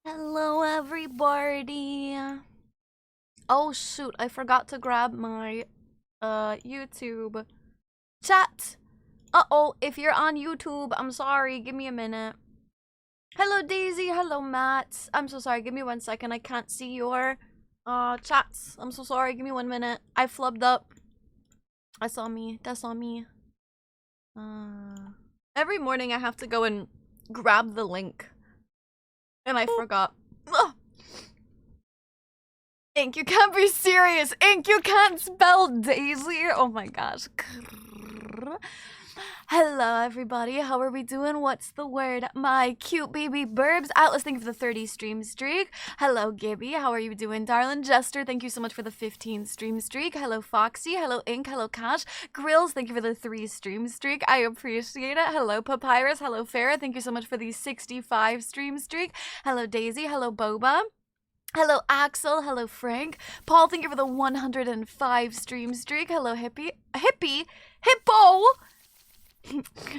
Hello, everybody. Oh, shoot. I forgot to grab my, YouTube chat. Uh-oh. If you're on YouTube, I'm sorry. Give me a minute. Hello, Daisy. Hello, Matt. I'm so sorry. Give me 1 second. I can't see your, chats. I'm so sorry. Give me 1 minute. I flubbed up. That's on me. That's on me. Every morning I have to go and grab the link. And I forgot. Ugh. Ink, you can't be serious. Ink, you can't spell Daisy. Oh my gosh. Hello, everybody. How are we doing? What's the word? My cute baby burbs. Atlas, thank you for the 30 stream streak. Hello, Gibby. How are you doing, darling? Jester, thank you so much for the 15 stream streak. Hello, Foxy. Hello, Ink. Hello, Cash. Grills, thank you for the 3 stream streak. I appreciate it. Hello, Papyrus. Hello, Farah. Thank you so much for the 65 stream streak. Hello, Daisy. Hello, Boba. Hello, Axel. Hello, Frank. Paul, thank you for the 105 stream streak. Hello, Hippo.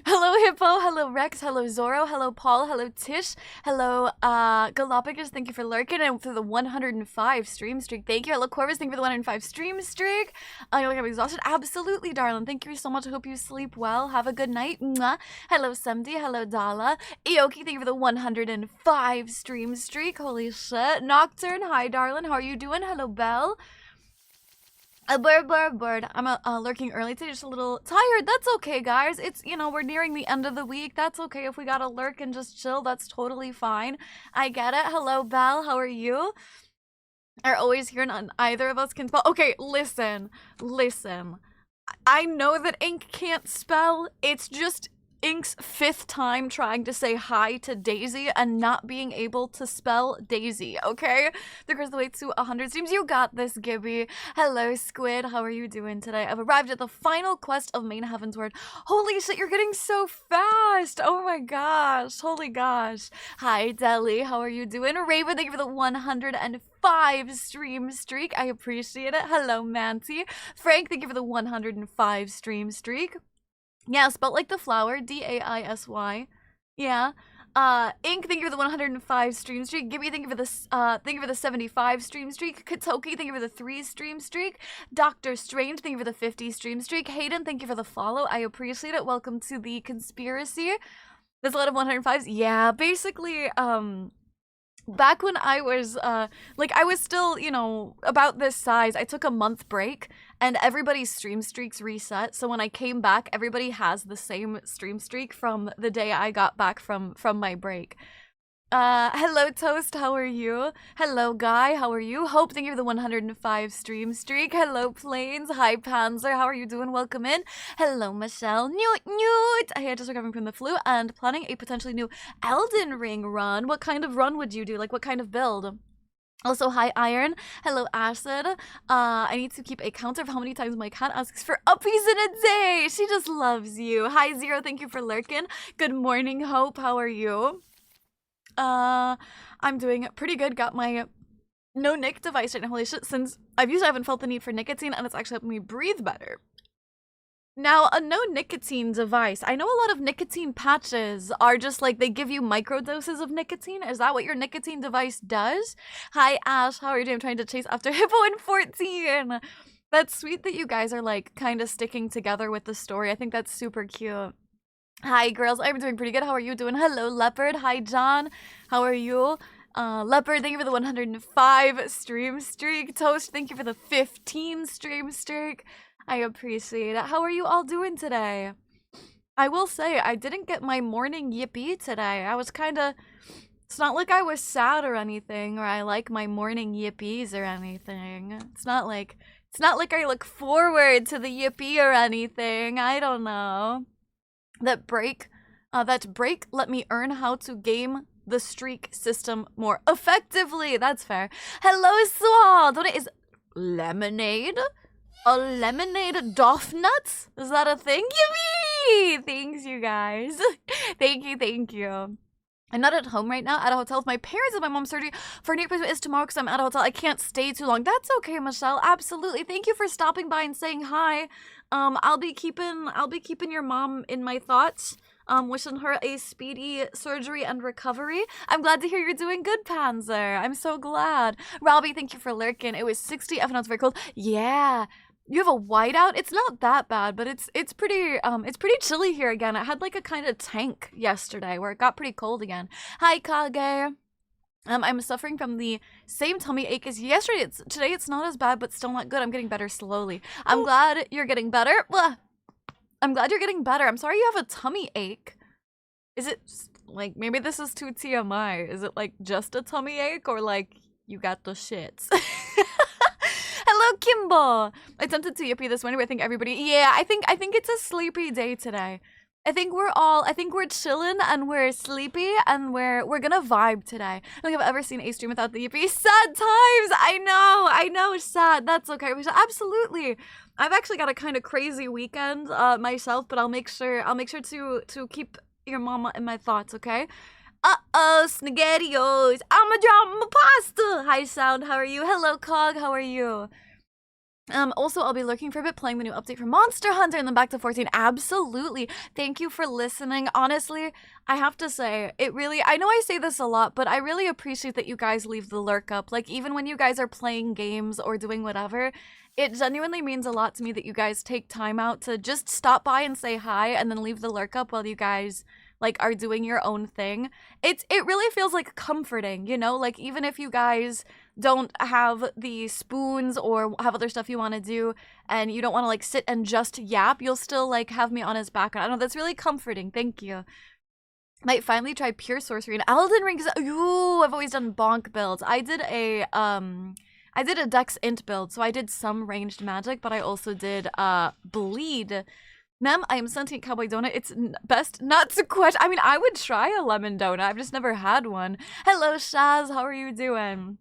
Hello, Hippo. Hello, Rex. Hello, Zorro. Hello, Paul. Hello, Tish. Hello, Galapagos. Thank you for lurking and for the 105 stream streak. Thank you. Hello, Corvus. Thank you for the 105 stream streak. I feel like I'm exhausted. Absolutely, darling. Thank you so much. I hope you sleep well. Have a good night. Mwah. Hello, Semdi. Hello, Dala. Ioki, thank you for the 105 stream streak. Holy shit. Nocturne. Hi, darling. How are you doing? Hello, Belle. Bird. I'm lurking early today, just a little tired. That's okay, guys. It's, you know, we're nearing the end of the week. That's okay if we gotta lurk and just chill. That's totally fine. I get it. Hello, Belle. How are you? Are always here and either of us can spell. Okay, listen. I know that Ink can't spell. It's just Ink's 5th time trying to say hi to Daisy and not being able to spell Daisy, okay? There's the way to 100 streams. You got this, Gibby. Hello, Squid. How are you doing today? I've arrived at the final quest of Main Heavensward. Holy shit, you're getting so fast. Oh my gosh. Holy gosh. Hi, Deli. How are you doing? Raven, thank you for the 105 stream streak. I appreciate it. Hello, Manti. Frank, thank you for the 105 stream streak. Yeah, spelled like the flower, D-A-I-S-Y. Yeah. Ink, thank you for the 105 stream streak. Gibby, thank you for the 75 stream streak. Katoki, thank you for the 3 stream streak. Dr. Strange, thank you for the 50 stream streak. Hayden, thank you for the follow. I appreciate it. Welcome to the conspiracy. There's a lot of 105s. Yeah, basically, back when I was, like, I was still, you know, about this size, I took a month break, and everybody's stream streaks reset, so when I came back, everybody has the same stream streak from the day I got back from my break. Hello, Toast, how are you? Hello, Guy, how are you? Hope, thank you for the 105 stream streak. Hello, Plains. Hi, Panzer, how are you doing? Welcome in. Hello, Michelle. Newt. Hey, I just recovering from the flu and planning a potentially new Elden Ring run. What kind of run would you do? Like, what kind of build? Also, hi, Iron. Hello, Acid. I need to keep a counter of how many times my cat asks for uppies in a day. She just loves you. Hi, Zero. Thank you for lurking. Good morning, Hope. How are you? I'm doing pretty good. Got my no nic device right now. Holy shit, since I've used it, I haven't felt the need for nicotine, and it's actually helping me breathe better. Now, a no nicotine device. I know a lot of nicotine patches are just like, they give you microdoses of nicotine. Is that what your nicotine device does? Hi, Ash. How are you doing? I'm trying to chase after Hippo in 14. That's sweet that you guys are like kind of sticking together with the story. I think that's super cute. Hi, girls. I'm doing pretty good. How are you doing? Hello, Leopard. Hi, John. How are you? Leopard, thank you for the 105 stream streak. Toast, thank you for the 15 stream streak. I appreciate it. How are you all doing today? I will say, I didn't get my morning yippee today. I was kind of... It's not like I was sad or anything, or I like my morning yippies or anything. It's not like I look forward to the yippee or anything. I don't know. That break let me earn how to game the streak system more effectively. That's fair. Hello, Swad. What is lemonade? A lemonade doff nuts? Is that a thing? Yippee! Thanks, you guys. Thank you. I'm not at home right now, at a hotel with my parents and my mom's surgery for an appointment is tomorrow because I'm at a hotel. I can't stay too long. That's okay, Michelle. Absolutely. Thank you for stopping by and saying hi. I'll be keeping your mom in my thoughts. Wishing her a speedy surgery and recovery. I'm glad to hear you're doing good, Panzer. I'm so glad. Robbie, thank you for lurking. It was 60 F and it's very cold. Yeah. You have a whiteout? It's not that bad, but it's pretty chilly here again. I had like a kind of tank yesterday where it got pretty cold again. Hi, Kage. I'm suffering from the same tummy ache as yesterday. Today it's not as bad, but still not good. I'm getting better slowly. I'm glad you're getting better. I'm glad you're getting better. I'm sorry you have a tummy ache. Is it like, maybe this is too TMI. Is it like just a tummy ache or like you got the shits? Hello, Kimbo. I attempted to yippee this morning, but I think everybody, yeah, I think it's a sleepy day today. I think we're chilling and we're sleepy and we're gonna vibe today. I don't think I've ever seen a stream without the yippee. Sad times. I know, sad. That's okay. Absolutely. I've actually got a kind of crazy weekend myself, but I'll make sure to keep your mama in my thoughts, okay? Snaghettios. I'ma drop my pasta. Hi, Sound. How are you? Hello, Cog. How are you? Also, I'll be lurking for a bit, playing the new update for Monster Hunter, and then back to 14. Absolutely. Thank you for listening. Honestly, I have to say, I know I say this a lot, but I really appreciate that you guys leave the lurk up. Like, even when you guys are playing games or doing whatever, it genuinely means a lot to me that you guys take time out to just stop by and say hi, and then leave the lurk up while you guys like are doing your own thing. It really feels like comforting, you know, like even if you guys don't have the spoons or have other stuff you want to do and you don't want to like sit and just yap, you'll still like have me on as background. I don't know, that's really comforting. Thank you. Might finally try pure sorcery and Elden Ring. Ooh, I've always done bonk builds. I did a Dex Int build, so I did some ranged magic, but I also did bleed. Ma'am, I am sentient cowboy donut. It's best not to question. I mean, I would try a lemon donut. I've just never had one. Hello, Shaz. How are you doing?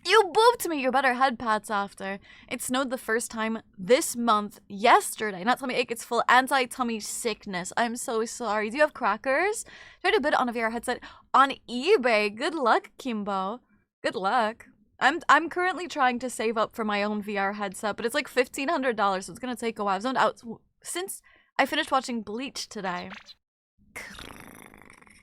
You booped me. You better head pats after. It snowed the first time this month, yesterday. Not tummy ache, it's full anti-tummy sickness. I'm so sorry. Do you have crackers? Tried a bid on a VR headset on eBay. Good luck, Kimbo. Good luck. I'm currently trying to save up for my own VR headset, but it's like $1,500, so it's gonna take a while. I've zoned out since I finished watching Bleach today.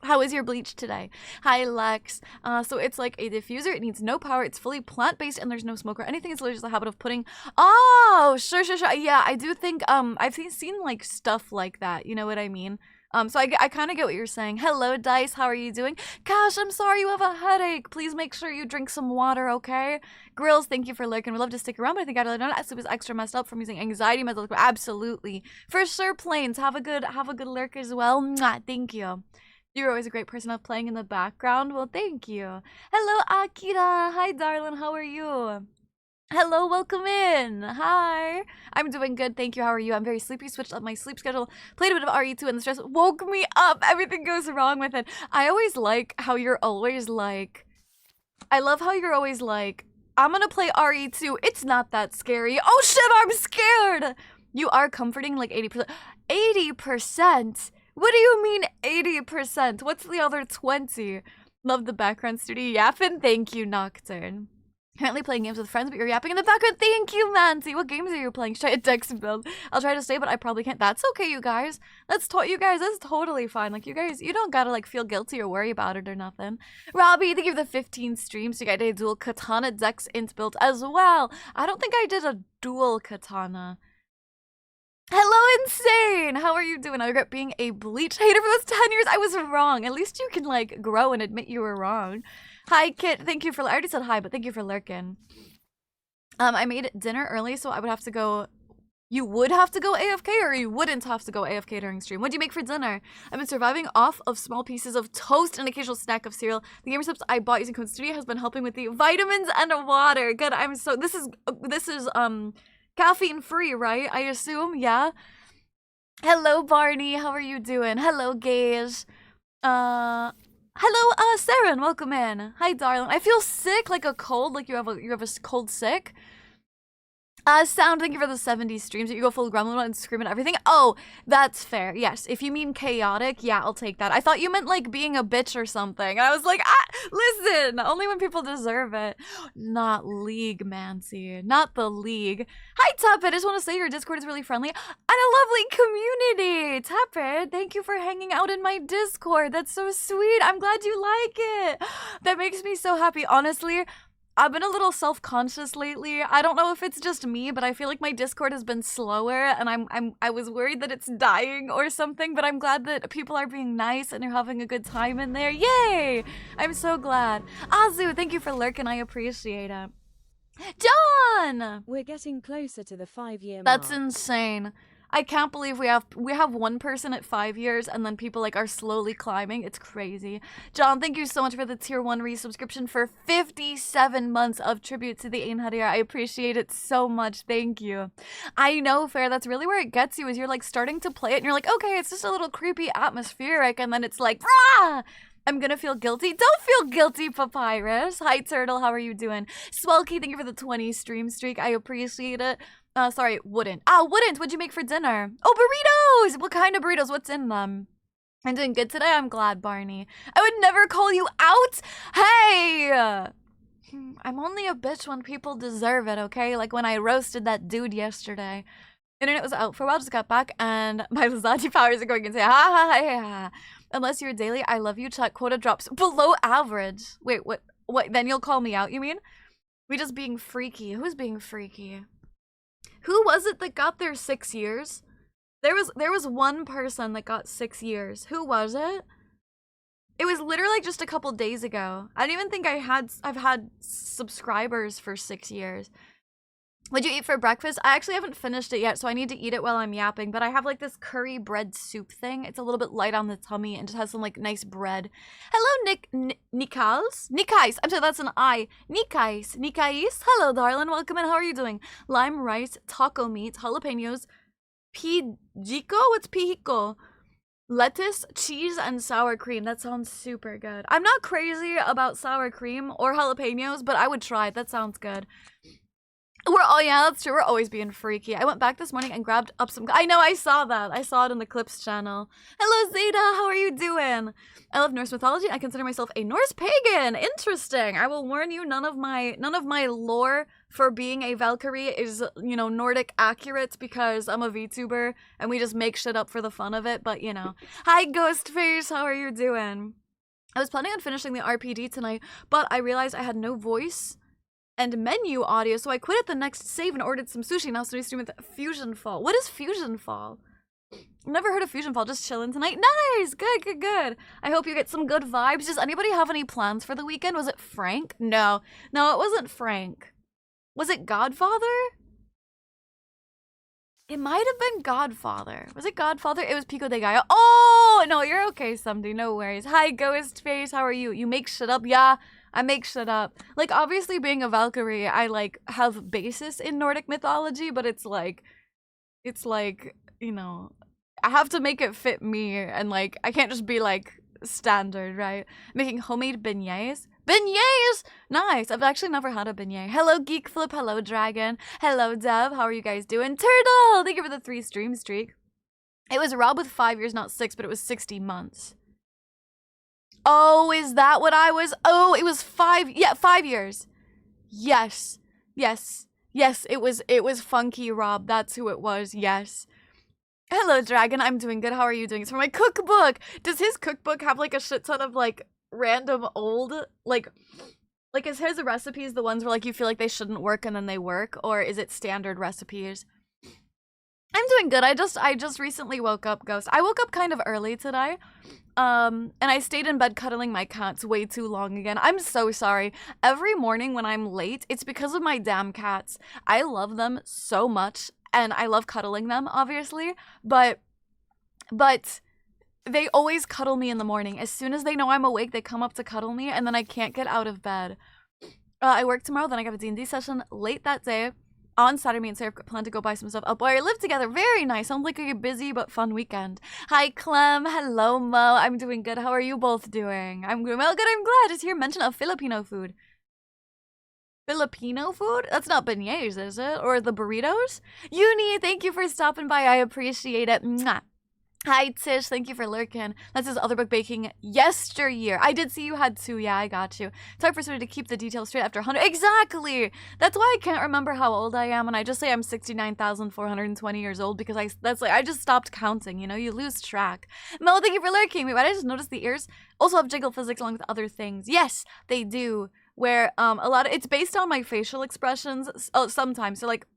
How is your Bleach today? Hi, Lex. So it's like a diffuser. It needs no power. It's fully plant-based and there's no smoke or anything. It's literally just a habit of putting... Oh, sure. Yeah, I do think, I've seen like stuff like that. You know what I mean? So I kind of get what you're saying. Hello, Dice. How are you doing? Cash, I'm sorry you have a headache. Please make sure you drink some water, okay? Grills, thank you for lurking. We'd love to stick around, but I think I really don't. I was extra messed up from using anxiety meds. Absolutely. For sure, Plains. Have a good lurk as well. Mwah, thank you. You're always a great person of playing in the background. Well, thank you. Hello, Akira. Hi, darling. How are you? Hello, welcome in. Hi. I'm doing good, thank you. How are you? I'm very sleepy, switched up my sleep schedule, played a bit of RE2, and the stress woke me up. Everything goes wrong with it. I always like how you're always like... I love how you're always like, I'm gonna play RE2. It's not that scary. Oh shit, I'm scared! You are comforting like 80%. 80%? What do you mean 80%? What's the other 20? Love the background studio yapping. Thank you, Nocturne. Currently playing games with friends, but you're yapping in the background. Thank you, Mancy. What games are you playing? Try a Dex build. I'll try to stay, but I probably can't. That's okay, you guys. That's totally fine. Like, you guys, you don't gotta, like, feel guilty or worry about it or nothing. Robbie, thank you for the 15 streams. You got a dual katana Dex int build as well. I don't think I did a dual katana. Hello, Insane! How are you doing? I regret being a Bleach hater for those 10 years. I was wrong. At least you can, like, grow and admit you were wrong. Hi, Kit. Thank you for... I already said hi, but thank you for lurking. I made dinner early, so I would have to go... You would have to go AFK, or you wouldn't have to go AFK during stream? What'd you make for dinner? I've been surviving off of small pieces of toast and an occasional snack of cereal. The gamer subs I bought using Code Studio has been helping with the vitamins and water. Good, I'm so... This is caffeine-free, right? I assume, yeah? Hello, Barney. How are you doing? Hello, Gage. Hello, Saren. Welcome in. Hi, darling. I feel sick, like a cold, like you have a cold sick. Sound, thank you for the 70 streams. You go full gremlin and scream at everything. Oh, that's fair. Yes, if you mean chaotic, yeah, I'll take that. I thought you meant like being a bitch or something. I was like, listen, only when people deserve it. Not League, Mancy. Not the League. Hi, Tuppet. I just want to say your Discord is really friendly and a lovely community. Tuppet, thank you for hanging out in my Discord. That's so sweet. I'm glad you like it. That makes me so happy. Honestly, I've been a little self-conscious lately. I don't know if it's just me, but I feel like my Discord has been slower and I was worried that it's dying or something, but I'm glad that people are being nice and you're having a good time in there. Yay! I'm so glad. Azu, thank you for lurking. I appreciate it. John! We're getting closer to the 5-year mark. That's insane. I can't believe we have one person at 5 years and then people like are slowly climbing. It's crazy. John, thank you so much for the tier 1 resubscription for 57 months of tribute to the Einherjar. I appreciate it so much. Thank you. I know, Fair, that's really where it gets you is you're like starting to play it and you're like, okay, it's just a little creepy atmospheric, and then it's like, rah! I'm gonna feel guilty. Don't feel guilty, Papyrus. Hi, Turtle. How are you doing? Swelky, thank you for the 20 stream streak. I appreciate it. Sorry, wouldn't. Wouldn't. What'd you make for dinner? Oh, burritos! What kind of burritos? What's in them? I'm doing good today. I'm glad, Barney. I would never call you out. Hey! I'm only a bitch when people deserve it, okay? Like when I roasted that dude yesterday. Internet was out for a while, just got back, and my Lazati powers are going and say, ha ha ha ha. Unless you're daily, I love you, chat quota drops below average. Wait, what? Then you'll call me out, you mean? We just being freaky. Who's being freaky? Who was it that got their 6 years? There was one person that got 6 years. Who was it? It was literally just a couple days ago. I don't even think I've had subscribers for 6 years. What'd you eat for breakfast? I actually haven't finished it yet, so I need to eat it while I'm yapping, but I have like this curry bread soup thing. It's a little bit light on the tummy and just has some like nice bread. Hello, Nikais. I'm sorry, that's an I. Nikais. Hello, darling. Welcome in. How are you doing? Lime rice, taco meat, jalapenos, pijico? What's pijico? Lettuce, cheese, and sour cream. That sounds super good. I'm not crazy about sour cream or jalapenos, but I would try it. That sounds good. Yeah, that's true. We're always being freaky. I went back this morning and grabbed up some. I know, I saw that. I saw it in the Clips channel. Hello, Zeta. How are you doing? I love Norse mythology. I consider myself a Norse pagan. Interesting. I will warn you, none of my lore for being a Valkyrie is, you know, Nordic accurate because I'm a VTuber and we just make shit up for the fun of it. But you know, hi, Ghostface. How are you doing? I was planning on finishing the RPD tonight, but I realized I had no voice and menu audio, so I quit at the next save and ordered some sushi. Now stream with Fusion Fall. What is Fusion Fall? Never heard of Fusion Fall. Just chilling tonight. Nice! Good. I hope you get some good vibes. Does anybody have any plans for the weekend? Was it Frank? No, it wasn't Frank. Was it Godfather? It might have been Godfather. Was it Godfather? It was Pico de Gallo. Oh, no, you're okay, Somebody. No worries. Hi, Ghostface. How are you? You make shit up? Yeah. I make shit up. Like, obviously being a Valkyrie, I, like, have basis in Nordic mythology, but it's like, you know, I have to make it fit me, and, like, I can't just be, like, standard, right? Making homemade beignets. Beignets! Nice! I've actually never had a beignet. Hello, Geek Flip. Hello, Dragon. Hello, Dev. How are you guys doing? Turtle! Thank you for the 3 stream streak. It was Rob with 5 years, not 6, but it was 60 months. Oh, is that what I was? Oh, it was 5. Yeah, 5 years. Yes. It was Funky Rob. That's who it was. Yes. Hello, Dragon. I'm doing good. How are you doing? It's for my cookbook. Does his cookbook have like a shit ton of like random old like is his recipes the ones where like you feel like they shouldn't work and then they work, or is it standard recipes? I'm doing good. I just recently woke up, Ghost. I woke up kind of early today. And I stayed in bed cuddling my cats way too long again. I'm so sorry. Every morning when I'm late, it's because of my damn cats. I love them so much, and I love cuddling them, obviously, but they always cuddle me in the morning. As soon as they know I'm awake, they come up to cuddle me, and then I can't get out of bed. I work tomorrow, then I got a D&D session late that day. On Saturday, me and Sarah plan to go buy some stuff. Oh boy, we live together. Very nice. Sounds like a busy but fun weekend. Hi, Clem. Hello, Mo. I'm doing good. How are you both doing? I'm doing well. Good. I'm glad. Just hear mention of Filipino food. Filipino food? That's not beignets, is it? Or the burritos? Uni, thank you for stopping by. I appreciate it. Mwah. Hi, Tish. Thank you for lurking. That's his other book baking yesteryear. I did see you had 2. Yeah, I got you. It's hard for somebody to keep the details straight after 100. Exactly. That's why I can't remember how old I am, and I just say I'm 69,420 years old because I just stopped counting. You know, you lose track. Mel, thank you for lurking. Wait, why did I just notice the ears also have jiggle physics along with other things? Yes, they do. Where a lot of it's based on my facial expressions. Sometimes, so like.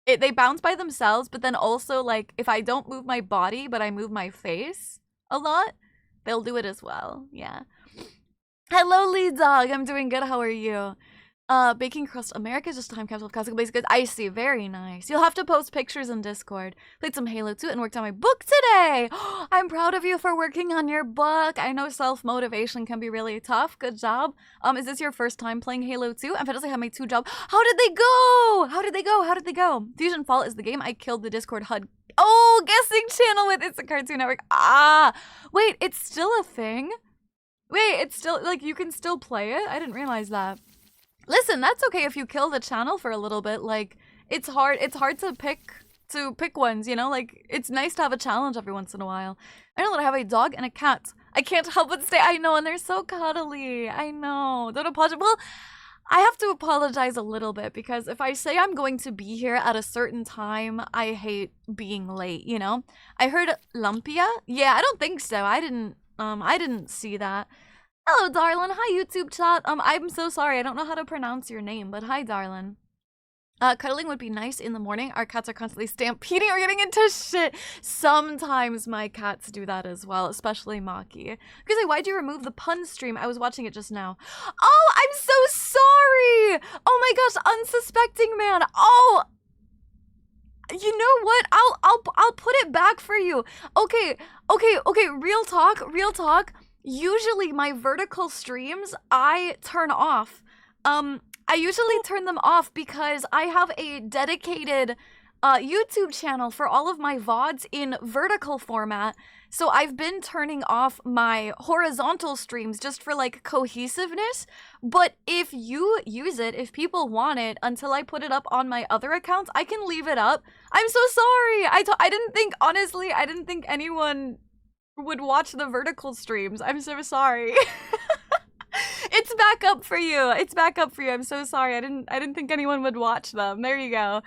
They bounce by themselves, but then also, like, if I don't move my body, but I move my face a lot, they'll do it as well. Yeah. Hello, Lee Dog. I'm doing good. How are you? Baking Crust America is just a time capsule of classical basic goods. I see. Very nice. You'll have to post pictures in Discord. Played some Halo 2 and worked on my book today. I'm proud of you for working on your book. I know self-motivation can be really tough. Good job. Is this your first time playing Halo 2? I'm fantastic. I have my 2 jobs. How did they go? How did they go? How did they go? Fusion Fall is the game. I killed the Discord HUD. Oh, guessing channel with It's a Cartoon Network. Ah, wait, it's still a thing? Wait, it's still, like, you can still play it? I didn't realize that. Listen, that's okay if you kill the channel for a little bit. Like, it's hard to pick ones, you know? Like, it's nice to have a challenge every once in a while. I know that I have a dog and a cat. I can't help but stay. I know, and they're so cuddly. I know. Don't apologize. Well, I have to apologize a little bit because if I say I'm going to be here at a certain time, I hate being late, you know? I heard Lumpia? Yeah, I don't think so. I didn't see that. Hello, darling. Hi, YouTube chat. I'm so sorry. I don't know how to pronounce your name, but hi, darling. Cuddling would be nice in the morning. Our cats are constantly stampeding or getting into shit. Sometimes my cats do that as well, especially Maki. Because why'd you remove the pun stream? I was watching it just now. Oh, I'm so sorry. Oh my gosh, unsuspecting man. Oh, you know what? I'll put it back for you. Okay. Real talk. Usually my vertical streams, I turn off. I usually turn them off because I have a dedicated YouTube channel for all of my VODs in vertical format. So I've been turning off my horizontal streams just for like cohesiveness. But if you use it, if people want it, until I put it up on my other accounts, I can leave it up. I'm so sorry. I didn't think, honestly, I didn't think anyone would watch the vertical streams. I'm so sorry. It's back up for you. It's back up for you. I'm so sorry. I didn't think anyone would watch them. There you go.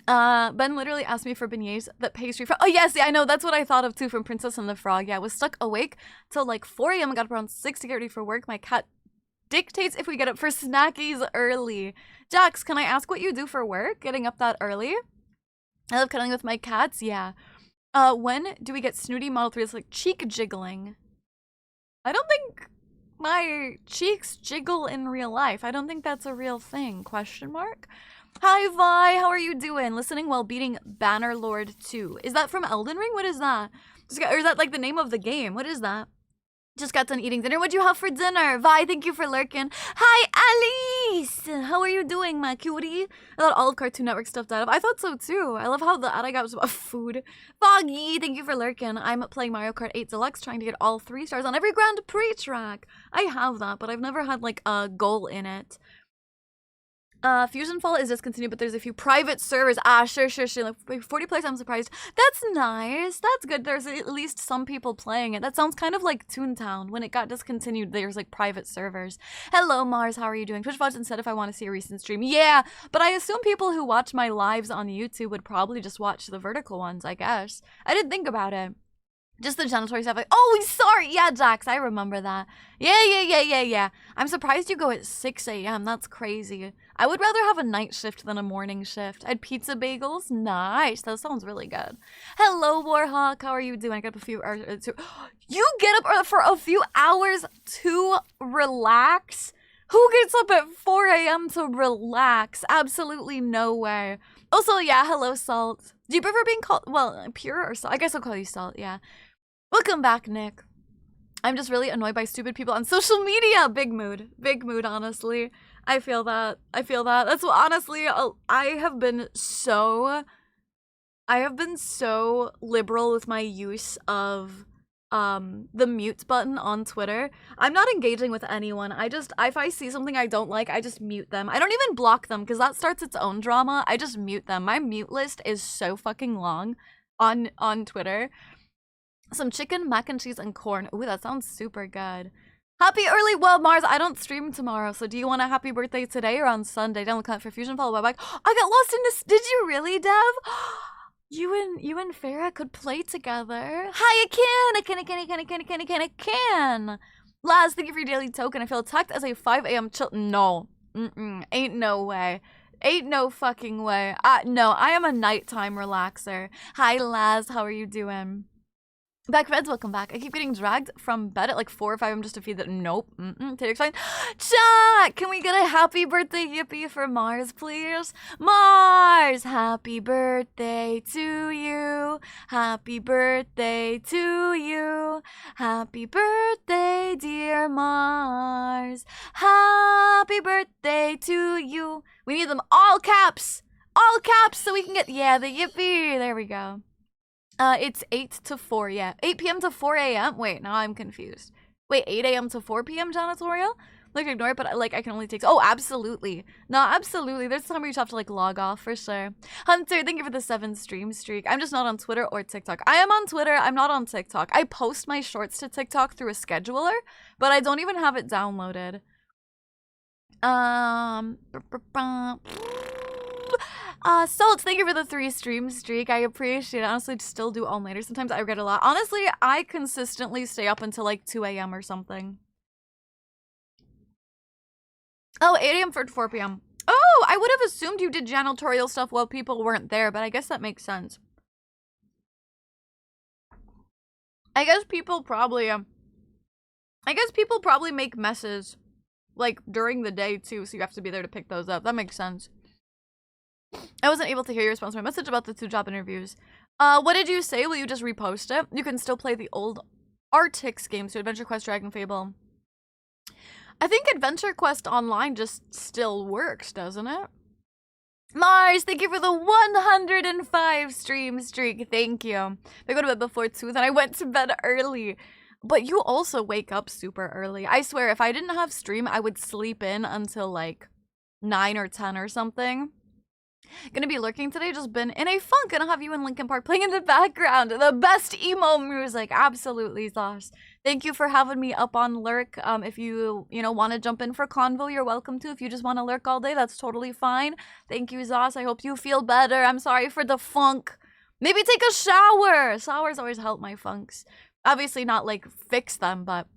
Ben literally asked me for beignets that pastry from. Oh yes, yeah, I know. That's what I thought of too from Princess and the Frog. Yeah, I was stuck awake till like 4 a.m. I got up around 6 to get ready for work. My cat dictates if we get up for snackies early. Jax, can I ask what you do for work? Getting up that early? I love cuddling with my cats. Yeah. When do we get Snooty Model 3? It's like cheek jiggling. I don't think my cheeks jiggle in real life. I don't think that's a real thing. Question mark? Hi, Vi. How are you doing? Listening while beating Bannerlord 2. Is that from Elden Ring? What is that? Or is that like the name of the game? What is that? Just got done eating dinner. What'd you have for dinner? Vi, thank you for lurking. Hi, Alice! How are you doing, my cutie? I thought all of Cartoon Network stuff died off. I thought so, too. I love how the ad I got was about food. Foggy, thank you for lurking. I'm playing Mario Kart 8 Deluxe, trying to get all 3 stars on every Grand Prix track. I have that, but I've never had, like, a goal in it. Fusion Fall is discontinued, but there's a few private servers. Ah, sure. Like 40 players, I'm surprised. That's nice. That's good. There's at least some people playing it. That sounds kind of like Toontown. When it got discontinued, there's like private servers. Hello, Mars. How are you doing? Twitchvod instead if I want to see a recent stream. Yeah, but I assume people who watch my lives on YouTube would probably just watch the vertical ones, I guess. I didn't think about it. Just the janitory stuff. Like, oh, sorry. Yeah, Jax, I remember that. Yeah. I'm surprised you go at 6 a.m. That's crazy. I would rather have a night shift than a morning shift. I had pizza bagels. Nice. That sounds really good. Hello, Warhawk. How are you doing? I got up a few hours. You get up for a few hours to relax? Who gets up at 4 a.m. to relax? Absolutely no way. Also, yeah, hello, Salt. Do you prefer being called, well, Pure or Salt? I guess I'll call you Salt, yeah. Welcome back, Nick. I'm just really annoyed by stupid people on social media. Big mood, honestly. I feel that. That's what, honestly, I have been so liberal with my use of the mute button on Twitter. I'm not engaging with anyone. If I see something I don't like, I just mute them. I don't even block them because that starts its own drama. I just mute them. My mute list is so fucking long on Twitter. Some chicken, mac and cheese, and corn. Ooh, that sounds super good. Happy early, well, Mars, I don't stream tomorrow, so do you want a happy birthday today or on Sunday? Down the comment for Fusion, follow by back. I got lost in this. Did you really, Dev? You and Farah could play together. Hi, I can. Laz, thank you for your daily token. I feel attacked as a 5 a.m. chill. No. Ain't no way. Ain't no fucking way. No, I am a nighttime relaxer. Hi, Laz, how are you doing? Back Reds, welcome back. I keep getting dragged from bed at like 4 or 5 a.m. just to feed that. Nope. Take fine. Chat! Can we get a happy birthday yippee for Mars, please? Mars! Happy birthday to you. Happy birthday to you. Happy birthday, dear Mars. Happy birthday to you. We need them all caps. All caps so we can get, yeah, the yippee. There we go. It's 8 to 4, yeah. 8 p.m. to 4 a.m.? Wait, now I'm confused. Wait, 8 a.m. to 4 p.m. janitorial? Like, ignore it, but, like, I can only take... Oh, absolutely. No, absolutely. There's some where you just have to, like, log off, for sure. Hunter, thank you for the 7 stream streak. I'm just not on Twitter or TikTok. I am on Twitter. I'm not on TikTok. I post my shorts to TikTok through a scheduler, but I don't even have it downloaded. Salt, thank you for the 3 stream streak. I appreciate it. Honestly, still do all-nighters. Sometimes I regret a lot. Honestly, I consistently stay up until like 2 a.m. or something. Oh, 8 a.m. for 4 p.m. Oh, I would have assumed you did janitorial stuff while people weren't there, but I guess that makes sense. I guess people probably make messes like during the day too, so you have to be there to pick those up. That makes sense. I wasn't able to hear your response to my message about the 2 job interviews. What did you say? Will you just repost it? You can still play the old Artix games, so Adventure Quest, Dragon Fable. I think Adventure Quest Online just still works, doesn't it? Mars, thank you for the 105 stream streak. Thank you. I go to bed before 2, then I went to bed early. But you also wake up super early. I swear, if I didn't have stream, I would sleep in until like 9 or 10 or something. Gonna be lurking today, just been in a funk. Gonna have you in Linkin Park playing in the background. The best emo music. Absolutely, Zosh. Thank you for having me up on lurk. If you want to jump in for convo, you're welcome to. If you just want to lurk all day, that's totally fine. Thank you, Zosh. I hope you feel better. I'm sorry for the funk. Maybe take a shower. Showers always help my funks. Obviously not like fix them, but...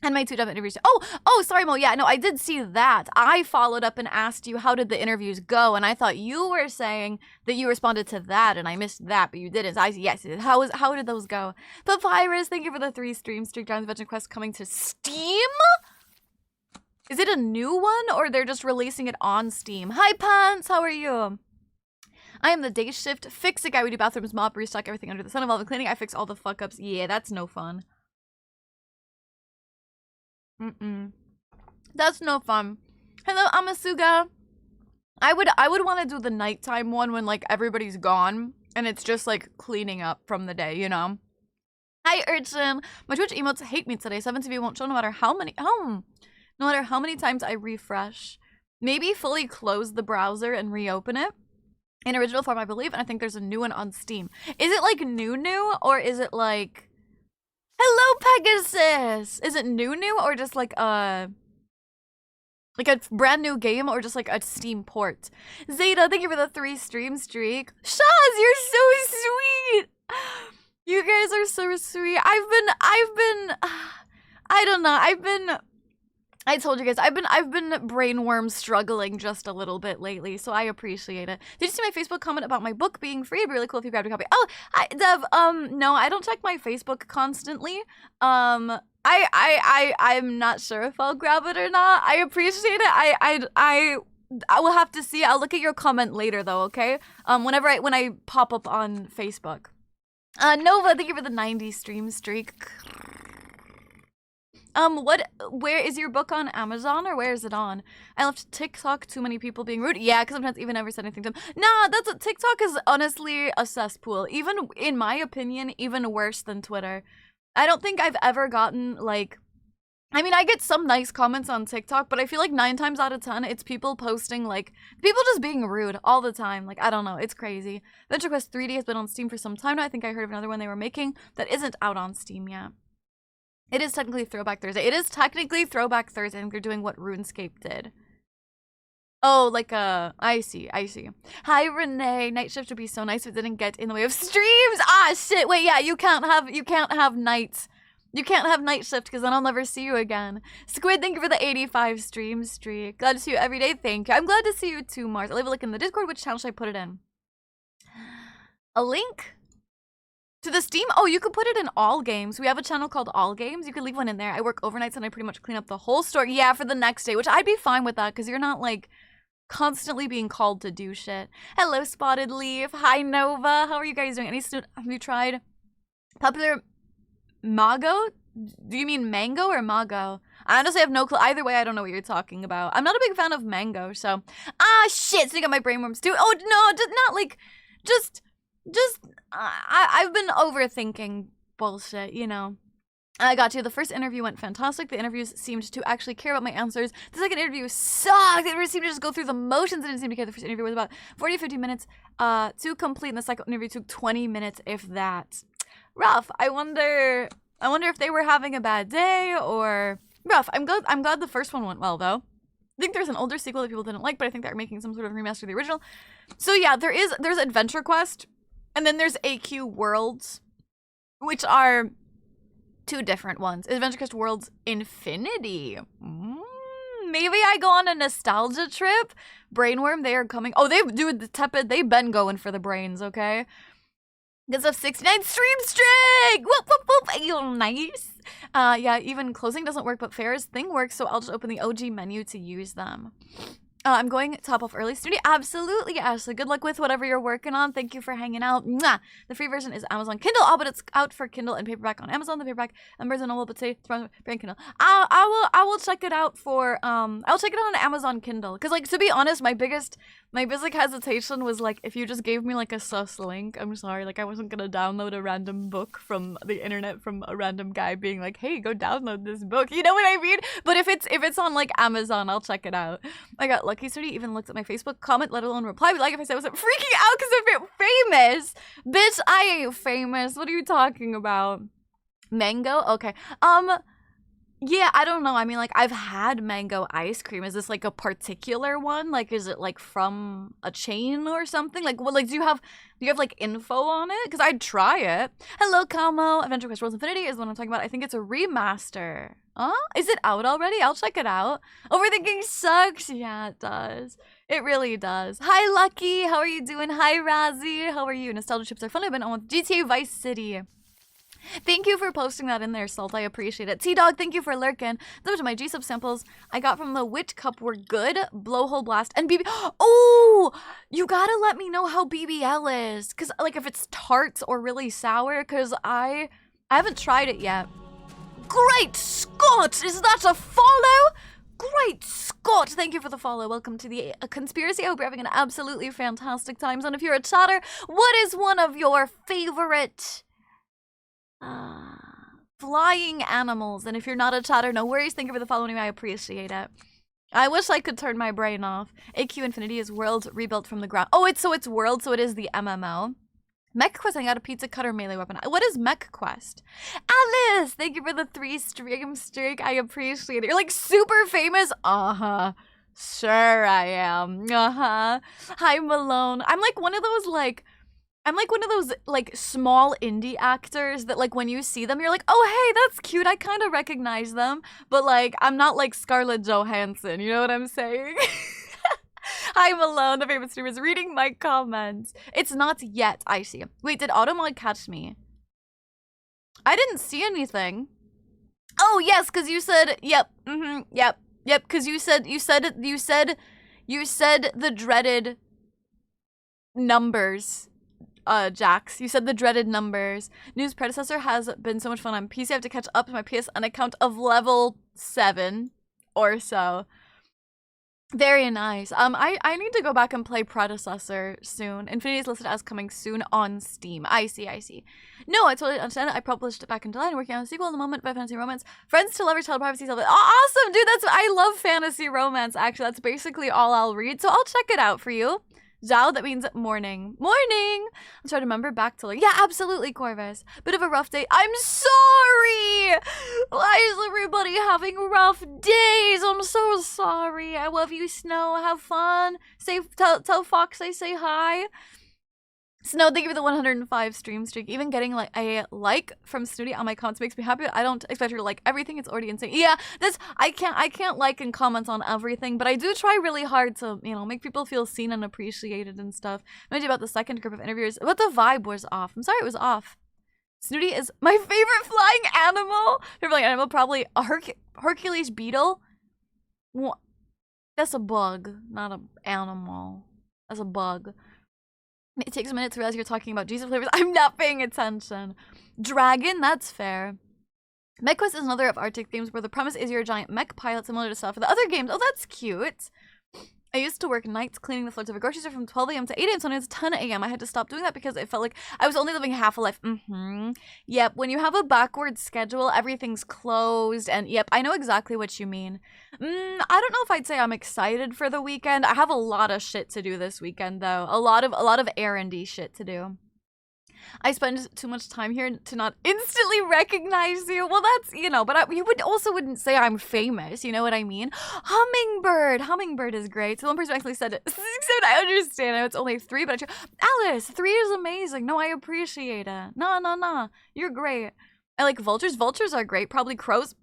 And my 2 job interviews. Oh, sorry, Mo. Yeah, no, I did see that. I followed up and asked you, how did the interviews go? And I thought you were saying that you responded to that, and I missed that, but you didn't. Yes. How did those go? Papyrus, thank you for the 3 stream streak. Dragon's Adventure Quest coming to Steam? Is it a new one, or they're just releasing it on Steam? Hi, Pants. How are you? I am the day shift fix-it guy. We do bathrooms, mop, restock everything under the sun involving cleaning. I fix all the fuck-ups. Yeah, that's no fun. That's no fun. Hello, Amasuga. I would want to do the nighttime one when like everybody's gone and it's just like cleaning up from the day, you know. Hi, Urchin. My Twitch emotes hate me today. 7TV won't show no matter how many times I refresh. Maybe fully close the browser and reopen it in original form, I believe, and I think there's a new one on Steam. Is it like new, or is it like... Hello, Pegasus! Is it new, or just like a brand new game, or just like a Steam port? Zeta, thank you for the 3 stream streak. Shaz, you're so sweet! You guys are so sweet. I told you guys, I've been brainworm struggling just a little bit lately, so I appreciate it. Did you see my Facebook comment about my book being free? It'd be really cool if you grabbed a copy. Oh, Dev, no, I don't check my Facebook constantly. I'm not sure if I'll grab it or not. I appreciate it. I will have to see. I'll look at your comment later though, okay? When I pop up on Facebook. Nova, thank you for the 90 stream streak. Where is your book on Amazon, or where is it on? I left TikTok, too many people being rude. Yeah, because sometimes even never said anything to them. Nah, TikTok is honestly a cesspool. Even, in my opinion, even worse than Twitter. I don't think I've ever gotten, like, I mean, I get some nice comments on TikTok, but I feel like 9 times out of 10, it's people posting, like, people just being rude all the time. Like, I don't know. It's crazy. Venture Quest 3D has been on Steam for some time now. I think I heard of another one they were making that isn't out on Steam yet. It is technically Throwback Thursday. It is technically Throwback Thursday. I think they're doing what RuneScape did. Oh, like, I see. Hi, Renee. Night shift would be so nice if it didn't get in the way of streams. Ah, shit. Wait, yeah, you can't have nights. You can't have night shift because then I'll never see you again. Squid, thank you for the 85 stream streak. Glad to see you every day. Thank you. I'm glad to see you too, Mars. I'll leave a link in the Discord. Which channel should I put it in? A link to the Steam? Oh, you could put it in All Games. We have a channel called All Games. You could leave one in there. I work overnights and I pretty much clean up the whole store. Yeah, for the next day, which I'd be fine with that because you're not like constantly being called to do shit. Hello, Spotted Leaf. Hi, Nova. How are you guys doing? Have you tried popular Mago? Do you mean mango or mago? I honestly have no clue. Either way, I don't know what you're talking about. I'm not a big fan of mango, so. Ah, shit! So you got my brainworms too. Oh, no, just not like. I've been overthinking bullshit, you know. I got you. The first interview went fantastic. The interviews seemed to actually care about my answers. The second interview sucked. It seemed to just go through the motions. It didn't seem to care. The first interview was about 40 or 50 minutes to complete, and the second interview took 20 minutes, if that. Rough. I wonder if they were having a bad day or rough. I'm glad the first one went well though. I think there's an older sequel that people didn't like, but I think they're making some sort of remaster of the original. So yeah, there's Adventure Quest, and then there's AQ Worlds, which are two different ones. Adventure Quest Worlds Infinity. Maybe I go on a nostalgia trip. Brainworm, they are coming. Oh, they've been going for the brains, okay? Because of 69 stream streak! Whoop, whoop, whoop! You're nice. Yeah, even closing doesn't work, but Farrah's thing works, so I'll just open the OG menu to use them. I'm going top off early studio. Absolutely, Ashley. Good luck with whatever you're working on. Thank you for hanging out. Mwah! The free version is Amazon Kindle. Oh, but it's out for Kindle and paperback on Amazon. The paperback and Barnes & Noble, but say it's brand Kindle. I will check it out for I'll check it out on Amazon Kindle. Cause like to be honest, my biggest like hesitation was like if you just gave me like a sus link. I'm sorry, like I wasn't gonna download a random book from the internet from a random guy being like, hey, go download this book. You know what I mean? But if it's on like Amazon, I'll check it out. I got Lucky Sturdy even looked at my Facebook comment, let alone reply. But like if I said I wasn't freaking out because I'm famous. Bitch, I ain't famous. What are you talking about? Mango? Okay. Yeah, I don't know. I mean, like, I've had mango ice cream. Is this like a particular one? Like, is it like from a chain or something? Like, what? Like, do you have like info on it? Because I'd try it. Hello, Kamo. Adventure Quest Worlds Infinity is the one I'm talking about. I think it's a remaster. Is it out already? I'll check it out. Overthinking sucks. Yeah, it does. It really does. Hi, Lucky. How are you doing? Hi, Razzie. How are you? Nostalgia chips are fun. I've been on with GTA Vice City. Thank you for posting that in there, Salt. I appreciate it. T-Dog, thank you for lurking. Those are my G-Sub samples I got from the Wit Cup were good. Blowhole Blast and BB. Oh, you gotta let me know how BBL is. Because, like, if it's tart or really sour. Because I haven't tried it yet. Great Scott! Is that a follow? Great Scott! Thank you for the follow. Welcome to the conspiracy. I hope you're having an absolutely fantastic time. And if you're a chatter, what is one of your favorite flying animals? And if you're not a chatter, no worries. Thank you for the following. I appreciate it. I wish I could turn my brain off. AQ Infinity is world rebuilt from the ground. Oh, it's world, so it is the MMO. Mech Quest, I got a pizza cutter melee weapon. What is Mech Quest? Alice, thank you for the 3 stream streak. I appreciate it. You're like super famous. Sure I am. Hi, Malone. I'm like one of those small indie actors that like when you see them you're like, oh hey, that's cute, I kind of recognize them, but like I'm not like Scarlett Johansson, you know what I'm saying? Hi, Malone, the favorite streamer is reading my comments. It's not yet, I see. Wait, did Automod catch me? I didn't see anything. Oh yes, because you said yep, yep, because you said the dreaded numbers. Jax, you said the dreaded numbers. News predecessor has been so much fun on PC. I have to catch up to my PSN account of level 7 or so. Very nice. I need to go back and play Predecessor soon. Infinity is listed as coming soon on Steam. I see. No, I totally understand it. I published it back in July and working on a sequel in the moment by fantasy romance. Friends to lovers, child privacy, awesome, dude. I love fantasy romance. Actually, that's basically all I'll read. So I'll check it out for you. Zhao, that means morning. Morning! I'm trying to remember back to like, yeah, absolutely, Corvus. Bit of a rough day. I'm sorry! Why is everybody having rough days? I'm so sorry. I love you, Snow. Have fun. Tell Fox I say hi. Snow, thank you for the 105 stream streak. Even getting like a like from Snooty on my comments makes me happy. I don't expect her to like everything. It's already insane. Yeah, I can't like and comment on everything, but I do try really hard to, you know, make people feel seen and appreciated and stuff. Maybe about the second group of interviewers, but the vibe was off. I'm sorry it was off. Snooty is my favorite flying animal. Favorite flying animal, probably a Hercules beetle. What? That's a bug, not an animal. That's a bug. It takes a minute to realize you're talking about Jesus flavors. I'm not paying attention. Dragon, that's fair. MechQuest is another of Arctic themes where the premise is you're a giant mech pilot similar to stuff for the other games. Oh, that's cute. I used to work nights cleaning the floors of a grocery store from 12 a.m. to 8 a.m. So now it's 10 a.m. I had to stop doing that because it felt like I was only living half a life. Yep, when you have a backward schedule, everything's closed. And yep, I know exactly what you mean. I don't know if I'd say I'm excited for the weekend. I have a lot of shit to do this weekend, though. A lot of errandy shit to do. I spend too much time here to not instantly recognize you. Well, that's, you know, but you wouldn't say I'm famous. You know what I mean? Hummingbird is great. So one person actually said it. Except I understand. I know it's only 3, but Alice, 3 is amazing. No, I appreciate it. No. You're great. I like vultures. Vultures are great. Probably crows.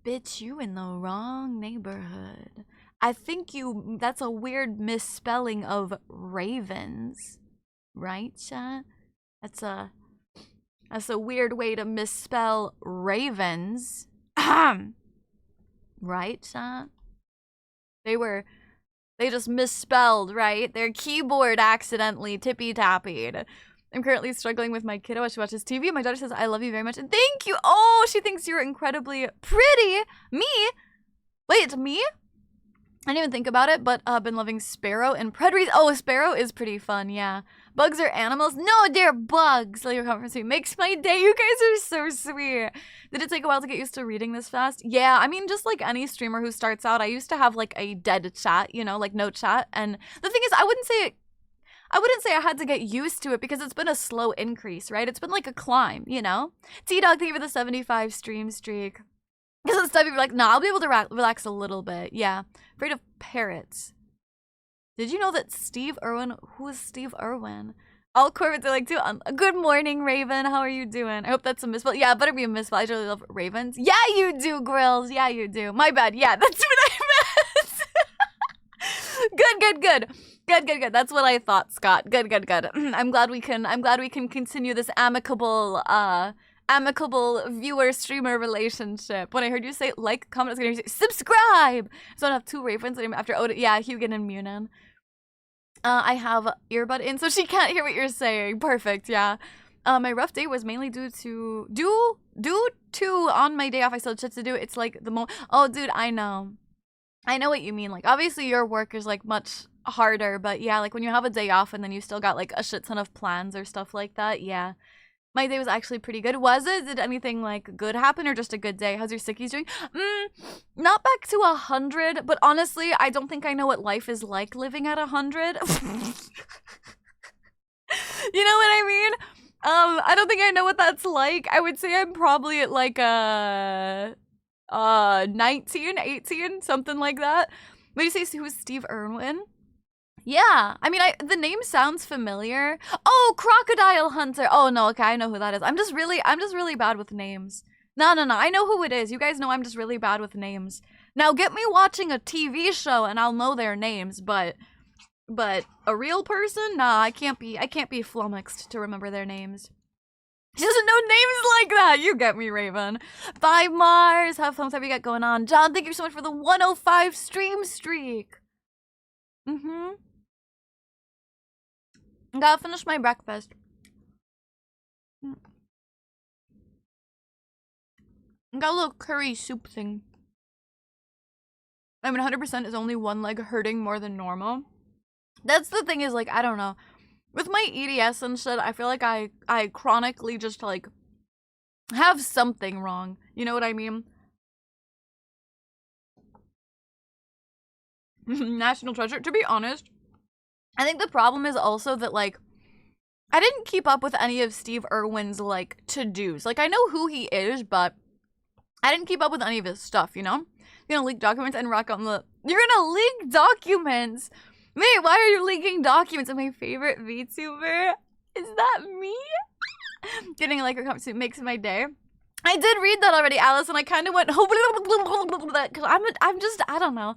Bitch, you in the wrong neighborhood. I think that's a weird misspelling of ravens, right, chat? That's a weird way to misspell ravens. Right, chat? They just misspelled, right? Their keyboard accidentally tippy-tappied. I'm currently struggling with my kiddo as she watches TV. My daughter says, I love you very much. And thank you. Oh, she thinks you're incredibly pretty. Me? Wait, it's me? I didn't even think about it, but I've been loving Sparrow and Predaries. Oh, Sparrow is pretty fun, yeah. Bugs are animals? No, they're bugs. Like your conference makes my day. You guys are so sweet. Did it take a while to get used to reading this fast? Yeah, I mean, just like any streamer who starts out, I used to have like a dead chat, you know, like no chat. And the thing is, I wouldn't say I had to get used to it because it's been a slow increase, right? It's been like a climb, you know? T-Dog, thank you for the 75 stream streak. Because it's time you're like, nah, I'll be able to relax a little bit. Yeah. Afraid of parrots. Did you know that Steve Irwin? Who is Steve Irwin? All Corvids are like, too. Good morning, Raven. How are you doing? I hope that's a misspell. Yeah, it better be a misspell. I really love ravens. Yeah, you do, Grills. Yeah, you do. My bad. Yeah, that's what I meant. Good. That's what I thought, Scott. Good. I'm glad we can continue this amicable viewer streamer relationship. When I heard you say like, comment, I was gonna say subscribe. So I have 2 ravens after Oda. Yeah, Hugan and Munin. I have earbud in, so she can't hear what you're saying. Perfect. Yeah. My rough day was mainly due to on my day off. I still had shit to do. It's like oh, dude, I know what you mean. Like, obviously your work is like much harder, but yeah, like when you have a day off and then you still got like a shit ton of plans or stuff like that. Yeah. My day was actually pretty good. Was it? Did anything like good happen or just a good day? How's your sickies doing? Not back to 100, but honestly, I don't think I know what life is like living at 100. You know what I mean? I don't think I know what that's like. I would say I'm probably at like 19, 18, something like that. What do you say? Who's Steve Irwin? Yeah, I mean, the name sounds familiar. Oh, Crocodile Hunter. Oh no, okay, I know who that is. I'm just really bad with names. No, I know who it is. You guys know I'm just really bad with names. Now get me watching a TV show and I'll know their names, but a real person? Nah, I can't be flummoxed to remember their names. She doesn't know names like that. You get me, Raven. Bye, Mars. Have fun with whatever you got going on. John, thank you so much for the 105 stream streak. Gotta finish my breakfast. Got a little curry soup thing. I mean, 100% is only one leg hurting more than normal. That's the thing is, like, I don't know. With my EDS and shit, I feel like I chronically just, like, have something wrong. You know what I mean? National treasure. To be honest, I think the problem is also that, like, I didn't keep up with any of Steve Irwin's, like, to-dos. Like, I know who he is, but I didn't keep up with any of his stuff, you know? You're gonna leak documents and rock on the... You're gonna leak documents? Mate, why are you leaking documents? My favorite VTuber? Is that me? Getting like a comment makes my day. I did read that already, Alice, and I kind of went... Because I'm just... I don't know.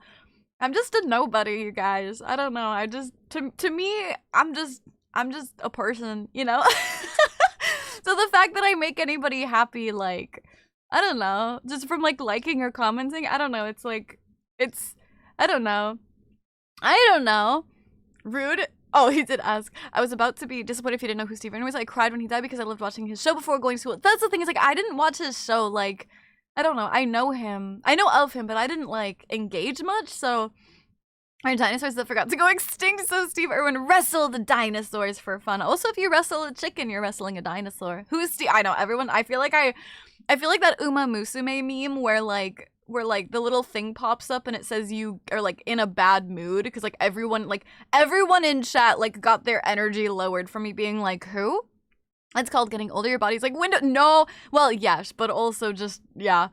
I'm just a nobody, you guys. I don't know. I just... To me, I'm just a person, you know? So the fact that I make anybody happy, like... I don't know. Just from, like, liking or commenting, I don't know. It's, like... It's... I don't know. I don't know. Rude. Oh, he did ask. I was about to be disappointed if you didn't know who Steve Irwin was. I cried when he died because I loved watching his show before going to school. That's the thing, is like, I didn't watch his show, like, I don't know. I know him. I know of him, but I didn't, like, engage much, so... Are dinosaurs that forgot to go extinct, so Steve Irwin wrestled dinosaurs for fun. Also, if you wrestle a chicken, you're wrestling a dinosaur. Who's Steve? I know, everyone, I feel like that Uma Musume meme where the little thing pops up and it says you are, like, in a bad mood, because, like, everyone in chat, like, got their energy lowered from me being like, who? It's called getting older. Your body's like, no. Well, yes, but also just, yeah.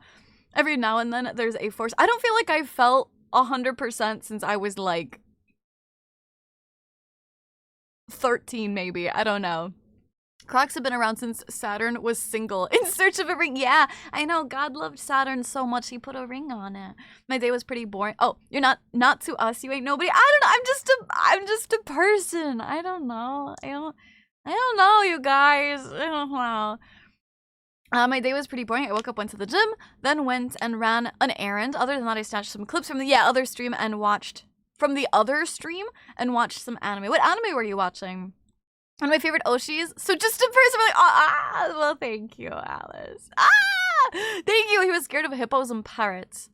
Every now and then there's a force. I don't feel like I felt 100% since I was, like, 13, maybe. I don't know. Crocs have been around since Saturn was single. In search of a ring. Yeah, I know. God loved Saturn so much he put a ring on it. My day was pretty boring. Oh, you're not to us. You ain't nobody. I don't know. I'm just a person. I don't know. I don't know, you guys. I don't know. My day was pretty boring. I woke up, went to the gym, then went and ran an errand. Other than that, I snatched some clips from the other stream and watched some anime. What anime were you watching? One of my favorite Oshis. So just a person like, well, thank you, Alice. Thank you. He was scared of hippos and parrots.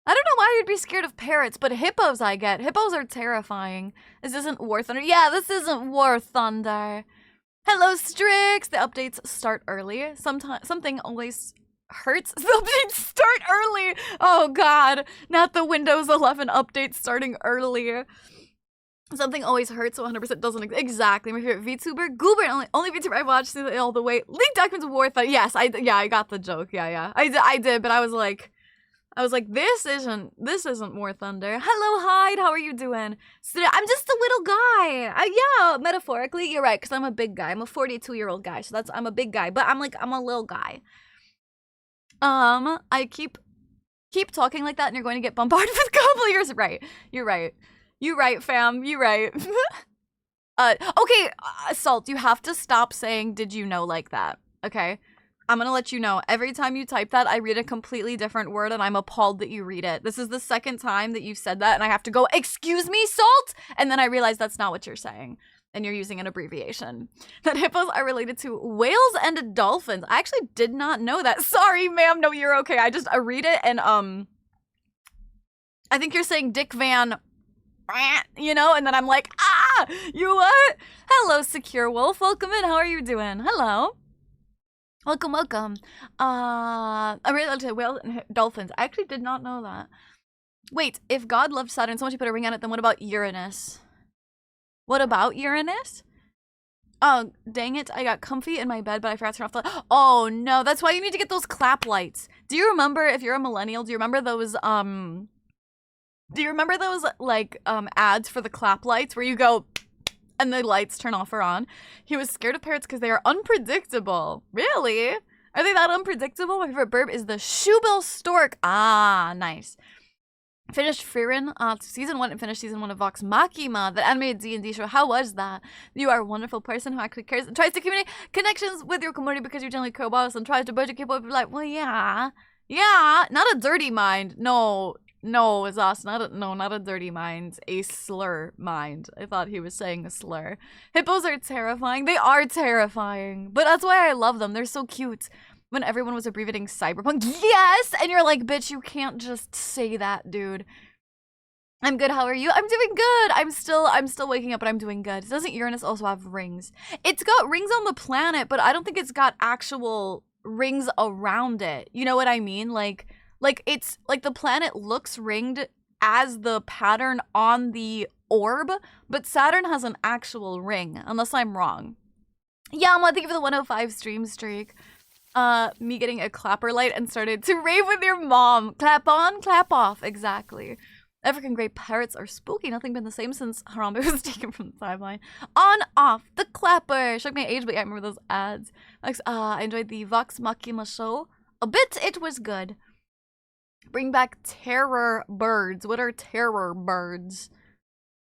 I don't know why you'd be scared of parrots, but hippos I get. Hippos are terrifying. This isn't War Thunder. Yeah, this isn't War Thunder. Hello, Strix! The updates start early. Something always hurts. The updates start early! Oh god, not the Windows 11 update starting early. Something always hurts, so 100% doesn't exactly. My favorite VTuber? Goober, only VTuber I watched all the way. Leaked documents of War Thunder. Yes, I got the joke. Yeah. I did, but I was like, this isn't War Thunder. Hello, Hyde. How are you doing? So I'm just a little guy. Yeah, metaphorically, you're right, because I'm a big guy. I'm a 42-year-old guy, so I'm a big guy. But I'm a little guy. I keep talking like that, and you're going to get bombarded with gobbler's. Right. You're right. You right, fam. You right. Okay, Salt, you have to stop saying "did you know" like that. Okay. I'm gonna let you know, every time you type that, I read a completely different word and I'm appalled that you read it. This is the second time that you've said that and I have to go, excuse me, Salt? And then I realize that's not what you're saying. And you're using an abbreviation. That hippos are related to whales and dolphins. I actually did not know that. Sorry, ma'am. No, you're okay. I read it and, I think you're saying Dick Van, you know? And then I'm like, you what? Hello, Secure Wolf. Welcome in. How are you doing? Hello. Welcome. I'm related to whales and dolphins. I actually did not know that. Wait, if God loved Saturn so much he put a ring on it, then what about Uranus? What about Uranus? Oh, dang it. I got comfy in my bed, but I forgot to turn off the... Oh, no. That's why you need to get those clap lights. Do you remember, if you're a millennial, do you remember those, like, ads for the clap lights where you go... and the lights turn off or on? He was scared of parrots because they are unpredictable. Really? Are they that unpredictable? My favorite bird is the shoebill stork. Ah, nice. Finished Frieren season 1 and finished season 1 of Vox Machina, the animated D&D show. How was that? You are a wonderful person who actually cares and tries to communicate connections with your community because you're generally co-boss and tries to budget people and be like, well, yeah, not a dirty mind. No, Zos, not a dirty mind, a slur mind. I thought he was saying a slur. Hippos are terrifying. They are terrifying, but that's why I love them. They're so cute. When everyone was abbreviating cyberpunk, yes, and you're like, bitch, you can't just say that, dude. I'm good. How are you? I'm doing good. I'm still waking up, but I'm doing good. Doesn't Uranus also have rings? It's got rings on the planet, but I don't think it's got actual rings around it. You know what I mean? Like it's like the planet looks ringed as the pattern on the orb, but Saturn has an actual ring, unless I'm wrong. Yeah, I'm thank you for the 105 stream streak. Me getting a clapper light and started to rave with your mom. Clap on, clap off. Exactly. African gray parrots are spooky. Nothing been the same since Harambe was taken from the timeline. On, off, the clapper. Shook my age, but yeah, I remember those ads. I enjoyed the Vox Machina show. A bit, it was good. Bring back terror birds. What are terror birds?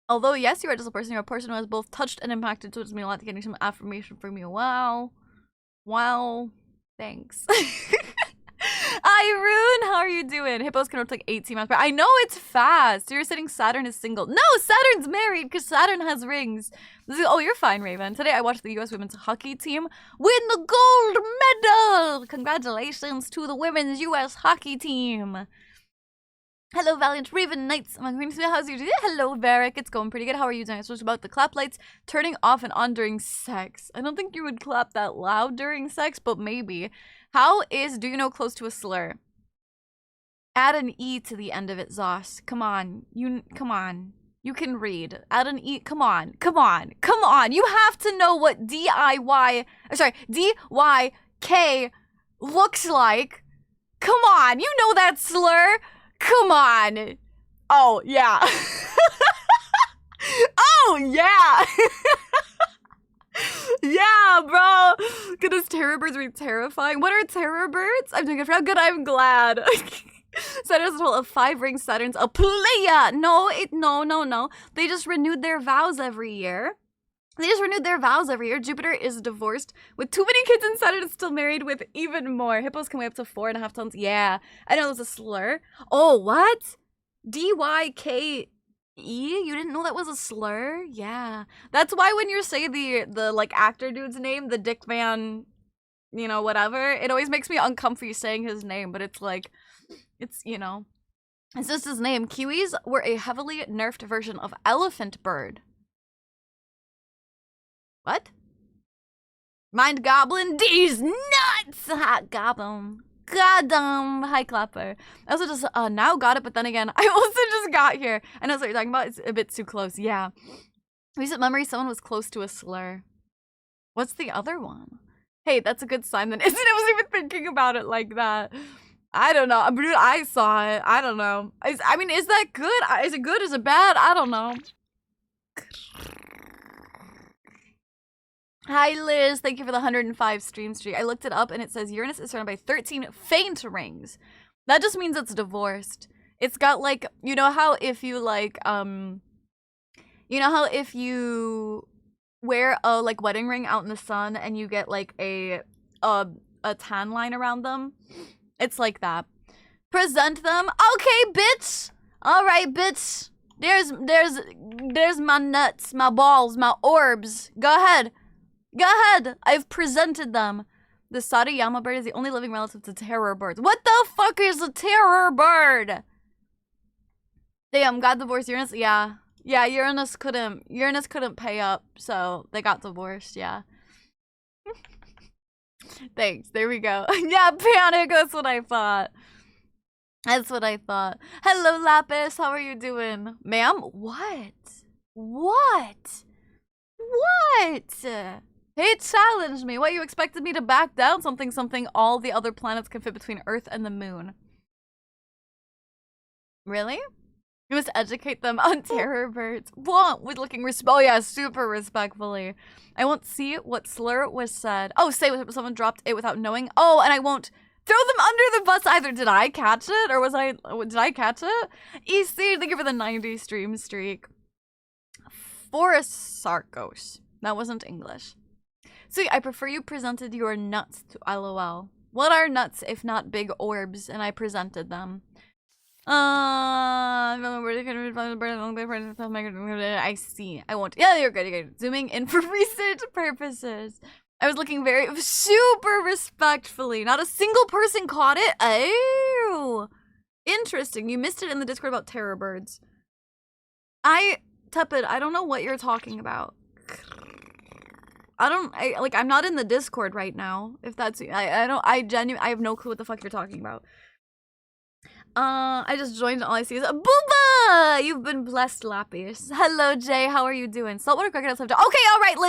Although, yes, you are just a person. You're a person who has both touched and impacted, so it means a lot to getting some affirmation from you. Wow. Wow. Thanks. Irune, how are you doing? Hippos can rotate like 18 miles per hour. I know it's fast. You're saying Saturn is single. No, Saturn's married because Saturn has rings. Oh, you're fine, Raven. Today I watched the U.S. women's hockey team win the gold medal. Congratulations to the women's U.S. hockey team. Hello, Valiant Raven Knights. How's you doing? Hello, Varric. It's going pretty good. How are you doing? I was about the clap lights turning off and on during sex. I don't think you would clap that loud during sex, but maybe. How is do you know close to a slur? Add an E to the end of it, Zos. Come on. Come on. You can read. Add an E. Come on. Come on. Come on. You have to know what D-Y-K looks like. Come on. You know that slur. Come on. Oh, yeah. Oh, yeah. Yeah, bro. Goodness, terror birds are terrifying. What are terror birds? I'm doing it for how good. I'm glad. Saturn has a total of 5 rings. Saturn's a playa. No. They just renewed their vows every year. Jupiter is divorced with too many kids, and Saturn is still married with even more. Hippos can weigh up to 4.5 tons. Yeah, I know it was a slur. Oh, what? D-Y-K-E? You didn't know that was a slur? Yeah. That's why when you say the like actor dude's name, the Dick Van, you know, whatever, it always makes me uncomfy saying his name, but it's like, it's, you know, it's just his name. Kiwis were a heavily nerfed version of elephant bird. What? Mind Goblin D's nuts! Hot Goblin. Goddamn. Hi, Clapper. I also just now got it, but then again, I also just got here. I know what you're talking about. It's a bit too close. Yeah. Recent memory, someone was close to a slur. What's the other one? Hey, that's a good sign then. Isn't it? I wasn't even thinking about it like that. I don't know. I saw it. I don't know. I mean, is that good? Is it good? Is it bad? I don't know. Hi, Liz. Thank you for the 105 stream streak. I looked it up and it says Uranus is surrounded by 13 faint rings. That just means it's divorced. It's got like, you know how if you like, you know how if you wear a like wedding ring out in the sun and you get like a tan line around them? It's like that. Present them. Okay, bitch. All right, bitch. There's my nuts, my balls, my orbs. Go ahead. Go ahead. I've presented them. The Sadayama bird is the only living relative to terror birds. What the fuck is a terror bird? Damn, got divorced. Uranus, yeah. Yeah, Uranus couldn't pay up, so they got divorced, yeah. Thanks, there we go. Yeah, panic, that's what I thought. That's what I thought. Hello, Lapis, how are you doing? Ma'am? What? What? What? He challenged me. What, you expected me to back down? Something all the other planets can fit between Earth and the moon. Really? You must educate them on terror birds. What? With looking oh yeah, super respectfully. I won't see what slur was said. Oh, say someone dropped it without knowing. Oh, and I won't throw them under the bus either. Did I catch it? Or did I catch it? EC, thank you for the 90 stream streak. Forest Sarkos. That wasn't English. Sweet, I prefer you presented your nuts to LOL. What are nuts if not big orbs? And I presented them. I see. I won't. Yeah, you're good. You're good. Zooming in for research purposes. I was looking very super respectfully. Not a single person caught it. Oh, interesting. You missed it in the Discord about terror birds. Tepid, I don't know what you're talking about. I'm not in the Discord right now. If that's, I have no clue what the fuck you're talking about. I just joined, all I see is a Booba! You've been blessed, Lapis. Hello, Jay, how are you doing? Saltwater crocodiles have to— okay, alright,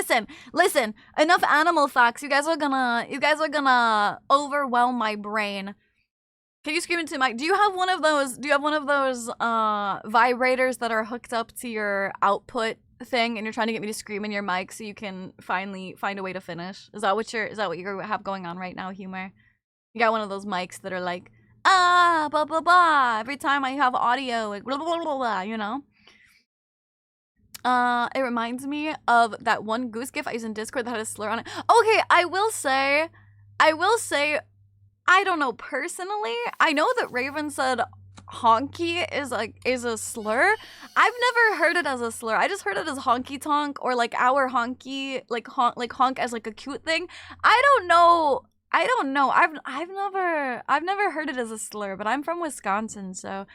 listen. Enough animal facts. You guys are gonna overwhelm my brain. Can you scream into my— do you have one of those vibrators that are hooked up to your output thing and you're trying to get me to scream in your mic so you can finally find a way to finish? Is that what you have going on right now, Humor? You got one of those mics that are like, blah blah blah, every time I have audio, like, blah blah blah blah, you know? It reminds me of that one goose gif I used in Discord that had a slur on it. Okay, I will say, I don't know personally. I know that Raven said honky is a slur. I've never heard it as a slur. I just heard it as honky tonk, or like our honky, like honk as like a cute thing. I don't know. I've never heard it as a slur, but I'm from Wisconsin, so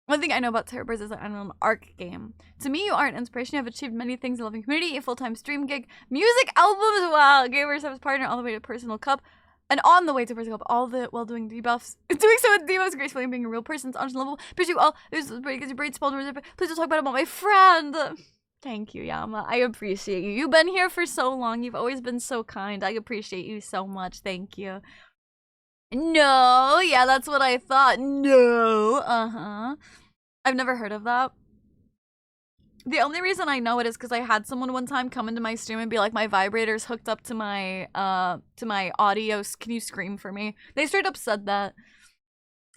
one thing I know about Terrorbirds is that I'm an ARC game. To me, you are an inspiration. You have achieved many things: a loving community, a full-time stream gig, music albums, wow, gamers have partner all the way to personal cup. And on the way to personal cup, all the while doing debuffs. Doing so with debuffs gracefully and being a real person. It's on level. Appreciate you all. There's a great spell. Please don't talk about my friend. Thank you, Yama. I appreciate you. You've been here for so long. You've always been so kind. I appreciate you so much. Thank you. No, yeah, that's what I thought. No, I've never heard of that. The only reason I know it is because I had someone one time come into my stream and be like, my vibrator's hooked up to my audio. Can you scream for me? They straight up said that.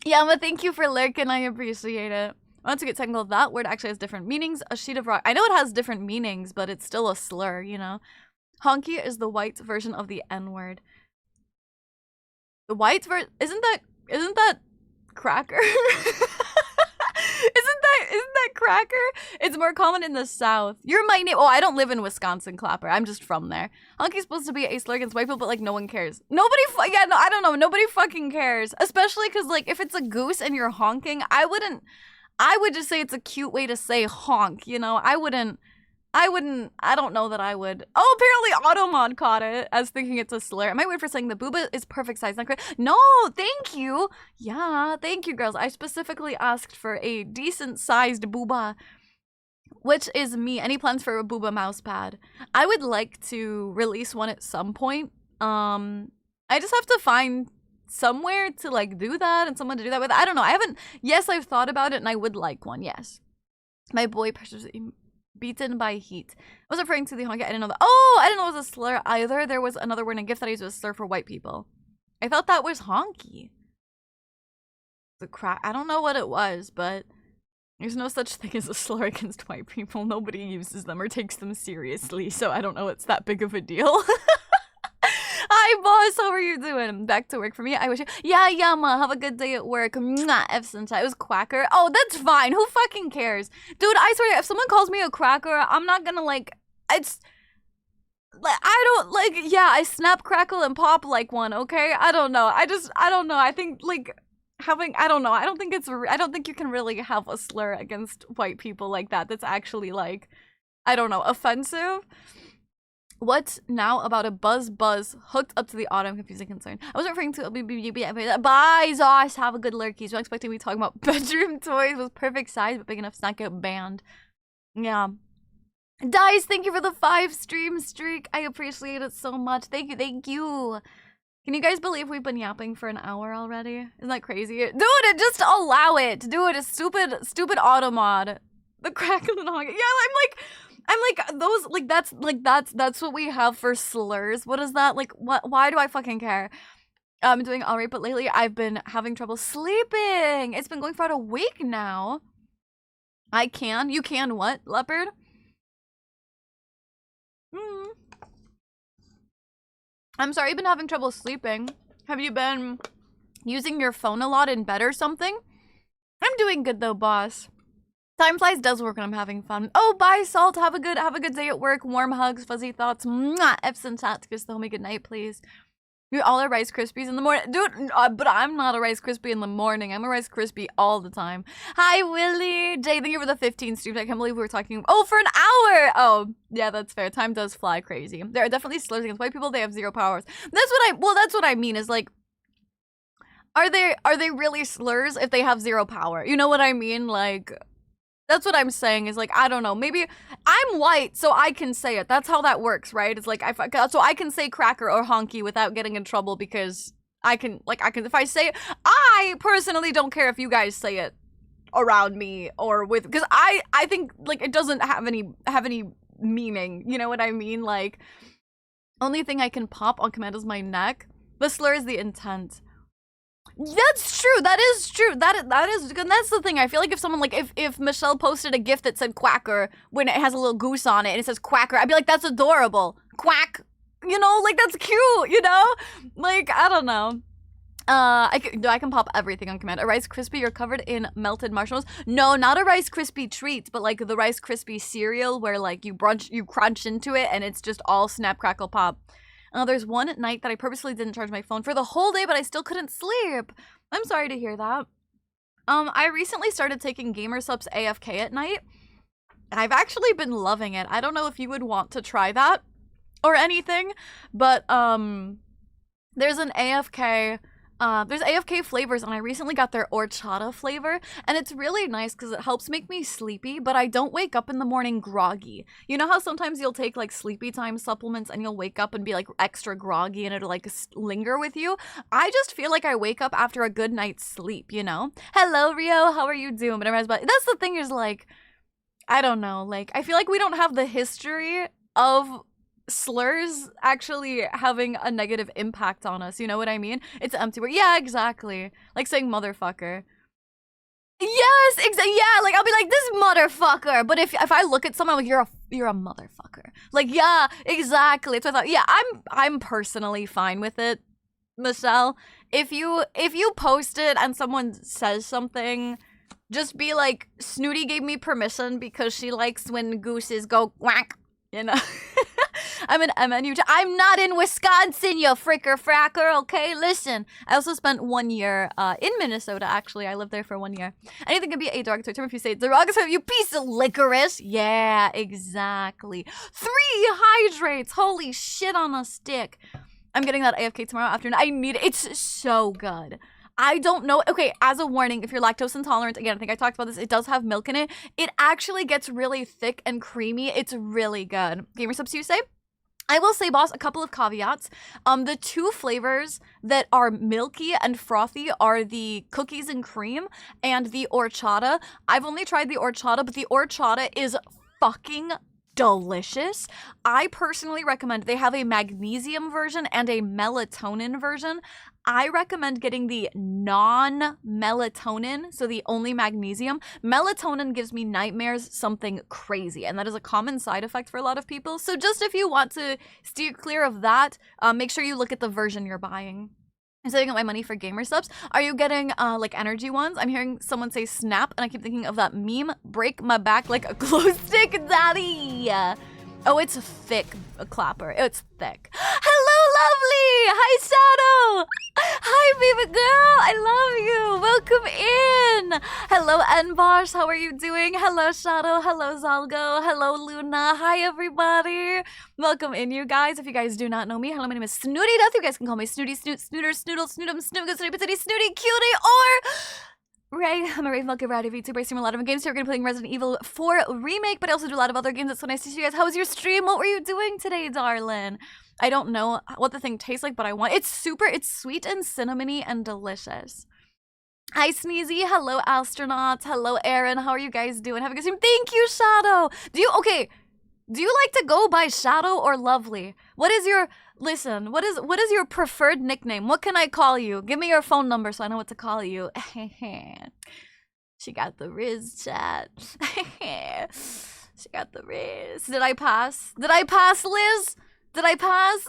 Yeah, but thank you for lurking. I appreciate it. Once you get technical, that word actually has different meanings. A sheet of rock. I know it has different meanings, but it's still a slur, you know? Honky is the white version of the N-word. The white version? Isn't that cracker? Isn't that cracker? It's more common in the South. You're my name. Oh, I don't live in Wisconsin, Clapper. I'm just from there. Honky's supposed to be a slur against white people, but like no one cares. Yeah, no, I don't know. Nobody fucking cares. Especially because like if it's a goose and you're honking, I would just say it's a cute way to say honk, you know? I don't know that I would. Oh, apparently Automod caught it as thinking it's a slur. Am I weird for saying the booba is perfect size? Not correct. No, thank you. Yeah, thank you, girls. I specifically asked for a decent sized booba, which is me. Any plans for a booba mouse pad? I would like to release one at some point. I just have to find somewhere to like do that and someone to do that with. I don't know. Yes, I've thought about it and I would like one. Yes. My boy pressures beaten by heat. I was referring to the honky. I didn't know that. Oh, I didn't know it was a slur either. There was another word in a gift that I used as a slur for white people. I thought that was honky. The crack. I don't know what it was, but there's no such thing as a slur against white people. Nobody uses them or takes them seriously, so I don't know it's that big of a deal. Hi, boss. How are you doing? Back to work for me. I wish you. Yeah, Yama. Have a good day at work. Mwah, It was quacker. Oh, that's fine. Who fucking cares? Dude, I swear, if someone calls me a cracker, I'm not gonna like. It's. Like, I don't like. Yeah, I snap, crackle, and pop like one, okay? I don't know. I don't know. I think, like. I don't know. I don't think you can really have a slur against white people like that. That's actually, like. I don't know. Offensive. What now about a buzz hooked up to the auto? I'm confused and concerned. I wasn't referring to bye, Zosh. Have a good lurkies. You're expecting me talking about bedroom toys with perfect size but big enough to not get banned. Yeah. Dice, thank you for the 5 stream streak. I appreciate it so much. Thank you. Can you guys believe we've been yapping for an hour already? Isn't that crazy? Dude, just allow it. Dude, a stupid auto mod. The crackle and honk. Yeah, I'm like those that's what we have for slurs. What is that? Like why do I fucking care? I'm doing alright, but lately I've been having trouble sleeping. It's been going for about a week now. You can what, Leopard? I'm sorry, you've been having trouble sleeping. Have you been using your phone a lot in bed or something? I'm doing good though, boss. Time flies does work when I'm having fun. Oh, bye, Salt. Have a good day at work. Warm hugs, fuzzy thoughts. Mwah. Epson chat. Kiss the homie good night, please. We all are Rice Krispies in the morning. Dude, but I'm not a Rice Krispie in the morning. I'm a Rice Krispie all the time. Hi, Willie. Jay, thank you for the 15 streams. I can't believe we were talking. Oh, for an hour. Oh, yeah, that's fair. Time does fly crazy. There are definitely slurs against white people. They have 0 powers. That's what I mean is like, are they really slurs if they have 0 power? You know what I mean? Like, that's what I'm saying is like, I don't know, maybe I'm white, so I can say it. That's how that works, right? It's like, so I can say cracker or honky without getting in trouble because I can, if I say it, I personally don't care if you guys say it around me or with, because I think like it doesn't have any meaning, you know what I mean? Like, only thing I can pop on command is my neck. The slur is the intent. That's true. That is true. That is good. That's the thing. I feel like if someone, like, if Michelle posted a gift that said quacker when it has a little goose on it and it says quacker, I'd be like, that's adorable. Quack. You know, like, that's cute, you know? Like, I don't know. I can pop everything on command. A Rice Krispie, you're covered in melted marshmallows. No, not a Rice Krispie treat, but like the Rice Krispie cereal where like you crunch into it and it's just all snap, crackle, pop. There's one night that I purposely didn't charge my phone for the whole day, but I still couldn't sleep. I'm sorry to hear that. I recently started taking gamer subs AFK at night. I've actually been loving it. I don't know if you would want to try that or anything, but there's an AFK. There's AFK flavors, and I recently got their horchata flavor, and it's really nice because it helps make me sleepy, but I don't wake up in the morning groggy. You know how sometimes you'll take like sleepy time supplements and you'll wake up and be like extra groggy and it'll like linger with you? I just feel like I wake up after a good night's sleep, you know? Hello, Rio, how are you doing? But that's the thing is like, I don't know, like, I feel like we don't have the history of slurs actually having a negative impact on us, you know what I mean? It's empty word. Yeah, exactly. Like saying motherfucker. Yes, exactly. Yeah, like I'll be like this motherfucker, but if I look at someone, I'm like you're a motherfucker. Like yeah, exactly. So I thought, yeah, I'm personally fine with it, Michelle. If you post it and someone says something, just be like, Snooty gave me permission because she likes when gooses go quack. You know, I'm an MNU. I'm not in Wisconsin, you fricker fracker, okay? Listen, I also spent 1 year in Minnesota, actually. I lived there for 1 year. Anything can be a derogatory term if you say it derogatory, you piece of licorice. Yeah, exactly. 3 hydrates. Holy shit on a stick. I'm getting that AFK tomorrow afternoon. I need it. It's so good. I don't know. Okay, as a warning, if you're lactose intolerant, again, I think I talked about this, it does have milk in it. It actually gets really thick and creamy. It's really good. Gamer subs, you say? I will say, boss, a couple of caveats. The 2 flavors that are milky and frothy are the cookies and cream and the horchata. I've only tried the horchata, but the horchata is fucking delicious. I personally recommend, they have a magnesium version and a melatonin version. I recommend getting the non-melatonin, so the only magnesium. Melatonin gives me nightmares, something crazy, and that is a common side effect for a lot of people. So just if you want to steer clear of that, make sure you look at the version you're buying. I'm saving up my money for gamer subs. Are you getting like energy ones? I'm hearing someone say snap, and I keep thinking of that meme, break my back like a glow stick, daddy. Oh, it's thick, a clapper. It's thick. Hello, lovely! Hi, Shadow! Hi, baby girl! I love you! Welcome in! Hello, Enbosh. How are you doing? Hello, Shadow. Hello, Zalgo. Hello, Luna. Hi, everybody. Welcome in, you guys. If you guys do not know me, hello, my name is Snooty Death. You guys can call me Snooty, Snoot, Snooter, Snoodle, Snootum, Snoot, Snooty, Snooty, Snooty, Cutie, or Ray. I'm a Ray Milky Rowdy VTuber. I stream a lot of games. Today we're going to be playing Resident Evil 4 Remake, but I also do a lot of other games. It's so nice to see you guys. How was your stream? What were you doing today, darling? I don't know what the thing tastes like, but I want it's sweet and cinnamony and delicious. Hi, Sneezy. Hello, astronauts. Hello, Aaron. How are you guys doing? Have a good stream. Thank you, Shadow. Do you like to go by Shadow or Lovely? What is your your preferred nickname? What can I call you? Give me your phone number so I know what to call you. She got the Riz chat. She got the Riz. Did I pass? Did I pass, Liz? Did I pass?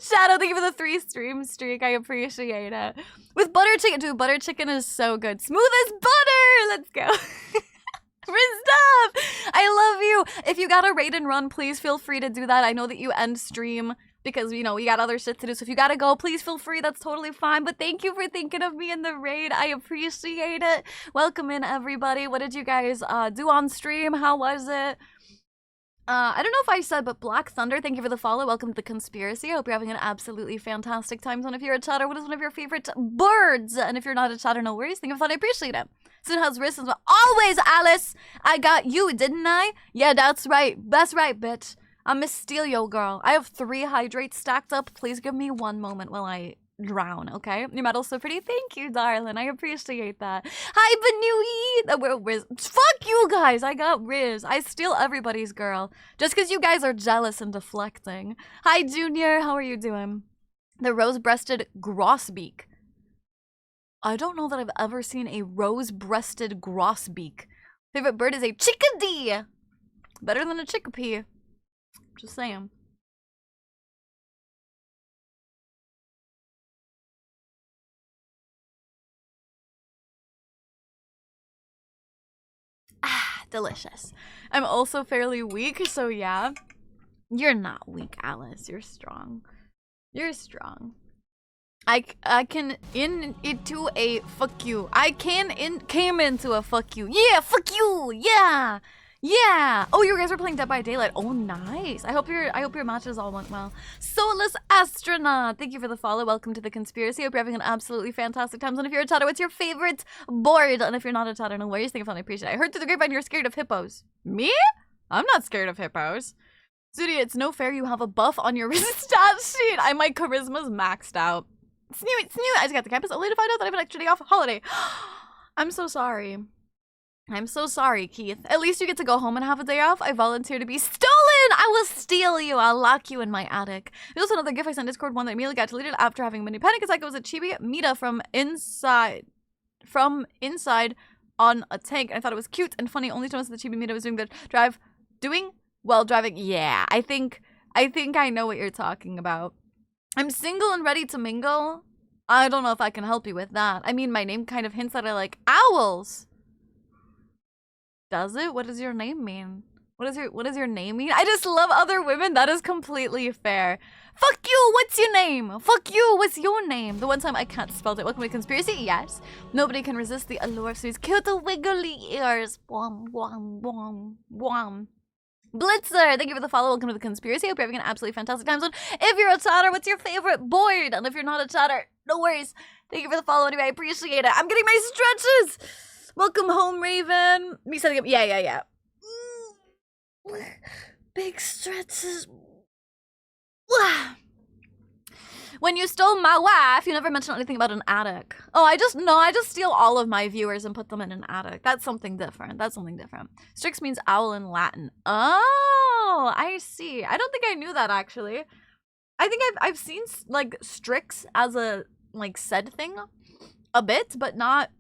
Shadow, thank you for the 3 stream streak. I appreciate it. With butter chicken, dude, butter chicken is so good. Smooth as butter. Let's go. Rizdab, I love you. If you gotta raid and run, please feel free to do that. I know that you end stream because, you know, we got other shit to do. So if you gotta go, please feel free. That's totally fine. But thank you for thinking of me in the raid. I appreciate it. Welcome in, everybody. What did you guys do on stream? How was it? I don't know if I said, but Black Thunder, thank you for the follow. Welcome to the conspiracy. I hope you're having an absolutely fantastic time zone. If you're a chatter, what is one of your favorite birds? And if you're not a chatter, no worries. Think of thought I appreciate it. Soon has wrists as well. Always, Alice! I got you, didn't I? Yeah, that's right. That's right, bitch. I'm Miss Steal Yo Girl. I have 3 hydrates stacked up. Please give me one moment while I drown, okay? Your medal's so pretty. Thank you, darling. I appreciate that. Hi, Banui! Riz. Fuck you guys! I got Riz. I steal everybody's girl. Just because you guys are jealous and deflecting. Hi, Junior. How are you doing? The rose-breasted grosbeak. I don't know that I've ever seen a rose-breasted grosbeak. Favorite bird is a chickadee. Better than a chickpea. Just saying. Ah, delicious. I'm also fairly weak, so yeah. You're not weak, Alice. You're strong. You're strong. I can into a fuck you. Came into a fuck you. Yeah, fuck you. Yeah. Yeah. Oh, you guys were playing Dead by Daylight. Oh, nice. I hope your matches all went well. Soulless Astronaut, thank you for the follow. Welcome to the conspiracy. Hope you're having an absolutely fantastic time. And if you're a chatter, what's your favorite board? And if you're not a chatter, no worries. Think of fun. I appreciate it. I heard through the grapevine you're scared of hippos. Me? I'm not scared of hippos. Zudi, it's no fair you have a buff on your stat sheet. My charisma's maxed out. Snew it. I just got to campus only to find out that I have an extra day off holiday. I'm so sorry. I'm so sorry, Keith. At least you get to go home and have a day off. I volunteer to be stolen! I will steal you. I'll lock you in my attic. There's also another GIF I sent Discord, one that immediately got deleted after having a mini panic attack. It was a chibi Mita from inside on a tank. I thought it was cute and funny, only to notice the chibi Mita was doing the drive. While driving? Yeah, I think I know what you're talking about. I'm single and ready to mingle. I don't know if I can help you with that. I mean, my name kind of hints that I like owls. Does it? What does your name mean? What does your name mean? I just love other women. That is completely fair. Fuck you! What's your name? Fuck you! What's your name? The one time I can't spell it. Welcome to conspiracy. Yes. Nobody can resist the allure of Sue's cute wiggly ears. Wom wom wom wom. Blitzer, thank you for the follow. Welcome to the conspiracy. Hope you're having an absolutely fantastic time zone. If you're a chatter, what's your favorite board? And if you're not a chatter, no worries. Thank you for the follow anyway. I appreciate it. I'm getting my stretches. Welcome home, Raven. Me setting up. Yeah. Big stretches. When you stole my wife, you never mentioned anything about an attic. Oh, I just steal all of my viewers and put them in an attic. That's something different. Strix means owl in Latin. Oh, I see. I don't think I knew that, actually. I think I've seen, like, Strix as a, like, said thing a bit, but not...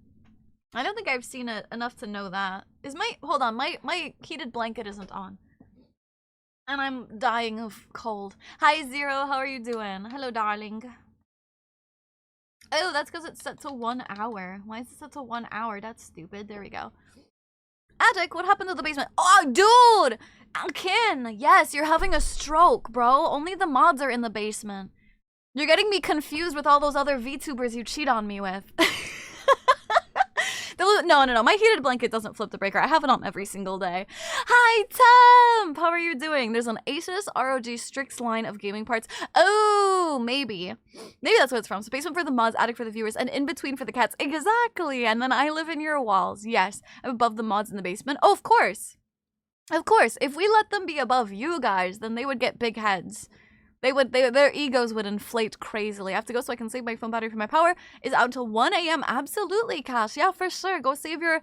I don't think I've seen it enough to know that. Hold on, my heated blanket isn't on. And I'm dying of cold. Hi, Zero, how are you doing? Hello, darling. Oh, that's because it's set to 1 hour. Why is it set to 1 hour? That's stupid. There we go. Attic, what happened to the basement? Oh, dude! Kin, yes, you're having a stroke, bro. Only the mods are in the basement. You're getting me confused with all those other VTubers you cheat on me with. No. My heated blanket doesn't flip the breaker. I have it on every single day. Hi, Temp! How are you doing? There's an Asus ROG Strix line of gaming parts. Oh, maybe. Maybe that's what it's from. So basement for the mods, attic for the viewers, and in between for the cats. Exactly. And then I live in your walls. Yes. I'm above the mods in the basement. Oh, of course. Of course. If we let them be above you guys, then they would get big heads. Their egos would inflate crazily. I have to go so I can save my phone battery for my power is out until 1 a.m. Absolutely, Cash. Yeah, for sure. Go save your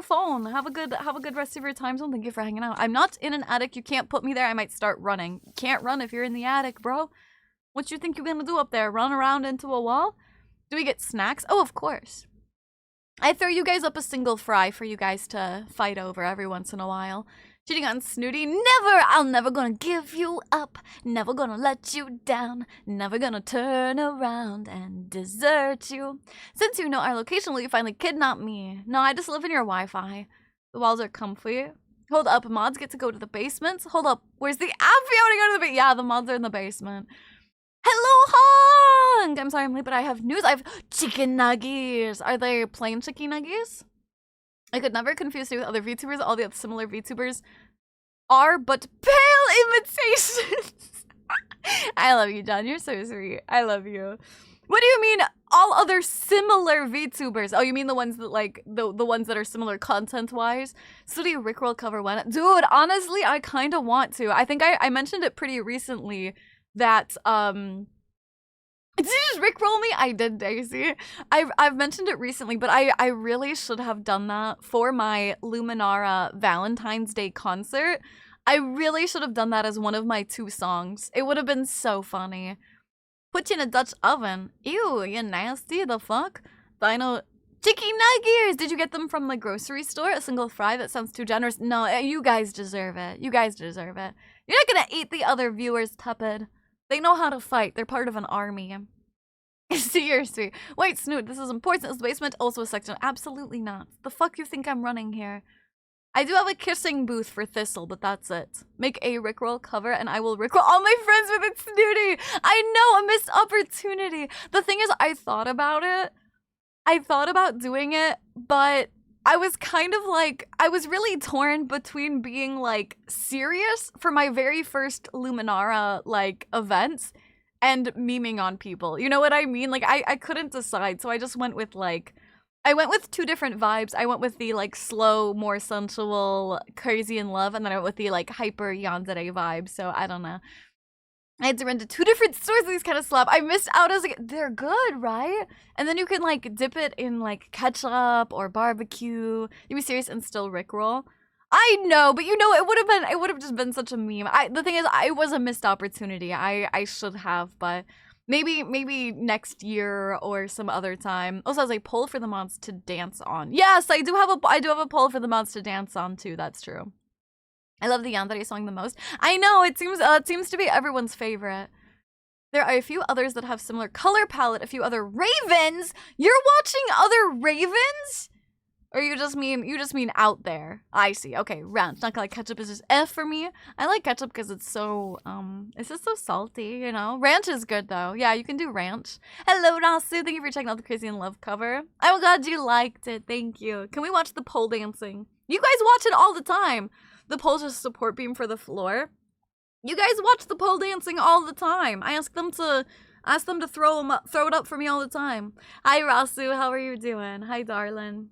phone. Have a good rest of your time zone. Thank you for hanging out. I'm not in an attic. You can't put me there. I might start running. You can't run if you're in the attic, bro. What you think you're gonna do up there? Run around into a wall? Do we get snacks? Oh, of course. I throw you guys up a single fry for you guys to fight over every once in a while. Cheating on Snooty? Never! I'm never gonna give you up. Never gonna let you down. Never gonna turn around and desert you. Since you know our location, will you finally kidnap me? No, I just live in your Wi-Fi. The walls are comfy. Hold up, mods get to go to the basements? Hold up, where's the app? You want to go to the basement? Yeah, the mods are in the basement. Hello, Hong! I'm sorry I'm late, but I have news. I have chicken nuggets. Are they plain chicken nuggets? I could never confuse you with other VTubers. All the other similar VTubers are but pale imitations. I love you, John. You're so sweet. I love you. What do you mean all other similar VTubers? Oh, you mean the ones that like the ones that are similar content-wise? So do you Rickroll cover when? Dude, honestly, I kind of want to. I think I mentioned it pretty recently that did you just Rickroll me? I did, Daisy. I've mentioned it recently, but I really should have done that for my Luminara Valentine's Day concert. I really should have done that as one of my 2 songs. It would have been so funny. Put you in a Dutch oven. Ew, you nasty, the fuck? Final chicken nuggets! Did you get them from the grocery store? A single fry? That sounds too generous. No, you guys deserve it. You guys deserve it. You're not gonna eat the other viewers, Tepid. They know how to fight. They're part of an army. Seriously. Wait, Snoot, this is important. Is the basement also a section? Absolutely not. The fuck you think I'm running here? I do have a kissing booth for Thistle, but that's it. Make a Rickroll cover and I will Rickroll all my friends with it, Snooty! I know, a missed opportunity! The thing is, I thought about it. I thought about doing it, but I was kind of like, I was really torn between being like serious for my very first Luminara like events and memeing on people. You know what I mean? Like I couldn't decide, so I just went with like, I went with 2 different vibes. I went with the like slow, more sensual, crazy in love, and then I went with the like hyper yandere vibe. So I don't know. I had to run to 2 different stores. These kind of slap. I missed out as like they're good, right? And then you can like dip it in like ketchup or barbecue. You be serious and still Rickroll. I know, but you know, it would have just been such a meme. The thing is, I was a missed opportunity. I should have, but maybe next year or some other time. Also, as a poll for the mods to dance on. Yes, I do have a poll for the mods to dance on too. That's true. I love the Yandere song the most. I know, it seems to be everyone's favorite. There are a few others that have similar color palette, a few other ravens. You're watching other ravens? Or you just mean out there? I see. Okay, ranch. Not gonna like ketchup is just F for me. I like ketchup because it's so it's just so salty, you know. Ranch is good though. Yeah, you can do ranch. Hello, Nasu. Thank you for checking out the Crazy in Love cover. I'm glad you liked it. Thank you. Can we watch the pole dancing? You guys watch it all the time. The pole's just a support beam for the floor. You guys watch the pole dancing all the time. I ask them to throw it up for me all the time. Hi, Rasu. How are you doing? Hi, darling.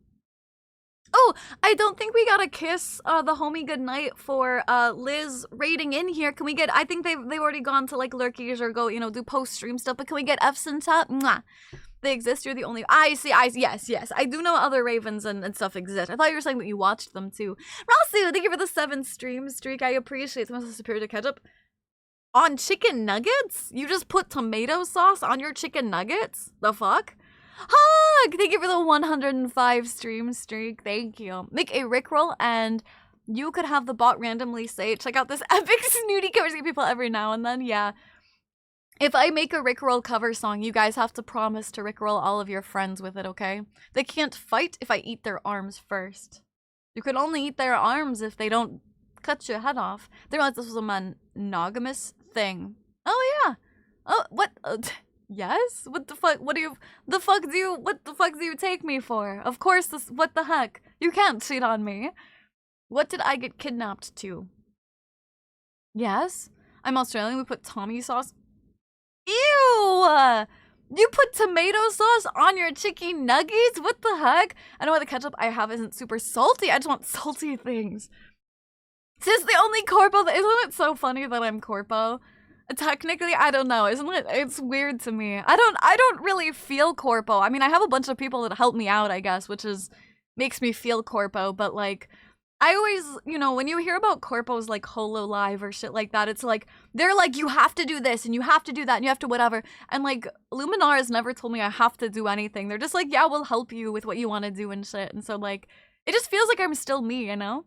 Oh, I don't think we got a kiss the homie goodnight for Liz raiding in here. Can we get, I think they've already gone to like lurkies or go, you know, do post stream stuff, but can we get F's in chat? Mwah. They exist, you're the only, I see, yes. I do know other ravens and stuff exist. I thought you were saying that you watched them too. Rasu, thank you for the 7 stream streak. I appreciate it. It's most superior to ketchup. On chicken nuggets? You just put tomato sauce on your chicken nuggets? The fuck? Hug! Thank you for the 105 stream streak. Thank you. Make a Rickroll and you could have the bot randomly say, check out this epic snooty cover. See people every now and then. Yeah. If I make a Rickroll cover song, you guys have to promise to Rickroll all of your friends with it, okay? They can't fight if I eat their arms first. You can only eat their arms if they don't cut your head off. They realized this was a monogamous thing. Oh, yeah. Oh, what? Yes? What the fuck? What the fuck do you take me for? Of course, what the heck? You can't cheat on me. What did I get kidnapped to? Yes? I'm Australian, we put Tommy sauce. Ew! You put tomato sauce on your chicken nuggets? What the heck? I know why the ketchup I have isn't super salty. I just want salty things. This is the only corpo that, isn't it so funny that I'm corpo? Technically, I don't know, isn't it? It's weird to me. I don't really feel corpo. I mean, I have a bunch of people that help me out, I guess, which makes me feel corpo, but like, I always, you know, when you hear about corpos like Holo Live or shit like that, it's like, they're like, you have to do this and you have to do that and you have to whatever. And like, Luminar has never told me I have to do anything. They're just like, yeah, we'll help you with what you want to do and shit. And so like, it just feels like I'm still me, you know?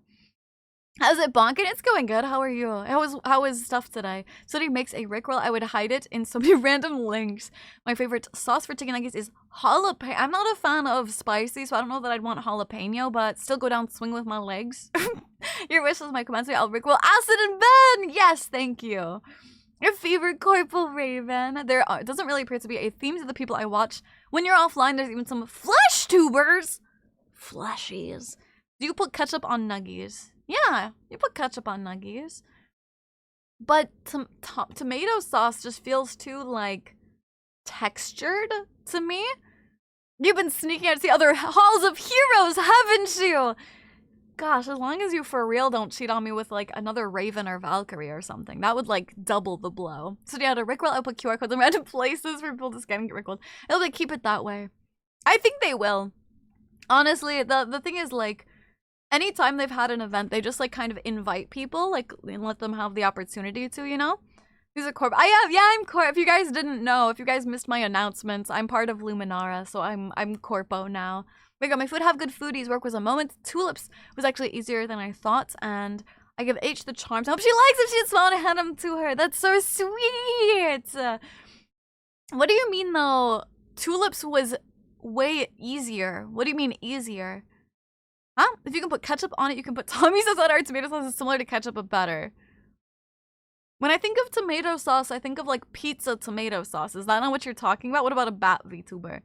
How's it bonking? It's going good. How are you? How is stuff today? Somebody makes a Rickroll. I would hide it in so many random links. My favorite sauce for chicken nuggets is jalapeno. I'm not a fan of spicy, so I don't know that I'd want jalapeno, but still go down swing with my legs. Your wish is my command. I'll Rickroll Acid and Ben. Yes, thank you. Your favorite Corporal Raven. It doesn't really appear to be a theme to the people I watch. When you're offline, there's even some flesh tubers. Fleshies. Do you put ketchup on nuggies? Yeah, you put ketchup on nuggies. But tomato sauce just feels too, like, textured to me. You've been sneaking out to see other halls of heroes, haven't you? Gosh, as long as you for real don't cheat on me with, like, another Raven or Valkyrie or something. That would, like, double the blow. So yeah, to Rickroll, I'll put QR codes in random places for people to scan and get Rickrolled. It'll like, keep it that way. I think they will. Honestly, the thing is, like, anytime they've had an event, they just, like, kind of invite people, like, and let them have the opportunity to, you know? These are Corp. I'm Corp. If you guys didn't know, if you guys missed my announcements, I'm part of Luminara, so I'm Corpo now. We got my food, have good foodies, work was a moment. Tulips was actually easier than I thought, and I give H the charms. I hope she likes if she'd smile and hand them to her. That's so sweet! What do you mean, though? Tulips was way easier. What do you mean, easier? Huh? If you can put ketchup on it, you can put Tommy sauce on it. Our tomato sauce is similar to ketchup, but better. When I think of tomato sauce, I think of, like, pizza tomato sauce. Is that not what you're talking about? What about a bat VTuber?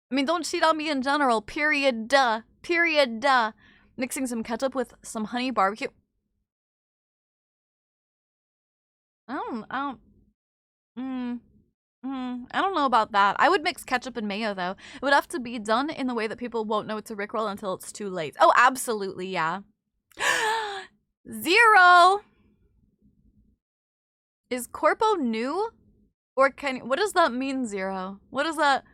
I mean, don't cheat on me in general. Period. Duh. Period. Duh. Mixing some ketchup with some honey barbecue. I don't know about that. I would mix ketchup and mayo, though. It would have to be done in the way that people won't know it's a Rickroll until it's too late. Oh, absolutely, yeah. 0! Is Corpo new? Or what does that mean, 0? What does that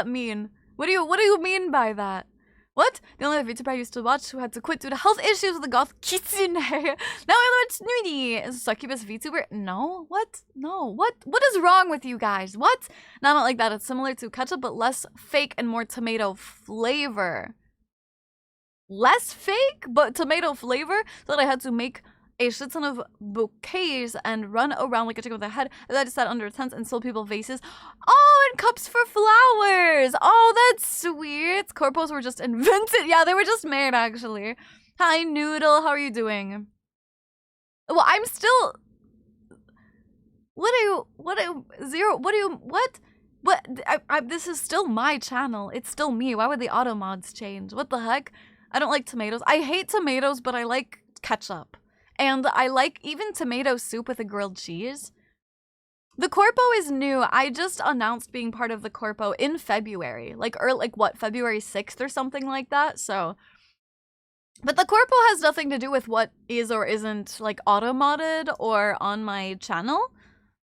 mean? What do you mean by that? What? The only VTuber I used to watch who had to quit due to health issues with the goth kitsune. Now I learned Snooty. Is Succubus VTuber? No. What? No. What is wrong with you guys? What? No, not like that. It's similar to ketchup, but less fake and more tomato flavor. Less fake, but tomato flavor? So that I had to make a shit ton of bouquets and run around like a chicken with a head. And I just sat under tents and sold people vases. Oh, and cups for flowers. Oh, that's sweet. Corpos were just invented. Yeah, they were just made, actually. Hi, Noodle. How are you doing? Well, I'm still... This is still my channel. It's still me. Why would the auto mods change? What the heck? I don't like tomatoes. I hate tomatoes, but I like ketchup. And I like even tomato soup with a grilled cheese. The Corpo is new. I just announced being part of the Corpo in February. Like what, February 6th or something like that, so... But the Corpo has nothing to do with what is or isn't, like, auto-modded or on my channel.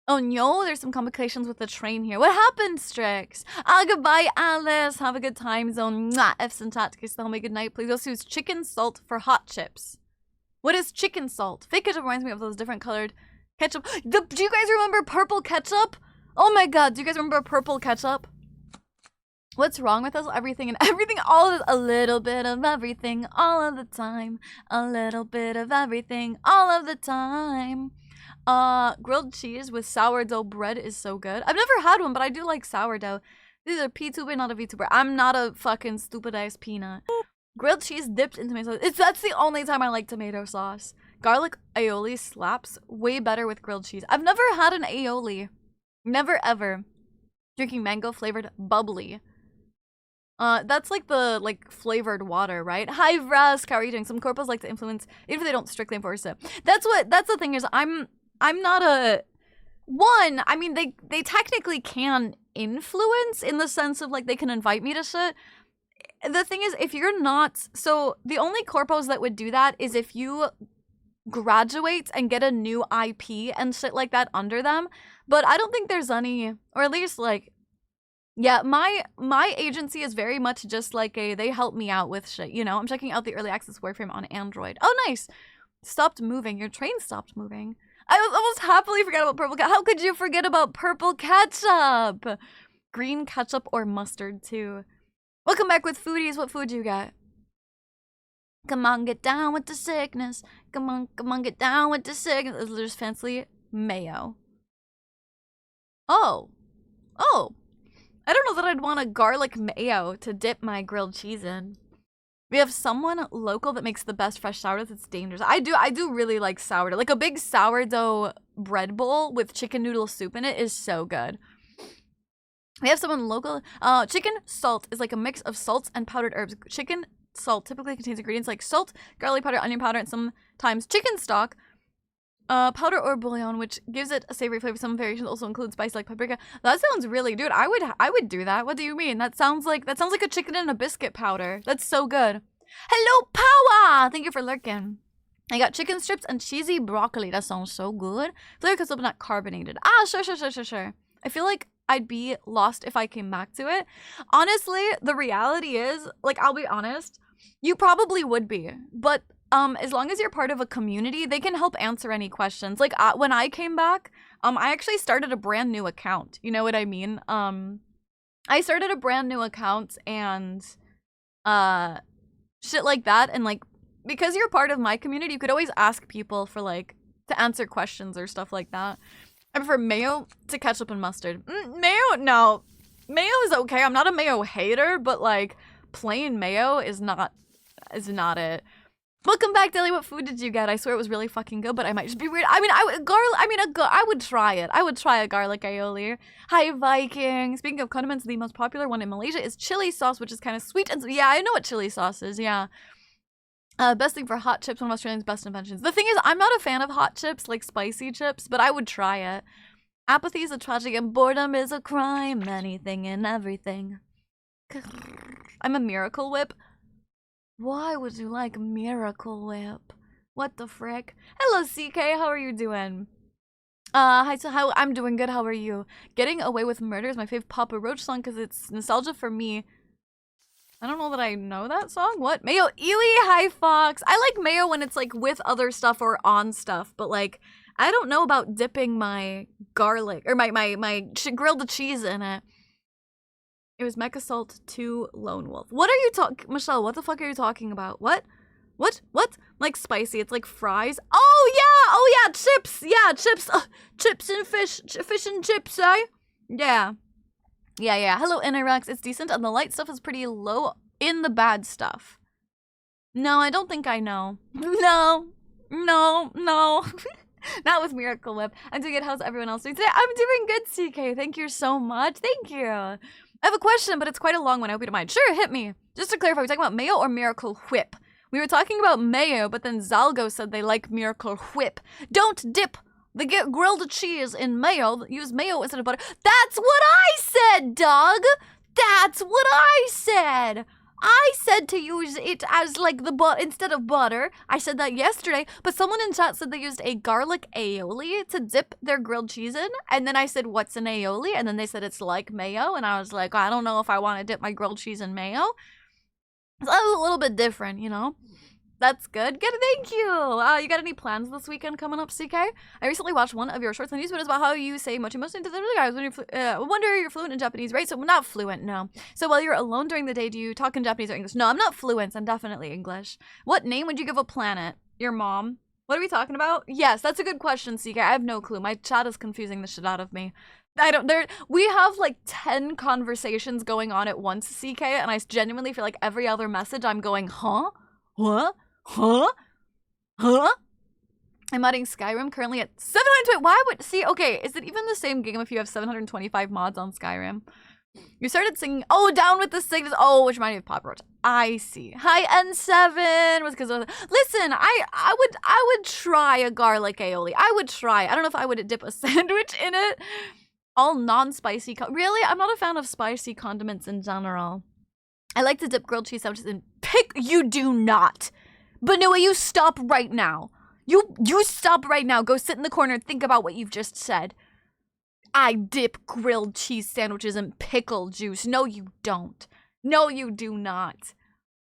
Oh no, there's some complications with the train here. What happened, Strix? Ah, goodbye, Alice. Have a good time zone. Mwah. F's in chat. Kiss the homie good night. Please go choose chicken salt for hot chips. What is chicken salt? Fake ketchup reminds me of those different colored ketchup. Do you guys remember purple ketchup? Oh my god, do you guys remember purple ketchup? What's wrong with us? Everything and everything, all of a little bit of everything, all of the time. A little bit of everything, all of the time. Grilled cheese with sourdough bread is so good. I've never had one, but I do like sourdough. These are P.tuber, not a VTuber. I'm not a fucking stupid ass peanut. Grilled cheese dipped in tomato sauce. That's the only time I like tomato sauce. Garlic aioli slaps way better with grilled cheese. I've never had an aioli. Never ever. Drinking mango flavored bubbly. That's like the flavored water, right? Hi Vrask, how are you doing? Some corpos like to influence, even if they don't strictly enforce it. That's the thing is I'm not a one, I mean they technically can influence in the sense of like they can invite me to shit. The thing is, if you're not... So, the only corpos that would do that is if you graduate and get a new IP and shit like that under them. But I don't think there's any... Or at least, like... Yeah, my agency is very much just like a... They help me out with shit, you know? I'm checking out the early access Warframe on Android. Oh, nice! Stopped moving. Your train stopped moving. I almost happily forgot about purple ketchup. How could you forget about purple ketchup? Green ketchup or mustard, too. Welcome back with foodies. What food you got? Come on, get down with the sickness. Come on, get down with the sickness. There's fancy mayo. Oh. I don't know that I'd want a garlic mayo to dip my grilled cheese in. We have someone local that makes the best fresh sourdough. It's dangerous. I do really like sourdough. Like a big sourdough bread bowl with chicken noodle soup in it is so good. We have someone local. Chicken salt is like a mix of salts and powdered herbs. Chicken salt typically contains ingredients like salt, garlic powder, onion powder, and sometimes chicken stock, powder or bouillon, which gives it a savory flavor. Some variations also include spice like paprika. That sounds really, dude. I would do that. What do you mean? That sounds like a chicken and a biscuit powder. That's so good. Hello, Power. Thank you for lurking. I got chicken strips and cheesy broccoli. That sounds so good. Flavor crystal but not carbonated. Sure. I feel like I'd be lost if I came back to it. Honestly, the reality is, like, I'll be honest, you probably would be. But as long as you're part of a community, they can help answer any questions. Like, when I came back, I actually started a brand new account. You know what I mean? I started a brand new account and shit like that. And, like, because you're part of my community, you could always ask people for, like, to answer questions or stuff like that. I prefer mayo to ketchup and mustard. Mayo? No. Mayo is okay. I'm not a mayo hater, but, like, plain mayo is not it. Welcome back, Dilly. What food did you get? I swear it was really fucking good, but I might just be weird. I mean, I would try it. I would try a garlic aioli. Hi, Viking. Speaking of condiments, the most popular one in Malaysia is chili sauce, which is kind of sweet and yeah, I know what chili sauce is. Yeah. Best thing for hot chips, one of Australia's best inventions. The thing is, I'm not a fan of hot chips, like spicy chips, but I would try it. Apathy is a tragedy and boredom is a crime. Anything and everything. I'm a Miracle Whip. Why would you like Miracle Whip? What the frick? Hello, CK. How are you doing? Hi, so I'm doing good. How are you? Getting Away with Murder is my fave Papa Roach song because it's nostalgia for me. I don't know that I know that song. What? Mayo Ewy? Hi, Fox. I like mayo when it's, like, with other stuff or on stuff. But, like, I don't know about dipping my garlic or my grilled cheese in it. It was Mecha Salt 2 Lone Wolf. What are you talking... Michelle, what the fuck are you talking about? What? Like, spicy. It's like fries. Oh, yeah. Chips. Yeah, chips. Chips and fish. Fish and chips, eh? Yeah. Yeah. Hello, Interax. It's decent, and the light stuff is pretty low in the bad stuff. No, I don't think I know. No. Not with Miracle Whip. I'm doing good. How's everyone else doing today? I'm doing good, CK. Thank you so much. Thank you. I have a question, but it's quite a long one. I hope you don't mind. Sure, hit me. Just to clarify, we're talking about mayo or Miracle Whip? We were talking about mayo, but then Zalgo said they like Miracle Whip. Don't dip the grilled cheese in mayo. Use mayo instead of butter. That's what I said, dog. That's what I said. I said to use it as like instead of butter. I said that yesterday, but someone in chat said they used a garlic aioli to dip their grilled cheese in. And then I said, what's an aioli? And then they said it's like mayo. And I was like, I don't know if I want to dip my grilled cheese in mayo. So that was a little bit different, you know? That's good. Good, thank you. You got any plans this weekend coming up, CK? I recently watched one of your shorts on YouTube. It's about how you say mochi mochi to the other guys when you're wonder you're fluent in Japanese, right? So I'm not fluent, no. So while you're alone during the day, do you talk in Japanese or English? No, I'm not fluent. I'm definitely English. What name would you give a planet? Your mom? What are we talking about? Yes, that's a good question, CK. I have no clue. My chat is confusing the shit out of me. We have like 10 conversations going on at once, CK, and I genuinely feel like every other message I'm going, huh? What? Huh? I'm modding Skyrim currently at 720. Why would... See, okay, is it even the same game if you have 725 mods on Skyrim? You started singing... Oh, Down with the Sickness. Oh, which reminded me of Pop Roach. I see. Hi, N7. Was because of... Listen, I would try a garlic aioli. I would try. I don't know if I would dip a sandwich in it. All non-spicy... Really? I'm not a fan of spicy condiments in general. I like to dip grilled cheese sandwiches in You do not. But Noah, you stop right now. You stop right now. Go sit in the corner and think about what you've just said. I dip grilled cheese sandwiches in pickle juice. No, you don't. No, you do not.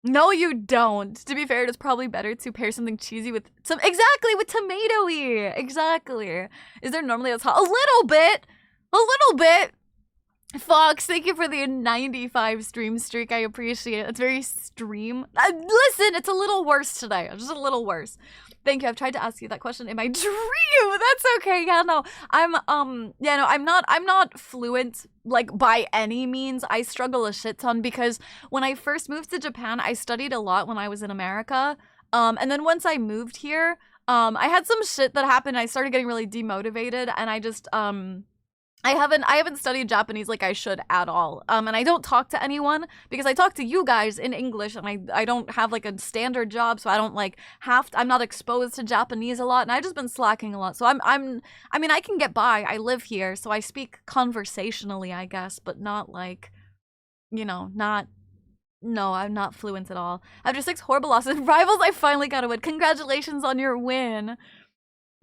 No, you don't. To be fair, it's probably better to pair something cheesy with exactly, with tomato-y. Exactly. Is there normally a little bit. Fox, thank you for the 95 stream streak. I appreciate it. It's very stream. Listen, it's a little worse today. Just a little worse. Thank you. I've tried to ask you that question in my dream. That's okay. Yeah, no. I'm not fluent like by any means. I struggle a shit ton because when I first moved to Japan, I studied a lot when I was in America. And then once I moved here, I had some shit that happened. I started getting really demotivated and I just I haven't studied Japanese like I should at all. And I don't talk to anyone because I talk to you guys in English and I don't have like a standard job, so I don't like I'm not exposed to Japanese a lot and I've just been slacking a lot. So I mean I can get by. I live here, so I speak conversationally, I guess, but not like, you know, no, I'm not fluent at all. After 6 horrible losses, rivals, I finally got a win. Congratulations on your win.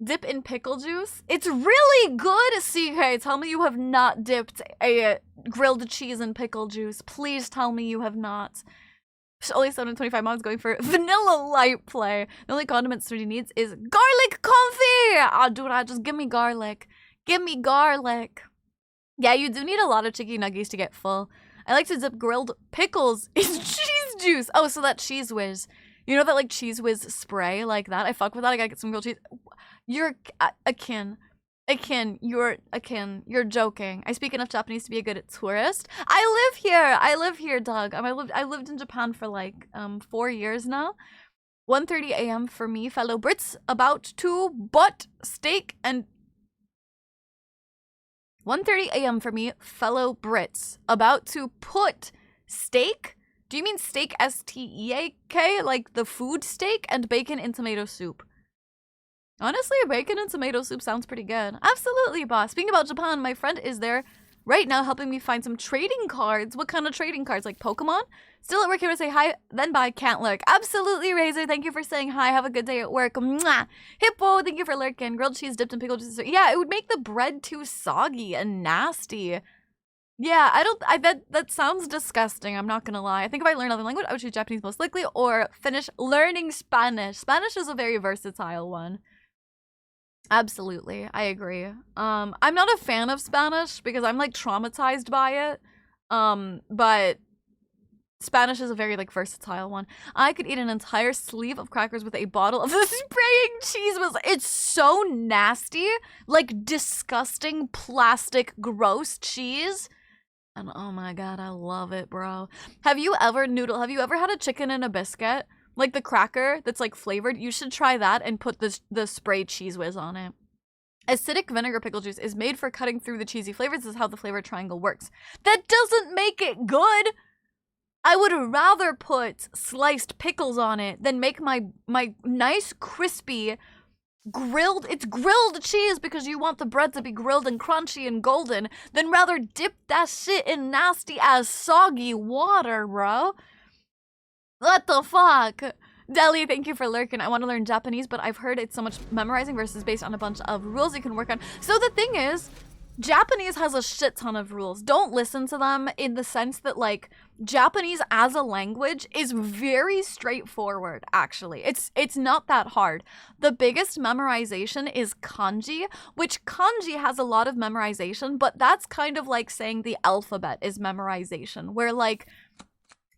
Dip in pickle juice? It's really good, CK. Tell me you have not dipped a grilled cheese in pickle juice. Please tell me you have not. Only 725 moms going for vanilla light play. The only condiment Sturdy needs is garlic confit. Ah, dude, just give me garlic. Give me garlic. Yeah, you do need a lot of chicken nuggies to get full. I like to dip grilled pickles in cheese juice. Oh, so that Cheese Whiz. You know that like Cheese Whiz spray like that? I fuck with that. I gotta get some grilled cheese. You're you're joking. I speak enough Japanese to be a good tourist. I live here, Doug. I lived in Japan for like 4 years now. 1:30 a.m. for me, fellow Brits, about to butt steak and 1:30 a.m. for me, fellow Brits, about to put steak? Do you mean steak S-T-E-A-K, like the food steak, and bacon in tomato soup? Honestly, a bacon and tomato soup sounds pretty good. Absolutely, boss. Speaking about Japan, my friend is there right now helping me find some trading cards. What kind of trading cards? Like Pokemon? Still at work here to say hi, then bye, can't lurk. Absolutely, Razor. Thank you for saying hi. Have a good day at work. Mwah. Hippo, thank you for lurking. Grilled cheese dipped in pickle juice. Yeah, it would make the bread too soggy and nasty. Yeah, that sounds disgusting, I'm not gonna lie. I think if I learn another language, I would choose Japanese most likely, or finish learning Spanish. Spanish is a very versatile one. Absolutely, I agree. I'm not a fan of Spanish because I'm like traumatized by it. But Spanish is a very like versatile one. I could eat an entire sleeve of crackers with a bottle of the spraying cheese. It's so nasty, like disgusting plastic gross cheese. And oh my god, I love it, bro. Have you ever had a chicken in a biscuit? Like the cracker that's like flavored? You should try that and put the sprayed cheese whiz on it. Acidic vinegar pickle juice is made for cutting through the cheesy flavors. This is how the flavor triangle works. That doesn't make it good! I would rather put sliced pickles on it than make my nice crispy grilled cheese because you want the bread to be grilled and crunchy and golden, then rather dip that shit in nasty ass soggy water, bro. What the fuck? Deli, thank you for lurking. I want to learn Japanese, but I've heard it's so much memorizing versus based on a bunch of rules you can work on. So the thing is, Japanese has a shit ton of rules. Don't listen to them in the sense that like Japanese as a language is very straightforward, actually. It's not that hard. The biggest memorization is kanji, which kanji has a lot of memorization, but that's kind of like saying the alphabet is memorization, where like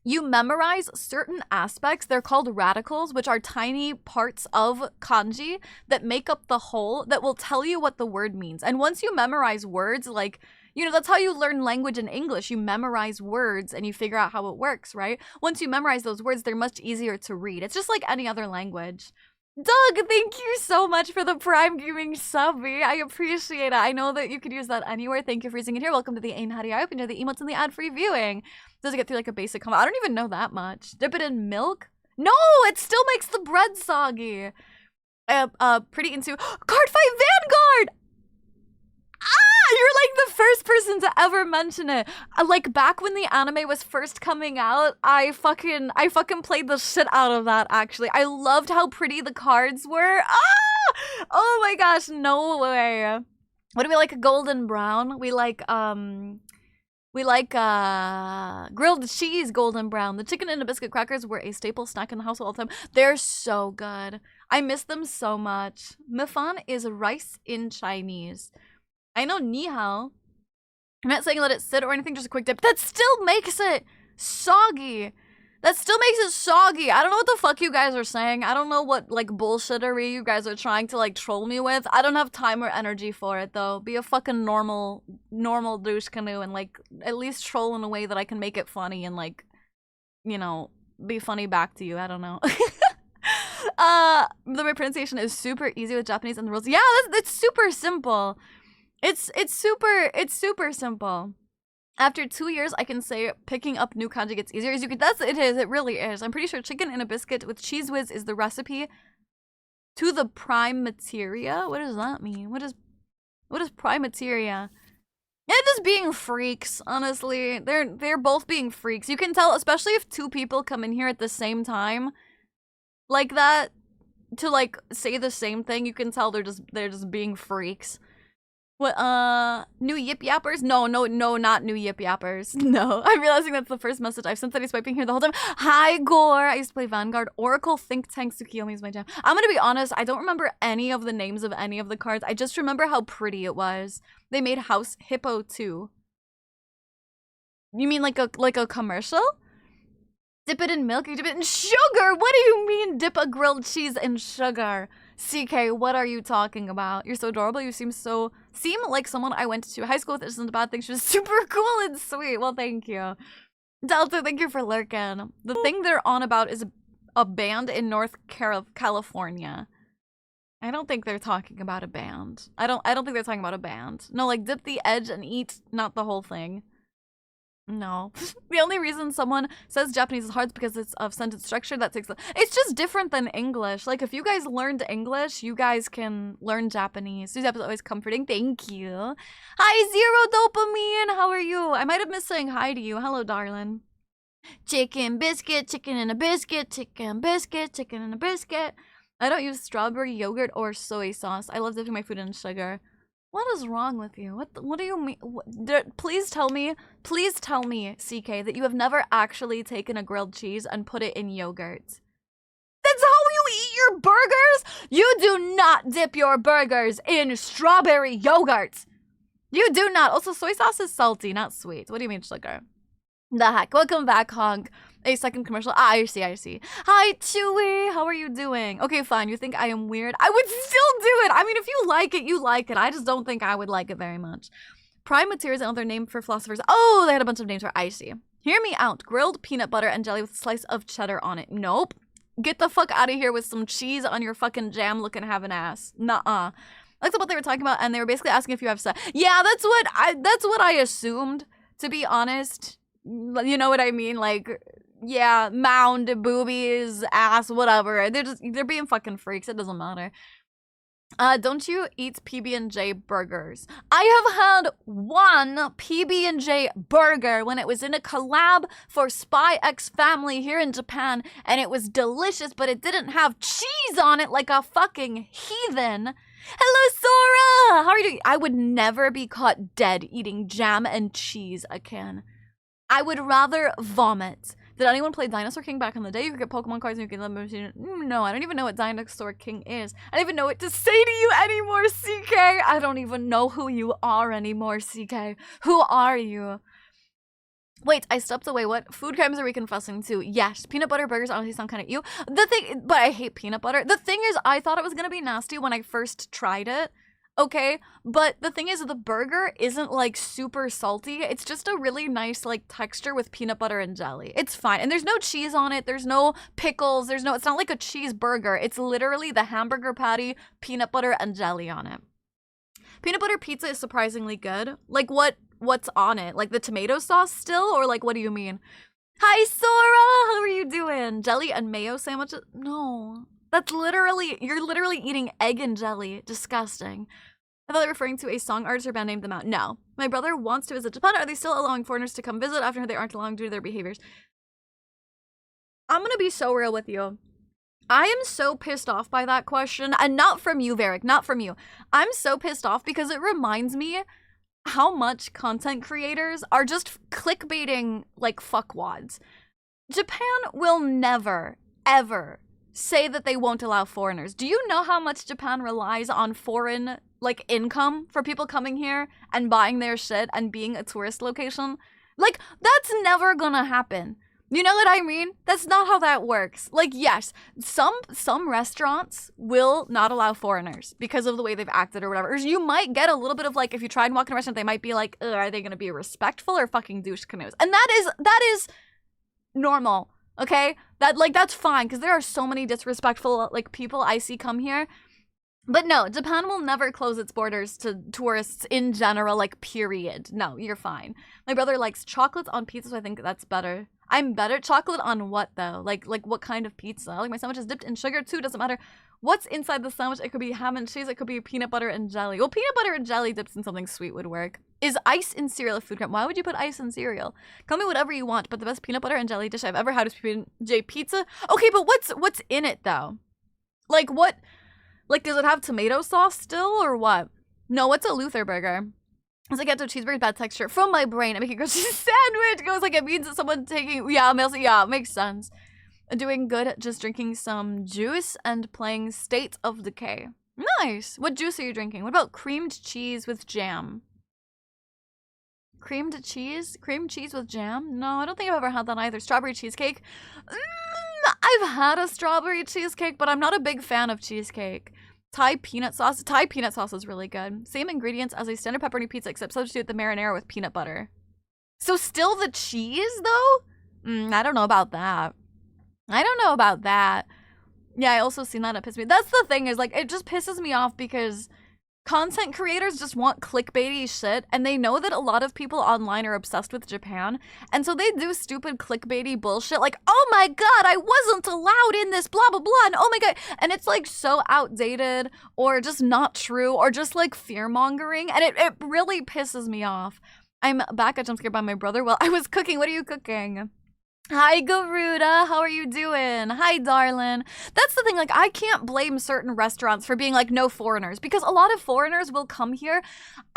you memorize certain aspects. They're called radicals, which are tiny parts of kanji that make up the whole that will tell you what the word means. And once you memorize words, like, you know, that's how you learn language in English. You memorize words and you figure out how it works, right? Once you memorize those words, they're much easier to read. It's just like any other language. Doug, thank you so much for the Prime Gaming subby. I appreciate it. I know that you could use that anywhere. Thank you for using it here. Welcome to the Ain Hari. I hope you enjoy the emotes and the ad-free viewing. Does it get through like a basic combo? I don't even know that much. Dip it in milk? No, it still makes the bread soggy. Pretty into Card Fight Vanguard! Ah, you're like the first person to ever mention it. Like back when the anime was first coming out, I fucking played the shit out of that, actually. I loved how pretty the cards were. Ah! Oh my gosh, no way. What do we like? Golden brown? We like grilled cheese golden brown. The chicken and the biscuit crackers were a staple snack in the house all the time. They're so good. I miss them so much. Mifan is rice in Chinese. I know ni hao. I'm not saying let it sit or anything, just a quick dip. That still makes it soggy. That still makes it soggy. I don't know what the fuck you guys are saying. I don't know what, like, bullshittery you guys are trying to, like, troll me with. I don't have time or energy for it, though. Be a fucking normal douche canoe and, like, at least troll in a way that I can make it funny and, like, you know, be funny back to you. I don't know. The pronunciation is super easy with Japanese and the rules. Yeah, that's super simple. It's super simple. After 2 years, I can say picking up new kanji gets easier. As you can, it really is. I'm pretty sure chicken in a biscuit with cheese whiz is the recipe to the prime materia. What does that mean? What is prime materia? Yeah, just being freaks, honestly. They're both being freaks. You can tell, especially if two people come in here at the same time like that to, like, say the same thing, you can tell they're just being freaks. What, new yip yappers? No, not new yip yappers. No, I'm realizing that's the first message I've sent that he's swiping here the whole time. Hi, Gore. I used to play Vanguard. Oracle, Think Tank, Tsukiyomi is my jam. I'm gonna be honest, I don't remember any of the names of any of the cards. I just remember how pretty it was. They made House Hippo too. You mean like a commercial? Dip it in milk, you dip it in sugar? What do you mean dip a grilled cheese in sugar? CK, what are you talking about? You're so adorable. You seem like someone I went to high school with. It isn't a bad thing. She was super cool and sweet. Well, thank you. Delta, thank you for lurking. The thing they're on about is a band in North California. I don't think they're talking about a band. I don't think they're talking about a band. No, like dip the edge and eat, not the whole thing. No. The only reason someone says Japanese is hard is because it's of sentence structure. It's just different than English. Like, if you guys learned English, you guys can learn Japanese. These episodes are always comforting. Thank you. Hi, Zero Dopamine. How are you? I might have missed saying hi to you. Hello, darling. Chicken biscuit, chicken and a biscuit, chicken biscuit, chicken and a biscuit. I don't use strawberry yogurt or soy sauce. I love dipping my food in sugar. What is wrong with you? What do you mean? Please tell me, CK, that you have never actually taken a grilled cheese and put it in yogurt. That's how you eat your burgers? You do not dip your burgers in strawberry yogurt. You do not. Also, soy sauce is salty, not sweet. What do you mean sugar? The heck? Welcome back, Honk. A second commercial. Ah, I see. Hi, Chewy. How are you doing? Okay, fine. You think I am weird? I would still do it. I mean, if you like it, you like it. I just don't think I would like it very much. Prime materia is another name for philosophers. Oh, they had a bunch of names for icy. Hear me out. Grilled peanut butter and jelly with a slice of cheddar on it. Nope. Get the fuck out of here with some cheese on your fucking jam looking have an ass. Nuh-uh. That's what they were talking about, and they were basically asking if you have sex. Yeah, that's what I assumed, to be honest. You know what I mean? Like, yeah, mound, boobies, ass, whatever. They're being fucking freaks. It doesn't matter. Don't you eat PB&J burgers? I have had one PB&J burger when it was in a collab for Spy X Family here in Japan, and it was delicious, but it didn't have cheese on it like a fucking heathen. Hello, Sora! How are you doing? I would never be caught dead eating jam and cheese again. I would rather vomit. Did anyone play Dinosaur King back in the day? You could get Pokemon cards and you could let them. No, I don't even know what Dinosaur King is. I don't even know what to say to you anymore, CK. I don't even know who you are anymore, CK. Who are you? Wait, I stepped away. What food crimes are we confessing to? Yes, peanut butter burgers honestly sound kind of ew. But I hate peanut butter. The thing is, I thought it was gonna be nasty when I first tried it. Okay, but the thing is, the burger isn't like super salty. It's just a really nice like texture with peanut butter and jelly. It's fine. And there's no cheese on it. There's no pickles. It's not like a cheeseburger. It's literally the hamburger patty, peanut butter and jelly on it. Peanut butter pizza is surprisingly good. Like what's on it? Like the tomato sauce still? Or like, what do you mean? Hi, Sora! How are you doing? Jelly and mayo sandwiches? No. You're literally eating egg and jelly. Disgusting. I thought they were referring to a song artist or band named them out. No. My brother wants to visit Japan. Are they still allowing foreigners to come visit after they aren't allowing due to their behaviors? I'm gonna be so real with you. I am so pissed off by that question. And not from you, Varric. Not from you. I'm so pissed off because it reminds me how much content creators are just clickbaiting like fuckwads. Japan will never, ever say that they won't allow foreigners. Do you know how much Japan relies on foreign like income for people coming here and buying their shit and being a tourist location. Like, that's never gonna happen. You know what I mean? That's not how that works. Like, yes, some restaurants will not allow foreigners because of the way they've acted or whatever. Or you might get a little bit of like, if you try and walk in a restaurant, they might be like, are they gonna be respectful or fucking douche canoes? And that is normal, okay? That's fine, because there are so many disrespectful like people I see come here. But no, Japan will never close its borders to tourists in general, like, period. No, you're fine. My brother likes chocolate on pizza, so I think that's better. I'm better. Chocolate on what, though? Like what kind of pizza? Like, my sandwich is dipped in sugar, too. Doesn't matter what's inside the sandwich. It could be ham and cheese. It could be peanut butter and jelly. Well, peanut butter and jelly dipped in something sweet would work. Is ice in cereal a food crime? Why would you put ice in cereal? Call me whatever you want, but the best peanut butter and jelly dish I've ever had is P.5 pizza. Okay, but what's in it, though? Like, what... Like, does it have tomato sauce still, or what? No, what's a Luther burger? It's like, get a cheeseburger, bad texture. From my brain, I make a grilled cheese sandwich. It goes like, it means that someone taking, yeah, it makes sense. Doing good, just drinking some juice and playing State of Decay. Nice. What juice are you drinking? What about creamed cheese with jam? Creamed cheese? Creamed cheese with jam? No, I don't think I've ever had that either. Strawberry cheesecake? I've had a strawberry cheesecake, but I'm not a big fan of cheesecake. Thai peanut sauce. Thai peanut sauce is really good. Same ingredients as a standard pepperoni pizza, except substitute the marinara with peanut butter. So still the cheese, though? I don't know about that. I don't know about that. Yeah, I also seen that. It pissed me. That's the thing, is like, it just pisses me off because content creators just want clickbaity shit, and they know that a lot of people online are obsessed with Japan, and so they do stupid clickbaity bullshit like, oh my god, I wasn't allowed in this, blah blah blah, and oh my god, and it's like so outdated or just not true or just like fear-mongering, and it really pisses me off. I'm back at jump scared by my brother while I was cooking. What are you cooking? Hi, Garuda. How are you doing? Hi, darling. That's the thing. Like, I can't blame certain restaurants for being like, no foreigners, because a lot of foreigners will come here.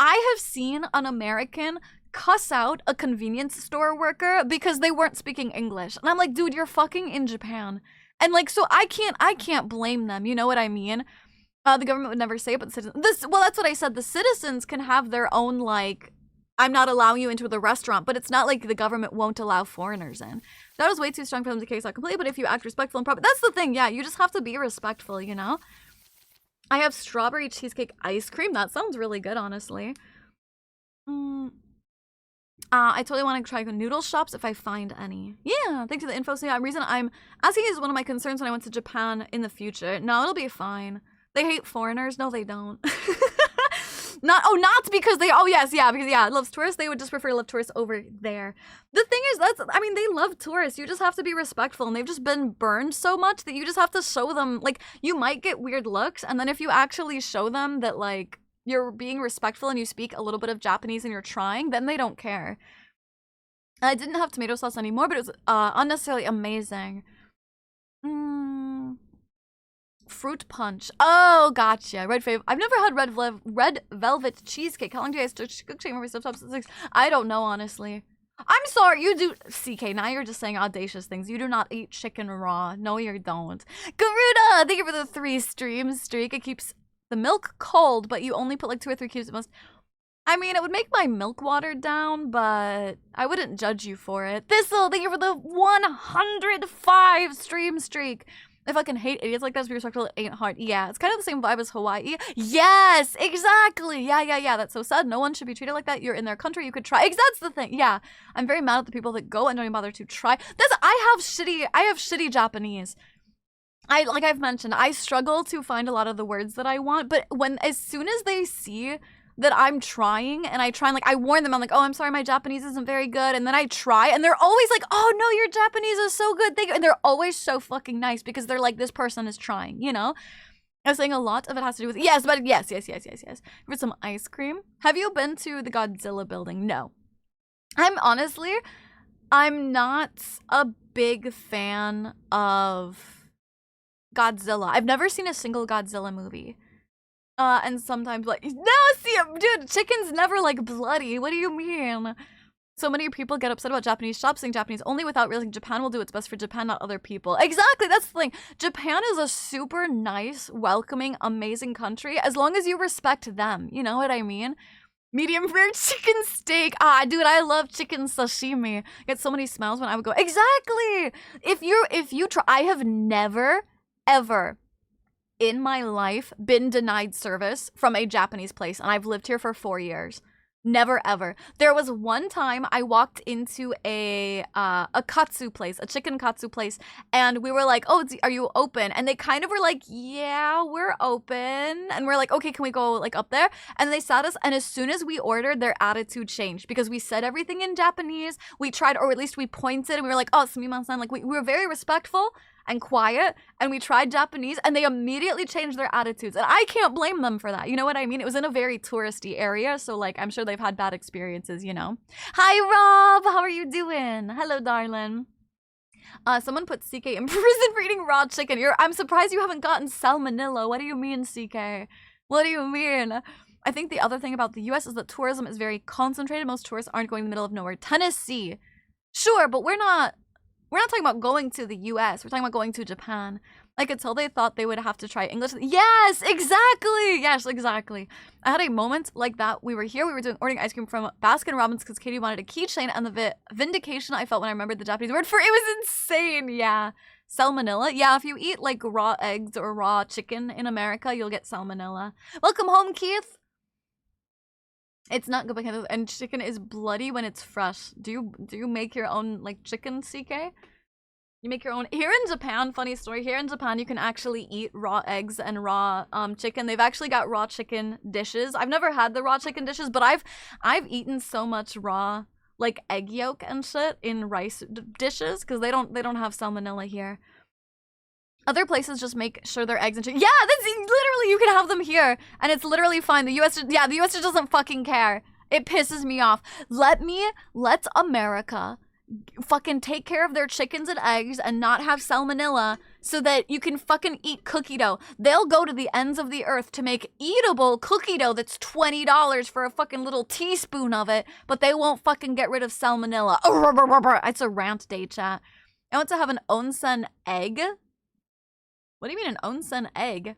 I have seen an American cuss out a convenience store worker because they weren't speaking English. And I'm like, dude, you're fucking in Japan. And like, so I can't blame them. You know what I mean? The government would never say it, but the citizens, well, that's what I said. The citizens can have their own, like, I'm not allowing you into the restaurant, but it's not like the government won't allow foreigners in. That was way too strong for them to case out completely, but if you act respectful and proper, that's the thing, yeah, you just have to be respectful, you know? I have strawberry cheesecake ice cream. That sounds really good, honestly. I totally want to try noodle shops if I find any. Yeah, thanks for the info. So yeah, the reason I'm asking is one of my concerns when I went to Japan in the future. No, it'll be fine. They hate foreigners. No, they don't. Not because they, because it loves tourists. They would just prefer to love tourists over there. The thing is, they love tourists. You just have to be respectful, and they've just been burned so much that you just have to show them, like, you might get weird looks, and then if you actually show them that, like, you're being respectful and you speak a little bit of Japanese and you're trying, then they don't care. I didn't have tomato sauce anymore, but it was unnecessarily amazing. Fruit punch. Oh, gotcha. Red fave. I've never had red velvet cheesecake. How long do you guys cook chicken every stuff? I don't know, honestly. I'm sorry, you do. CK, now you're just saying audacious things. You do not eat chicken raw. No, you don't. Garuda, thank you for the 3 streams streak. It keeps the milk cold, but you only put like 2 or 3 cubes at most. I mean, it would make my milk watered down, but I wouldn't judge you for it. Thistle, thank you for the 105 stream streak. I fucking hate idiots like that. Be respectful, it ain't hard. Yeah, it's kind of the same vibe as Hawaii. Yes, exactly. Yeah. That's so sad. No one should be treated like that. You're in their country. You could try. That's the thing. Yeah, I'm very mad at the people that go and don't even bother to try. I have shitty Japanese. Like I've mentioned, I struggle to find a lot of the words that I want. But as soon as they see that I'm trying, and I try and, like, I warn them, I'm like, oh, I'm sorry, my Japanese isn't very good, and then I try, and they're always like, oh no, your Japanese is so good, thank you, and they're always so fucking nice, because they're like, this person is trying, you know? I was saying a lot of it has to do with, yes. For some ice cream. Have you been to the Godzilla building? No. I'm not a big fan of Godzilla. I've never seen a single Godzilla movie. And sometimes, like, no, see, dude, chicken's never, like, bloody. What do you mean? So many people get upset about Japanese shops saying Japanese only without realizing Japan will do what's best for Japan, not other people. Exactly, that's the thing. Japan is a super nice, welcoming, amazing country as long as you respect them. You know what I mean? Medium rare chicken steak. Ah, dude, I love chicken sashimi. I get so many smiles when I would go. Exactly. If you try, I have never, ever in my life been denied service from a Japanese place, and I've lived here for 4 years. Never ever. There was one time I walked into a katsu place, a chicken katsu place, and we were like, "Oh, are you open?" And they kind of were like, "Yeah, we're open." And we're like, "Okay, can we go like up there?" And they sat us, and as soon as we ordered, their attitude changed because we said everything in Japanese. We tried, or at least we pointed, and we were like, "Oh, sumimasen." Like we were very respectful and quiet, and we tried Japanese, and they immediately changed their attitudes, and I can't blame them for that. You know what I mean? It was in a very touristy area, so like I'm sure they've had bad experiences, you know. Hi Rob, how are you doing? Hello darling. Someone put CK in prison for eating raw chicken. I'm surprised you haven't gotten salmonella. What do you mean, CK? What do you mean? I think the other thing about the US is that tourism is very concentrated. Most tourists aren't going in the middle of nowhere. Tennessee, sure, but we're not talking about going to the US. We're talking about going to Japan. I could tell they thought they would have to try English. Yes, exactly. Yes, exactly. I had a moment like that. We were here. We were ordering ice cream from Baskin Robbins because Katie wanted a keychain, and the vindication I felt when I remembered the Japanese word for it was insane. Yeah. Salmonella. Yeah, if you eat like raw eggs or raw chicken in America, you'll get salmonella. Welcome home, Keith. It's not good, and chicken is bloody when it's fresh. Do you make your own like chicken, CK? You make your own. Here in Japan, funny story. Here in Japan, you can actually eat raw eggs and raw chicken. They've actually got raw chicken dishes. I've never had the raw chicken dishes, but I've eaten so much raw like egg yolk and shit in rice dishes because they don't have salmonella here. Other places just make sure their eggs and chicken. Yeah, that's literally, you can have them here, and it's literally fine. The US just doesn't fucking care. It pisses me off. Let America fucking take care of their chickens and eggs and not have salmonella so that you can fucking eat cookie dough. They'll go to the ends of the earth to make eatable cookie dough that's $20 for a fucking little teaspoon of it, but they won't fucking get rid of salmonella. It's a rant day, chat. I want to have an onsen egg. What do you mean an onsen egg?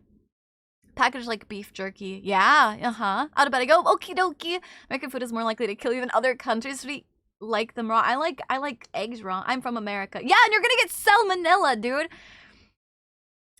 Packaged like beef jerky. Yeah, Out of bed I go. Okie dokie. American food is more likely to kill you than other countries. We like them raw. I like eggs raw. I'm from America. Yeah, and you're gonna get salmonella, dude.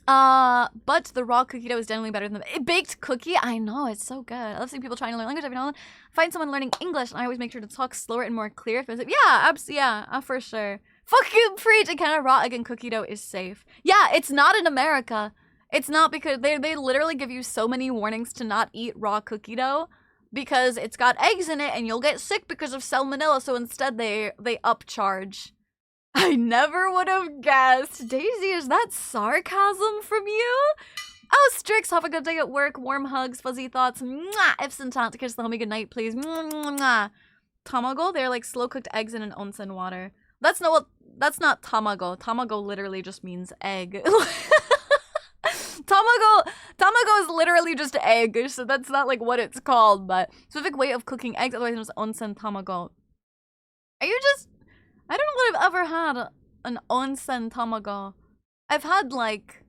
But the raw cookie dough is definitely better than the baked cookie. I know, it's so good. I love seeing people trying to learn language every now and then. Find someone learning English, and I always make sure to talk slower and more clear. Yeah, for sure. Fucking preach! A kind of raw egg and cookie dough is safe. Yeah, it's not in America. It's not because they literally give you so many warnings to not eat raw cookie dough because it's got eggs in it and you'll get sick because of salmonella. So instead they upcharge. I never would have guessed. Daisy, is that sarcasm from you? Oh, Strix, have a good day at work. Warm hugs, fuzzy thoughts. Mwah! Epson to kiss the homie goodnight, please. Mwah! Tamago, they're like slow cooked eggs in an onsen water. That's not tamago. Tamago literally just means egg. Tamago is literally just egg, so that's not like what it's called, but specific way of cooking eggs, otherwise known as onsen tamago. Are you just... I don't know that I've ever had an onsen tamago. I've had like...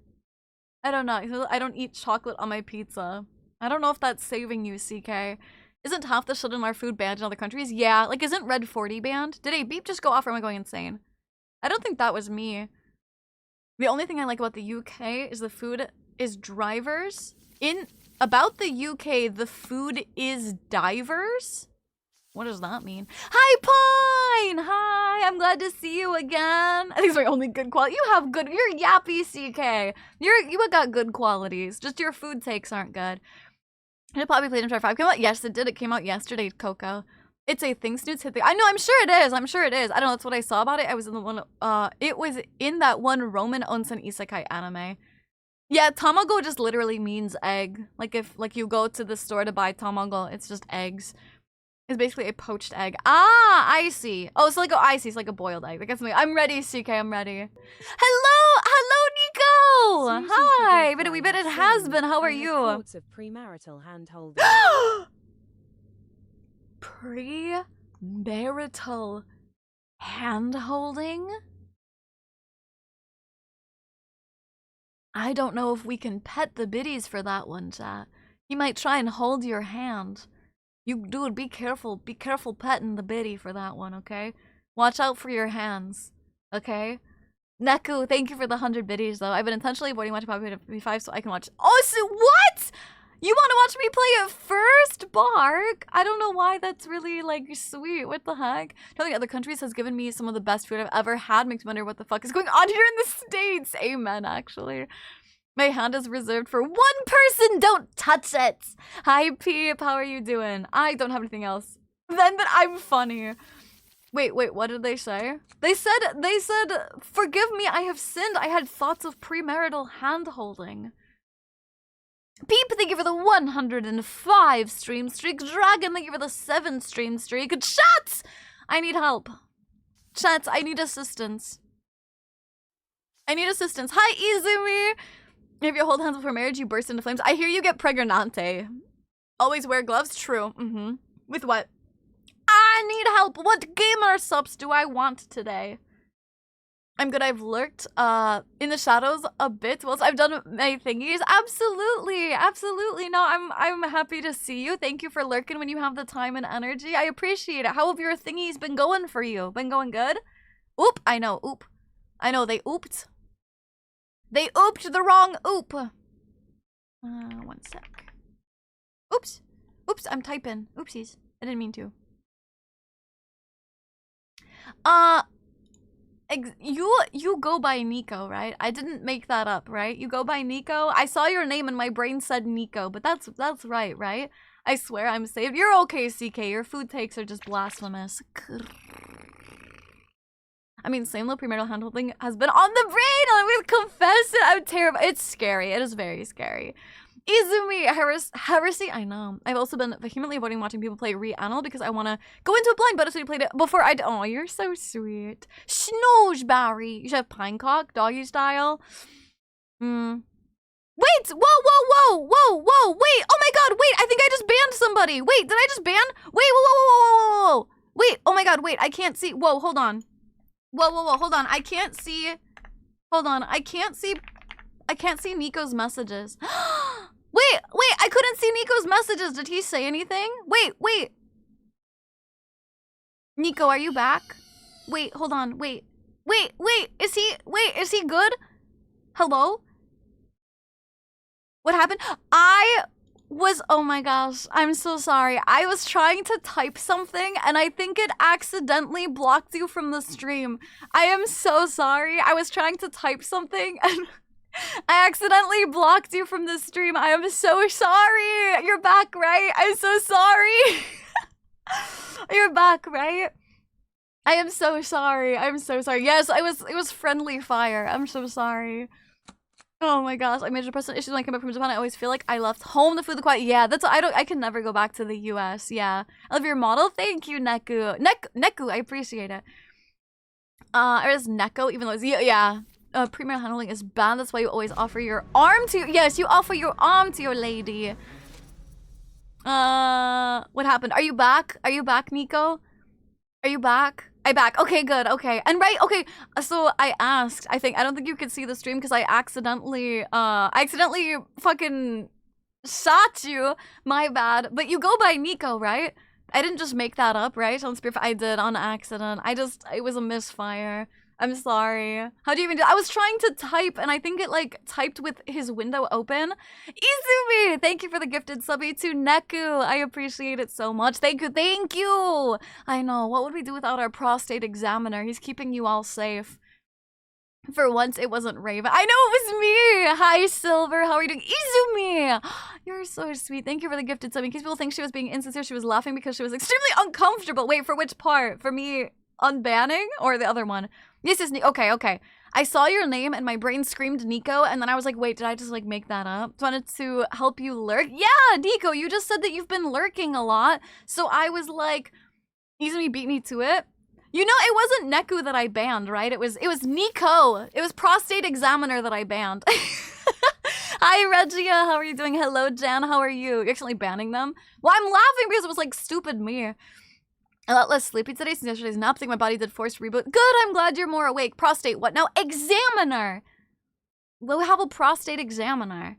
I don't know. I don't eat chocolate on my pizza. I don't know if that's saving you, CK. Isn't half the shit in our food banned in other countries? Yeah, like isn't Red 40 banned? Did a beep just go off or am I going insane? I don't think that was me. The only thing I like about the UK is the food is drivers. About the UK, the food is divers? What does that mean? Hi, Pine! Hi, I'm glad to see you again. I think it's my only good quality. You have good, you're yappy, CK. You got good qualities. Just your food takes aren't good. Did it probably play P.5 come out? Yes, it did. It came out yesterday, Coco. It's a thing Snoots hit the... I know, I'm sure it is. I'm sure it is. I don't know, that's what I saw about it. I was in the one... it was in that one Roman Onsen Isekai anime. Yeah, tamago just literally means egg. Like if you go to the store to buy tamago, it's just eggs. It's basically a poached egg. Ah, I see. Oh, so I see. It's like a boiled egg. Like, I'm ready, CK. I'm ready. Hello, Nico. Hi. We bet it has been. How are you? Thoughts of premarital hand-holding. Marital hand-holding? I don't know if we can pet the biddies for that one, chat. He might try and hold your hand. You, dude, be careful. Be careful petting the biddy for that one, okay? Watch out for your hands, okay? Neku, thank you for the 100 biddies, though. I've been intentionally avoiding watching P.5 so I can watch. Oh, so what? You want to watch me play it first? Bark? I don't know why that's really, like, sweet. What the heck? Traveling other countries has given me some of the best food I've ever had. Makes me wonder what the fuck is going on here in the States. Amen, actually. My hand is reserved for one person. Don't touch it. Hi, Peep. How are you doing? I don't have anything else. Then that I'm funny. Wait, what did they say? They said, forgive me, I have sinned. I had thoughts of premarital hand-holding. Peep, thank you for the 105 stream streak. Dragon, thank you for the 7 stream streak. Chat! I need help. Chat, I need assistance. I need assistance. Hi, Izumi! If you hold hands before marriage, you burst into flames. I hear you get pregnante. Always wear gloves? True. With what? I need help. What gamer subs do I want today? I'm good. I've lurked in the shadows a bit whilst I've done my thingies. Absolutely. Absolutely. No, I'm happy to see you. Thank you for lurking when you have the time and energy. I appreciate it. How have your thingies been going for you? Been going good? Oop. I know. Oop. I know. They ooped. They ooped the wrong oop. One sec. Oops. Oops. I'm typing. Oopsies. I didn't mean to. You go by Nico, right? I didn't make that up, right? You go by Nico. I saw your name and my brain said Nico, but that's right, right? I swear I'm saved. You're okay, CK. Your food takes are just blasphemous. I mean, same little premarital handholding has been on the brain. I will confess it. I'm terrified. It's scary. It is very scary. Izumi heresy. I know. I've also been vehemently avoiding watching people play Reanal because I want to go into a blind, but so you played it before I. Oh, you're so sweet. Snooze, Barry. You should have pinecock, doggy style. Wait! Whoa! Wait! Oh my God! Wait! I think I just banned somebody. Wait! Did I just ban? Wait! Whoa! Wait! Oh my God! Wait! I can't see. Whoa! Hold on. Whoa! Hold on. I can't see. Hold on. I can't see Nico's messages. Wait, I couldn't see Nico's messages. Did he say anything? Wait. Nico, are you back? Wait, hold on. Wait. Is he good? Hello? What happened? Oh my gosh, I'm so sorry. I was trying to type something and I think it accidentally blocked you from the stream. I am so sorry. I was trying to type something and I accidentally blocked you from the stream. I am so sorry. You're back, right? I'm so sorry. You're back, right? I am so sorry. I'm so sorry. Yes, it was friendly fire. I'm so sorry. Oh my gosh, I major personal issues when I come back from Japan. I always feel like I left home the food, the quiet. Yeah, that's I can never go back to the US. Yeah. I love your model. Thank you, Neku. Neku, I appreciate it. Or is Neko, even though it's yeah. Premier handling is bad. That's why you always offer your arm to. Yes, you offer your arm to your lady. What happened? Are you back? Are you back, Nico? Are you back? I'm back. Okay, good. Okay, and right. Okay, so I asked. I don't think you could see the stream because I accidentally fucking shot you. My bad. But you go by Nico, right? I didn't just make that up, right? On Spirit, I did on accident. It was a misfire. I'm sorry. How do you even do? I was trying to type and I think it like typed with his window open. Izumi, thank you for the gifted subby to Neku. I appreciate it so much. Thank you. I know. What would we do without our prostate examiner? He's keeping you all safe. For once, it wasn't Raven. I know it was me. Hi, Silver. How are you doing? Izumi, you're so sweet. Thank you for the gifted sub. In case people think she was being insincere, she was laughing because she was extremely uncomfortable. Wait, for which part? For me unbanning or the other one? Yes, okay. I saw your name and my brain screamed Nico, and then I was like, wait, did I just like make that up? So I wanted to help you lurk. Yeah, Nico, you just said that you've been lurking a lot. So I was like, Izumi beat me to it. You know, it wasn't Neku that I banned, right? It was Nico. It was prostate examiner that I banned. Hi, Regia. How are you doing? Hello, Jan. How are you? You're actually banning them? Well, I'm laughing because it was like stupid me. A lot less sleepy today since yesterday's nap. I think my body did forced reboot. Good, I'm glad you're more awake. Prostate, what now? Examiner! We'll have a prostate examiner.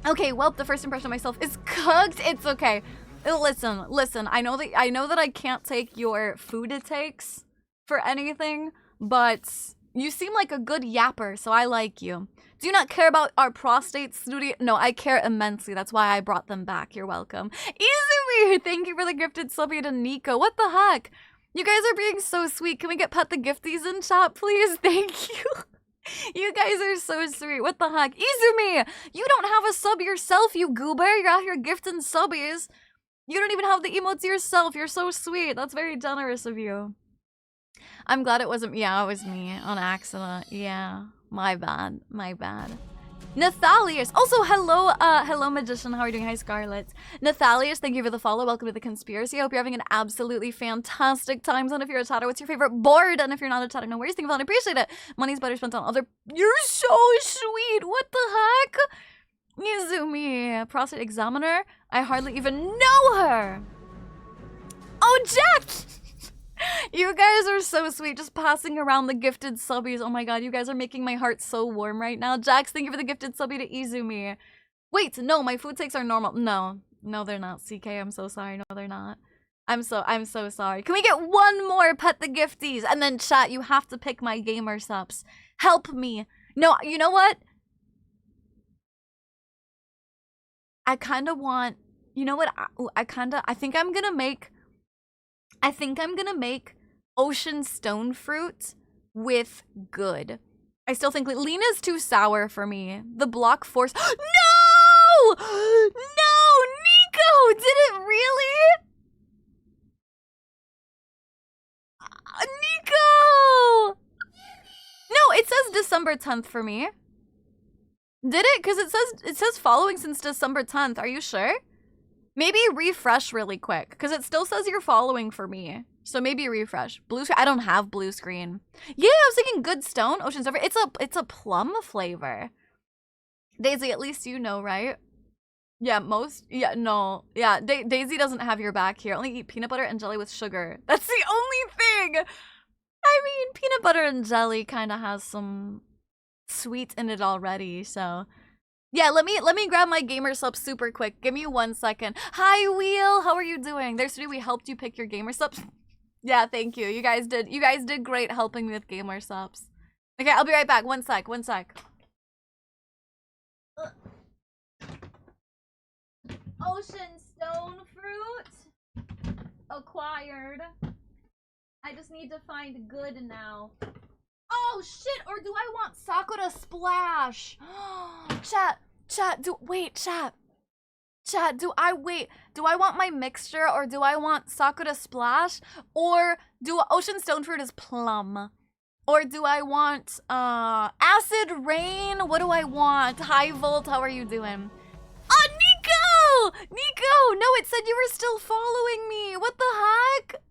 Okay, well, the first impression of myself is cooked. It's okay. Listen. I know that I can't take your food takes for anything, but you seem like a good yapper, so I like you. Do you not care about our prostate studio? No, I care immensely. That's why I brought them back. You're welcome. Izumi, thank you for the gifted subbie to Nico. What the heck? You guys are being so sweet. Can we get pet the gifties in chat, please? Thank you. You guys are so sweet. What the heck? Izumi, you don't have a sub yourself, you goober. You're out here gifting subbies. You don't even have the emotes yourself. You're so sweet. That's very generous of you. I'm glad it wasn't. Yeah, it was me on accident. Yeah. My bad. Nathalius. Also, hello magician. How are you doing? Hi, Scarlet. Nathalius, thank you for the follow. Welcome to the conspiracy. I hope you're having an absolutely fantastic time zone. If you're a chatter, what's your favorite board? And if you're not a chatter, no worries. Think about it. I appreciate it. Money's better spent on other. You're so sweet. What the heck? Izumi, prostate examiner. I hardly even know her. Oh, Jack! You guys are so sweet, just passing around the gifted subbies. Oh my god, you guys are making my heart so warm right now. Jax, thank you for the gifted subbie to Izumi. Wait, no, my food takes are normal. No, they're not. CK, I'm so sorry. No, they're not. I'm so sorry. Can we get one more pet the gifties? And then chat, you have to pick my gamer subs. Help me. No, you know what? I kind of want, you know what? I think I'm gonna make ocean stone fruit with good. I still think Lena's too sour for me. The block force. No! No! Nico! Did it really? Nico! No, it says December 10th for me. Did it? Because it says following since December 10th. Are you sure? Maybe refresh really quick, because it still says you're following for me. So maybe refresh. Blue screen. I don't have blue screen. Yeah, I was thinking good stone. Ocean Surfer. It's a plum flavor. Daisy, at least you know, right? Yeah, Daisy doesn't have your back here. Only eat peanut butter and jelly with sugar. That's the only thing. I mean, peanut butter and jelly kind of has some sweet in it already, so... Yeah, let me grab my gamer sub super quick. Give me 1 second. Hi, Wheel. How are you doing? There's today we helped you pick your gamer subs. Yeah, thank you. You guys did great helping me with gamer subs. Okay, I'll be right back. 1 sec. Ocean stone fruit acquired. I just need to find good now. Oh shit, or do I want Sakura Splash? Chat, do I want my mixture, or do I want Sakura Splash? Or do Ocean Stone Fruit is plum? Or do I want Acid Rain? What do I want? High Volt, how are you doing? Oh, Nico! No, it said you were still following me. What the heck?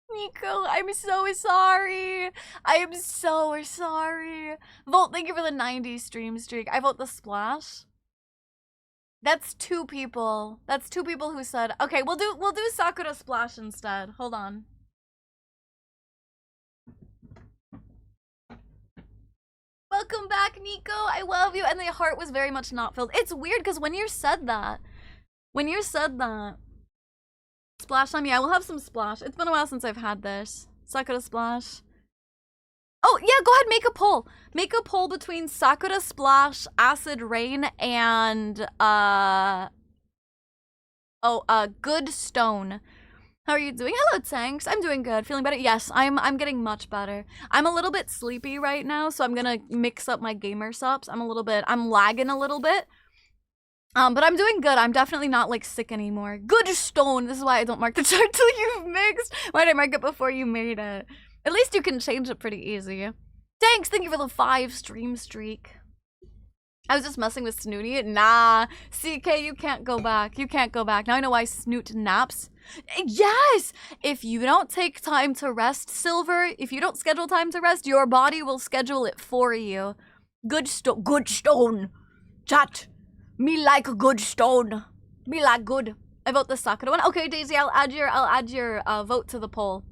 Nico, I'm so sorry. I am so sorry. Volt, thank you for the 90 stream streak. I vote the Splash. That's 2 people. That's 2 people who said, okay, we'll do Sakura Splash instead. Hold on. Welcome back, Nico. I love you. And the heart was very much not filled. It's weird because when you said that, Splash on me. I will have some Splash. It's been a while since I've had this. Sakura Splash. Oh, yeah, go ahead, make a poll. Make a poll between Sakura Splash, Acid Rain, and, Good Stone. How are you doing? Hello, Tanks. I'm doing good. Feeling better? Yes, I'm getting much better. I'm a little bit sleepy right now, so I'm gonna mix up my gamer subs. I'm lagging a little bit. But I'm doing good. I'm definitely not, like, sick anymore. Good stone. This is why I don't mark the chart till you've mixed. Why did I mark it before you made it? At least you can change it pretty easy. Thanks. Thank you for the 5 stream streak. I was just messing with Snooty. Nah. CK, you can't go back. You can't go back. Now I know why Snoot naps. Yes! If you don't take time to rest, Silver, if you don't schedule time to rest, your body will schedule it for you. Good stone. Chat. Me like a good stone. Me like good. I vote the Sakura one. Okay, Daisy, I'll add your vote to the poll.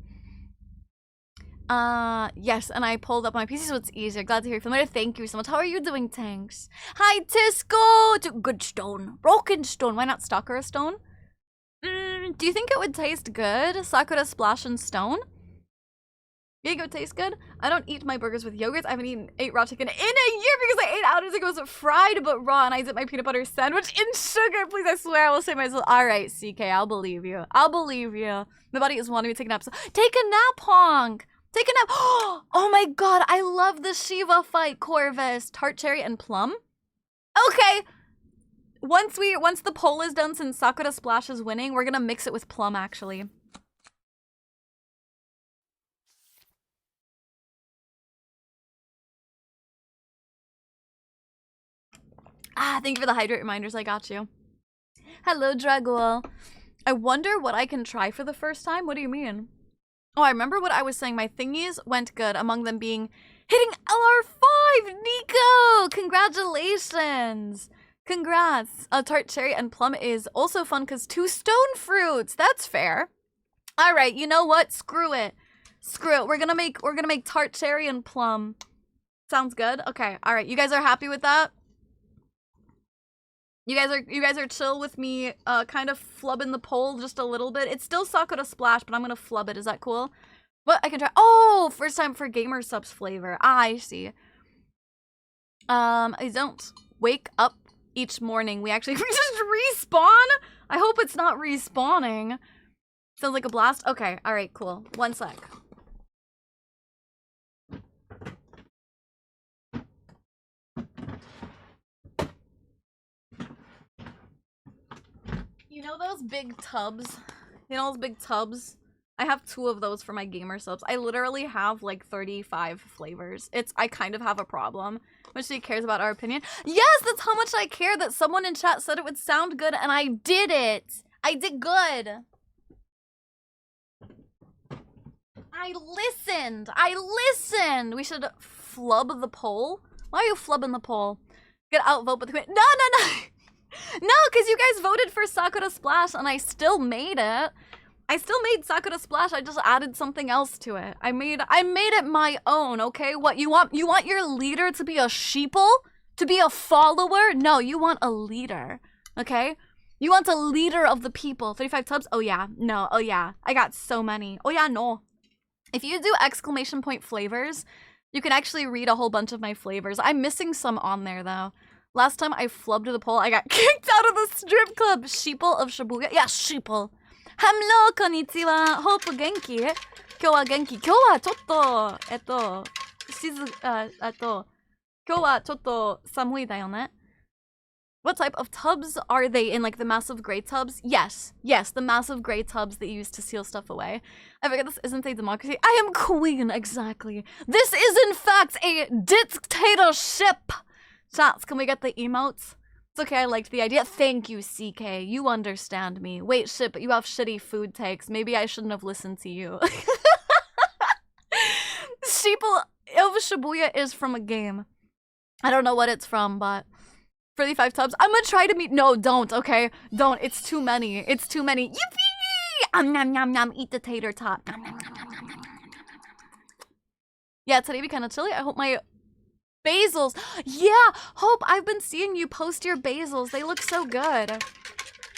Yes, and I pulled up my PC so it's easier. Glad to hear from you. Thank you so much. How are you doing, Tanks? Hi, Tisco! Good stone. Broken stone. Why not Sakura stone? Do you think it would taste good? Sakura splash and stone? You think it would taste good? I don't eat my burgers with yogurt. I haven't ate raw chicken in a year because I ate hours ago. It was fried but raw, and I dip my peanut butter sandwich in sugar. Please, I swear I will save myself. All right, CK, I'll believe you. I'll believe you. My body is wanting me to take a nap. So take a nap, Honk. Take a nap. Oh my god, I love the Shiva fight, Corvus. Tart cherry and plum. Okay. Once the poll is done, since Sakura Splash is winning, we're gonna mix it with plum, actually. Thank you for the hydrate reminders. I got you. Hello, Dragul. I wonder what I can try for the first time. What do you mean? Oh, I remember what I was saying. My thingies went good, among them being hitting LR5. Nico, congratulations. Congrats. Tart cherry and plum is also fun because 2 stone fruits. That's fair. All right, you know what? Screw it. Screw it. We're gonna make tart cherry and plum. Sounds good. Okay. All right. You guys are happy with that? You guys are chill with me kind of flubbing the poll just a little bit. It's still Sakura Splash, but I'm gonna flub it. Is that cool? What? I can try. Oh, first time for gamer subs flavor. I see. I don't wake up each morning. We just respawn? I hope it's not respawning. Sounds like a blast. Okay, all right, cool. One sec. You know those big tubs? You know those big tubs? I have 2 of those for my gamer subs. I literally have like 35 flavors. I kind of have a problem. Much she cares about our opinion. Yes, that's how much I care that someone in chat said it would sound good and I did it. I did good. I listened. We should flub the poll. Why are you flubbing the poll? Get outvote but the queen. No. No, because you guys voted for Sakura Splash and I still made it. I still made Sakura Splash. I just added something else to it. I made it my own, okay? What, you want your leader to be a sheeple? To be a follower? No, you want a leader, okay? You want a leader of the people. 35 tubs? Oh yeah. No, oh yeah. I got so many. Oh yeah, no. If you do exclamation point flavors, you can actually read a whole bunch of my flavors. I'm missing some on there though. Last time I flubbed the poll, I got kicked out of the strip club. Sheeple of Shibuya? Yeah, sheeple. Hello, konnichiwa. Hope genki. Kyou wa genki. Kyou wa chotto, kyou wa chotto samui da yo ne. What type of tubs are they in, like the massive gray tubs? Yes, the massive gray tubs that you use to seal stuff away. I forget this isn't a democracy. I am queen, exactly. This is in fact a dictatorship. Chats, can we get the emotes? It's okay, I liked the idea. Thank you, CK. You understand me. Wait, shit, but you have shitty food takes. Maybe I shouldn't have listened to you. Sheeple of Shibuya is from a game. I don't know what it's from, but 35 tubs. I'm gonna try to meet. No, don't, okay? Don't. It's too many. It's too many. Yippee! Nom nom nom. Eat the tater tot. Nom nom nom nom nom nom. Yeah, today be kind of chilly. I hope my basils. Yeah, Hope, I've been seeing you post your basils. They look so good.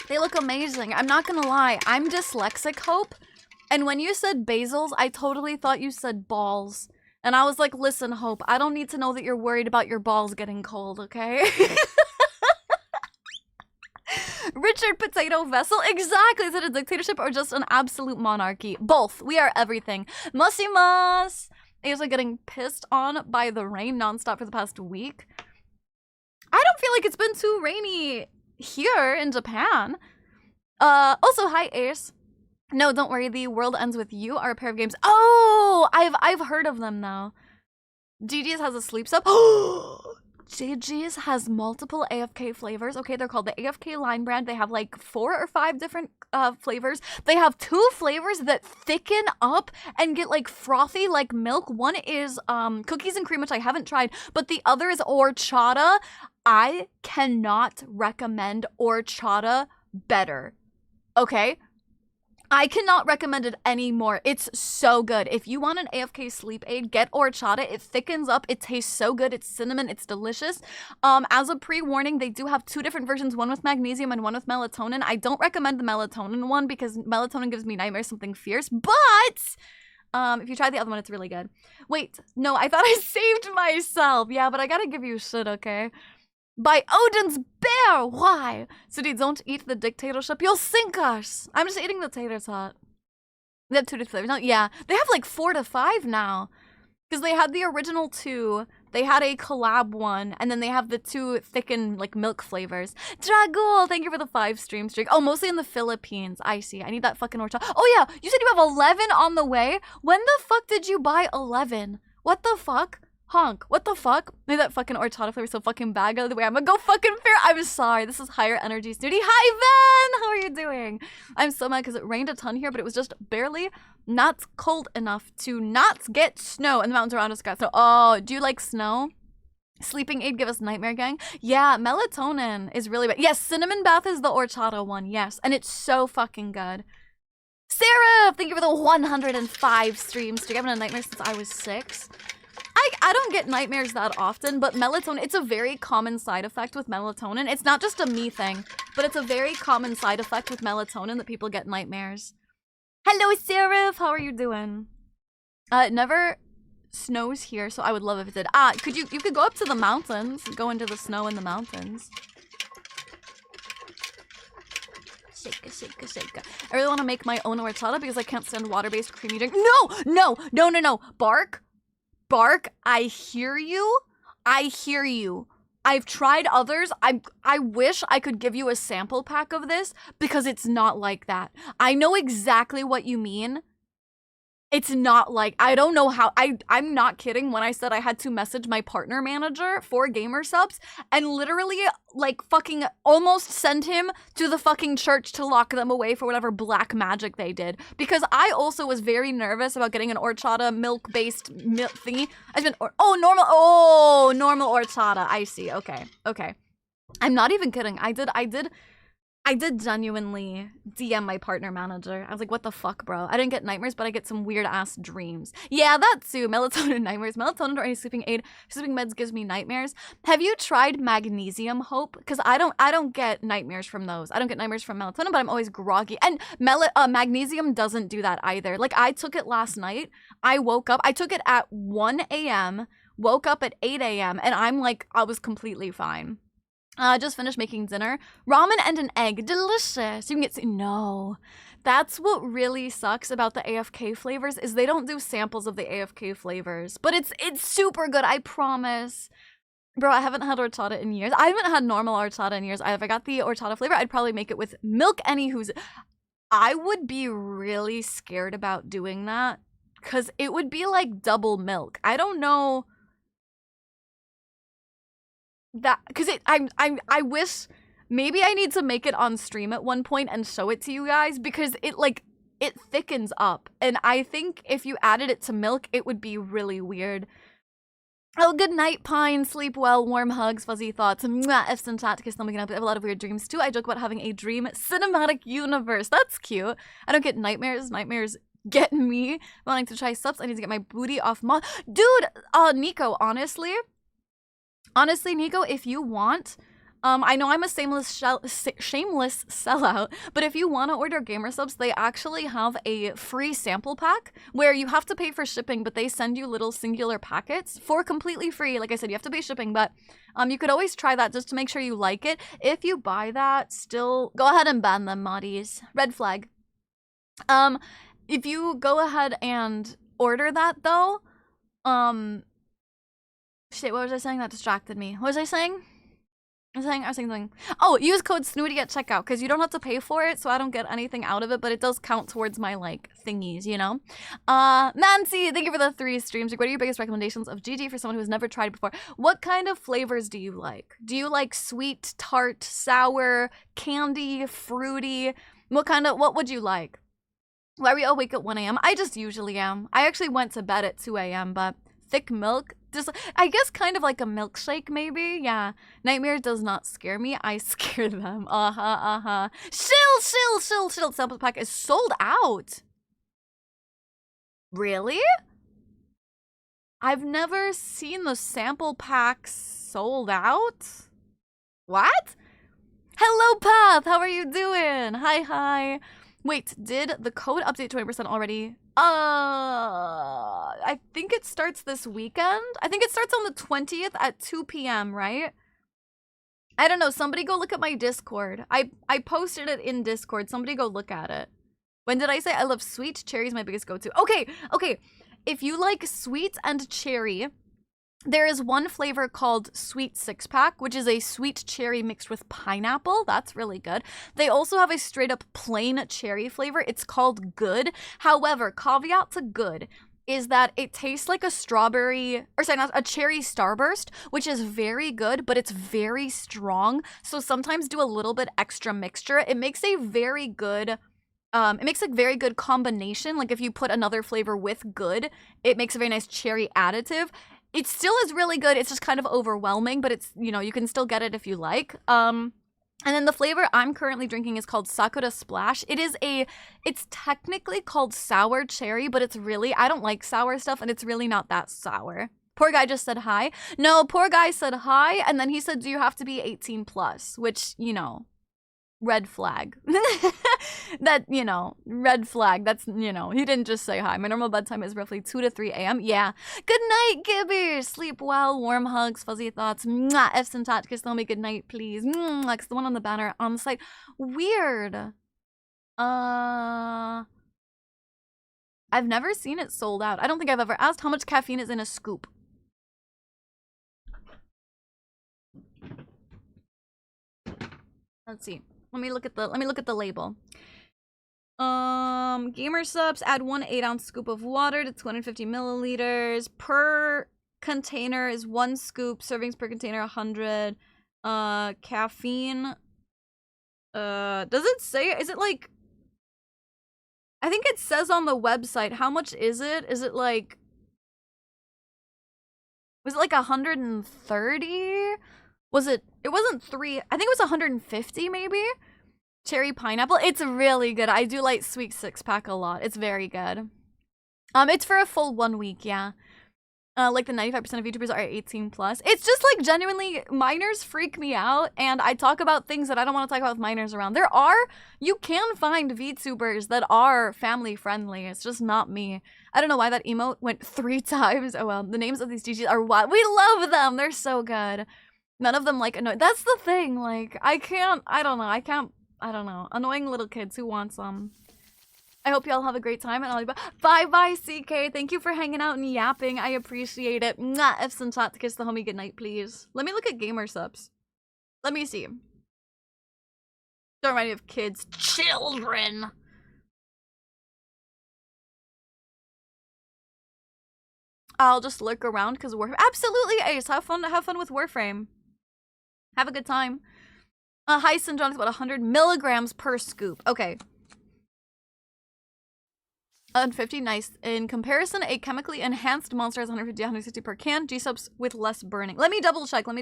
They look amazing. I'm not gonna lie. I'm dyslexic, Hope. And when you said basils, I totally thought you said balls. And I was like, listen, Hope, I don't need to know that you're worried about your balls getting cold, okay? Richard Potato Vessel? Exactly. Is it a dictatorship or just an absolute monarchy? Both. We are everything. Mosimas! I was like getting pissed on by the rain nonstop for the past week. I don't feel like it's been too rainy here in Japan. Also, hi Ace. No, don't worry. The World Ends With You are a pair of games. Oh, I've heard of them though. GG's has a sleep sub. GG's has multiple AFK flavors. Okay, they're called the AFK line brand. They have like 4 or 5 different flavors. They have 2 flavors that thicken up and get like frothy like milk. One is cookies and cream, which I haven't tried, but the other is horchata. I cannot recommend horchata better. okay? I cannot recommend it anymore. It's so good. If you want an AFK sleep aid, get horchata. It thickens up. It tastes so good. It's cinnamon. It's delicious. As a pre-warning, they do have 2 different versions, one with magnesium and one with melatonin. I don't recommend the melatonin one because melatonin gives me nightmares, something fierce, but if you try the other one, it's really good. Wait, no, I thought I saved myself. Yeah, but I gotta give you shit, okay? By Odin's bear! Why? City, don't eat the dictatorship. You'll sink us! I'm just eating the tater tot. They have 2 different flavors. No, yeah. They have like 4 to 5 now. Because they had the original 2, they had a collab one, and then they have the 2 thickened like milk flavors. Dragul, thank you for the 5 stream streak. Oh, mostly in the Philippines. I see. I need that fucking horchata. Oh yeah, you said you have 11 on the way? When the fuck did you buy 11? What the fuck? Honk, what the fuck? Made that fucking horchata flavor so fucking bad. Go the way I'm gonna go fucking fair. I'm sorry. This is higher energy snooty. Hi, Van! How are you doing? I'm so mad because it rained a ton here, but it was just barely not cold enough to not get snow in the mountains around us, guys. So, oh, do you like snow? Sleeping aid give us nightmare gang? Yeah, melatonin is really bad. Yes, cinnamon bath is the horchata one, yes. And it's so fucking good. Sarah, thank you for the 105 streams. I've been a nightmare since I was 6. I don't get nightmares that often, but melatonin, it's a very common side effect with melatonin. It's not just a me thing, but it's a very common side effect with melatonin that people get nightmares. Hello, Seraph, how are you doing? It never snows here, so I would love if it did. You could go up to the mountains, go into the snow in the mountains. Shake, shake, shake. I really want to make my own horchata because I can't stand water-based creamy drink. No! Bark, I hear you. I've tried others. I wish I could give you a sample pack of this because it's not like that. I know exactly what you mean. It's not like, I don't know how, I'm not kidding when I said I had to message my partner manager for gamer subs and literally like fucking almost send him to the fucking church to lock them away for whatever black magic they did. Because I also was very nervous about getting an horchata milk-based thingy. Normal horchata. I see, okay. I'm not even kidding. I did genuinely DM my partner manager. I was like, what the fuck, bro? I didn't get nightmares, but I get some weird ass dreams. Yeah, that too. Melatonin nightmares. Melatonin or any sleeping aid. Sleeping meds gives me nightmares. Have you tried magnesium hope? Because I don't get nightmares from those. I don't get nightmares from melatonin, but I'm always groggy. And magnesium doesn't do that either. Like, I took it last night. I woke up. I took it at 1 a.m., woke up at 8 a.m., and I was completely fine. Just finished making dinner. Ramen and an egg. Delicious. You can get... No. That's what really sucks about the AFK flavors is they don't do samples of the AFK flavors. But it's super good, I promise. Bro, I haven't had horchata in years. I haven't had normal horchata in years. If I got the horchata flavor, I'd probably make it with milk anywho's. I would be really scared about doing that because it would be like double milk. I don't know... that because I wish maybe I need to make it on stream at one point and show it to you guys because it thickens up and I think if you added it to milk it would be really weird. Oh, good night, Pine. Sleep well. Warm hugs, fuzzy thoughts. Mwah, F's in chat. Kiss them again. I have a lot of weird dreams too. I joke about having a dream cinematic universe. That's cute. I don't get nightmares. Nightmares get me. Wanting to try subs. I need to get my booty off dude, Nico, honestly, Nico, if you want, I know I'm a shameless sellout, but if you want to order gamer subs, they actually have a free sample pack where you have to pay for shipping, but they send you little singular packets for completely free. Like I said, you have to pay shipping, but you could always try that just to make sure you like it. If you buy that, still go ahead and ban them, moddies. Red flag. If you go ahead and order that though, shit, what was I saying? That distracted me. What was I saying? I was saying something. Oh, use code Snooty at checkout, because you don't have to pay for it, so I don't get anything out of it, but it does count towards my, thingies, you know? Nancy, thank you for the 3 streams. What are your biggest recommendations of GG for someone who has never tried it before? What kind of flavors do you like? Do you like sweet, tart, sour, candy, fruity? What would you like? Why are we awake at 1 a.m.? I just usually am. I actually went to bed at 2 a.m., but thick milk, Just, I guess kind of like a milkshake, maybe? Yeah. Nightmare does not scare me. I scare them. Shill. Sample pack is sold out. Really? I've never seen the sample packs sold out. What? Hello, Path. How are you doing? Hi. Wait, did the code update 20% already? I think it starts this weekend. I think it starts on the 20th at 2 p.m., right? I don't know. Somebody go look at my Discord. I posted it in Discord. Somebody go look at it. When did I say I love sweet? Cherry's my biggest go-to. Okay. If you like sweet and cherry, there is one flavor called Sweet 6-Pack, which is a sweet cherry mixed with pineapple. That's really good. They also have a straight up plain cherry flavor. It's called Good. However, caveat to Good is that it tastes like a strawberry, or sorry, not a cherry starburst, which is very good, but it's very strong. So sometimes do a little bit extra mixture. It makes a very good very good combination. Like if you put another flavor with Good, it makes a very nice cherry additive. It still is really good. It's just kind of overwhelming, but it's, you know, you can still get it if you like. And then the flavor I'm currently drinking is called Sakura Splash. It's technically called sour cherry, but it's really, I don't like sour stuff, and it's really not that sour. Poor guy just said hi. No, poor guy said hi, and then he said, do you have to be 18 plus? Which, you know, red flag. That, you know, red flag. That's, you know, he didn't just say hi. My normal bedtime is roughly 2 to 3 a.m. Yeah. Good night, Gibber. Sleep well. Warm hugs. Fuzzy thoughts. Mwah. F's and Tat. Kiss me good night, please. Mwah. It's the one on the banner on the site. Weird. I've never seen it sold out. I don't think I've ever asked how much caffeine is in a scoop. Let's see. Let me look at the label. Gamer subs, add 1 8-ounce scoop of water to 250 milliliters. Per container is 1 scoop. Servings per container 100. Caffeine. Does it say? Is it like? I think it says on the website. How much is it? Is it like? Was it like 130? Was it? It wasn't 3. I think it was 150 maybe. Cherry pineapple. It's really good. I do like Sweet 6-Pack a lot. It's very good. It's for a full 1 week, yeah. Like the 95% of VTubers are 18 plus. It's just like genuinely, minors freak me out, and I talk about things that I don't want to talk about with minors around. You can find VTubers that are family friendly. It's just not me. I don't know why that emote went 3 times. Oh well, the names of these GGs are wild. We love them. They're so good. None of them like annoy. That's the thing. Like, I don't know. Annoying little kids. Who wants them? I hope y'all have a great time. And I'll be bye, CK. Thank you for hanging out and yapping. I appreciate it. Mwah. F's and chat to kiss the homie goodnight, please. Let me look at gamer subs. Let me see. Don't remind me of kids. Children. I'll just lurk around because of Warframe. Absolutely, Ace. Have fun with Warframe. Have a good time. High syndrome is about 100 milligrams per scoop. Okay. 150, nice. In comparison, a chemically enhanced monster has 150, 160 per can. G-subs with less burning. Let me double check. Where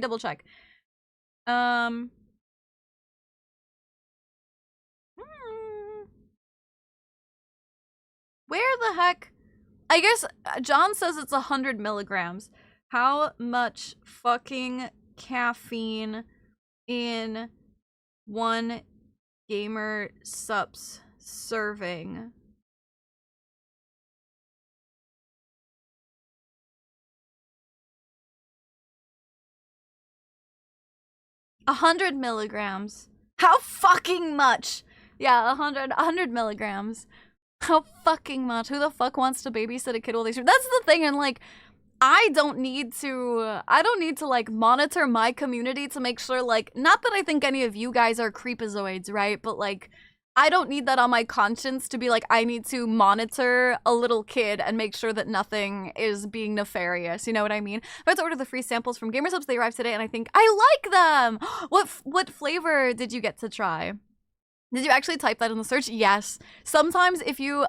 the heck? I guess John says it's 100 milligrams. How much fucking caffeine in 1 gamer subs serving? $100 milligrams. How fucking much? Yeah, 100 milligrams. How fucking much? Who the fuck wants to babysit a kid while they stream? That's the thing, and like, I don't need to like monitor my community to make sure, like, not that I think any of you guys are creepazoids, right? But like, I don't need that on my conscience to be like, I need to monitor a little kid and make sure that nothing is being nefarious. You know what I mean? I had to order the free samples from Gamersubs. They arrived today, and I think I like them. What flavor did you get to try? Did you actually type that in the search? Yes. Sometimes if you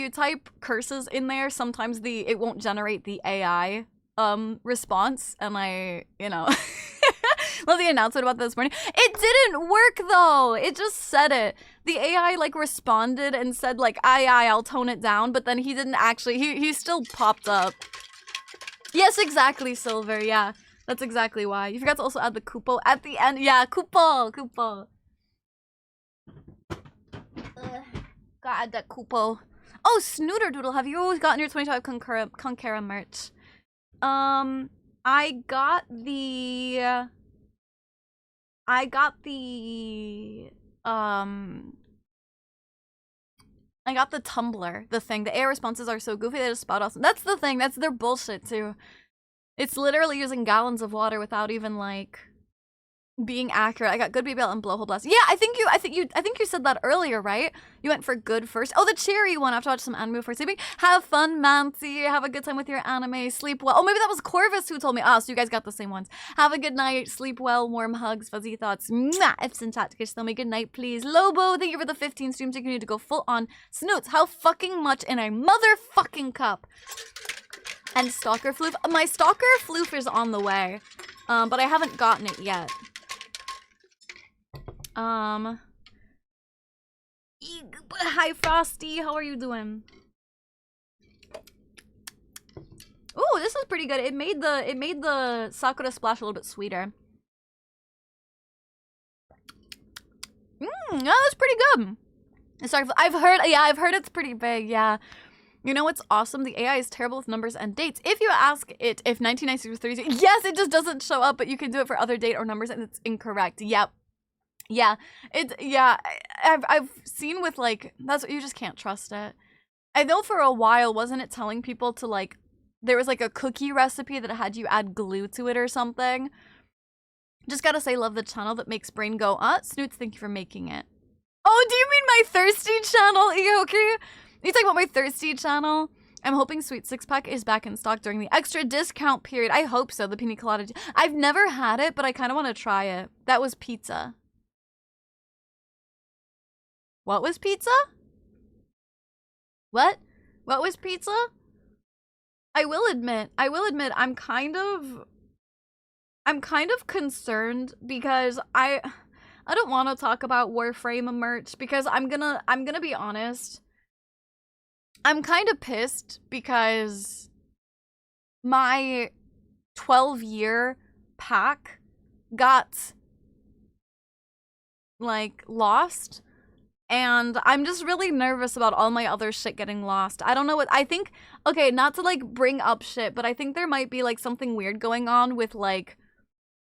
type curses in there, sometimes it won't generate the AI response, and I, you know, love the announcement about this morning. It didn't work though. It just said it. The AI like responded and said like, aye, I'll tone it down, but then he didn't actually, he still popped up. Yes, exactly, Silver, yeah. That's exactly why. You forgot to also add the cupo at the end. Yeah, cupo. Gotta add that cupo. Oh, Snooter Doodle, have you always gotten your 25 Conquera merch? I got the tumbler, the thing. The AI responses are so goofy, they just spout awesome. That's the thing, that's their bullshit too. It's literally using gallons of water without even like being accurate. I got good BBL and blowhole blast. Yeah, I think you said that earlier, right? You went for good first. Oh, the cherry one. I have to watch some anime before sleeping. Have fun, Mancy. Have a good time with your anime. Sleep well. Oh, maybe that was Corvus who told me. Ah, so you guys got the same ones. Have a good night. Sleep well. Warm hugs. Fuzzy thoughts. Mwah. Ifs and chat. Tell me good night, please. Lobo, thank you for the 15 streams. You need to go full on snoots. How fucking much in a motherfucking cup? And Stalker Floof. My Stalker Floof is on the way, but I haven't gotten it yet. Hi Frosty, how are you doing? Ooh, this is pretty good. It made the Sakura splash a little bit sweeter. Yeah, that's pretty good. Sorry, I've heard it's pretty big, yeah. You know what's awesome? The AI is terrible with numbers and dates. If you ask it if 1996 was 30, yes, it just doesn't show up, but you can do it for other date or numbers and it's incorrect. Yep. Yeah, I've seen with like, that's what you just can't trust it. I know for a while, wasn't it telling people to like, there was like a cookie recipe that had you add glue to it or something. Just gotta say, love the channel that makes brain go, Snoots, thank you for making it. Oh, do you mean my thirsty channel, Eoki? You talking about my thirsty channel? I'm hoping Sweet Six Pack is back in stock during the extra discount period. I hope so, the pina colada. I've never had it, but I kind of want to try it. That was pizza. What was pizza? What was pizza? I will admit, I'm kind of concerned because I don't want to talk about Warframe merch because I'm gonna be honest. I'm kind of pissed because my 12-year pack got like lost. And I'm just really nervous about all my other shit getting lost. I don't know what, I think, okay, not to like bring up shit, but I think there might be like something weird going on with like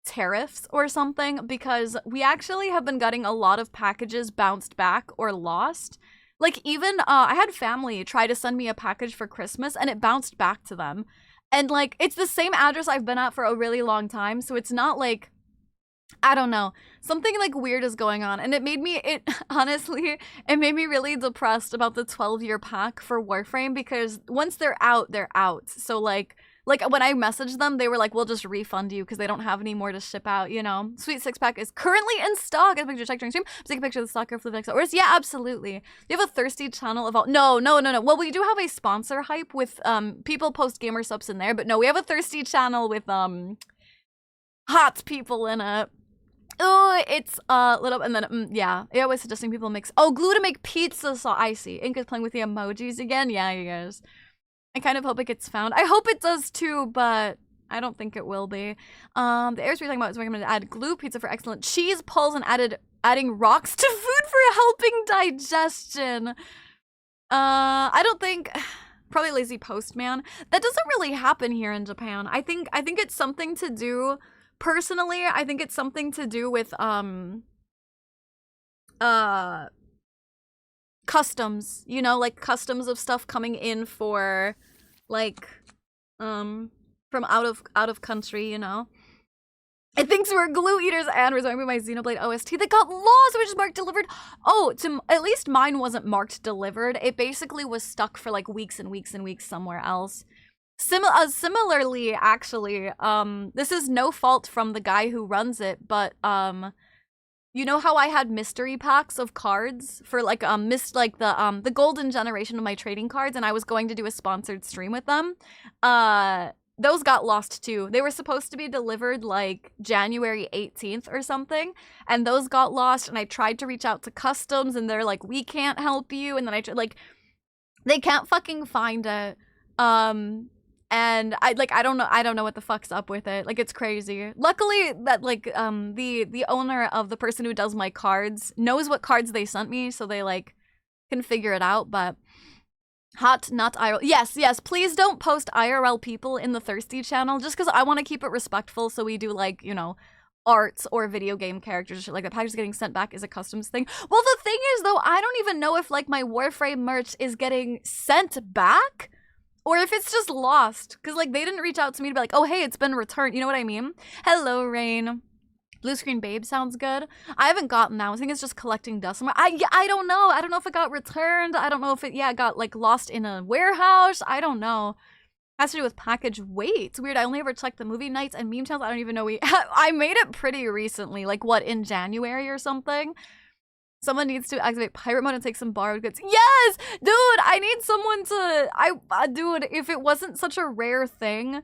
tariffs or something because we actually have been getting a lot of packages bounced back or lost. Like even, I had family try to send me a package for Christmas and it bounced back to them. And like, it's the same address I've been at for a really long time, so it's not like, I don't know. Something like weird is going on, and it made me really depressed about the 12-year pack for Warframe because once they're out, they're out. So like when I messaged them, they were like, we'll just refund you because they don't have any more to ship out, you know? Sweet Six Pack is currently in stock. I picture check during stream. Take a picture of the Stalker Flip next hours. Yeah, absolutely. You have a thirsty channel of all. No. Well, we do have a sponsor hype with people post gamer subs in there, but no, we have a thirsty channel with hot people in it. Oh, it's lit up, and then yeah, it always suggesting people mix. Oh, glue to make pizza sauce. I see. Ink is playing with the emojis again. Yeah, you guys. I kind of hope it gets found. I hope it does too, but I don't think it will be. The airs we're talking about is recommended to add glue pizza for excellent cheese pulls and adding rocks to food for helping digestion. I don't think. Probably lazy postman. That doesn't really happen here in Japan. I think it's something to do. Personally, I think it's something to do with customs, you know, like customs of stuff coming in for like from out of country, you know. I think we're glue eaters and resembling my Xenoblade OST that got lost, which is marked delivered. Oh, at least mine wasn't marked delivered. It basically was stuck for like weeks and weeks and weeks somewhere else. Similarly, actually, this is no fault from the guy who runs it, but you know how I had mystery packs of cards for like the golden generation of my trading cards, and I was going to do a sponsored stream with them. those got lost too. They were supposed to be delivered like January 18th or something, and those got lost, and I tried to reach out to customs and they're like, we can't help you, and then I tried, like, they can't fucking find it. And I don't know what the fuck's up with it. Like, it's crazy. Luckily that like the owner of the person who does my cards knows what cards they sent me, so they like can figure it out. But hot not IRL. Yes, please don't post IRL people in the Thirsty channel, just because I want to keep it respectful. So we do, like, you know, arts or video game characters, shit like that. Packages getting sent back is a customs thing. Well, the thing is though, I don't even know if like my Warframe merch is getting sent back or if it's just lost, because like they didn't reach out to me to be like, oh hey, it's been returned, you know what I mean? Hello, Rain. Blue screen babe sounds good. I haven't gotten that. I think it's just collecting dust somewhere. I don't know. I don't know if it got returned. I don't know if it got like lost in a warehouse. I don't know. Has to do with package weight. It's weird. I only ever checked the movie nights and meme channels. I don't even know I made it pretty recently, like what, in January or something. Someone needs to activate pirate mode and take some borrowed goods. Yes, dude. I need someone to. Dude, if it wasn't such a rare thing,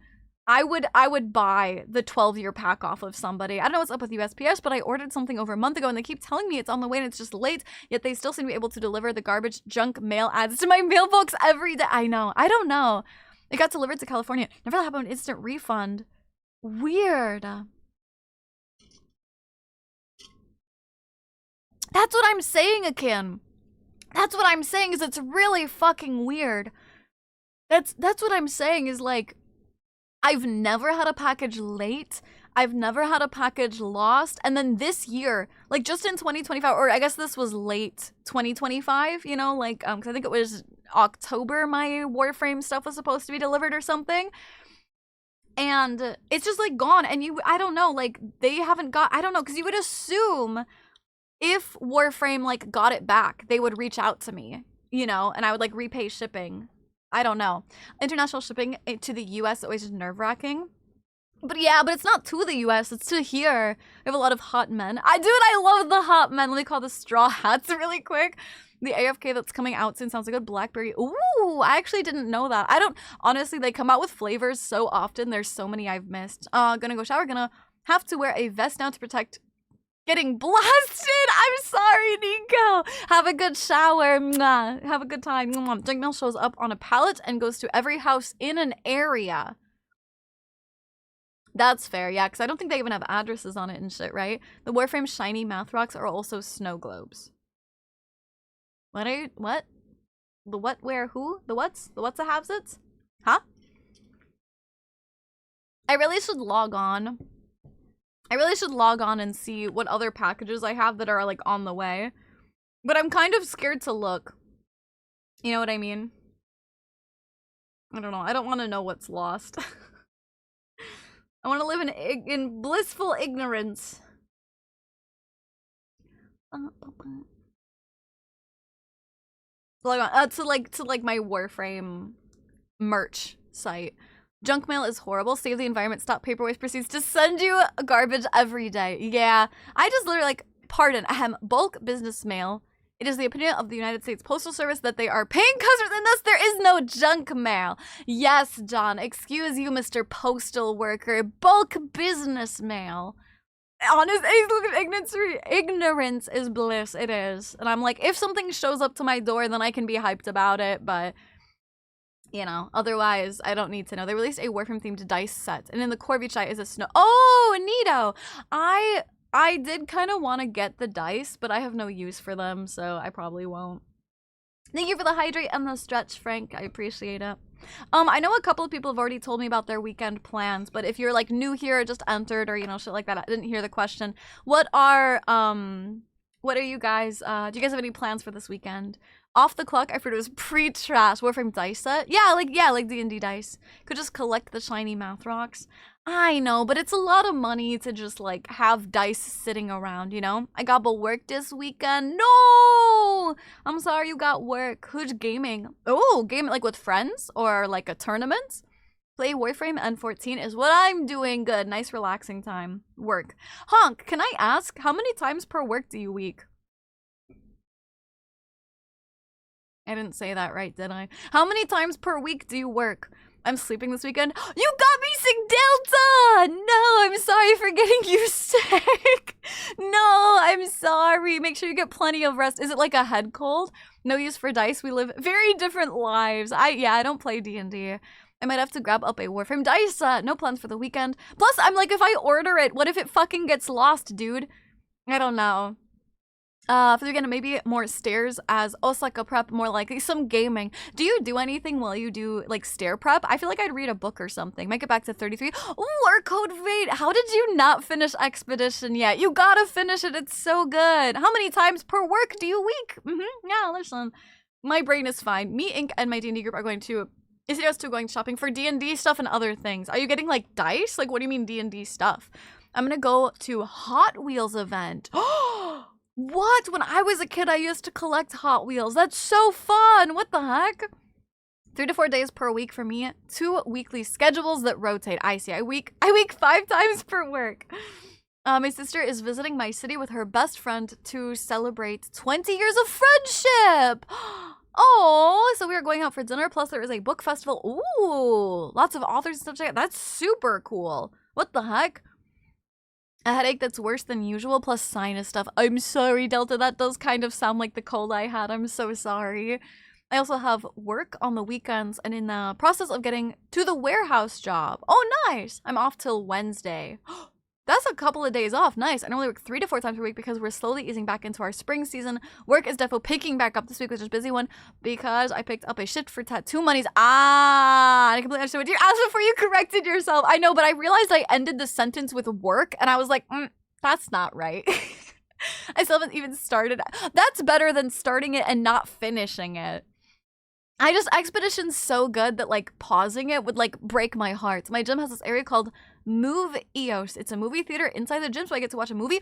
I would buy the 12-year pack off of somebody. I don't know what's up with USPS, but I ordered something over a month ago and they keep telling me it's on the way and it's just late, yet they still seem to be able to deliver the garbage junk mail ads to my mailbox every day. I know. I don't know. It got delivered to California. Never thought about an instant refund. Weird. That's what I'm saying, Akin. That's what I'm saying, is it's really fucking weird. That's what I'm saying, is like, I've never had a package late. I've never had a package lost. And then this year, like just in 2025, or I guess this was late 2025, you know, like, cause I think it was October my Warframe stuff was supposed to be delivered or something. And it's just like gone. And I don't know, like they haven't got, I don't know, cause you would assume if Warframe like got it back, they would reach out to me, you know, and I would like repay shipping. I don't know. International shipping to the US is always just nerve-wracking. But yeah, but it's not to the US, it's to here. We have a lot of hot men. I love the hot men. Let me call the straw hats really quick. The AFK that's coming out soon sounds like a blackberry. Ooh, I actually didn't know that. Honestly, they come out with flavors so often. There's so many I've missed. Gonna go shower, gonna have to wear a vest now to protect getting blasted. I'm sorry, Nico. Have a good shower. Mwah. Have a good time. Mwah. Junk mail shows up on a pallet and goes to every house in an area. That's fair, yeah, because I don't think they even have addresses on it and shit, right? The Warframe shiny math rocks are also snow globes. What? The what, where, who? The what's? The what's the habsits? Huh? I really should log on. And see what other packages I have that are like on the way. But I'm kind of scared to look. You know what I mean? I don't know. I don't want to know what's lost. I want to live in blissful ignorance. To like my Warframe merch site. Junk mail is horrible. Save the environment. Stop paper waste. Proceeds to send you garbage every day. Yeah, I just literally like, pardon, ahem, bulk business mail. It is the opinion of the United States Postal Service that they are paying customers, and thus there is no junk mail. Yes, John. Excuse you, Mr. Postal Worker. Bulk business mail. Honest, ignorance is bliss. It is. And I'm like, if something shows up to my door, then I can be hyped about it, but you know, otherwise, I don't need to know. They released a Warframe themed dice set, and in the Corvichai is a snow. Oh, neato! I did kind of want to get the dice, but I have no use for them, so I probably won't. Thank you for the hydrate and the stretch, Frank. I appreciate it. I know a couple of people have already told me about their weekend plans, but if you're like new here or just entered or, you know, shit like that, I didn't hear the question. What are you guys, do you guys have any plans for this weekend? Off the clock, I heard it was pre-trash. Warframe dice set? Yeah, like D&D dice. Could just collect the shiny math rocks. I know, but it's a lot of money to just like have dice sitting around, you know? I got work this weekend. No! I'm sorry you got work. Who's gaming? Oh, gaming like with friends or like a tournament? Play Warframe N14 is what I'm doing. Good, nice relaxing time. Work. Honk, can I ask, how many times per work do you week? I didn't say that right, did I? How many times per week do you work? I'm sleeping this weekend. You got me sick, Delta! No, I'm sorry for getting you sick. No, I'm sorry. Make sure you get plenty of rest. Is it like a head cold? No use for dice. We live very different lives. I don't play D&D. I might have to grab up a Warframe dice. No plans for the weekend. Plus, I'm like, if I order it, what if it fucking gets lost, dude? I don't know. For the weekend, maybe more stairs as Osaka prep, more likely some gaming. Do you do anything while you do, like, stair prep? I feel like I'd read a book or something. Make it back to 33. Ooh, our code rate. How did you not finish Expedition yet? You gotta finish it. It's so good. How many times per work do you week? Yeah, listen. My brain is fine. Me, Inc, and my D&D group are going to... Is it us two going shopping for D&D stuff and other things? Are you getting, like, dice? Like, what do you mean D&D stuff? I'm gonna go to Hot Wheels event. What? When I was a kid, I used to collect Hot Wheels. That's so fun. What the heck? 3 to 4 days per week for me. 2 weekly schedules that rotate. I see. I week 5 times per work. My sister is visiting my city with her best friend to celebrate 20 years of friendship. Oh, so we are going out for dinner. Plus, there is a book festival. Ooh, lots of authors and stuff. Check out. That's super cool. What the heck? A headache that's worse than usual, plus sinus stuff. I'm sorry, Delta. That does kind of sound like the cold I had. I'm so sorry. I also have work on the weekends and in the process of getting to the warehouse job. Oh, nice. I'm off till Wednesday. That's a couple of days off. Nice. I normally work 3 to 4 times per week because we're slowly easing back into our spring season. Work is defo picking back up this week, which is a busy one because I picked up a shift for tattoo monies. I completely understood what you asked before you corrected yourself. I know, but I realized I ended the sentence with work and I was like, that's not right. I still haven't even started. That's better than starting it and not finishing it. Expedition's so good that, like, pausing it would, like, break my heart. My gym has this area called Move EOS. It's a movie theater inside the gym, so I get to watch a movie.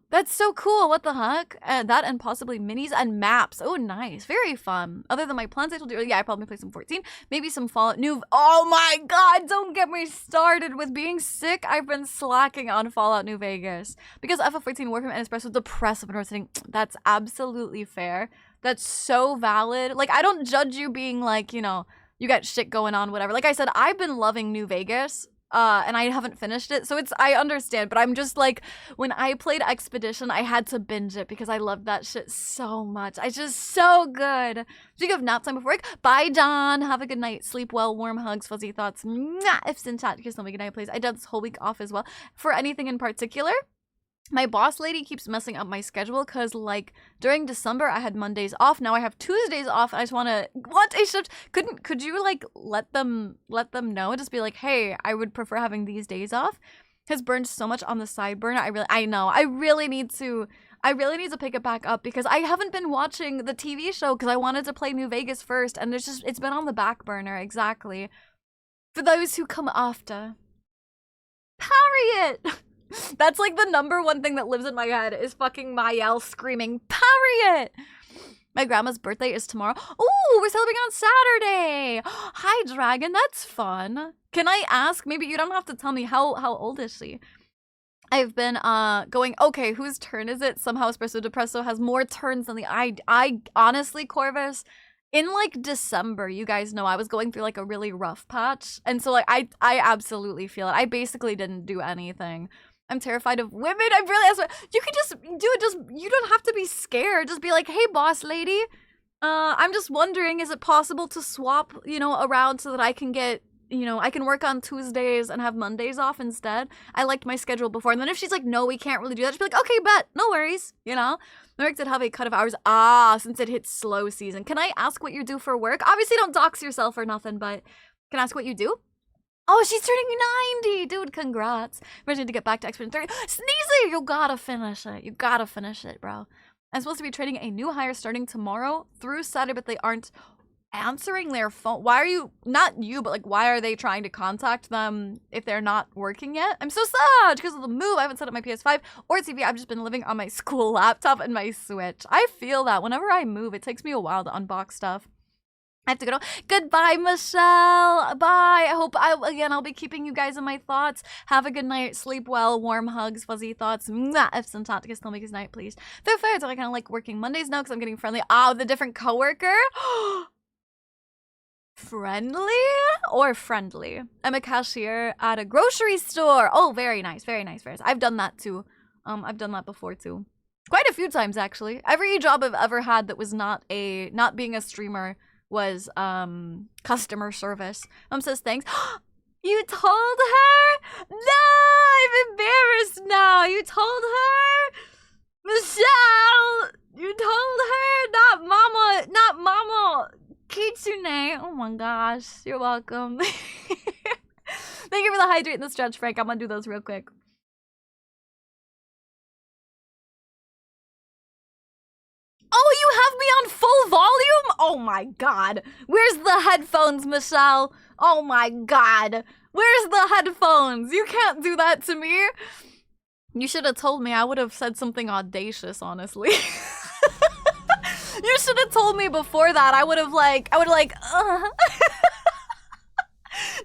That's so cool. What the heck? That and possibly minis and maps. Oh, nice. Very fun. Other than my plans I told you earlier, yeah, I probably play some 14. Maybe some Fallout New. Oh my god, don't get me started with being sick. I've been slacking on Fallout New Vegas. Because FF14 Warframe and Espresso depressive and sitting. That's absolutely fair. That's so valid. Like, I don't judge you being like, you know, you got shit going on, whatever. Like I said, I've been loving New Vegas, and I haven't finished it. So I understand, but I'm just like, when I played Expedition, I had to binge it because I loved that shit so much. It's just so good. Speaking of nap time before work, bye, John. Have a good night. Sleep well. Warm hugs, fuzzy thoughts. Mwah. If it's in chat, kiss me good night, please. I did this whole week off as well. For anything in particular? My boss lady keeps messing up my schedule because, like, during December I had Mondays off. Now I have Tuesdays off. I just want a shift. Could you, like, let them know? Just be like, hey, I would prefer having these days off. Has burned so much on the side burner. I know. I really need to pick it back up because I haven't been watching the TV show because I wanted to play New Vegas first, and it's been on the back burner. Exactly. For those who come after. Parry it! That's like the #1 thing that lives in my head is fucking Mayel screaming, parry it! My grandma's birthday is tomorrow. Ooh, we're celebrating on Saturday! Hi, Dragon, that's fun. Can I ask, maybe you don't have to tell me, how old is she? I've been going, okay, whose turn is it? Somehow Espresso Depresso has more turns than I honestly, Corvus, in like December, you guys know I was going through like a really rough patch. And so like I absolutely feel it. I basically didn't do anything. I'm terrified of women. I really, you can just do it. You don't have to be scared. Just be like, hey, boss lady, I'm just wondering, is it possible to swap, you know, around so that I can get, you know, I can work on Tuesdays and have Mondays off instead. I liked my schedule before. And then if she's like, no, we can't really do that, just be like, okay, bet, no worries, you know. Merrick did have a cut of hours. Since it hits slow season. Can I ask what you do for work? Obviously, don't dox yourself or nothing, but can I ask what you do? Oh, she's turning 90! Dude, congrats. We're ready to get back to Expedition 30. Sneezy! You gotta finish it. You gotta finish it, bro. I'm supposed to be training a new hire starting tomorrow through Saturday, but they aren't answering their phone. Why are you, not you, but like, why are they trying to contact them if they're not working yet? I'm so sad because of the move. I haven't set up my PS5 or TV. I've just been living on my school laptop and my Switch. I feel that whenever I move, it takes me a while to unbox stuff. I have to go. Goodbye, Michelle. Bye. I'll be keeping you guys in my thoughts. Have a good night. Sleep well. Warm hugs. Fuzzy thoughts. Mwah. If some thought to kiss, tell me good night, please. They're fair. So I kind of like working Mondays now because I'm getting friendly. The different coworker. friendly or friendly? I'm a cashier at a grocery store. Oh, very nice, very nice, very nice. I've done that too. I've done that before too. Quite a few times actually. Every job I've ever had that was not being a streamer was customer service. Mom says thanks. You told her? No, I'm embarrassed now. You told her? Michelle! You told her? Not mama Kitsune. Oh my gosh. You're welcome. Thank you for the hydrate and the stretch, Frank. I'm gonna do those real quick. Oh, you have me on full volume? Oh my god. Where's the headphones, Michelle? Oh my god. Where's the headphones? You can't do that to me. You should have told me. I would have said something audacious, honestly. You should have told me before that. I would have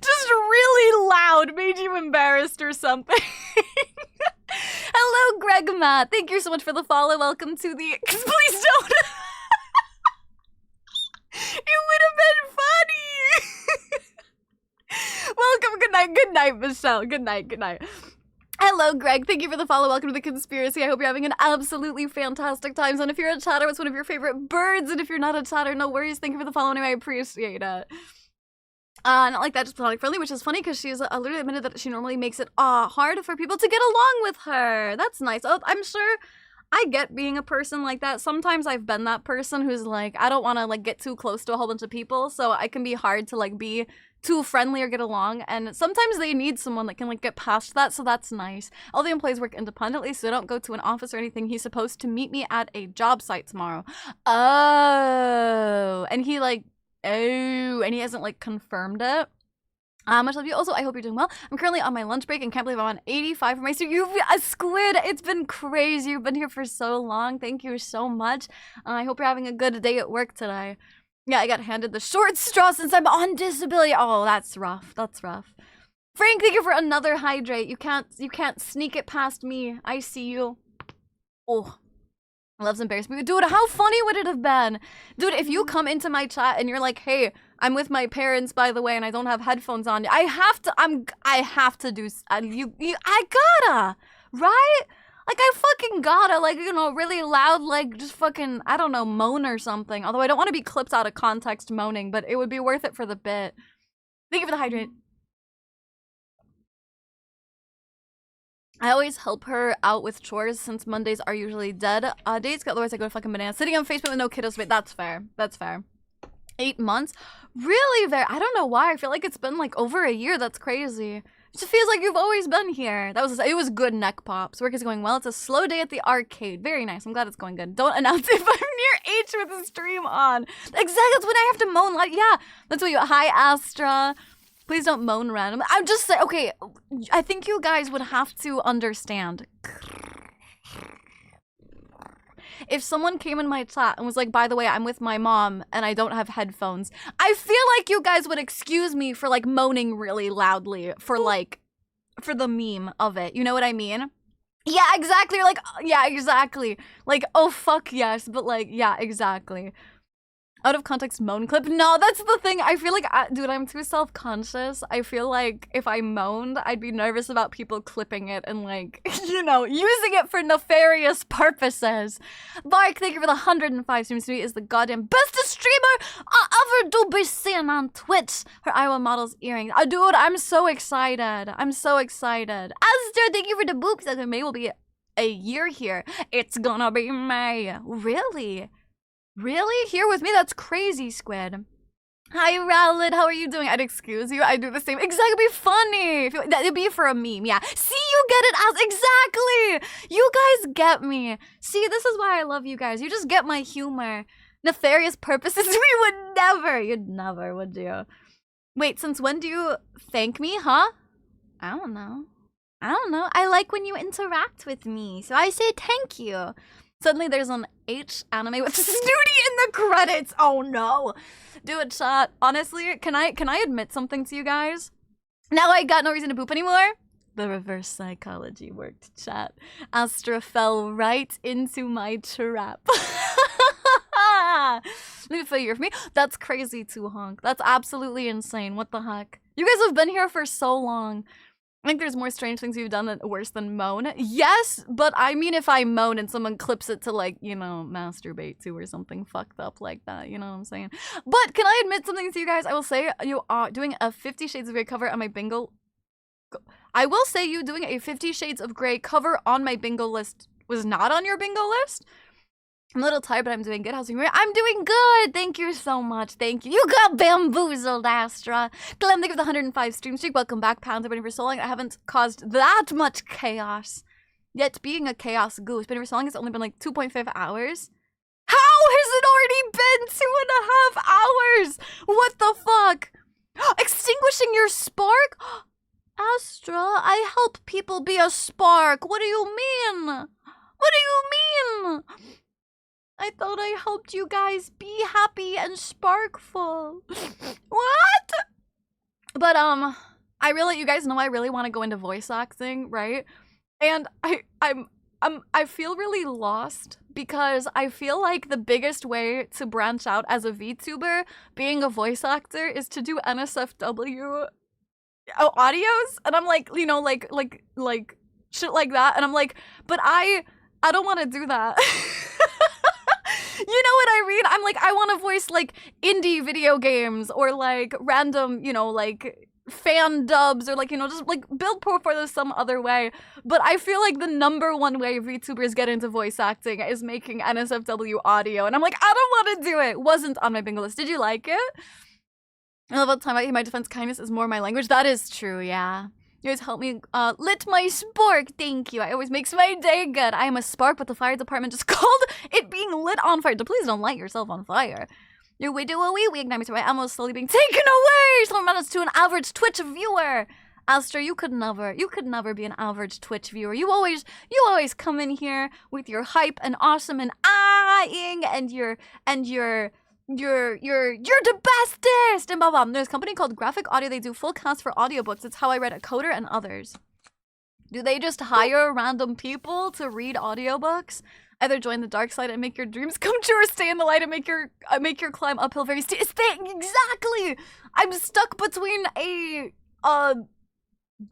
just really loud, made you embarrassed or something. Hello, Greg Matt. Thank you so much for the follow. Welcome to the... Please don't. It would have been funny. Welcome. Good night. Good night, Michelle. Good night. Good night. Hello, Greg. Thank you for the follow. Welcome to the conspiracy. I hope you're having an absolutely fantastic time. And if you're a chatter, what's one of your favorite birds? And if you're not a chatter, no worries. Thank you for the follow. Anyway, I appreciate it. Not like that, just platonic friendly, which is funny because she's literally admitted that she normally makes it hard for people to get along with her. That's nice. Oh, I'm sure I get being a person like that. Sometimes I've been that person who's like, I don't want to like get too close to a whole bunch of people, so I can be hard to like be too friendly or get along, and sometimes they need someone that can like get past that, so that's nice. All the employees work independently, so they don't go to an office or anything. He's supposed to meet me at a job site tomorrow. Oh, and he like, and he hasn't like confirmed it. Much love you. Also, I hope you're doing well. I'm currently on my lunch break and can't believe I'm on 85 for my stream. You've a squid. It's been crazy. You've been here for so long. Thank you so much. I hope you're having a good day at work today. Yeah, I got handed the short straw since I'm on disability. Oh, that's rough. That's rough. Frank, thank you for another hydrate. You can't sneak it past me. I see you. Oh. Loves embarrassing me. Dude, how funny would it have been? Dude, if you come into my chat and you're like, hey, I'm with my parents, by the way, and I don't have headphones on. I have to do, I gotta, right? Like, I fucking gotta, like, you know, really loud, like, just fucking, I don't know, moan or something. Although I don't want to be clipped out of context moaning, but it would be worth it for the bit. Thank you for the hydrate. I always help her out with chores since Mondays are usually dead days. Otherwise, I go to fucking bananas. Sitting on Facebook with no kiddos. Wait, that's fair. That's fair. 8 months? Really? Very. I don't know why. I feel like it's been like over a year. That's crazy. It just feels like you've always been here. It was good, neck pops. Work is going well. It's a slow day at the arcade. Very nice. I'm glad it's going good. Don't announce if I'm near H with the stream on. Exactly. That's when I have to moan. Like, yeah. That's what you. Hi, Astra. Please don't moan random. I'm just saying, okay, I think you guys would have to understand. If someone came in my chat and was like, by the way, I'm with my mom and I don't have headphones, I feel like you guys would excuse me for like moaning really loudly for the meme of it. You know what I mean? Yeah, exactly. You're like, yeah, exactly. Like, oh, fuck yes. But like, yeah, exactly. Out of context moan clip? No, that's the thing. I feel like, dude, I'm too self-conscious. I feel like if I moaned, I'd be nervous about people clipping it and like, you know, using it for nefarious purposes. Bark, thank you for the 105 streams. Is the goddamn best streamer ever to be seen on Twitch. Her Iowa model's earrings. Dude, I'm so excited. I'm so excited. Aster, thank you for the boops. I think May will be a year here. It's gonna be May. Really? Really? Here with me? That's crazy, Squid. Hi, Rowlett. How are you doing? I'd excuse you. I do the same. Exactly. It'd be funny. It'd be for a meme. Yeah. See, you get it as exactly. You guys get me. See, this is why I love you guys. You just get my humor. Nefarious purposes. You'd never, would you? Wait, since when do you thank me, huh? I don't know. I like when you interact with me, so I say thank you. Suddenly there's an H anime with Snooty in the credits. Oh no. Do it, chat. Honestly, can I admit something to you guys? Now I got no reason to poop anymore. The reverse psychology worked, chat. Astra fell right into my trap. Let me feel your for me. That's crazy too, Honk. That's absolutely insane. What the heck? You guys have been here for so long. I think there's more strange things you've done that worse than moan. Yes, but I mean if I moan and someone clips it to like, you know, masturbate to or something fucked up like that, you know what I'm saying? But can I admit something to you guys? I will say you are doing a 50 Shades of Grey cover on my bingo. I will say you doing a 50 Shades of Grey cover on my bingo list was not on your bingo list. I'm a little tired, but I'm doing good. How's you? I'm doing good. Thank you so much. Thank you. You got bamboozled, Astra. Glenn, thank you for the 105 stream streak. Welcome back. Pounds have been for so long. I haven't caused that much chaos. Yet being a chaos goose, been for so long, it's only been like 2.5 hours. How has it already been 2.5 hours? What the fuck? Extinguishing your spark? Astra, I help people be a spark. What do you mean? What do you mean? I thought I helped you guys be happy and sparkful. What? But I really, you guys know I really want to go into voice acting, right? And I feel really lost because I feel like the biggest way to branch out as a VTuber, being a voice actor, is to do NSFW audios, and I'm like, you know, like shit like that, and I'm like, but I don't want to do that. You know what I mean? I'm like, I want to voice like indie video games or like random, you know, like fan dubs or like, you know, just like build portfolios some other way. But I feel like the #1 way VTubers get into voice acting is making NSFW audio, and I'm like, I don't want to do it. Wasn't on my bingo list. Did you like it? I love all the time my defense kindness is more my language. That is true, yeah. You guys help me lit my spark. Thank you. It always makes my day good. I am a spark, but the fire department just called it being lit on fire. Please don't light yourself on fire. Your widow we ignite me to my ammo slowly being taken away. Someone managed to an average Twitch viewer. Astra, you could never be an average Twitch viewer. You always come in here with your hype and awesome and ahhing and you're the bestest and blah blah. There's a company called Graphic Audio. They do full cast for audiobooks. It's how I read a Coder and others. Do they just hire random people to read audiobooks? Either join the dark side and make your dreams come true, or stay in the light and make your climb uphill very steep. Exactly. I'm stuck between a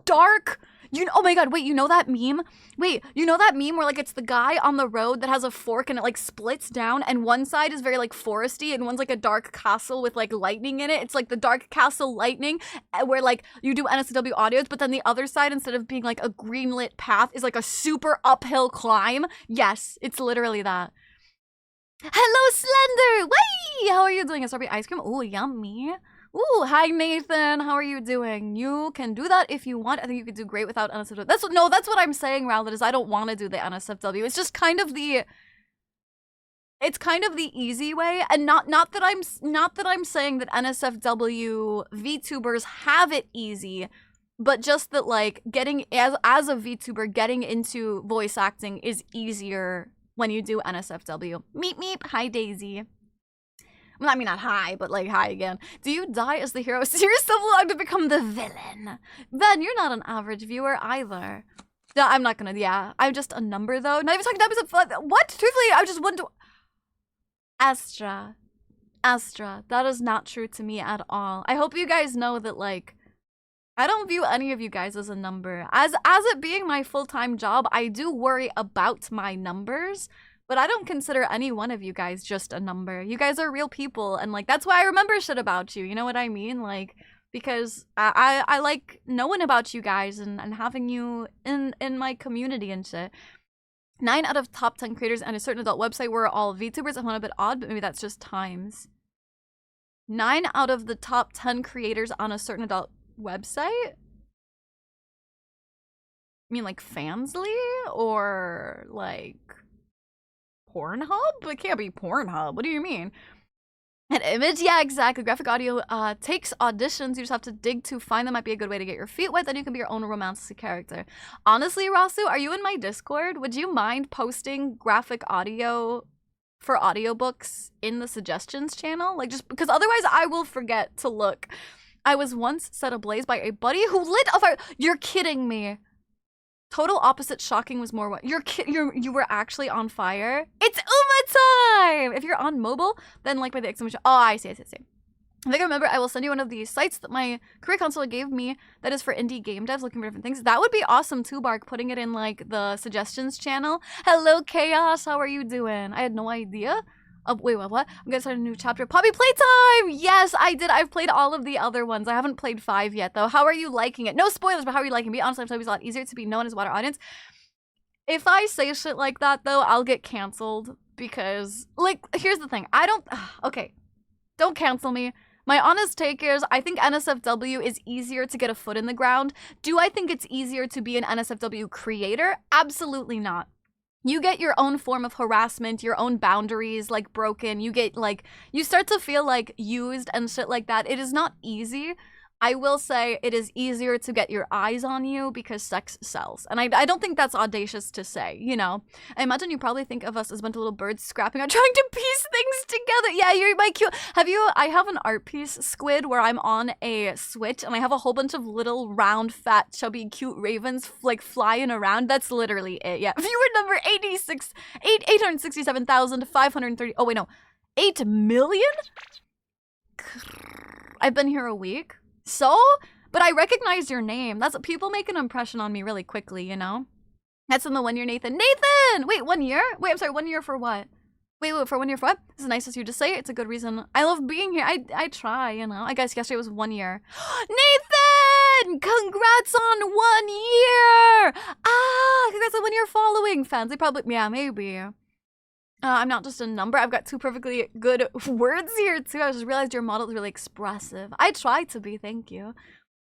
dark. Oh my god, wait, you know that meme? Wait, you know that meme where like it's the guy on the road that has a fork and it like splits down and one side is very like foresty and one's like a dark castle with like lightning in it. It's like the dark castle lightning where like you do NSW audios, but then the other side, instead of being like a greenlit path, is like a super uphill climb. Yes, it's literally that. Hello, Slender! Whee! How are you doing? A strawberry ice cream? Ooh, yummy. Ooh, hi Nathan, how are you doing? You can do that if you want. I think you could do great without NSFW. That's what I'm saying, Rowlet, is I don't want to do the NSFW. It's just kind of the easy way, and not that I'm saying that NSFW VTubers have it easy, but just that like getting as a VTuber getting into voice acting is easier when you do NSFW. Meep meep, hi Daisy. Well, I mean, not hi, but like hi again. Do you die as the hero? Sear yourself along to become the villain. Ben, you're not an average viewer either. No, I'm not gonna, yeah. I'm just a number though. Not even talking numbers of what? Truthfully, I just want to. Astra, that is not true to me at all. I hope you guys know that, like, I don't view any of you guys as a number. As it being my full-time job, I do worry about my numbers. But I don't consider any one of you guys just a number. You guys are real people, and like that's why I remember shit about you. You know what I mean? Like, because I like knowing about you guys and having you in my community and shit. 9 out of top 10 creators and a certain adult website were all VTubers. I'm a bit odd, but maybe that's just times. 9 out of the top 10 creators on a certain adult website? I mean like Fansly? Or like Pornhub? It can't be Pornhub. What do you mean? An image? Yeah, exactly. Graphic audio takes auditions. You just have to dig to find them. Might be a good way to get your feet wet. Then you can be your own romantic character. Honestly, Rasu, are you in my Discord? Would you mind posting graphic audio for audiobooks in the suggestions channel? Like, just because otherwise I will forget to look. I was once set ablaze by a buddy who lit a fire. You're kidding me. Total opposite. Shocking was more what? You were actually on fire? It's Uma P.5. If you're on mobile, then like by the exclamation. Oh, I see. I think I remember. I will send you one of the sites that my career counselor gave me that is for indie game devs looking for different things. That would be awesome too, Bark, putting it in like the suggestions channel. Hello, Chaos. How are you doing? I had no idea. Oh, wait, what? I'm gonna start a new chapter. Poppy Playtime! Yes, I did. I've played all of the other ones. I haven't played 5 yet, though. How are you liking it? No spoilers, but how are you liking it? Be honest, I'm it's a lot easier to be known as a wider audience. If I say shit like that, though, I'll get canceled because, like, here's the thing. I don't... Okay. Don't cancel me. My honest take is, I think NSFW is easier to get a foot in the ground. Do I think it's easier to be an NSFW creator? Absolutely not. You get your own form of harassment, your own boundaries, like, broken. You get, like, you start to feel, like, used and shit like that. It is not easy. I will say it is easier to get your eyes on you because sex sells. And I don't think that's audacious to say, you know? I imagine you probably think of us as a bunch of little birds scrapping on trying to piece things together. Yeah, you're my cute. I have an art piece, Squid, where I'm on a switch and I have a whole bunch of little round, fat, chubby, cute ravens like flying around. That's literally it, yeah. Viewer number 867,530. Oh, wait, no. 8 million? I've been here a week. So? But I recognize your name. That's people make an impression on me really quickly, you know? That's in the 1 year, Nathan. Nathan! Wait, 1 year? Wait, I'm sorry, 1 year for what? Wait, for 1 year for what? This is nice of you to say. It's a good reason. I love being here. I try, you know? I guess yesterday was 1 year. Nathan! Congrats on 1 year! Ah, congrats on 1 year following, fans. They probably, yeah, maybe. I'm not just a number. I've got 2 perfectly good words here, too. I just realized your model is really expressive. I try to be, thank you.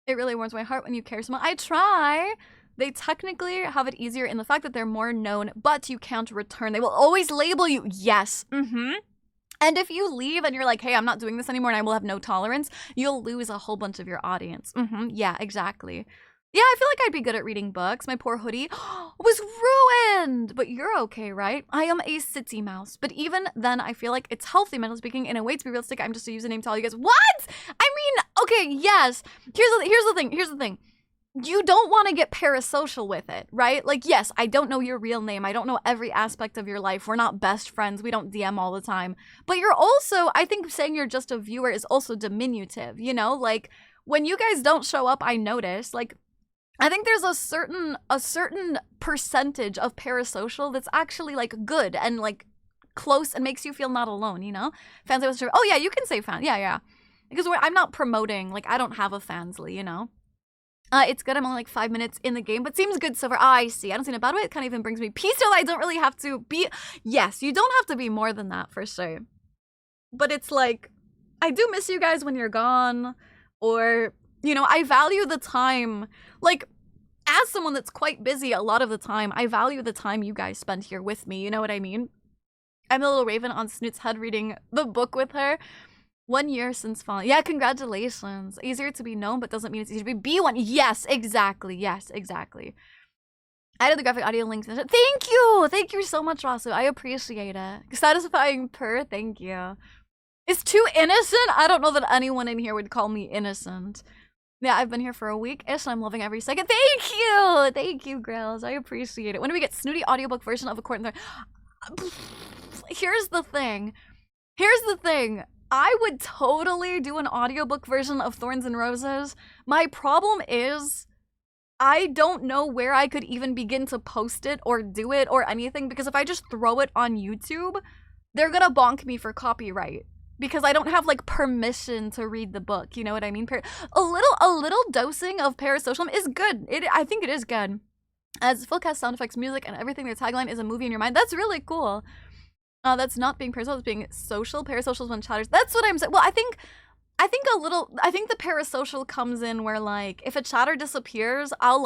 It really warms my heart when you care so much. I try. They technically have it easier in the fact that they're more known, but you can't return. They will always label you. Yes. And if you leave and you're like, hey, I'm not doing this anymore and I will have no tolerance, you'll lose a whole bunch of your audience. Yeah, exactly. Yeah, I feel like I'd be good at reading books. My poor hoodie was ruined. But you're okay, right? I am a city mouse. But even then, I feel like it's healthy, mentally speaking. In a way, to be realistic, I'm just a username to all you guys. What? I mean, okay, yes. Here's the thing. You don't want to get parasocial with it, right? Like, yes, I don't know your real name. I don't know every aspect of your life. We're not best friends. We don't DM all the time. But you're also, I think saying you're just a viewer is also diminutive, you know? Like, when you guys don't show up, I notice, like, I think there's a certain percentage of parasocial that's actually like good and like close and makes you feel not alone, you know? Fans, oh yeah, you can say fan, yeah. Because I'm not promoting, like I don't have a fansly, you know? It's good, I'm only like 5 minutes in the game, but seems good so far. I see, I don't see in a bad way, it kind of even brings me peace, so I don't really have to be, yes, you don't have to be more than that for sure. But it's like, I do miss you guys when you're gone, or... You know, I value the time, like, as someone that's quite busy a lot of the time, I value the time you guys spend here with me, you know what I mean? I'm the little raven on Snoot's head reading the book with her. 1 year since falling. Yeah, congratulations. Easier to be known, but doesn't mean it's easier to be one. Yes, exactly. I did the graphic audio links. Thank you so much, Rasu. I appreciate it. Satisfying purr, thank you. Is too innocent? I don't know that anyone in here would call me innocent. Yeah, I've been here for a week-ish and I'm loving every second. Thank you, Grills. I appreciate it. When do we get snooty audiobook version of A Court and Thorn? Here's the thing. I would totally do an audiobook version of Thorns and Roses. My problem is I don't know where I could even begin to post it or do it or anything, because if I just throw it on YouTube, they're gonna bonk me for copyright. Because I don't have, like, permission to read the book, you know what I mean? A little dosing of parasocial is good. I think it is good. As full cast sound effects, music, and everything, their tagline is a movie in your mind. That's really cool. That's not being parasocial, it's being social. Parasocial is when chatters. That's what I'm saying. Well, I think the parasocial comes in where, like, if a chatter disappears, I'll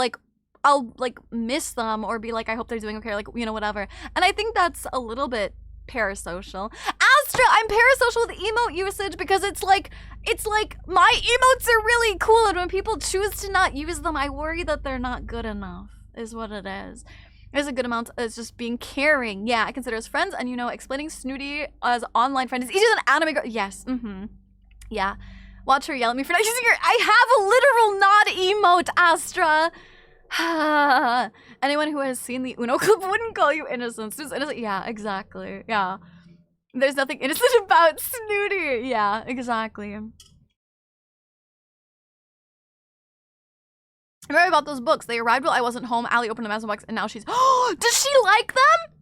miss them or be like, I hope they're doing okay, or, like, you know, whatever. And I think that's a little bit parasocial. Astra, I'm parasocial with emote usage because it's like my emotes are really cool, and when people choose to not use them, I worry that they're not good enough, is what it is. There's a good amount as just being caring. Yeah, I consider us friends, and you know, explaining Snooty as online friend is easier than anime girl. Yes, yeah. Watch her yell at me for not using her. I have a literal nod emote, Astra. Anyone who has seen the Uno clip wouldn't call you innocent. Just innocent. Yeah, exactly. Yeah. There's nothing innocent about Snooty. Yeah, exactly. I remember about those books. They arrived while I wasn't home. Allie opened the Amazon box and now she's... Oh, does she like them?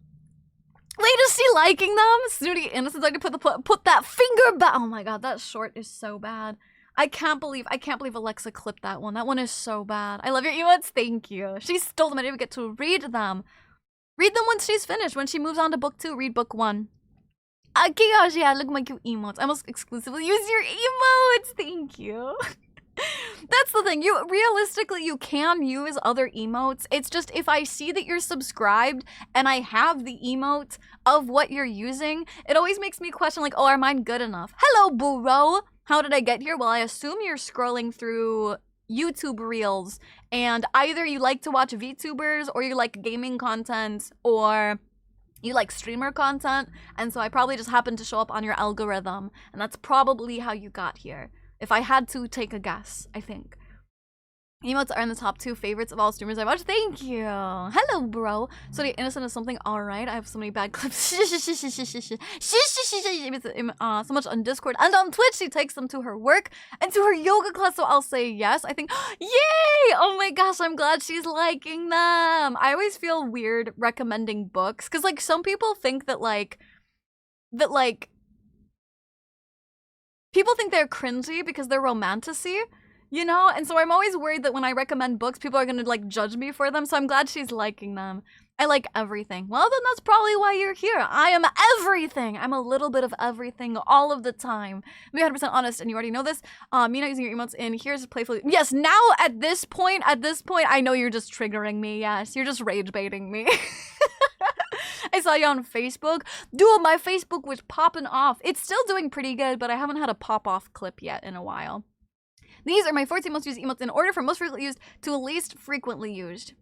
Wait, is she liking them? Snooty innocent. I to put that finger back. Oh my god, that short is so bad. I can't believe Alexa clipped that one. That one is so bad. I love your emotes. Thank you. She stole them. I didn't even get to read them. Read them once she's finished. When she moves on to book 2, read book 1. Kiyoshi, yeah, look at my cute emotes. I almost exclusively use your emotes. Thank you. That's the thing. Realistically, you can use other emotes. It's just if I see that you're subscribed and I have the emote of what you're using, it always makes me question like, oh, are mine good enough? Hello, bro. How did I get here? Well, I assume you're scrolling through YouTube reels and either you like to watch VTubers or you like gaming content or you like streamer content. And so I probably just happened to show up on your algorithm and that's probably how you got here. If I had to take a guess, I think. Emotes are in the top 2 favorites of all streamers I watch. Thank you. Hello, bro. So the innocent is something alright. I have so many bad clips. So much on Discord and on Twitch. She takes them to her work and to her yoga class. So I'll say yes. I think, yay! Oh my gosh, I'm glad she's liking them. I always feel weird recommending books because like some people think that people think they're cringy because they're romantasy, you know? And so I'm always worried that when I recommend books, people are gonna like judge me for them. So I'm glad she's liking them. I like everything. Well, then that's probably why you're here. I am everything. I'm a little bit of everything all of the time. Be 100% honest, and you already know this. Me not using your emotes in here's playfully. Yes, now at this point, I know you're just triggering me. Yes, you're just rage baiting me. I saw you on Facebook. Dude, my Facebook was popping off. It's still doing pretty good, but I haven't had a pop-off clip yet in a while. These are my 14 most used emotes in order from most frequently used to least frequently used.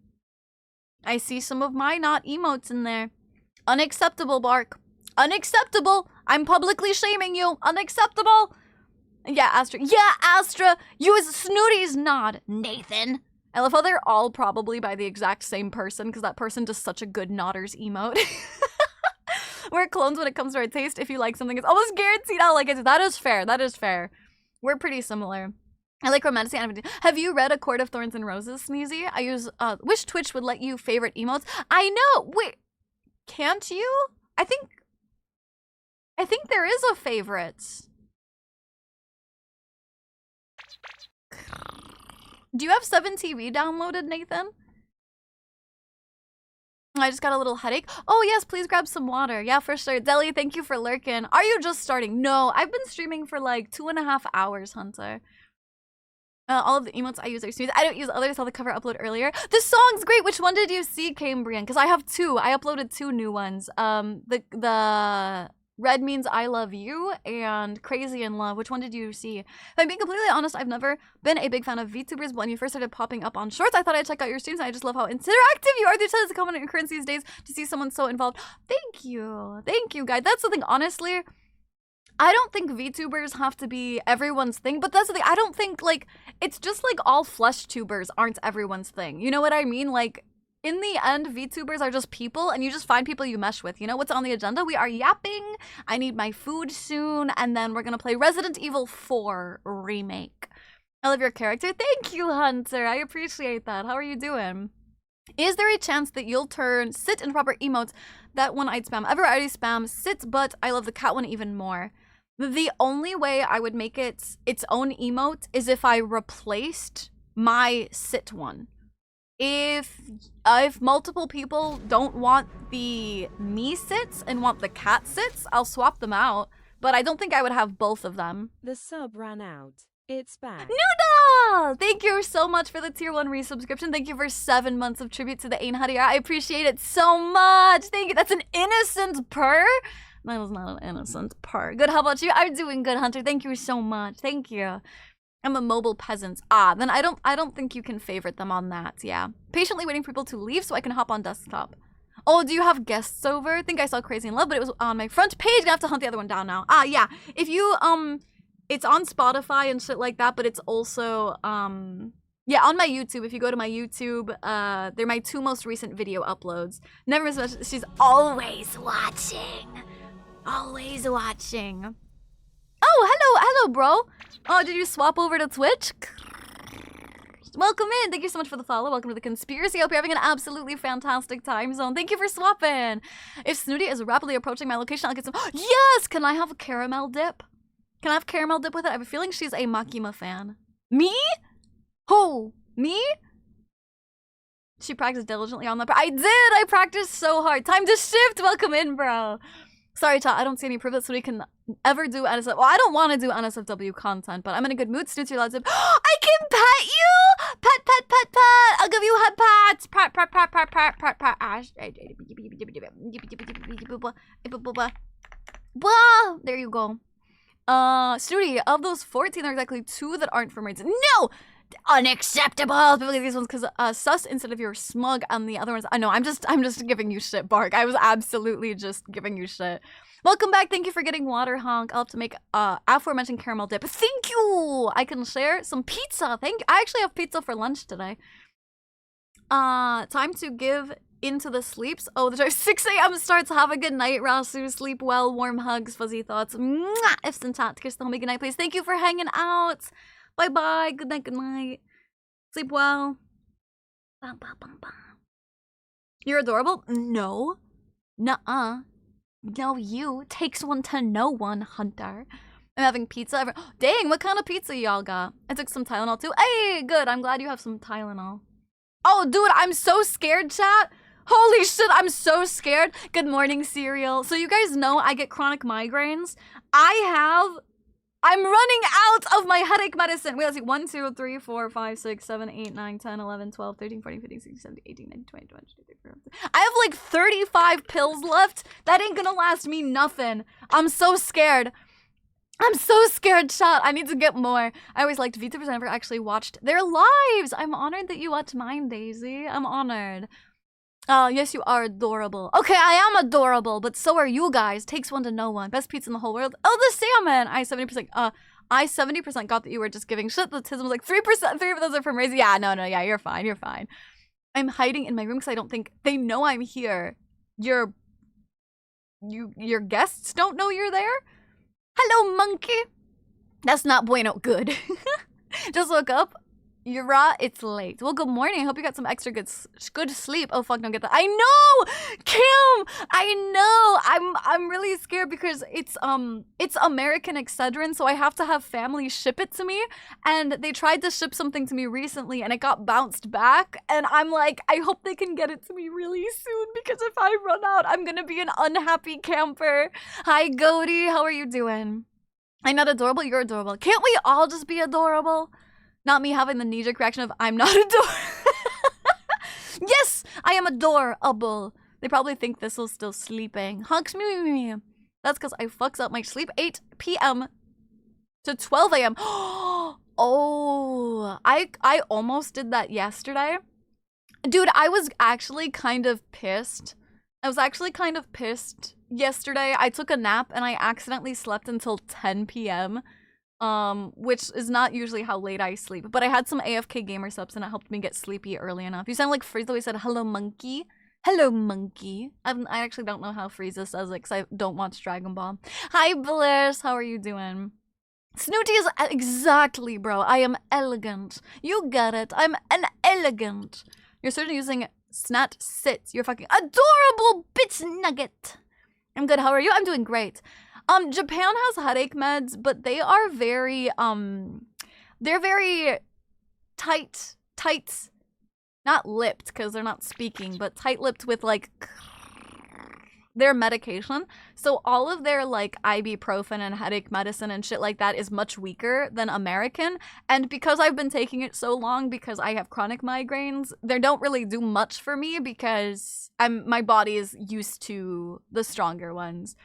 I see some of my not emotes in there. Unacceptable, Bark. Unacceptable. I'm publicly shaming you. Unacceptable. Yeah, Astra. Yeah, Astra. Use Snooty's nod, Nathan. I love how they're all probably by the exact same person because that person does such a good nodders emote. We're clones when it comes to our taste. If you like something, it's almost guaranteed I'll like it. That is fair. That is fair. We're pretty similar. I like romantic anime. Have you read A Court of Thorns and Roses, Sneezy? I use, wish Twitch would let you favorite emotes. I know! Wait, can't you? I think there is a favorites. Do you have 7TV downloaded, Nathan? I just got a little headache. Oh yes, please grab some water. Yeah, for sure. Deli, thank you for lurking. Are you just starting? No, I've been streaming for like 2.5 hours, Hunter. All of the emotes I use are smooth. I don't use others. Saw the cover upload earlier. The song's great. Which one did you see, Cambrian? Because I have 2. I uploaded 2 new ones. The Red Means I Love You and Crazy in Love. Which one did you see? If I'm being completely honest, I've never been a big fan of VTubers, but when you first started popping up on shorts, I thought I'd check out your streams, and I just love how interactive you are. There's tons of common occurrence these days to see someone so involved. Thank you. Thank you, guys. That's the thing, honestly. I don't think VTubers have to be everyone's thing, but that's the thing. I don't think, like, it's just like all flesh tubers aren't everyone's thing. You know what I mean? Like, in the end, VTubers are just people, and you just find people you mesh with. You know what's on the agenda? We are yapping. I need my food soon, and then we're gonna play Resident Evil 4 Remake. I love your character. Thank you, Hunter. I appreciate that. How are you doing? Is there a chance that you'll turn sit and proper emotes? That one I'd spam. Ever already spam sit, but I love the cat one even more. The only way I would make it its own emote is if I replaced my sit one. If multiple people don't want the me sits and want the cat sits, I'll swap them out. But I don't think I would have both of them. The sub ran out. It's back. Noodle! Thank you so much for the tier 1 resubscription. Thank you for 7 months of tribute to the Ain Hadiya. I appreciate it so much. Thank you. That's an innocent purr. That was not an innocent purr. Good, how about you? I'm doing good, Hunter. Thank you so much. Thank you. I'm a mobile peasant. Ah, then I don't think you can favorite them on that, yeah. Patiently waiting for people to leave so I can hop on desktop. Oh, do you have guests over? I think I saw Crazy in Love, but it was on my front page. Gonna have to hunt the other one down now. Ah, yeah. If you, it's on Spotify and shit like that, but it's also, yeah, on my YouTube. If you go to my YouTube, they're my 2 most recent video uploads. Never miss much. She's always watching. Always watching. Oh, hello, bro. Oh, did you swap over to Twitch? Welcome in. Thank you so much for the follow. Welcome to the conspiracy. Hope you're having an absolutely fantastic time zone. Thank you for swapping. If Snooty is rapidly approaching my location, I'll get some. Yes! Can I have a caramel dip? Can I have caramel dip with it? I have a feeling she's a Makima fan. Me? Who? Me? She practiced diligently on that. I did! I practiced so hard. Time to shift. Welcome in, bro. Sorry, chat. I don't see any proof that Snooty can ever do NSF. Well, I don't want to do NSFW content, but I'm in a good mood. Snooty, you're allowed to. I can pet you! Pet, pet, pet, pet! I'll give you head pats! Pat, pat, pat, pat, pat, pat, pat. Well, there you go. Snooty, of those 14, there are exactly 2 that aren't from raids. No! Unacceptable! Specifically these ones, because sus instead of your smug, and the other ones. I know, I'm just giving you shit, Bark. I was absolutely just giving you shit. Welcome back. Thank you for getting water, honk. I'll have to make aforementioned caramel dip. Thank you. I can share some pizza. Thank you. I actually have pizza for lunch today. Time to give into the sleeps. Oh, the drive 6 a.m. starts. Have a good night, Rasu. Sleep well. Warm hugs. Fuzzy thoughts. Mwah! Ifs and tat. Kiss the homie. Good night, please. Thank you for hanging out. Bye-bye. Good night, good night. Sleep well. Bum, bum, bum, bum. You're adorable? No. Nuh-uh. No, you. Takes one to know one, Hunter. I'm having pizza. Dang, what kind of pizza y'all got? I took some Tylenol too. Hey, good. I'm glad you have some Tylenol. Oh, dude, I'm so scared, chat. Holy shit, I'm so scared. Good morning, cereal. So you guys know I get chronic migraines. I'm running out of my headache medicine. Wait, let's see. 1, 2, 3, 4, 5, 6, 7, 8, 9, 10, 11, 12, 13, 14, 15, 16, 17, 18, 19, 20, 21, 22, 23, 24. I have like 35 pills left. That ain't gonna last me nothing. I'm so scared. I'm so scared, chat. I need to get more. I always liked VTubers. I never actually watched their lives. I'm honored that you watch mine, Daisy. I'm honored. Yes, you are adorable. Okay, I am adorable, but so are you guys. Takes one to know one. Best pizza in the whole world. Oh, the salmon. I 70% got that you were just giving shit. The tism was like 3%. 3 of those are from Razy. Yeah, no, yeah, you're fine. You're fine. I'm hiding in my room because I don't think they know I'm here. Your guests don't know you're there? Hello, monkey. That's not bueno. Good. Just woke up. You're right, it's late. Well, good morning. I hope you got some extra good sleep. Oh fuck, don't get that. I know, Kim. I know. I'm really scared because it's American Excedrin, so I have to have family ship it to me. And they tried to ship something to me recently, and it got bounced back. And I'm like, I hope they can get it to me really soon because if I run out, I'm gonna be an unhappy camper. Hi, Goaty. How are you doing? I'm not adorable. You're adorable. Can't we all just be adorable? Not me having the knee-jerk reaction of, I'm not adorable. Yes, I am adorable. They probably think this is still sleeping. Hugs me. That's because I fucks up my sleep. 8 p.m. to 12 a.m. Oh, I almost did that yesterday. Dude, I was actually kind of pissed. Yesterday. I took a nap and I accidentally slept until 10 p.m. Which is not usually how late I sleep. But I had some AFK gamer subs and it helped me get sleepy early enough. You sound like Frieza always said, hello, monkey. Hello, monkey. I actually don't know how Frieza says it because I don't watch Dragon Ball. Hi, Bliss. How are you doing? Snooty is exactly, bro. I am elegant. You get it. I'm an elegant. You're certainly using snat sits. You're fucking adorable bitch nugget. I'm good. How are you? I'm doing great. Japan has headache meds, but they are very, they're very tight, not lipped, because they're not speaking, but tight-lipped with, like, their medication. So all of their, like, ibuprofen and headache medicine and shit like that is much weaker than American. And because I've been taking it so long, because I have chronic migraines, they don't really do much for me because my body is used to the stronger ones.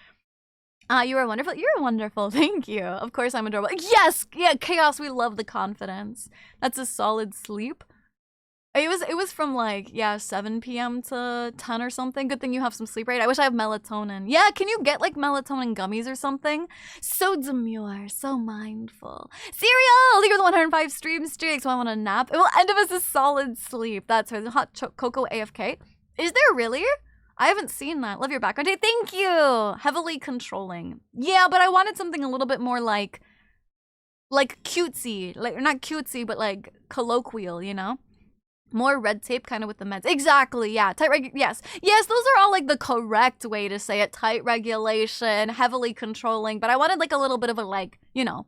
You are wonderful. You're wonderful. Thank you. Of course I'm adorable. Yes! Yeah, Chaos, we love the confidence. That's a solid sleep. It was from like, yeah, 7 p.m. to 10 or something. Good thing you have some sleep, right? I wish I have melatonin. Yeah, can you get like melatonin gummies or something? So demure, so mindful. Cereal! You're the 105 stream streaks. So I want a nap. It will end up as a solid sleep. That's right. Hot cocoa AFK. Is there really? I haven't seen that. Love your background. Hey, thank you. Heavily controlling. Yeah, but I wanted something a little bit more like cutesy, like not cutesy, but like colloquial, you know? More red tape kind of with the meds. Exactly, yeah. Yes. Yes, those are all like the correct way to say it. Tight regulation, heavily controlling, but I wanted like a little bit of a like, you know,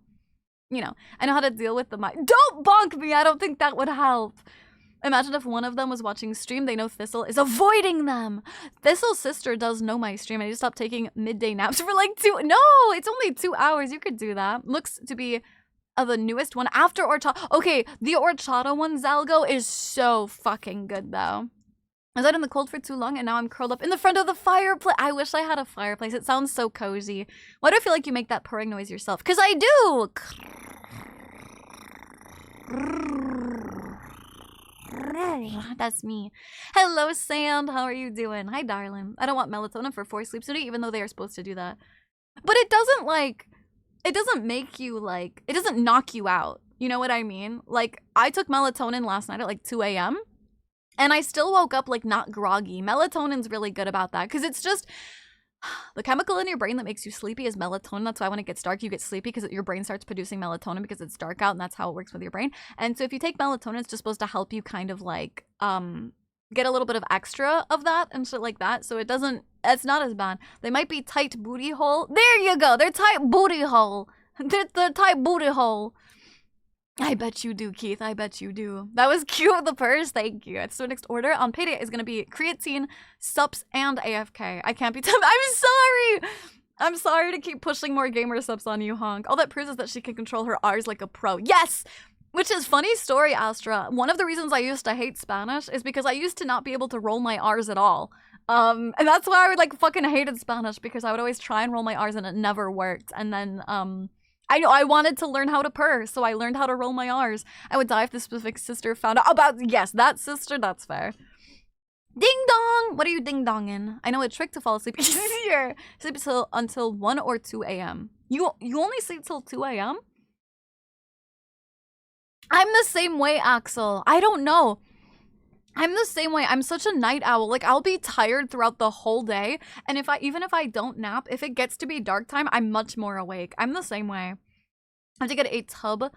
I know how to deal with the mic. Don't bonk me, I don't think that would help. Imagine if one of them was watching stream, they know Thistle is avoiding them. Thistle's sister does know my stream. I need to stop taking midday naps for like 2. No, it's only 2 hours. You could do that. Looks to be the newest one after Horchata. Okay, the Horchata one, Zalgo, is so fucking good though. I was out in the cold for too long and now I'm curled up in the front of the fireplace. I wish I had a fireplace. It sounds so cozy. Why do I feel like you make that purring noise yourself? Because I do! That's me. Hello, Sand. How are you doing? Hi, darling. I don't want melatonin for forced sleep study, even though they are supposed to do that. But it doesn't, like, it doesn't make you, like, it doesn't knock you out. You know what I mean? Like, I took melatonin last night at, like, 2 a.m. And I still woke up, like, not groggy. Melatonin's really good about that. Because it's just... the chemical in your brain that makes you sleepy is melatonin. That's why when it gets dark, you get sleepy because your brain starts producing melatonin because it's dark out, and that's how it works with your brain. And so if you take melatonin, it's just supposed to help you kind of like get a little bit of extra of that and shit like that. So it's not as bad. They might be tight booty hole. There you go. They're tight booty hole. They're tight booty hole. I bet you do, Keith. I bet you do. That was cute with the purse. Thank you. So next order on payday is going to be creatine, subs, and AFK. I can't be I'm sorry. I'm sorry to keep pushing more gamer subs on you, Honk. All that proves is that she can control her R's like a pro. Yes! Which is funny story, Astra. One of the reasons I used to hate Spanish is because I used to not be able to roll my R's at all. And that's why I would like fucking hated Spanish, because I would always try and roll my R's and it never worked. And then, I know I wanted to learn how to purr, so I learned how to roll my R's. I would die if the specific sister found out about, yes, that sister, that's fair. Ding dong! What are you ding donging? I know a trick to fall asleep easier. Sleep until 1 or 2 a.m. You only sleep till 2 a.m.? I'm the same way, Axel. I don't know. I'm the same way. I'm such a night owl. Like, I'll be tired throughout the whole day. And even if I don't nap, if it gets to be dark time, I'm much more awake. I'm the same way. I have to get a tub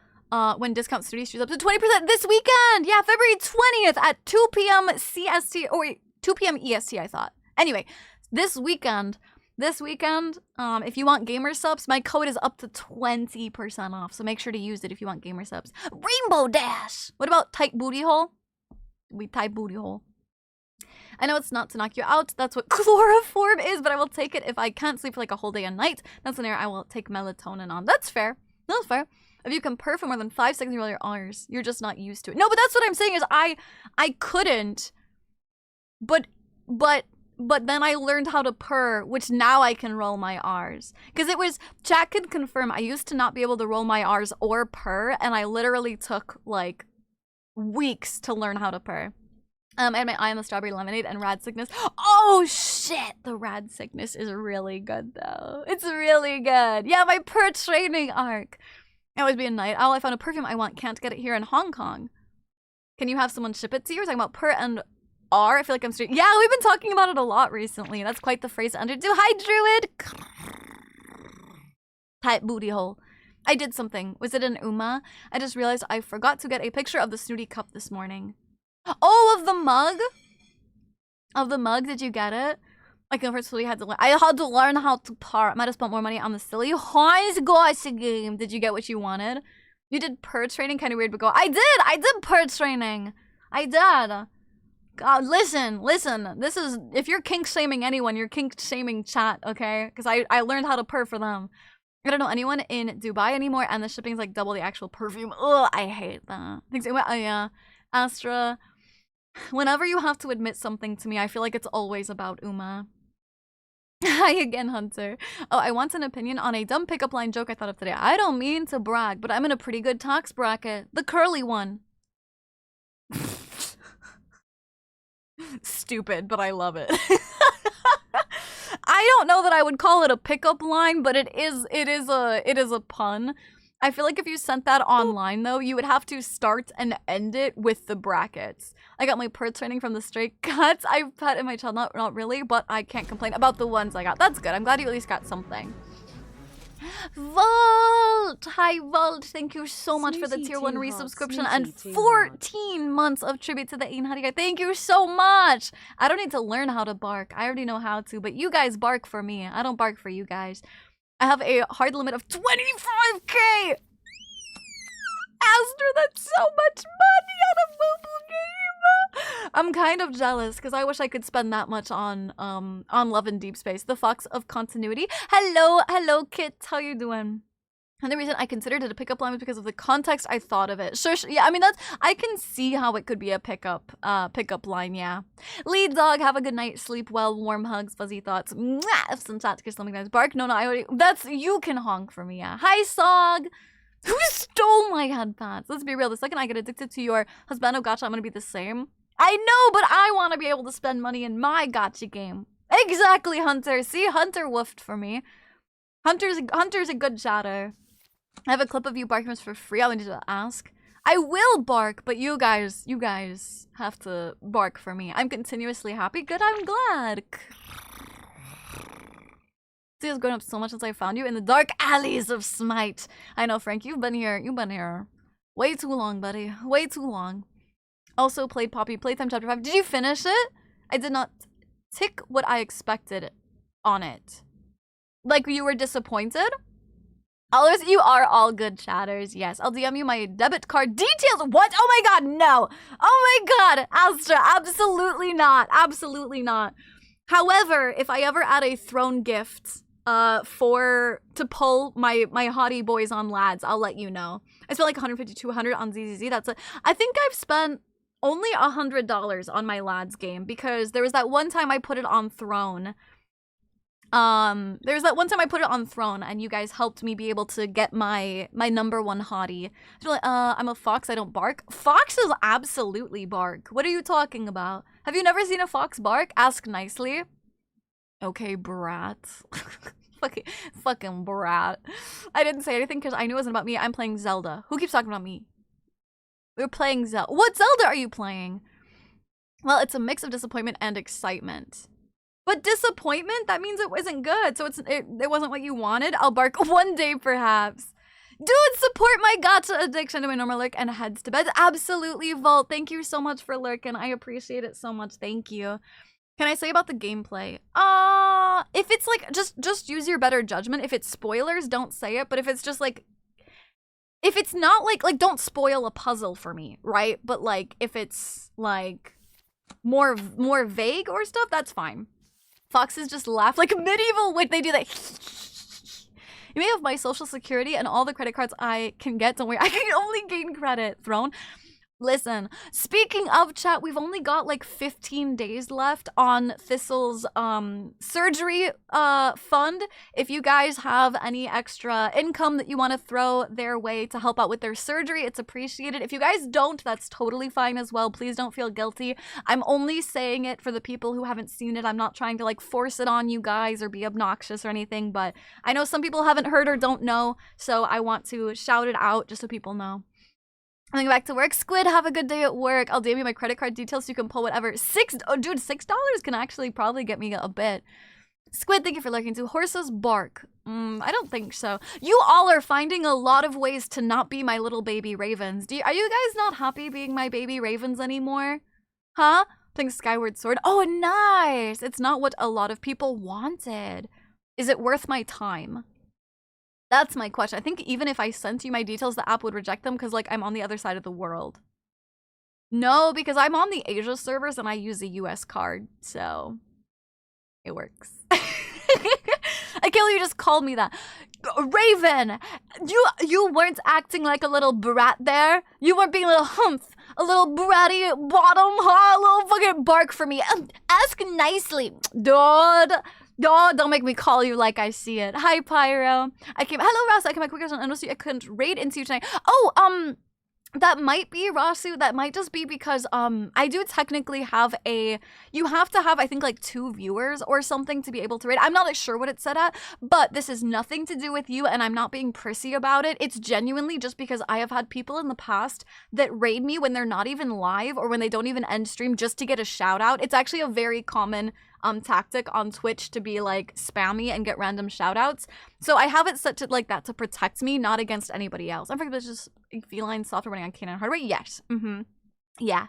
when discount study streets up to 20% this weekend. Yeah, February 20th at 2 p.m. CST. Or wait, 2 p.m. EST, I thought. Anyway, this weekend, if you want gamer subs, my code is up to 20% off. So make sure to use it if you want gamer subs. Rainbow Dash! What about tight booty hole? We type booty hole. I know it's not to knock you out. That's what chloroform is, but I will take it if I can't sleep for like a whole day and night. That's an area I will take melatonin on. That's fair. That's fair. If you can purr for more than 5 seconds, you roll your R's. You're just not used to it. No, but that's what I'm saying is I couldn't. But then I learned how to purr, which now I can roll my R's. Because it was, chat can confirm, I used to not be able to roll my R's or purr, and I literally took like weeks to learn how to purr. And my eye on the strawberry lemonade and rad sickness. Oh shit! The rad sickness is really good though. It's really good. Yeah, my purr training arc. I always be a night owl. I found a perfume I want. Can't get it here in Hong Kong. Can you have someone ship it to you? We're talking about purr and R. I feel like I'm straight. Yeah, we've been talking about it a lot recently. That's quite the phrase to underdo. Hi, Druid! Tight booty hole. I did something. Was it an Uma? I just realized I forgot to get a picture of the snooty cup this morning. Oh, of the mug? Of the mug, did you get it? Like, first I had to learn how to purr. I might have spent more money on the silly Heinz Gosh game. Did you get what you wanted? You did purr training? Kind of weird, but go. I did purr training. I did. God, listen. This is, if you're kink shaming anyone, you're kink shaming chat, okay? Because I learned how to purr for them. I don't know anyone in Dubai anymore, and the shipping's like double the actual perfume. Ugh, I hate that. Oh yeah, Astra. Whenever you have to admit something to me, I feel like it's always about Uma. Hi again, Hunter. Oh, I want an opinion on a dumb pickup line joke I thought of today. I don't mean to brag, but I'm in a pretty good tax bracket. The curly one. Stupid, but I love it. I don't know that I would call it a pickup line, but it is a pun. I feel like if you sent that online, though, you would have to start and end it with the brackets. I got my purr training from the Stray Cats. I've pet in my child, not really, but I can't complain about the ones I got. That's good. I'm glad you at least got something. Vault! Hi, Vault. Thank you so much for the tier 1 resubscription and 14 months of tribute to the Ainhariga. Thank you so much! I don't need to learn how to bark. I already know how to, but you guys bark for me. I don't bark for you guys. I have a hard limit of 25k! Aster, that's so much money on a mobile game! I'm kind of jealous, because I wish I could spend that much on Love in Deep Space. The Fox of Continuity. Hello, Kit. How you doing? And the reason I considered it a pickup line was because of the context I thought of it. Sure, yeah, I mean, I can see how it could be a pickup line, yeah. Lead dog, have a good night, sleep well, warm hugs, fuzzy thoughts. Mwah! Some chat, kiss, something nice. Bark, no, I already, you can honk for me, yeah. Hi, Sog. Who stole my headpads? Let's be real, the second I get addicted to your husbando gacha, I'm gonna be the same. I know, but I want to be able to spend money in my gacha game. Exactly, Hunter. See, Hunter woofed for me. Hunter's a good chatter. I have a clip of you barking for free. I wanted to ask. I will bark, but you guys have to bark for me. I'm continuously happy. Good, I'm glad. See, has grown up so much since I found you in the dark alleys of Smite. I know, Frank, you've been here. Way too long, buddy. Way too long. Also played Poppy Playtime Chapter 5. Did you finish it? I did not tick what I expected on it. Like, you were disappointed? Others, you are all good chatters. Yes, I'll DM you my debit card details. What? Oh my god, no. Oh my god, Astra, absolutely not. Absolutely not. However, if I ever add a throne gift to pull my hottie boys on lads, I'll let you know. I spent like 150 to 200 on ZZZ. I think I've spent only $100 on my lads game because there was that one time I put it on throne. And you guys helped me be able to get my number 1 hottie. So like, I'm a fox, I don't bark. Foxes absolutely bark. What are you talking about? Have you never seen a fox bark? Ask nicely. Okay, brat. fucking brat. I didn't say anything because I knew it wasn't about me. I'm playing Zelda. Who keeps talking about me? We're playing Zelda. What Zelda are you playing? Well, it's a mix of disappointment and excitement. But disappointment? That means it wasn't good. So it wasn't what you wanted? I'll bark one day, perhaps. Dude, support my gacha addiction to my normal lurk and heads to bed. Absolutely, Vault. Thank you so much for lurking. I appreciate it so much. Thank you. Can I say about the gameplay? If it's like, just use your better judgment. If it's spoilers, don't say it. But if it's just like, if it's not like don't spoil a puzzle for me, right? But like, if it's like more vague or stuff, that's fine. Foxes just laugh like medieval when they do that. You may have my social security and all the credit cards I can get. Don't worry, I can only gain credit. Throne. Listen, speaking of chat, we've only got like 15 days left on Thistle's surgery fund. If you guys have any extra income that you want to throw their way to help out with their surgery, it's appreciated. If you guys don't, that's totally fine as well. Please don't feel guilty. I'm only saying it for the people who haven't seen it. I'm not trying to like force it on you guys or be obnoxious or anything, but I know some people haven't heard or don't know, so I want to shout it out just so people know. I'm going back to work. Squid, have a good day at work. I'll DM you my credit card details so you can pull whatever. Oh, dude, $6 can actually probably get me a bit. Squid, thank you for lurking too. Horses bark. I don't think so. You all are finding a lot of ways to not be my little baby ravens. Are you guys not happy being my baby ravens anymore? Huh? Playing Skyward Sword. Oh, nice. It's not what a lot of people wanted. Is it worth my time? That's my question. I think even if I sent you my details, the app would reject them because, like, I'm on the other side of the world. No, because I'm on the Asia servers and I use a US card, so it works. Akil, you just called me that. Raven, you weren't acting like a little brat there. You weren't being a little humph, a little bratty bottom, a little fucking bark for me. Ask nicely, dude. Oh, don't make me call you like I see it. Hi, Pyro. Hello, Ross. I came back quicker than I noticed you. I couldn't raid into you tonight. Oh, That might be Rasu. That might just be because I do technically have you have to have, I think, like 2 viewers or something to be able to raid. I'm not like, sure what it's set at, but this is nothing to do with you, and I'm not being prissy about it. It's genuinely just because I have had people in the past that raid me when they're not even live or when they don't even end stream just to get a shout out. It's actually a very common tactic on Twitch to be like spammy and get random shout outs. So I have it set to like that to protect me, not against anybody else. I'm freaking just feline software running on canine hardware. Yes. Yeah.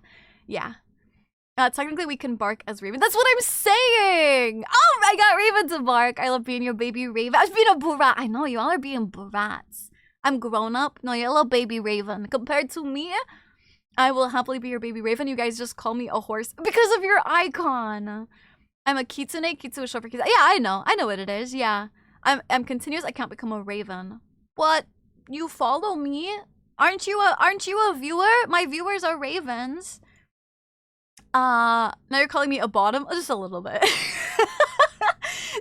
Technically we can bark as Raven. That's what I'm saying! Oh, I got Raven to bark. I love being your baby Raven. I was being a brat. I know, you all are being brats. I'm grown up. No, you're a little baby Raven. Compared to me, I will happily be your baby Raven. You guys just call me a horse because of your icon. I'm a kitsune. Kitsune is short for kitsune. Yeah, I know what it is. Yeah. I'm continuous. I can't become a Raven. What? You follow me? Aren't you a viewer? My viewers are Ravens. Now you're calling me a bottom? Just a little bit.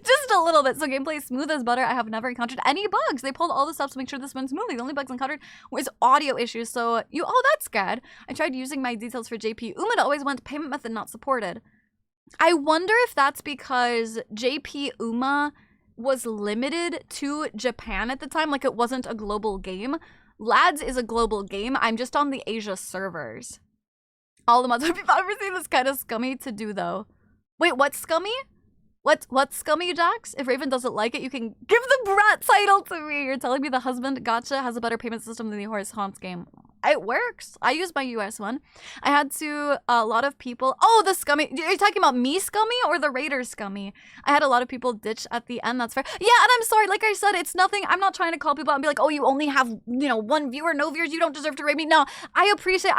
Just a little bit. So gameplay is smooth as butter. I have never encountered any bugs. They pulled all the steps to make sure this went smoothly. The only bugs encountered was audio issues. So that's good. I tried using my details for JP. Uma always went payment method not supported. I wonder if that's because JP Uma was limited to Japan at the time. Like, it wasn't a global game. Lads is a global game. I'm just on the Asia servers. All the mods. Have you ever seen this kind of scummy to do, though? Wait, what's scummy? What's scummy, Jax? If Raven doesn't like it, you can give the brat title to me. You're telling me the husband gotcha has a better payment system than the Horse Haunts game. It works. I use my US one. I had to, a lot of people, oh, the scummy, are you talking about me scummy or the Raider scummy? I had a lot of people ditch at the end, that's fair. Yeah, and I'm sorry, like I said, it's nothing, I'm not trying to call people out and be like, oh, you only have, 1 viewer, no viewers, you don't deserve to raid me. No, I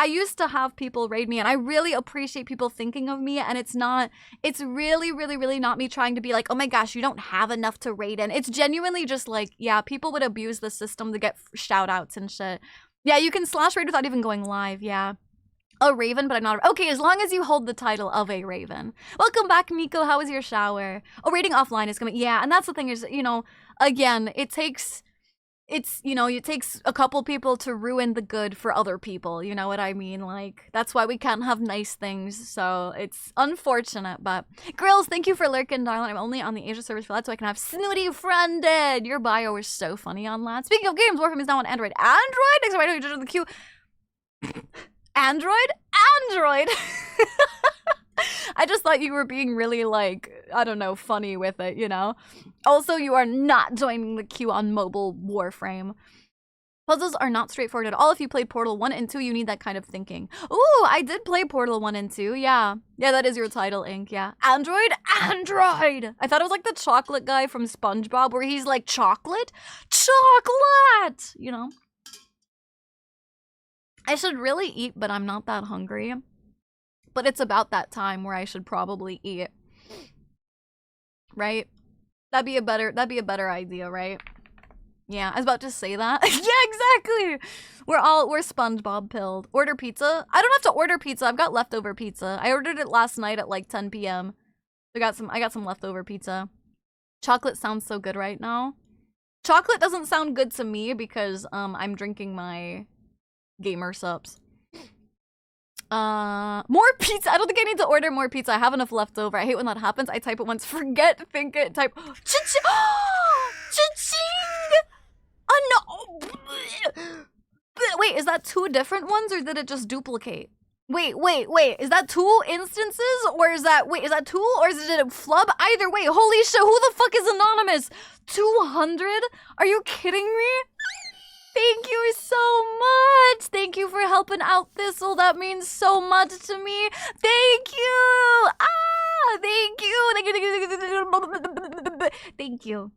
used to have people raid me, and I really appreciate people thinking of me, and it's really, really, really not me trying to be like, oh my gosh, you don't have enough to raid in. It's genuinely just like, yeah, people would abuse the system to get shout outs and shit. Yeah, you can slash raid without even going live, yeah. A Raven, but I'm not okay, as long as you hold the title of a Raven. Welcome back, Miko. How was your shower? Oh, raiding offline is coming. Yeah, and that's the thing is, again, it takes a couple people to ruin the good for other people. You know what I mean? Like, that's why we can't have nice things. So it's unfortunate, but Grills, thank you for lurking, darling. I'm only on the Asia service for that, so I can have Snooty friended. Your bio was so funny on that. Speaking of games, Warframe is now on Android. Android? Next right now, you just the queue. Android? I just thought you were being really, like, I don't know, funny with it, Also, you are not joining the queue on mobile Warframe. Puzzles are not straightforward at all. If you played Portal 1 and 2, you need that kind of thinking. Ooh, I did play Portal 1 and 2, yeah. Yeah, that is your title, Ink, yeah. Android? I thought it was like the chocolate guy from SpongeBob, where he's like, chocolate? Chocolate! I should really eat, but I'm not that hungry. But it's about that time where I should probably eat. Right? That'd be a better idea, right? Yeah, I was about to say that. Yeah, exactly! We're SpongeBob pilled. Order pizza? I don't have to order pizza. I've got leftover pizza. I ordered it last night at like 10 p.m. I got some leftover pizza. Chocolate sounds so good right now. Chocolate doesn't sound good to me because I'm drinking my gamer subs. More pizza. I don't think I need to order more pizza. I have enough left over. I hate when that happens. I type it once, forget, think it, type cha-ching! Cha-ching! Oh no! Wait, is that 2 different ones or did it just duplicate? Wait. Is that 2 instances or is that 2 or is it a flub? Either way, holy shit, who the fuck is anonymous? 200? Are you kidding me? Thank you so much. Thank you for helping out Thistle. That means so much to me. Thank you. Thank you. Thank you.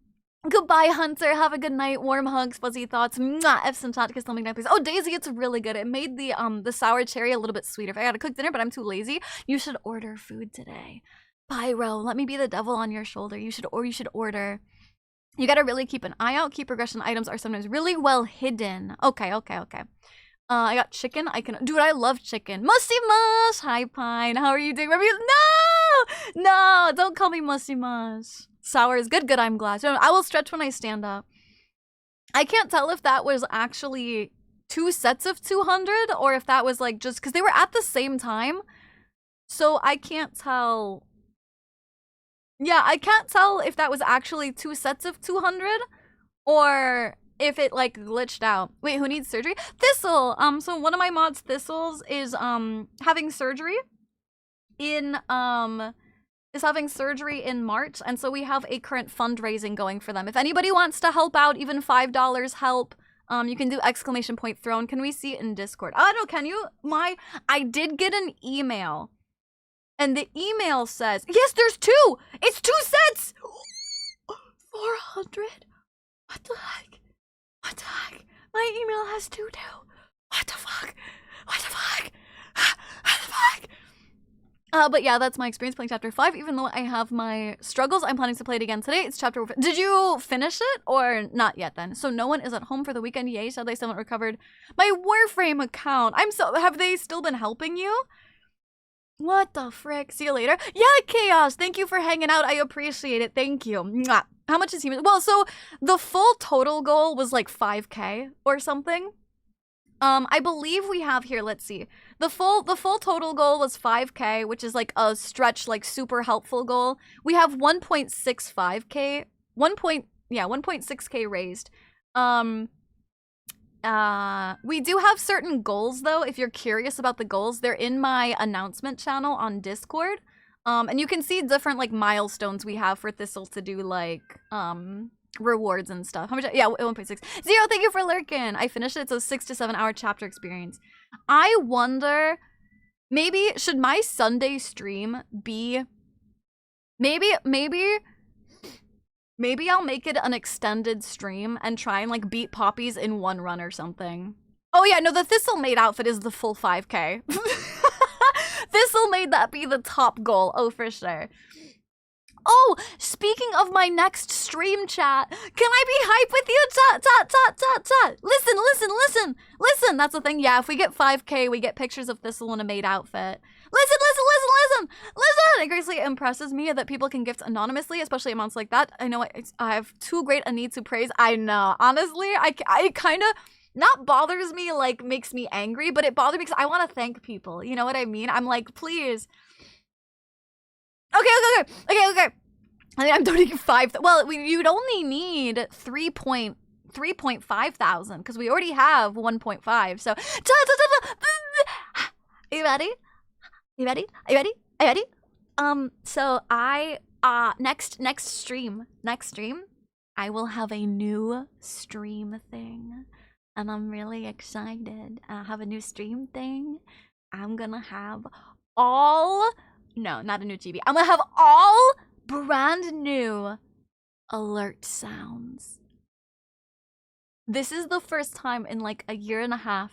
Goodbye, Hunter. Have a good night. Warm hugs, fuzzy thoughts. Mwah. F's and chat, kiss, something please. Oh, Daisy, it's really good. It made the sour cherry a little bit sweeter. If I gotta cook dinner, but I'm too lazy, you should order food today. Pyro, let me be the devil on your shoulder. You should order. You gotta really keep an eye out. Key progression items are sometimes really well hidden. Okay. I got chicken. Dude, I love chicken. Musty Mush! Hi, Pine. How are you doing? No! Don't call me Musty Mush. Sour is good. I'm glad. I will stretch when I stand up. I can't tell if that was actually 2 sets of 200 or if that was like just because they were at the same time. So I can't tell. Yeah, I can't tell if that was actually 2 sets of 200 or if it like glitched out. Wait, who needs surgery? Thistle. So one of my mods, Thistles, is having surgery in March, and so we have a current fundraising going for them. If anybody wants to help out, even $5 help. You can do ! throne. Can we see it in Discord? I don't know, can you? I did get an email. And the email says, yes, there's 2! It's 2 sets! 400? What the heck? What the heck? My email has 2 too. What the fuck? What the fuck? What the fuck? But yeah, that's my experience playing Chapter 5. Even though I have my struggles, I'm planning to play it again today. It's Chapter 4. Did you finish it or not yet then? So no one is at home for the weekend. Yay, sadly I still haven't recovered my Warframe account. Have they still been helping you? What the frick? See you later. Yeah, Chaos. Thank you for hanging out. I appreciate it. Thank you. Mwah. How much is he? Well, so the full total goal was like 5K or something. I believe we have here, let's see. The full total goal was 5K, which is like a stretch, like super helpful goal. We have 1.65K, 1.6K raised. We do have certain goals though. If you're curious about the goals, they're in my announcement channel on Discord. And you can see different like milestones we have for Thistle to do like, rewards and stuff. How much? Yeah, 1.6. Zero, thank you for lurking. I finished it. It's a 6 to 7 hour chapter experience. I wonder, maybe should my Sunday stream be, maybe I'll make it an extended stream and try and like beat poppies in one run or something. Oh yeah, no, the Thistle Maid outfit is the full 5K. Thistle made that be the top goal. Oh, for sure. Oh, speaking of my next stream chat, can I be hype with you? Chat. Listen. That's the thing. Yeah, if we get 5K, we get pictures of Thistle in a maid outfit. Listen. It greatly impresses me that people can gift anonymously, especially amounts like that. I know I have too great a need to praise. I know. Honestly, I kind of, not bothers me, like makes me angry, but it bothers me because I want to thank people. You know what I mean? I'm like, please. Okay. I think I'm donating 5. Well, you'd only need 3.5 thousand because we already have 1.5. So, are you ready? So next stream, I will have a new stream thing, and I'm really excited. I have a new stream thing. I'm gonna have no, not a new GB. I'm gonna have all brand new alert sounds. This is the first time in like a year and a half.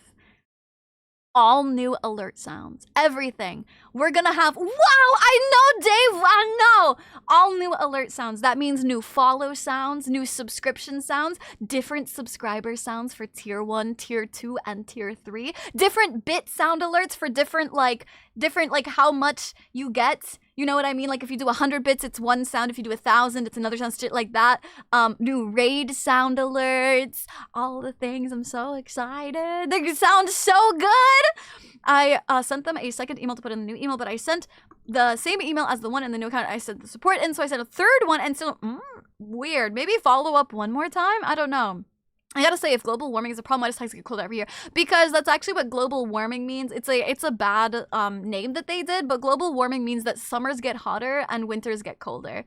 All new alert sounds. Everything. We're gonna have, wow, I know, Dave, I know. All new alert sounds. That means new follow sounds, new subscription sounds, different subscriber sounds for tier 1, tier 2, and tier 3. Different bit sound alerts for different like how much you get. You know what I mean? Like if you do 100 bits, it's one sound. If you do 1,000, it's another sound, shit like that. New raid sound alerts, all the things. I'm so excited. They sound so good. I sent them a second email to put in the new email, but I sent the same email as the one in the new account. I sent the support in, so I sent a third one, and so, weird. Maybe follow up one more time? I don't know. I gotta say, if global warming is a problem, why does Texas get colder every year? Because that's actually what global warming means. It's a bad name that they did, but global warming means that summers get hotter and winters get colder.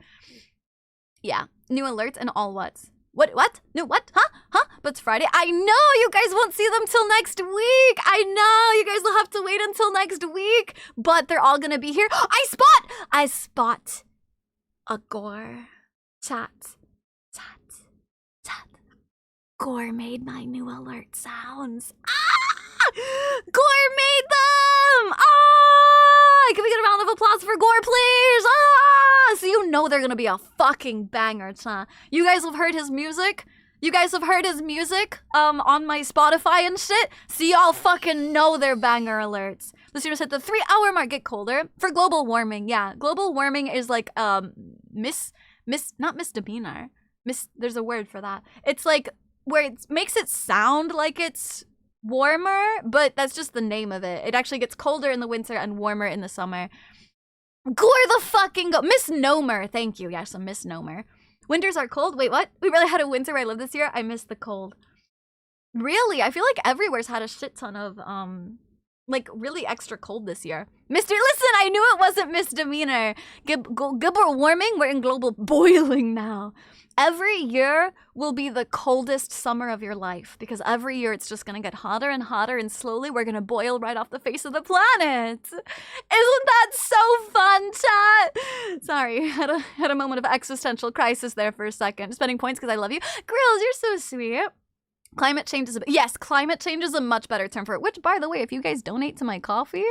Yeah, new alerts and all what's. What? New what? Huh? But it's Friday. I know you guys won't see them till next week. I know you guys will have to wait until next week, but they're all gonna be here. I spot a gore. Chat. Gore made my new alert sounds. Gore made them! Can we get a round of applause for Gore, please? So you know they're gonna be a fucking banger, chat. You guys have heard his music? On my Spotify and shit? So y'all fucking know they're banger alerts. The streamers hit the 3-hour mark. Get colder. For global warming, yeah. Global warming is like, not misdemeanor. There's a word for that. It's like, where it makes it sound like it's warmer, but that's just the name of it. It actually gets colder in the winter and warmer in the summer. Gore the fucking go. Misnomer. Thank you. Yes, a misnomer. Winters are cold. Wait, what? We really had a winter where I lived this year? I missed the cold. Really? I feel like everywhere's had a shit ton of, like, really extra cold this year. Listen, I knew it wasn't misdemeanor. Global warming? We're in global boiling now. Every year will be the coldest summer of your life because every year it's just gonna get hotter and hotter and slowly we're gonna boil right off the face of the planet. Isn't that so fun, chat? Sorry, had a moment of existential crisis there for a second. Spending points because I love you. Grills, you're so sweet. Climate change is yes, climate change is a much better term for it. Which, by the way, if you guys donate to my coffee,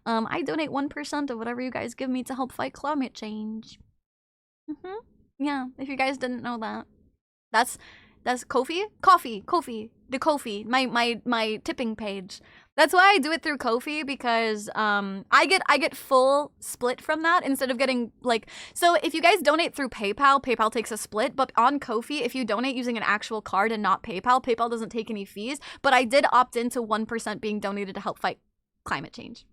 I donate 1% of whatever you guys give me to help fight climate change. Yeah, if you guys didn't know that, that's Ko-fi, the Ko-fi, my tipping page. That's why I do it through Ko-fi because I get full split from that instead of getting like, so if you guys donate through PayPal takes a split, but on Ko-fi, if you donate using an actual card and not PayPal doesn't take any fees, but I did opt into 1% being donated to help fight climate change.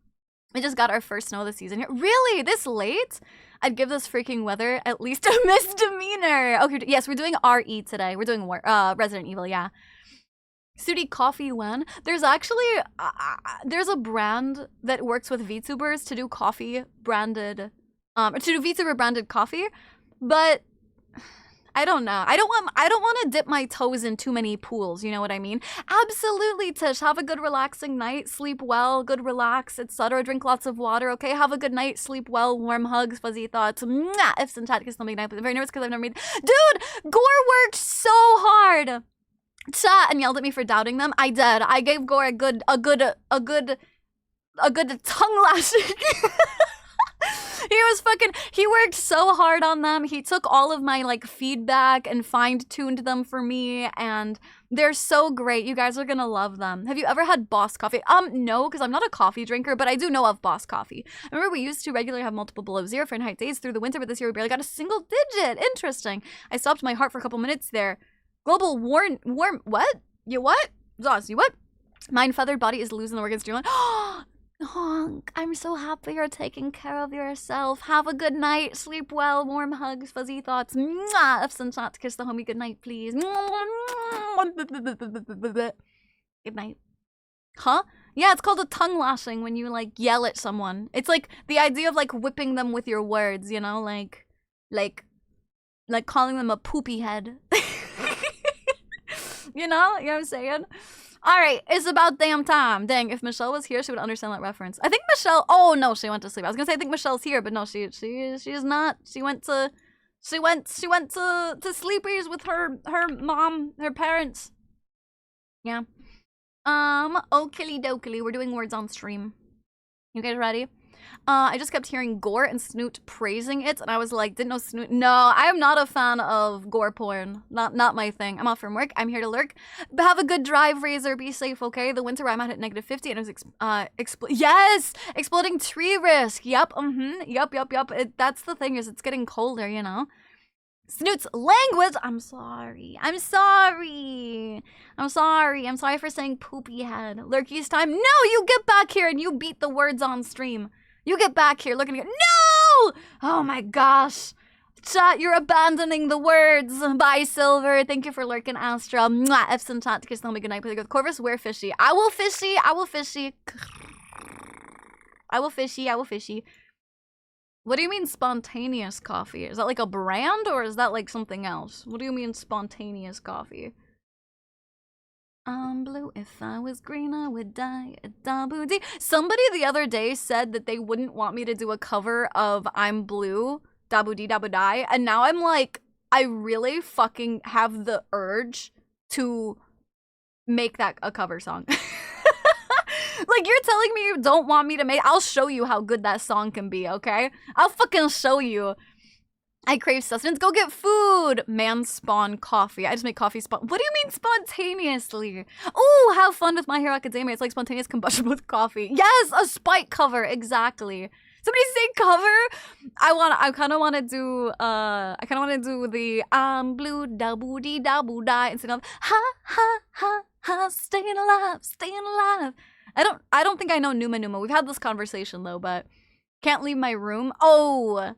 We just got our first snow of the season here. Really? This late? I'd give this freaking weather at least a misdemeanor. Okay, yes, we're doing RE today. We're doing Resident Evil, yeah. Sudi coffee when? There's actually, there's a brand that works with VTubers to do coffee branded, to do VTuber branded coffee, but I don't know. I don't want to dip my toes in too many pools, you know what I mean? Absolutely, Tish. Have a good relaxing night. Sleep well, good relax, etc. Drink lots of water, okay? Have a good night. Sleep well. Warm hugs, fuzzy thoughts. Mwah! Ifs and chat because something night, but I'm very nervous because I've never made. Dude, Gore worked so hard. Chat and yelled at me for doubting them. I did. I gave Gore a good tongue lashing. He worked so hard on them. He took all of my like feedback and fine-tuned them for me, and they're so great. You guys are gonna love them. Have you ever had Boss coffee? No, because I'm not a coffee drinker, but I do know of Boss coffee. I remember we used to regularly have multiple below 0 Fahrenheit days through the winter, but this year we barely got a single digit. Interesting. I stopped my heart for a couple minutes there. Global warm, what? You what? Zoss, you what? Mind feathered body is losing the organs. Honk, I'm so happy you're taking care of yourself. Have a good night. Sleep well. Warm hugs. Fuzzy thoughts. Mwah. Ifs and shots. Kiss the homie. Good night, please. Good night. Huh? Yeah, it's called a tongue lashing when you like yell at someone. It's like the idea of like whipping them with your words, you know, like calling them a poopy head. You know what I'm saying? Alright, it's about damn time. Dang, if Michelle was here, she would understand that reference. I think Michelle, oh no, she went to sleep. I was gonna say I think Michelle's here, but no, she is not. She went to sleepies with her mom, her parents. Yeah. Okily dokily, we're doing words on stream. You guys ready? I just kept hearing Gore and Snoot praising it, and I was like, didn't know Snoot. No, I am not a fan of gore porn. Not my thing. I'm off from work. I'm here to lurk. But have a good drive, Razor. Be safe, okay? The winter I'm at -50, and it was yes! Exploding tree risk. Yep, Yup. That's the thing, is it's getting colder, you know? Snoot's language. I'm sorry for saying poopy head. Lurky's time. No, you get back here and you beat the words on stream. You get back here looking at no! Oh my gosh. Chat, you're abandoning the words. Bye, Silver. Thank you for lurking, Astra. Mwah. F's and chat. Kiss them. Good night. Play with Corvus. We're fishy. I will fishy. What do you mean spontaneous coffee? Is that like a brand or is that like something else? What do you mean spontaneous coffee? I'm blue, if I was green I would die a daboo-dee. Somebody the other day said that they wouldn't want me to do a cover of I'm blue, daboo-dee daboo-die, and now I'm like, I really fucking have the urge to make that a cover song. Like, you're telling me you don't want me to make- I'll show you how good that song can be, okay? I'll fucking show you. I crave sustenance. Go get food. Man spawn coffee. I just make coffee spawn. What do you mean spontaneously? Ooh, have fun with My Hero Academia. It's like spontaneous combustion with coffee. Yes, a Spike cover. Exactly. Somebody say cover. I kind of want to do the blue daboo-dee daboo-die instead of ha ha ha Staying alive, staying alive. I don't think I know Numa Numa. We've had this conversation though, but can't leave my room. Oh,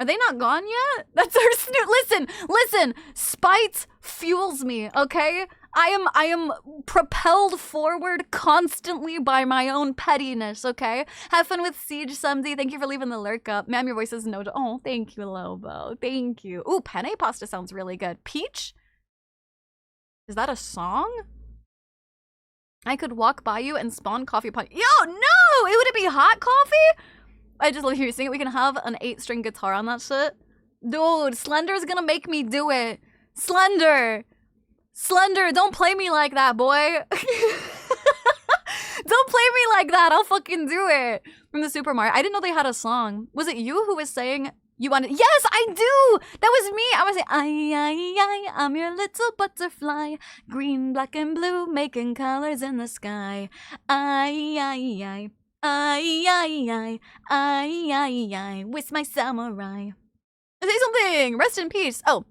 are they not gone yet? That's our Listen, listen. Spite fuels me. Okay, I am propelled forward constantly by my own pettiness. Okay, have fun with Siege Sumsy. Thank you for leaving the lurk up. Ma'am, your voice is no. Oh, thank you, Lobo. Thank you. Ooh, penne pasta sounds really good. Peach. Is that a song? I could walk by you and spawn coffee upon you. Yo, no! Would it be hot coffee? I just love hearing you sing it. We can have an 8-string guitar on that shit. Dude, Slender's gonna make me do it. Slender! Slender, don't play me like that, boy. Don't play me like that. I'll fucking do it. From the Super Mario. I didn't know they had a song. Was it you who was saying you wanted? Yes, I do. That was me. I was saying, I, I'm your little butterfly, green, black, and blue, making colors in the sky. I, with my samurai. Say something. Rest in peace. Oh,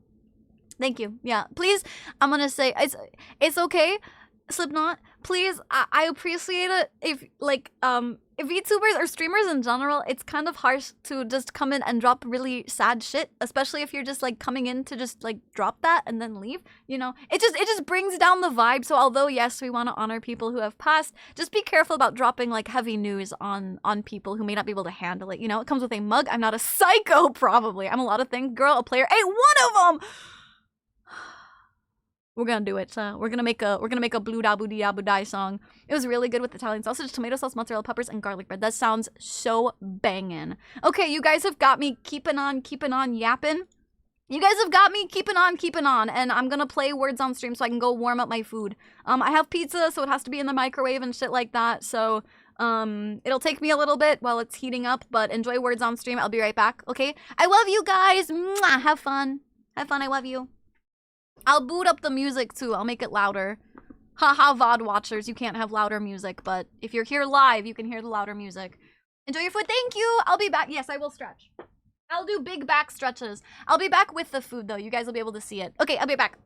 thank you. Yeah, please. I'm gonna say it's okay. Slipknot, please, I appreciate it if if VTubers or streamers in general, it's kind of harsh to just come in and drop really sad shit, especially if you're just like coming in to just like drop that and then leave, you know? It just brings down the vibe. So although yes, we want to honor people who have passed, just be careful about dropping like heavy news on people who may not be able to handle it, you know? It comes with a mug. I'm not a psycho, probably. I'm a lot of things. Girl, a player. Hey, one of them! We're gonna do it. We're gonna make a blue da boo da die song. It was really good with Italian sausage, tomato sauce, mozzarella peppers, and garlic bread. That sounds so bangin'. Okay, you guys have got me keeping on yapping. You guys have got me keeping on, and I'm gonna play words on stream so I can go warm up my food. I have pizza, so it has to be in the microwave and shit like that. So it'll take me a little bit while it's heating up, but enjoy words on stream. I'll be right back. Okay, I love you guys. Mwah! Have fun. I love you. I'll boot up the music too. I'll make it louder. Haha, VOD watchers, you can't have louder music, but if you're here live, you can hear the louder music. Enjoy your food. Thank you. I'll be back. Yes, I will stretch. I'll do big back stretches. I'll be back with the food though. You guys will be able to see it. Okay, I'll be back.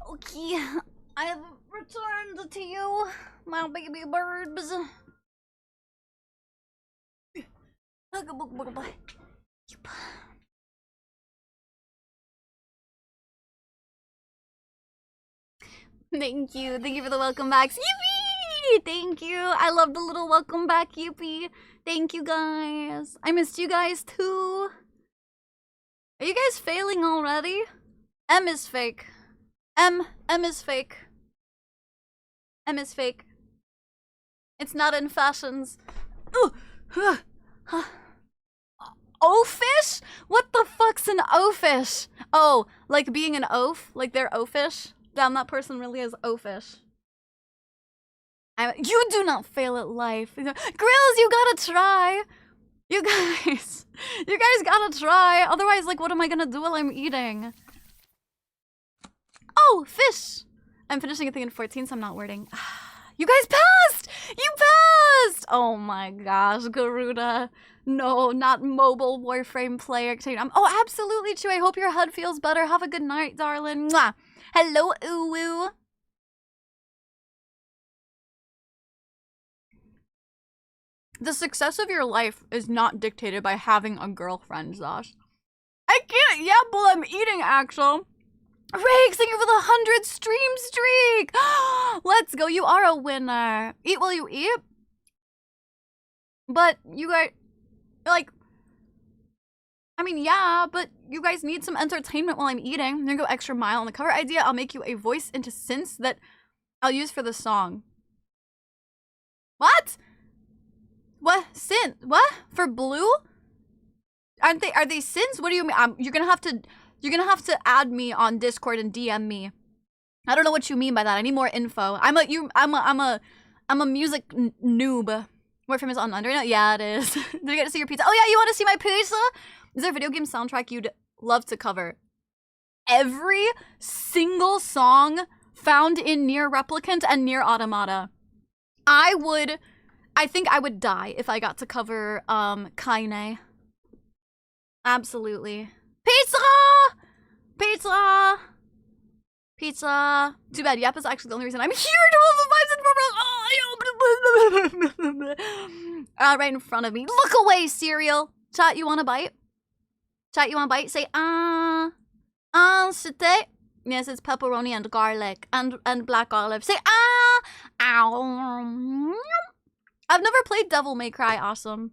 Okay, I have returned to you, my baby birds. Thank you for the welcome backs. Yippee! Thank you. I love the little welcome back, Yippee. Thank you guys. I missed you guys too. Are you guys failing already? M is fake. M is fake. M is fake. It's not in fashions. O-fish? What the fuck's an O-fish? Oh, like being an oaf? Like they're O-fish? Damn, that person really is O-fish. You do not fail at life. Grills, you gotta try. You guys gotta try. Otherwise, like, what am I gonna do while I'm eating? Oh, fish. I'm finishing a thing in 14, so I'm not wording. You guys passed! You passed! Oh my gosh, Garuda. No, not mobile Warframe player. Oh, absolutely, Chew. I hope your head feels better. Have a good night, darling. Mwah. Hello, Uwu. The success of your life is not dictated by having a girlfriend, Zosh. I can't yap while I'm eating, Axel. Riggs, thank you for the 100 stream streak! Let's go, you are a winner. Eat while you eat? But you guys, like, I mean, yeah, but you guys need some entertainment while I'm eating. I'm gonna go extra mile on the cover idea. I'll make you a voice into synths that I'll use for the song. What? What? Synth? What? For blue? Are they synths? What do you mean? You're gonna have to add me on Discord and DM me. I don't know what you mean by that. I need more info. I'm a music noob. Warframe is on Under? Yeah, it is. Did you get to see your pizza? Oh yeah, you want to see my pizza? Is there a video game soundtrack you'd love to cover? Every single song found in Nier Replicant and Nier Automata. I think I would die if I got to cover Kaine. Absolutely. Pizza! Pizza! Pizza. Too bad. Yep is actually the only reason I'm here to all the vibes and right in front of me. Look away, cereal. Chat, you want a bite? Chat, you want a bite? Say, c'était. Yes, it's pepperoni and garlic and black olive. Say, ow. I've never played Devil May Cry. Awesome.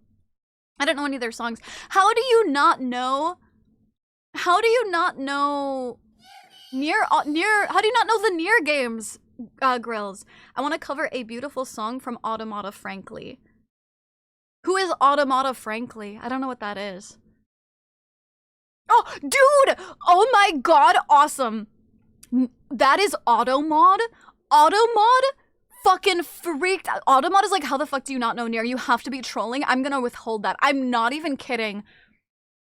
I don't know any of their songs. How do you not know? How do you not know Nier? How do you not know the Nier games, Grills? I want to cover a beautiful song from Automata Frankly. Who is Automata Frankly? I don't know what that is. Oh, dude! Oh my god, awesome. That is Automod? Automod? Fucking freaked out. Automod is like, how the fuck do you not know Nier? You have to be trolling. I'm gonna withhold that. I'm not even kidding.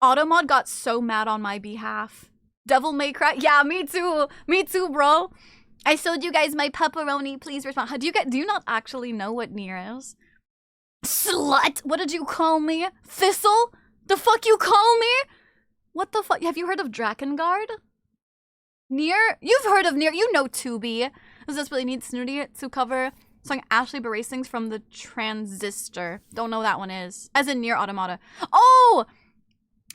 Automod got so mad on my behalf. Devil May Cry? Yeah, me too. Me too, bro. I showed you guys my pepperoni. Please respond. Do you not actually know what Nier is? Slut! What did you call me? Thistle? The fuck you call me? What the fuck? Have you heard of Drakengard? Nier? You've heard of Nier. You know Tubi. Does this really need Snooty to cover song Ashley Beret sings from the Transistor? Don't know what that one is. As in Nier Automata. Oh!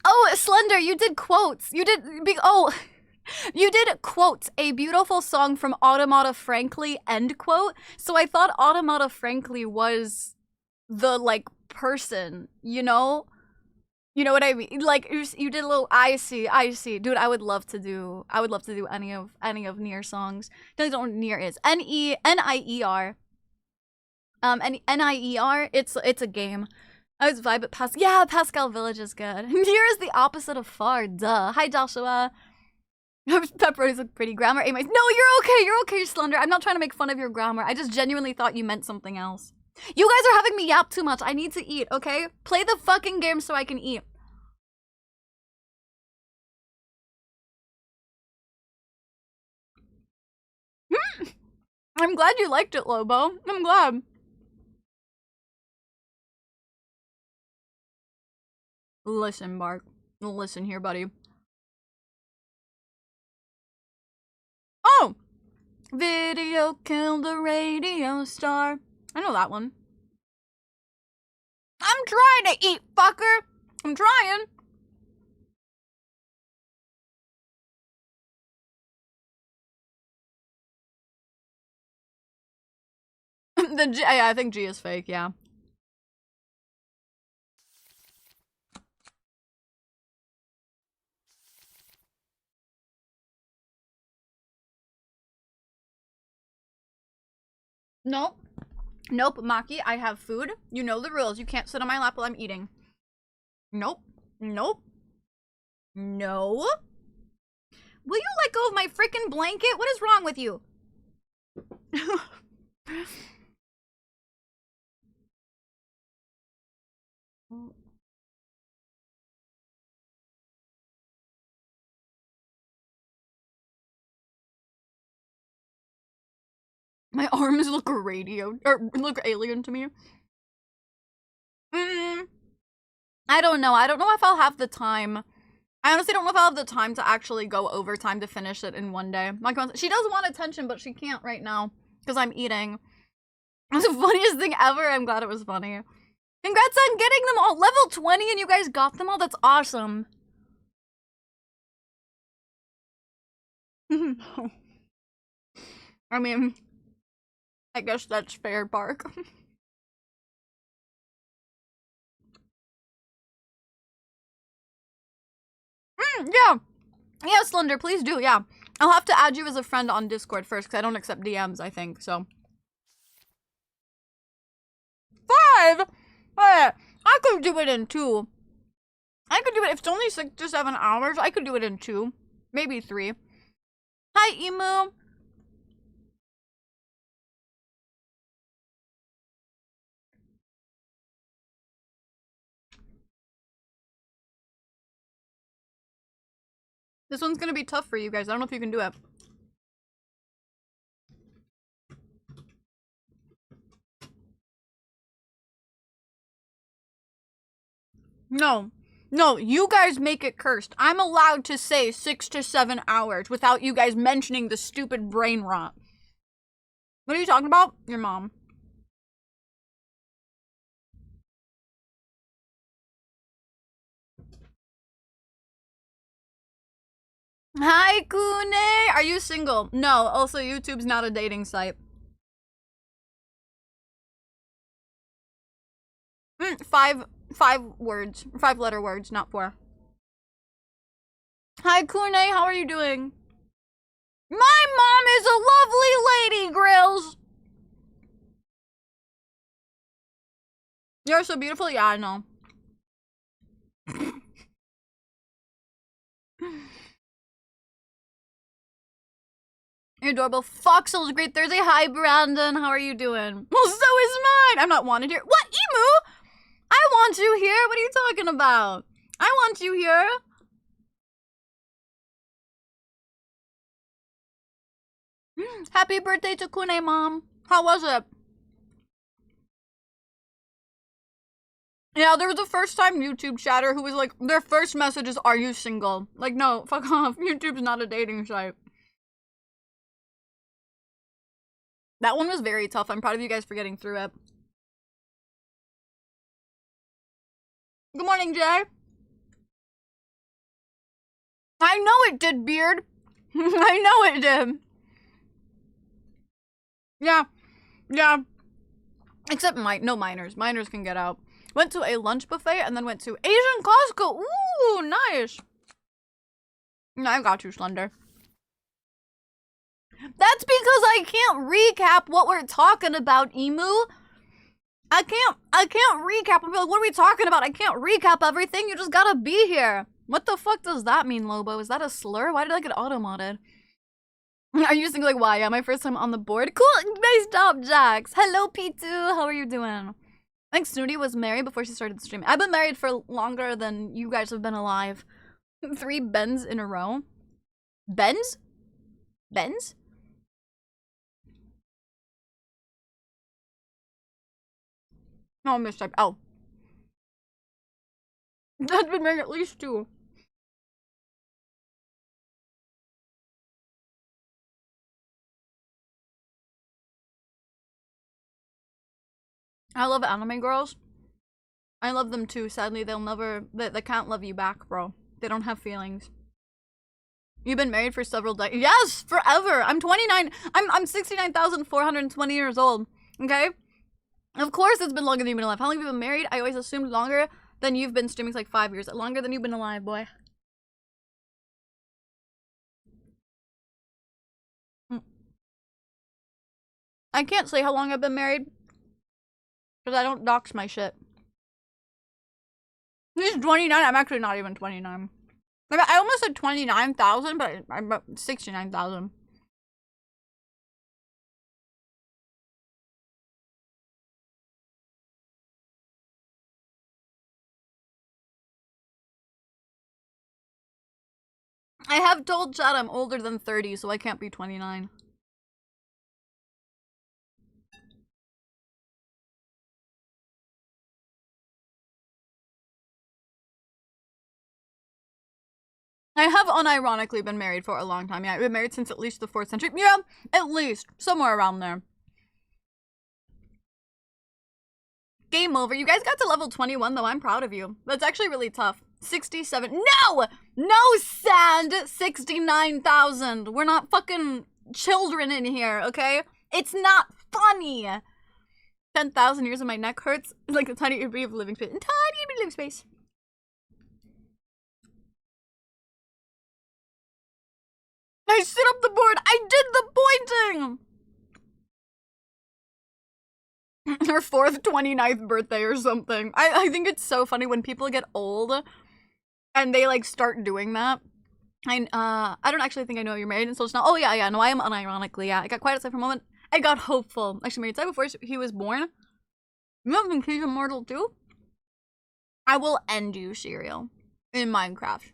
Oh, Slender, you did quotes. You did quote a beautiful song from Automata Frankly, end quote. So I thought Automata Frankly was the, like, person, you know? You know what I mean? Like, you did a little, I see. Dude, I would love to do any of Nier songs. Don't know what Nier is. N-I-E-R. N-I-E-R, it's a game. I was vibe at Pascal Village is good. Nier is the opposite of far, duh. Hi, Joshua. Pepperonis look pretty. Grammar, A-. No, you're okay, Slender. I'm not trying to make fun of your grammar. I just genuinely thought you meant something else. You guys are having me yap too much. I need to eat, okay? Play the fucking game so I can eat. I'm glad you liked it, Lobo. I'm glad. Listen, Bark. Listen here, buddy. Oh! Video killed the radio star. I know that one. I'm trying to eat, fucker. I'm trying. The G, yeah, I think G is fake, yeah. Nope. Nope, Maki, I have food. You know the rules. You can't sit on my lap while I'm eating. Nope. Nope. No. Will you let go of my freaking blanket? What is wrong with you? My arms look radio, or look alien to me. I don't know. I don't know if I'll have the time. I honestly don't know if I'll have the time to actually go overtime to finish it in one day. She does want attention, but she can't right now because I'm eating. It's the funniest thing ever. I'm glad it was funny. Congrats on getting them all. Level 20 and you guys got them all? That's awesome. I mean, I guess that's fair, Bark. Yeah. Yeah, Slender, please do, yeah. I'll have to add you as a friend on Discord first, because I don't accept DMs, I think, so. 5? I could do it in 2. I could do it, if it's only 6 to 7 hours, I could do it in 2. Maybe 3. Hi, Emu. This one's gonna be tough for you guys. I don't know if you can do it. No. No, you guys make it cursed. I'm allowed to say 6 to 7 hours without you guys mentioning the stupid brain rot. What are you talking about? Your mom. Hi, Kune! Are you single? No, also YouTube's not a dating site. 5 words. 5-letter words, not 4. Hi, Kune, how are you doing? My mom is a lovely lady, Grills! You're so beautiful? Yeah, I know. You're adorable. Foxel's great Thursday. Hi, Brandon. How are you doing? Well, so is mine. I'm not wanted here. What, Emu? I want you here. What are you talking about? I want you here. Happy birthday to Kune, Mom. How was it? Yeah, there was a first-time YouTube chatter who was like, their first message is, are you single? Like, no, fuck off. YouTube's not a dating site. That one was very tough. I'm proud of you guys for getting through it. Good morning, Jay. I know it did, Beard. I know it did. Yeah. Yeah. Except no minors. Minors can get out. Went to a lunch buffet and then went to Asian Costco. Ooh, nice. I got you, Slender. That's because I can't recap what we're talking about, Emu. I can't recap. I'm like, what are we talking about? I can't recap everything. You just gotta be here. What the fuck does that mean, Lobo? Is that a slur? Why did I get auto-modded? Are you thinking like, why? Yeah, my first time on the board. Cool, nice job, Jax. Hello, P2. How are you doing? I think Snooty was married before she started streaming. I've been married for longer than you guys have been alive. 3 Bens in a row. Bens? Bens? No, I mistyped. Oh. That's been married at least 2. I love anime girls. I love them too. Sadly, they'll never. They can't love you back, bro. They don't have feelings. You've been married for several decades. Yes, forever. I'm 29. I'm 69,420 years old. Okay? Of course it's been longer than you've been alive. How long have you been married? I always assumed longer than you've been streaming. It's like 5 years. Longer than you've been alive, boy. I can't say how long I've been married. Because I don't dox my shit. He's 29. I'm actually not even 29. I almost said 29,000, but I'm about 69,000. I have told Chad I'm older than 30, so I can't be 29. I have unironically been married for a long time. Yeah, I've been married since at least the 4th century. Yeah, at least. Somewhere around there. Game over. You guys got to level 21, though. I'm proud of you. That's actually really tough. 67. No! No, Sand! 69,000. We're not fucking children in here, okay? It's not funny. 10,000 years and my neck hurts. It's like a tiny bit of living space. Tiny bit of living space. I set up the board. I did the pointing. Her 4th 29th birthday or something. I think it's so funny when people get old and they like start doing that. I don't actually think I know you're married until just now. Oh yeah, no, I am unironically, yeah. I got quiet outside for a moment. I got hopeful. Actually married right before he was born. You haven't been immortal too? I will end you, Cereal. In Minecraft.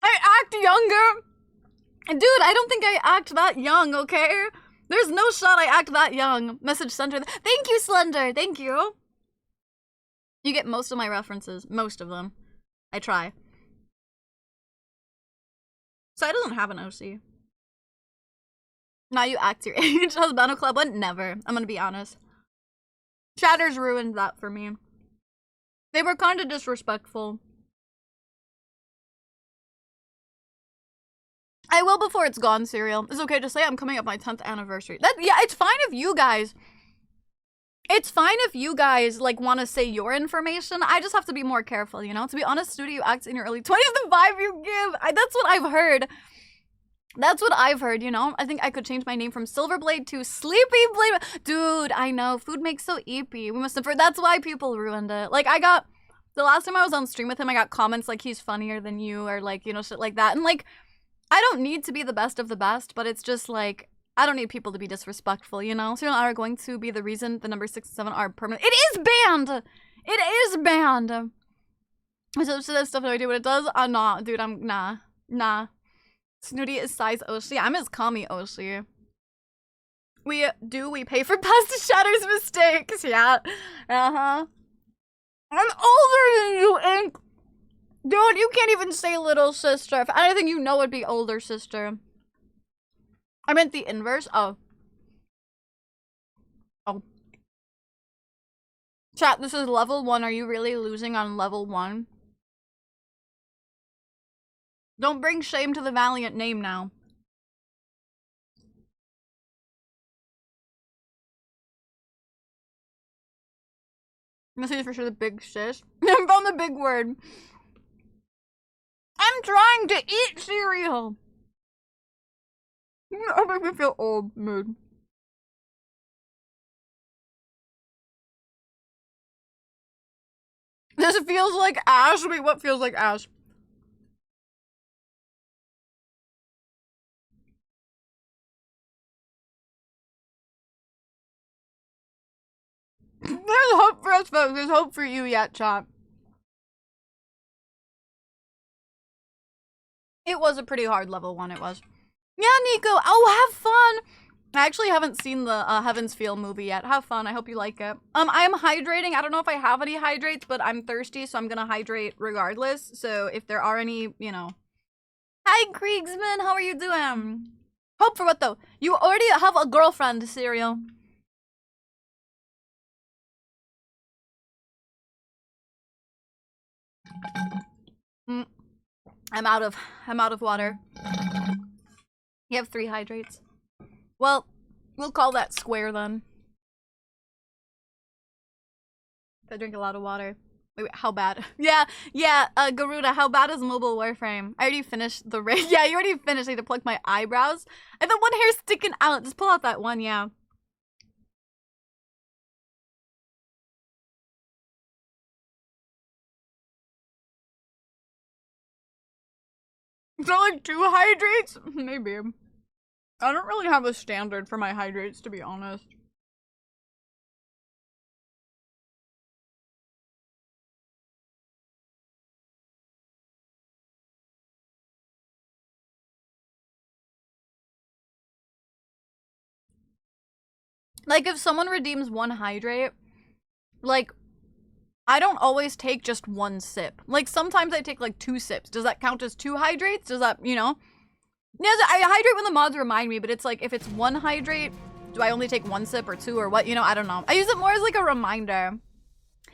I act younger! Dude, I don't think I act that young, okay? There's no shot I act that young. Message center. Thank you, Slender. Thank you. You get most of my references. Most of them. I try. Sai doesn't have an OC. Now you act your age. Has Battle Club one? Never. I'm gonna be honest. Chatters ruined that for me. They were kind of disrespectful. I will before it's gone, Cereal. It's okay to say I'm coming up my 10th anniversary. Yeah, it's fine if you guys... It's fine if you guys, like, want to say your information. I just have to be more careful, you know? To be honest, Studio acts in your early 20s, the vibe you give. That's what I've heard. That's what I've heard, you know? I think I could change my name from Silverblade to Sleepy Blade. Dude, I know. Food makes so eepy. We must have... That's why people ruined it. Like, I got... The last time I was on stream with him, I got comments like, he's funnier than you, or, like, you know, shit like that. And, like... I don't need to be the best of the best, but it's just like, I don't need people to be disrespectful, you know? So you are going to be the reason the number 6 and 7 are permanent. It is banned! It is banned! So that stuff that I do what it does? Nah, dude, nah. Snooty is size Oshi. I'm his Kami Oshi. We pay for past Shatter's mistakes, yeah. Uh-huh. I'm older than you, Ink! Dude, you can't even say little sister. If anything, you know it'd be older sister. I meant the inverse. Oh. Chat, this is level 1. Are you really losing on level 1? Don't bring shame to the valiant name now. This is for sure the big sis. I found the big word. I'm trying to eat cereal. That makes me feel old, mood. This feels like ash. Wait, what feels like ash? There's hope for us, folks. There's hope for you yet, chat. It was a pretty hard level 1, it was. Yeah, Nico. Oh, have fun. I actually haven't seen the Heaven's Feel movie yet. Have fun. I hope you like it. I am hydrating. I don't know if I have any hydrates, but I'm thirsty, so I'm gonna hydrate regardless. So if there are any, you know. Hi, Kriegsman. How are you doing? Hope for what, though? You already have a girlfriend, Cereal. I'm out of water. You have 3 hydrates. Well, we'll call that square then. I drink a lot of water. Wait, how bad? Yeah, Garuda, how bad is Mobile Warframe? I already finished the raid. Yeah, you already finished. I need to pluck my eyebrows. And the one hair sticking out. Just pull out that one, yeah. Is that like 2 hydrates? Maybe. I don't really have a standard for my hydrates, to be honest. Like, if someone redeems 1 hydrate, like, I don't always take just 1 sip. Like, sometimes I take, like, 2 sips. Does that count as 2 hydrates? Does that, you know? Yeah, I hydrate when the mods remind me, but it's like, if it's 1 hydrate, do I only take 1 sip or 2 or what? You know, I don't know. I use it more as, like, a reminder.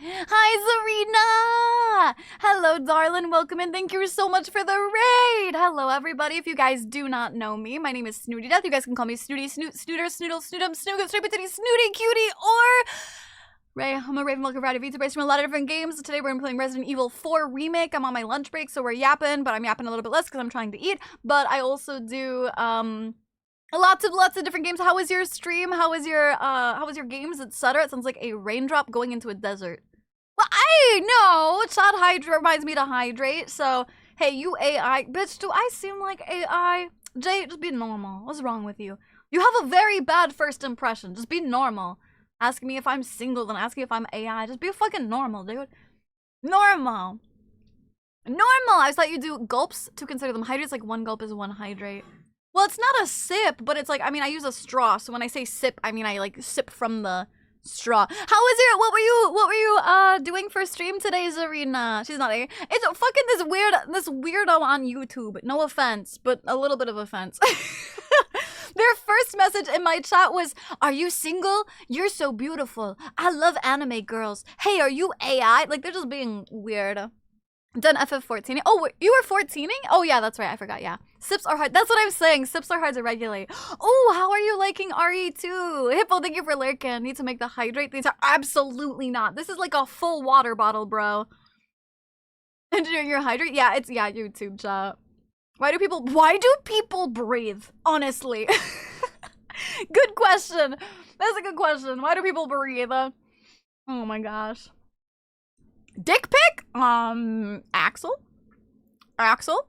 Hi, Zarina! Hello, darling. Welcome in. Thank you so much for the raid. Hello, everybody. If you guys do not know me, my name is Snooty Death. You guys can call me Snooty, Snoot, Snooter, Snoodle, Snootum, Snoogum, Straight Titty, Snooty, Cutie, or Ray. I'm a Raven. Welcome to vtuber from a lot of different games. Today we're playing Resident Evil 4 Remake. I'm on my lunch break, so we're yapping, but I'm yapping a little bit less because I'm trying to eat. But I also do lots of different games. How was your stream? How was your games, etc.? It sounds like a raindrop going into a desert. Well, I know. Chad Hydra reminds me to hydrate. So, hey, you AI. Bitch, do I seem like AI? Jay, just be normal. What's wrong with you? You have a very bad first impression. Just be normal. Ask me if I'm single, then ask me if I'm AI. Just be fucking normal, dude. Normal. Normal. I thought you do gulps to consider them hydrates. Like 1 gulp is 1 hydrate. Well, it's not a sip, but it's like, I mean, I use a straw. So when I say sip, I mean, I like sip from the straw. How was your, what were you doing for stream today, Zarina? She's not here. It's fucking this weirdo on YouTube. No offense, but a little bit of offense. Their first message in my chat was, "Are you single? You're so beautiful. I love anime girls. Hey, are you AI?" Like, they're just being weird. Done FF14. Oh, you were 14ing? Oh, yeah, that's right. I forgot, yeah. Sips are hard. That's what I'm saying. Sips are hard to regulate. Oh, how are you liking RE2? Hippo, thank you for lurking. Need to make the hydrate the entire... Absolutely not. This is like a full water bottle, bro. Engineering your hydrate? Yeah, it's, yeah, YouTube chat. Why do people breathe? Honestly. Good question. That's a good question. Why do people breathe? Oh my gosh. Dick pic? Axel? Axel?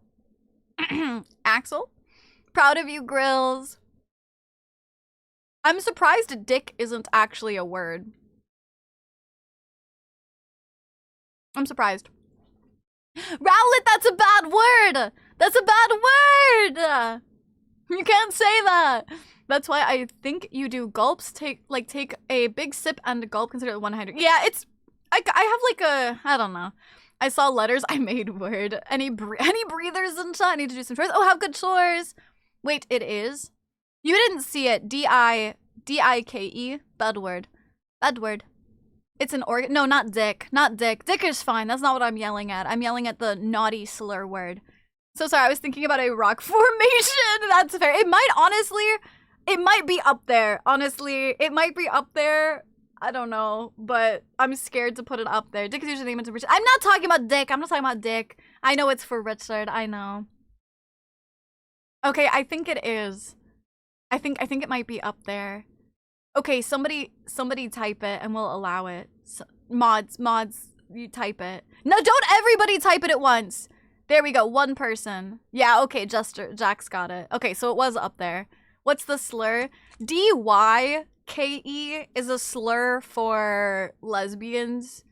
Proud of you, Grills. I'm surprised dick isn't actually a word. I'm surprised. Rowlet, that's a bad word! That's a bad word! You can't say that! That's why I think you do gulps. Take a big sip and a gulp, consider it 100. Yeah, it's... I have like a... I don't know. I saw letters, I made word. Any breathers in chat? I need to do some chores. Oh, have good chores! Wait, it is? You didn't see it. D-I-K-E. Bad word. Bad word. It's an organ. No, not dick. Not dick. Dick is fine. That's not what I'm yelling at. I'm yelling at the naughty slur word. So sorry, I was thinking about a rock formation. That's fair. It might, honestly, it might be up there. Honestly, it might be up there. I don't know, but I'm scared to put it up there. Dick is usually named to Richard. I'm not talking about dick. I'm not talking about dick. I know it's for Richard. I know. Okay, I think it is. I think it might be up there. Okay, somebody type it and we'll allow it. So, mods, you type it. No, don't everybody type it at once. There we go, 1 person. Yeah, okay, Jack's got it. Okay, so it was up there. What's the slur? D-Y-K-E is a slur for lesbians,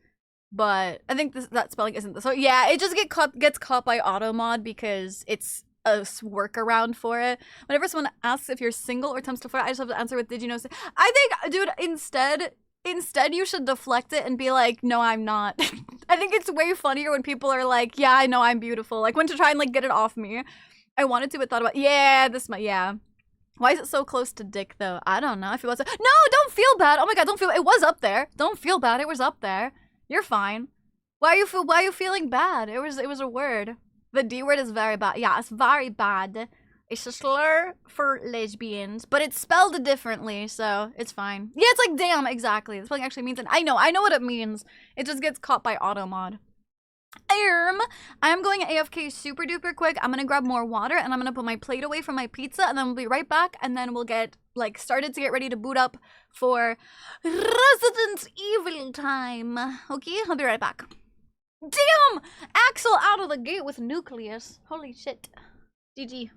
but I think that spelling isn't so yeah, it just gets caught by automod because it's a workaround for it. Whenever someone asks if you're single or attempts to flirt, I just have to answer with, "Did you know?" I think, dude, instead you should deflect it and be like, "No, I'm not." I think it's way funnier when people are like, "Yeah, I know I'm beautiful." Like, when to try and like get it off me. I wanted to, but thought about, yeah, this might, yeah. Why is it so close to dick though? I don't know. I feel no, don't feel bad. Oh my god, don't feel, it was up there. Don't feel bad, it was up there. You're fine. Why are you feeling bad? It was a word. The D word is very bad. Yeah, it's very bad. It's a slur for lesbians, but it's spelled differently, so it's fine. Yeah, it's like damn, exactly. The spelling actually means it. I know what it means. It just gets caught by automod. I'm going AFK super duper quick. I'm gonna grab more water and I'm gonna put my plate away from my pizza and then we'll be right back and then we'll get like started to get ready to boot up for Resident Evil time. Okay, I'll be right back. Damn! Axel out of the gate with nucleus. Holy shit. GG.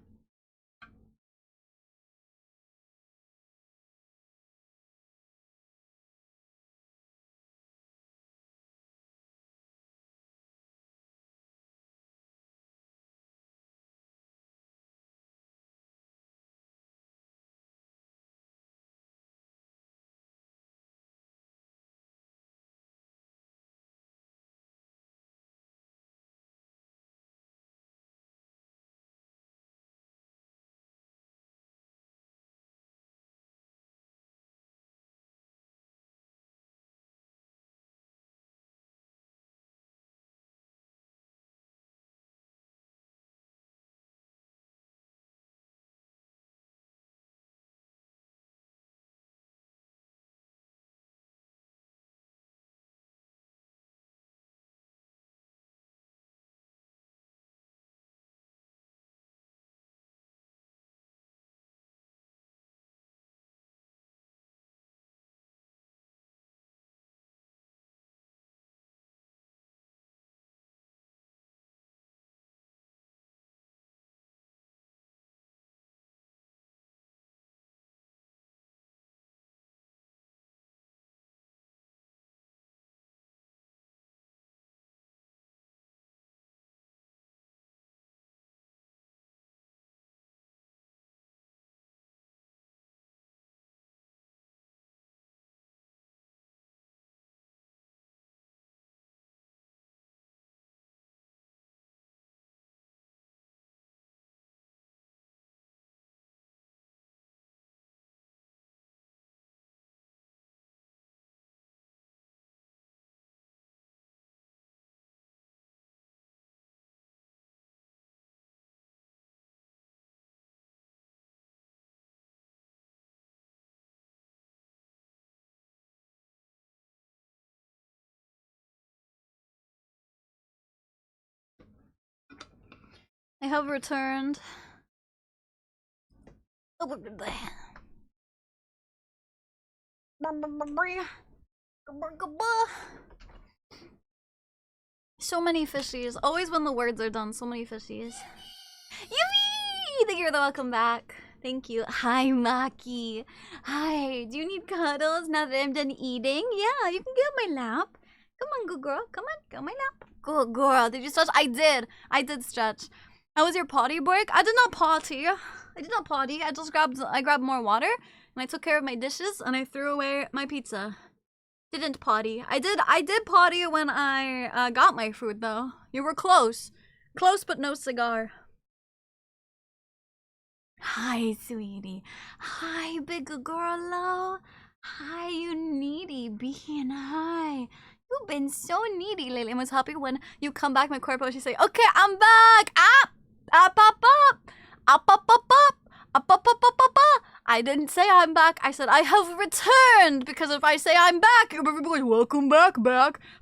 I have returned. So many fishies. Always when the words are done, so many fishies. Yippee! Thank you for the welcome back. Thank you. Hi, Maki. Hi. Do you need cuddles now that I'm done eating? Yeah, you can get on my lap. Come on, good girl. Come on, get on my lap. Good girl. Did you stretch? I did. I did stretch. How was your potty break? I did not potty. I just grabbed more water and I took care of my dishes and I threw away my pizza. Didn't potty. I did potty when I got my food though. You were close. Close but no cigar. Hi, sweetie. Hi, big girl. Hi, you needy being. Hi. You've been so needy lately. I was happy when you come back, my corpo. She say, okay, I'm back. Up, up, up, up, up, up, up, up, up, up, up, up, up. I didn't say I'm back. I said I have returned because if I say I'm back, everybody's welcome back.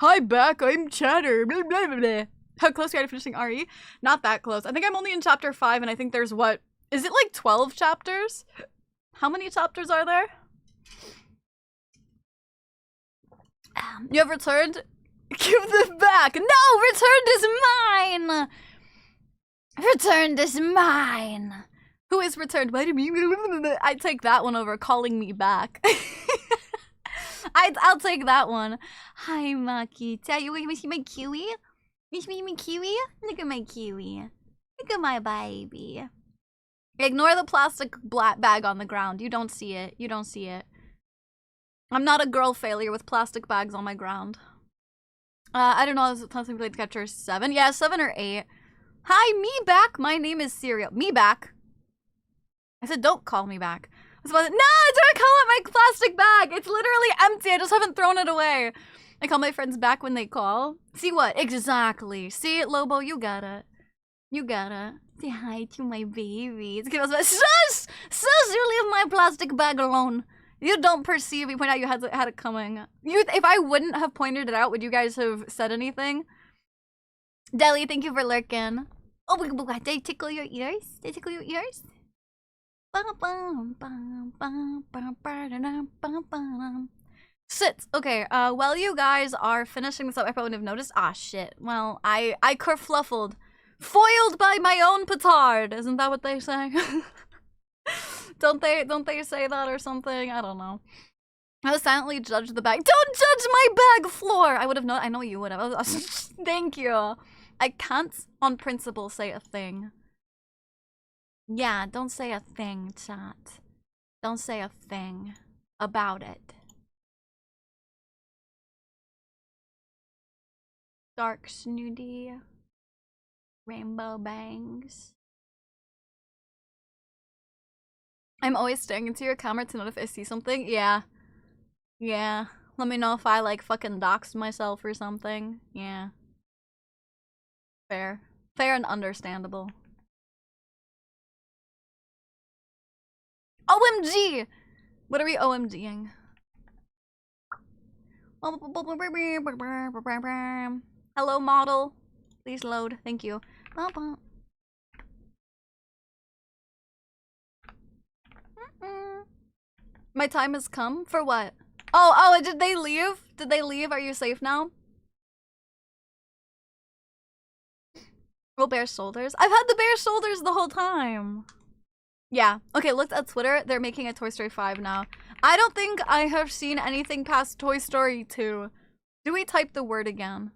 Hi, back. I'm Chatter. Blah, blah, blah, blah. How close are you to finishing RE? Not that close. I think I'm only in chapter 5, and I think there's what? Is it like 12 chapters? How many chapters are there? You have returned? Give them back. No, returned is mine. Returned is mine. Who is returned? I take that one over calling me back. I'll take that one. Hi, Maki. Tell you, you see my kiwi? You see my kiwi? Look at my kiwi. Look at my baby. Ignore the plastic bag on the ground. You don't see it. You don't see it. I'm not a girl failure with plastic bags on my ground. I don't know. Is it something played chapter 7? Yeah, 7 or 8. Hi, me back. My name is Cereal. Me back. I said, don't call me back. I was about to, no, don't call it my plastic bag. It's literally empty. I just haven't thrown it away. I call my friends back when they call. See what? Exactly. See, Lobo, you got it. You got it. Say hi to my babies. Shush! Shush! You leave my plastic bag alone. You don't perceive. You point out you had it coming. If I wouldn't have pointed it out, would you guys have said anything? Deli, thank you for lurking. Oh, did I tickle your ears? Did I tickle your ears? Shit. Okay, while you guys are finishing this up, I probably wouldn't have noticed. Ah, shit. Well, I kerfluffled. Foiled by my own petard. Isn't that what they say? Don't they say that or something? I don't know. I was silently judged the bag. Don't judge my bag floor! I would have known. I know you would have. Thank you. I can't, on principle, say a thing. Yeah, don't say a thing, chat. Don't say a thing about it. Dark snooty. Rainbow bangs. I'm always staring into your camera to know if I see something. Yeah. Yeah. Let me know if I like fucking doxed myself or something. Yeah. Fair. Fair and understandable. OMG! What are we OMGing? Hello, model. Please load. Thank you. My time has come? For what? Oh, did they leave? Did they leave? Are you safe now? Oh, bare shoulders. I've had the bare shoulders the whole time. Yeah. Okay, looked at Twitter. They're making a Toy Story 5 now. I don't think I have seen anything past Toy Story 2. Do we type the word again?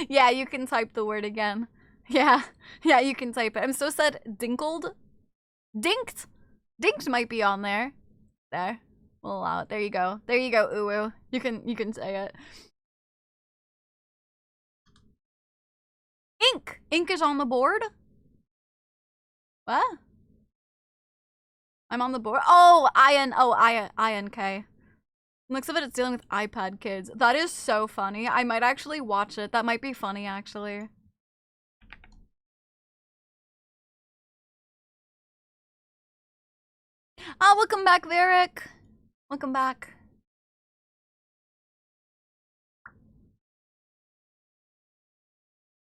Yeah, you can type the word again. Yeah, you can type it. I'm so sad. Dinkled? Dinked? Dinked might be on there. There. We'll allow it. There you go. There you go, Uwu. You can say it. Ink! Ink is on the board? What? I'm on the board? Oh, INK. Looks of it, it's dealing with iPad kids. That is so funny. I might actually watch it. That might be funny, actually. Ah, welcome back, Varric. Welcome back.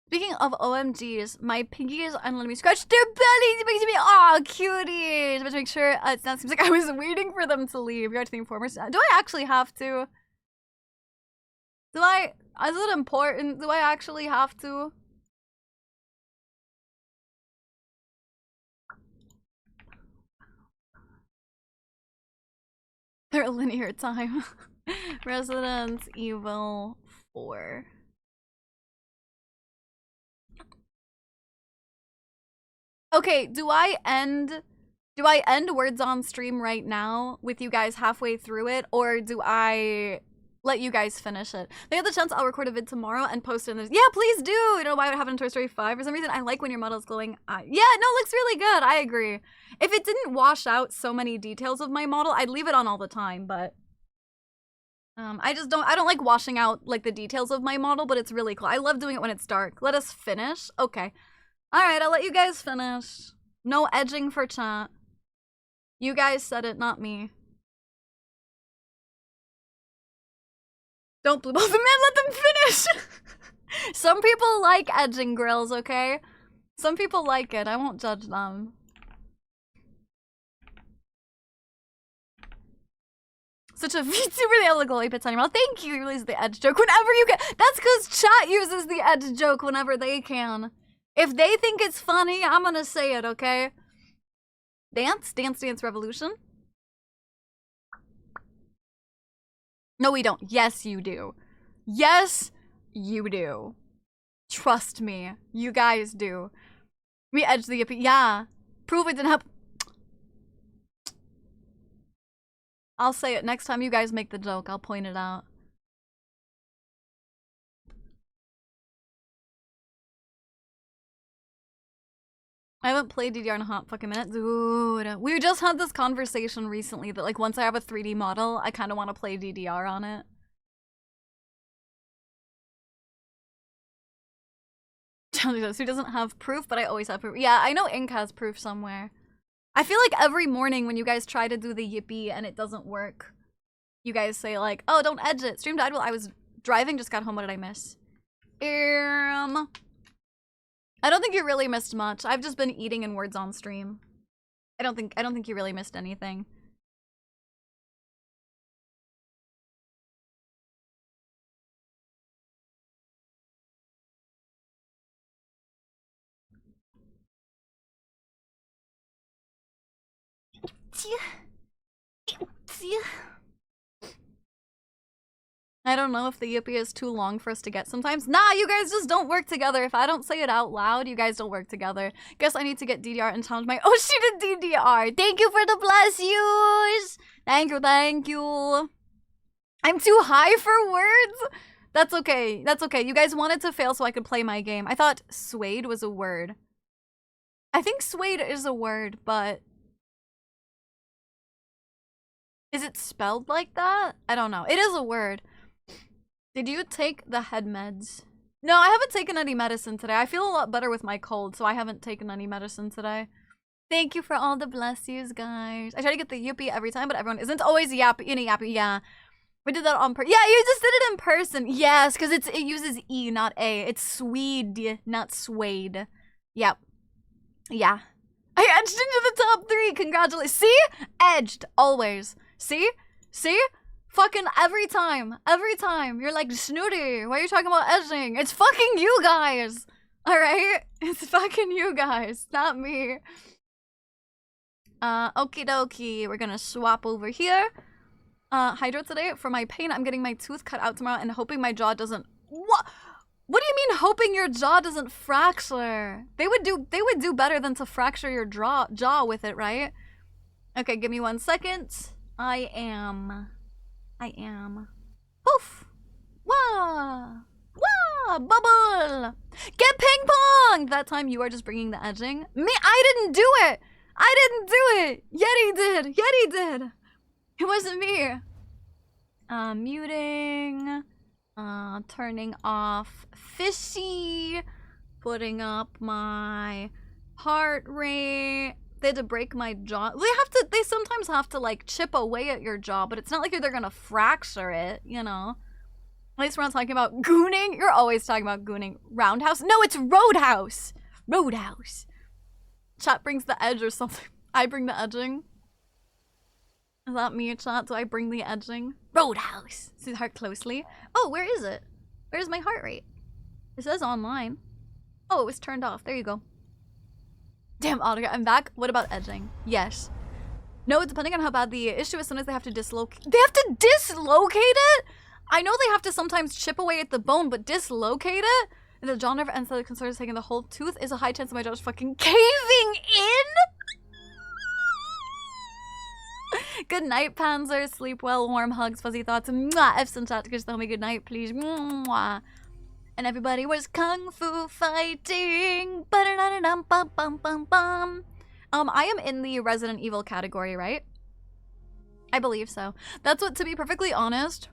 Speaking of OMGs, my piggies and let me scratch their bellies. It makes me cuties. But to make sure it seems like I was waiting for them to leave. You're to the informers. Do I actually have to? Is it important? Do I actually have to? They're linear time. Resident Evil 4. Okay, do I end words on stream right now with you guys halfway through it, or do I let you guys finish it? They had the chance, I'll record a vid tomorrow and post it in this. Yeah, please do! You know why it happened in Toy Story 5? For some reason, I like when your model's glowing. Yeah, no, it looks really good. I agree. If it didn't wash out so many details of my model, I'd leave it on all the time, but I don't like washing out like the details of my model, but it's really cool. I love doing it when it's dark. Let us finish. Okay. Alright, I'll let you guys finish. No edging for chat. You guys said it, not me. Don't blue ball the man, let them finish! Some people like edging grills, okay? Some people like it, I won't judge them. Such a VTuber, they look like bits on your mouth. Thank you, you use the edge joke whenever you can. That's because chat uses the edge joke whenever they can. If they think it's funny, I'm gonna say it, okay? Dance? Dance Dance Revolution? No, we don't. Yes, you do. Yes, you do. Trust me. You guys do. We edged the yippee. Yeah. Prove it didn't happen. I'll say it next time you guys make the joke. I'll point it out. I haven't played DDR in a hot fucking minute. Dude, we just had this conversation recently that like once I have a 3D model, I kind of want to play DDR on it. Who doesn't have proof, but I always have proof. Yeah, I know Ink has proof somewhere. I feel like every morning when you guys try to do the yippee and it doesn't work, you guys say like, oh, don't edge it. Stream died while I was driving, just got home. What did I miss? I don't think you really missed much. I've just been eating in words on stream. I don't think you really missed anything. I don't know if the yippee is too long for us to get sometimes. Nah, you guys just don't work together. If I don't say it out loud, you guys don't work together. Guess I need to get DDR and challenge my— oh, she did DDR. Thank you for the bless yous. Thank you, thank you. I'm too high for words. That's okay. That's okay. You guys wanted to fail so I could play my game. I thought suede was a word. I think suede is a word, but is it spelled like that? I don't know. It is a word. Did you take the head meds? No, I haven't taken any medicine today. I feel a lot better with my cold, so I haven't taken any medicine today. Thank you for all the bless yous, guys. I try to get the yippee every time, but everyone isn't always yappy. Yeah. We did that on per— yeah, you just did it in person. Yes, because it uses E, not A. It's Swede, not Suede. Yep. Yeah. I edged into the top 3. Congratulations. See? Edged. Always. See? See? Fucking every time. Every time. You're like, Snooty, why are you talking about edging? It's fucking you guys. Alright? It's fucking you guys. Not me. Okie dokie. We're gonna swap over here. Hydro today. For my pain, I'm getting my tooth cut out tomorrow and hoping my jaw doesn't— what? What do you mean hoping your jaw doesn't fracture? They would do better than to fracture your jaw with it, right? Okay, give me 1 second. I am. Poof! Wah! Wah! Bubble! Get ping pong! That time you are just bringing the edging. Me? I didn't do it! I didn't do it! Yeti did! Yeti did! It wasn't me. Muting. Turning off fishy. Putting up my heart rate. They had to break my jaw. They sometimes have to like chip away at your jaw, but it's not like they're gonna fracture it, you know? At least we're not talking about gooning. You're always talking about gooning. Roundhouse? No, it's roadhouse. Roadhouse. Chat brings the edge or something. I bring the edging. Is that me, chat? Do I bring the edging? Roadhouse. See the heart closely. Oh, where is it? Where's my heart rate? It says online. Oh, it was turned off. There you go. Damn, autograph. I'm back. What about edging? Yes. No, depending on how bad the issue is, sometimes they have to dislocate. They have to dislocate it? I know they have to sometimes chip away at the bone, but dislocate it? And the jaw never ends, so the concern is taking the whole tooth is a high chance of my jaw just fucking caving in? Good night, Panzer. Sleep well, warm hugs, fuzzy thoughts. Mwah. F's and chat, tell me good night, please. Mwah. And everybody was kung fu fighting. I am in the Resident Evil category, right? I believe so. That's what, to be perfectly honest,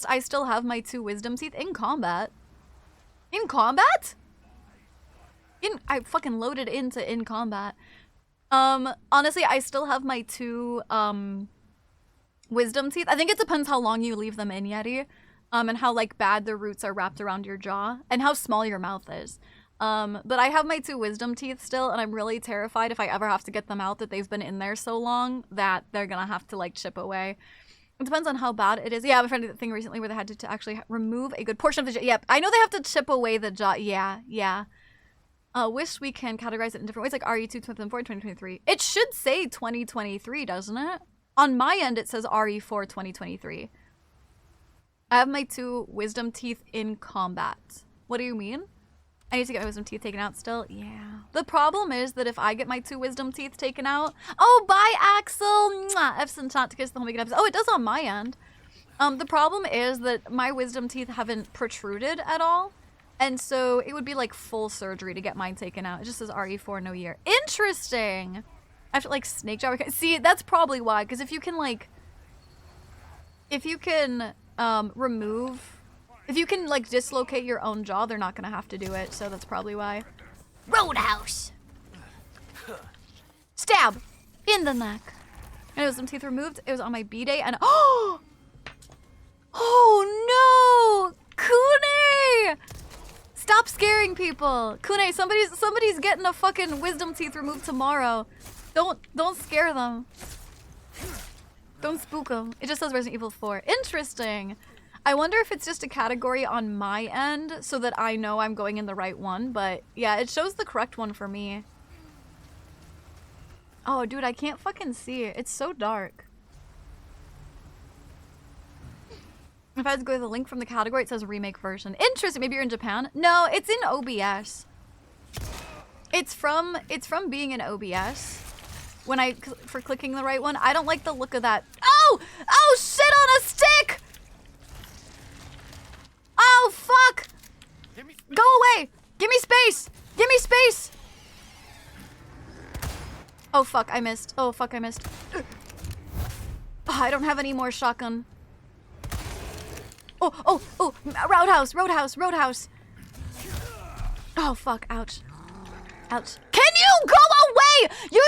I still have my 2 wisdom teeth in combat. In combat? I fucking loaded into in combat. Honestly, I still have my 2, wisdom teeth. I think it depends how long you leave them in, Yeti. And how, like, bad the roots are wrapped around your jaw. And how small your mouth is. But I have my 2 wisdom teeth still, and I'm really terrified if I ever have to get them out that they've been in there so long that they're gonna have to, like, chip away. It depends on how bad it is. Yeah, my friend did a thing recently where they had to actually remove a good portion of the jaw. Yep, I know they have to chip away the jaw. Yeah. Wish we can categorize it in different ways, like RE2 2004 2023. It should say 2023, doesn't it? On my end, it says RE4 2023. I have my 2 wisdom teeth in combat. What do you mean? I need to get my wisdom teeth taken out still? Yeah. The problem is that if I get my 2 wisdom teeth taken out— oh, bye, Axel! Mwah! F's and chat to kiss the homie good episode. Oh, it does on my end. The problem is that my wisdom teeth haven't protruded at all. And so it would be like full surgery to get mine taken out. It just says RE4 no year. Interesting. I have to like snake jar. See, that's probably why. Because if you can like, if you can like dislocate your own jaw, they're not gonna have to do it. So that's probably why. Roadhouse. Stab in the neck. And it was some teeth removed. It was on my B day and oh no, Kune! Stop scaring people. Kune, somebody's getting a fucking wisdom teeth removed tomorrow. Don't scare them. Don't spook them. It just says Resident Evil 4. Interesting. I wonder if it's just a category on my end so that I know I'm going in the right one, but yeah, it shows the correct one for me. Oh, dude, I can't fucking see it. It's so dark. If I had to go to the link from the category, it says remake version. Interesting. Maybe you're in Japan? No, it's in OBS. It's from being in OBS. When for clicking the right one, I don't like the look of that. Oh! Oh, shit on a stick! Oh, fuck! Go away! Give me space! Give me space! Oh, fuck, I missed. Oh, fuck, I missed. Oh, I don't have any more shotgun. Oh, roadhouse, roadhouse, roadhouse. Oh, fuck, ouch. Ouch. Can you go away? You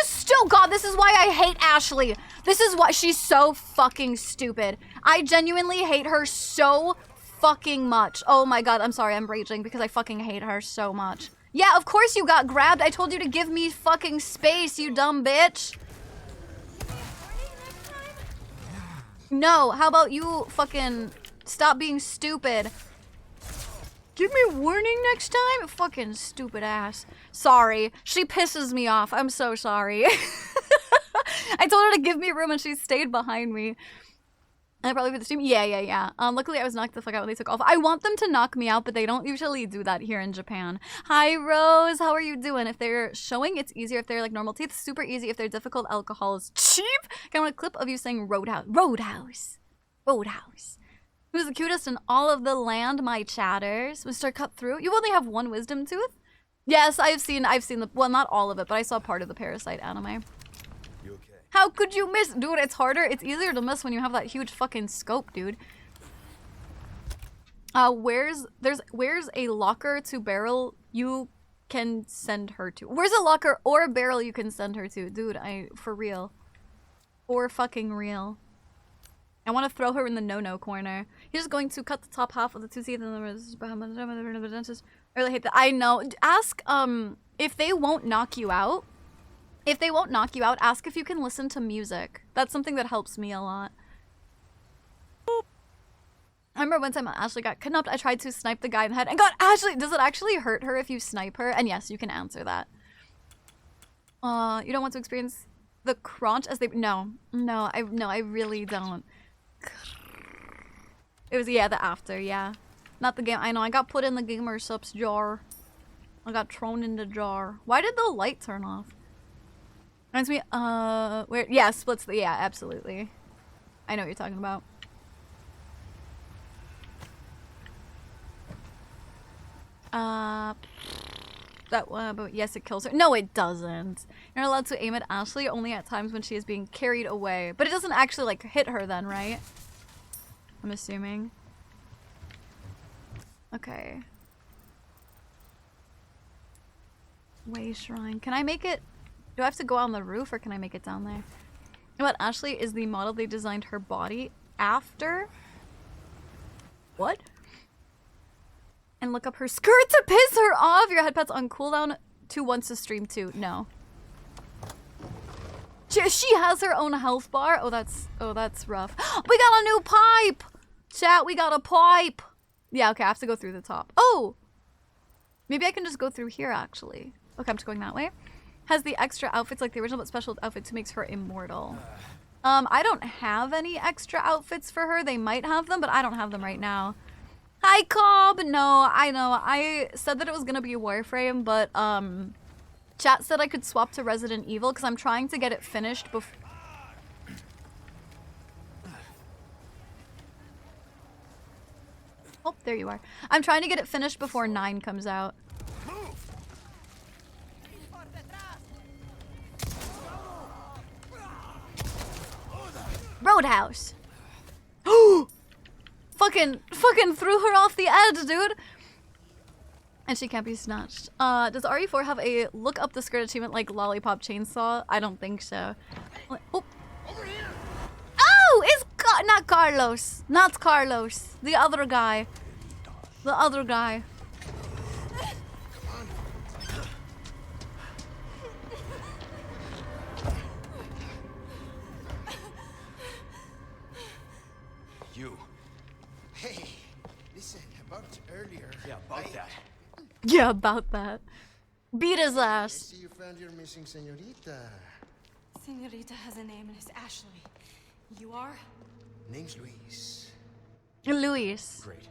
God, this is why I hate Ashley. This is why she's so fucking stupid. I genuinely hate her so fucking much. Oh my god, I'm sorry, I'm raging because I fucking hate her so much. Yeah, of course you got grabbed. I told you to give me fucking space, you dumb bitch. No, how about you fucking stop being stupid? Give me warning next time? Fucking stupid ass. Sorry. She pisses me off. I'm so sorry. I told her to give me room and she stayed behind me. And I probably put the stream. Yeah. Luckily I was knocked the fuck out when they took off. I want them to knock me out, but they don't usually do that here in Japan. Hi, Rose. How are you doing? If they're showing, it's easier. If they're like normal teeth, super easy. If they're difficult, alcohol is cheap. I want a clip of you saying roadhouse. Roadhouse. Roadhouse. Who's the cutest in all of the land, my chatters? Was start cut through? You only have one wisdom tooth? Yes, I've seen the, well, not all of it, but I saw part of the Parasite anime. You okay? How could you miss? Dude, it's harder. It's easier to miss when you have that huge fucking scope, dude. Where's a locker to barrel you can send her to? Where's a locker or a barrel you can send her to? Dude, for real. For fucking real. I want to throw her in the no-no corner. He's just going to cut the top half of the two teeth and the dentist. I really hate that. I know. Ask, if they won't knock you out. If they won't knock you out, ask if you can listen to music. That's something that helps me a lot. I remember one time Ashley got kidnapped, I tried to snipe the guy in the head and got Ashley, does it actually hurt her if you snipe her? And yes, you can answer that. You don't want to experience the crunch as they, no, I really don't. It was, yeah, the after, yeah. Not the game. I know, I got put in the gamer subs jar. I got thrown in the jar. Why did the light turn off? Reminds me, where, yeah, splits the, yeah, absolutely. I know what you're talking about. That one, but yes, it kills her. No, it doesn't. You're not allowed to aim at Ashley only at times when she is being carried away. But it doesn't actually, like, hit her then, right? I'm assuming. Okay. Way shrine. Can I make it? Do I have to go on the roof or can I make it down there? You know what? Ashley is the model they designed her body after. What? And look up her skirt to piss her off. Your headpat's on cooldown. 2 wants to stream too. No. She has her own health bar. Oh, that's rough. We got a new pipe. Chat, we got a pipe. Yeah, okay, I have to go through the top. Oh, maybe I can just go through here actually. Okay, I'm just going that way. Has the extra outfits like the original, but special outfits makes her immortal. I don't have any extra outfits for her. They might have them, but I don't have them right now. Hi, Cobb. No, I know. I said that it was gonna be a Warframe, but chat said I could swap to Resident Evil because I'm trying to get it finished before. Oh, There you are. I'm trying to get it finished before 9 comes out. Roadhouse. fucking threw her off the edge, dude. And she can't be snatched. Does RE4 have a look up the skirt achievement like lollipop chainsaw? I don't think so. Oh, it's not Carlos. Not Carlos. The other guy. The other guy. You. Hey, listen, about earlier. Yeah, about that. Yeah, about that. Beat his I ass. see you found your missing señorita. Señorita has a name and it's Ashley. You are? Name's Luis. Luis. Great.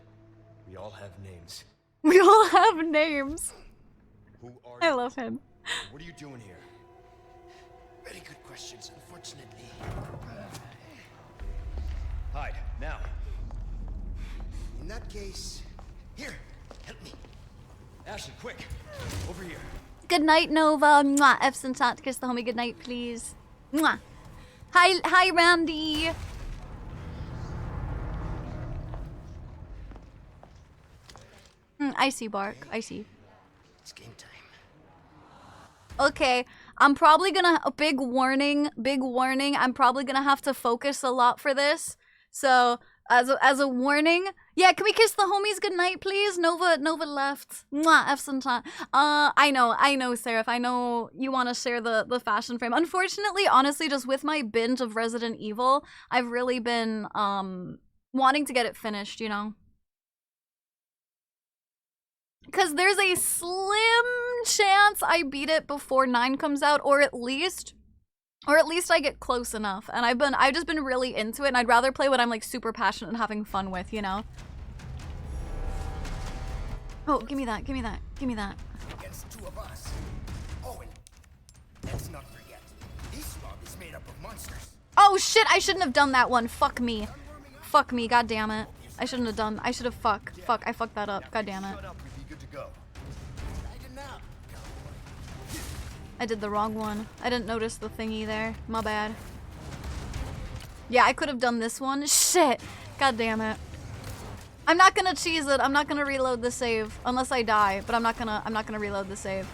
We all have names. We all have names. Who are I you? love him. What are you doing here? Very good questions, unfortunately. Hide, now. In that case, here, help me. Ashley, quick, over here. Good night, Nova. Mwah. F's and chat. Kiss the homie. Good night, please. Mwah. Hi, Randy. I see, Bark. I see. It's game time. Okay, I'm probably gonna, big warning, I'm probably gonna have to focus a lot for this. So, as a warning, yeah, can we kiss the homies goodnight, please? Nova left. Mwah, F's and chat. I know, Seraph, I know you want to share the fashion frame. Unfortunately, honestly, just with my binge of Resident Evil, I've really been, wanting to get it finished, you know? Because there's a slim chance I beat it before 9 comes out, or at least I get close enough. And I've just been really into it, and I'd rather play what I'm like super passionate and having fun with, you know? Oh, give me that. Against two of us. Oh, and let's not forget, this mob is made up of monsters. Oh shit, I shouldn't have done that one. Fuck me, god damn it. I shouldn't have done, I should have fuck, I fucked that up, god damn it. Shut up, we'd be good to go. I did the wrong one. I didn't notice the thingy there. My bad. Yeah, I could have done this one. Shit. God damn it. I'm not gonna cheese it. I'm not gonna reload the save unless I die, but I'm not gonna reload the save.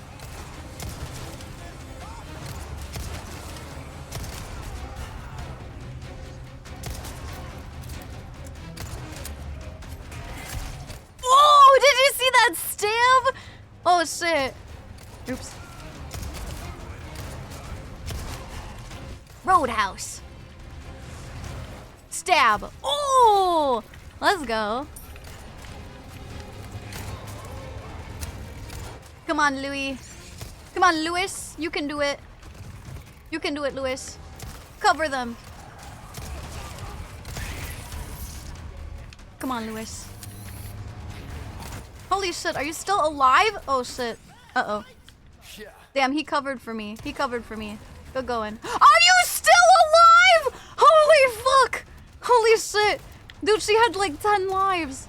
Oh, did you see that stab? Oh shit. Oops. Roadhouse. Stab. Oh! Let's go. Come on, Louis. Come on, Louis. You can do it. You can do it, Louis. Cover them. Come on, Louis. Holy shit, are you still alive? Oh shit. Uh-oh. Damn, he covered for me. He covered for me. Good going. Are you still alive? Holy fuck! Holy shit! Dude, she had like 10 lives.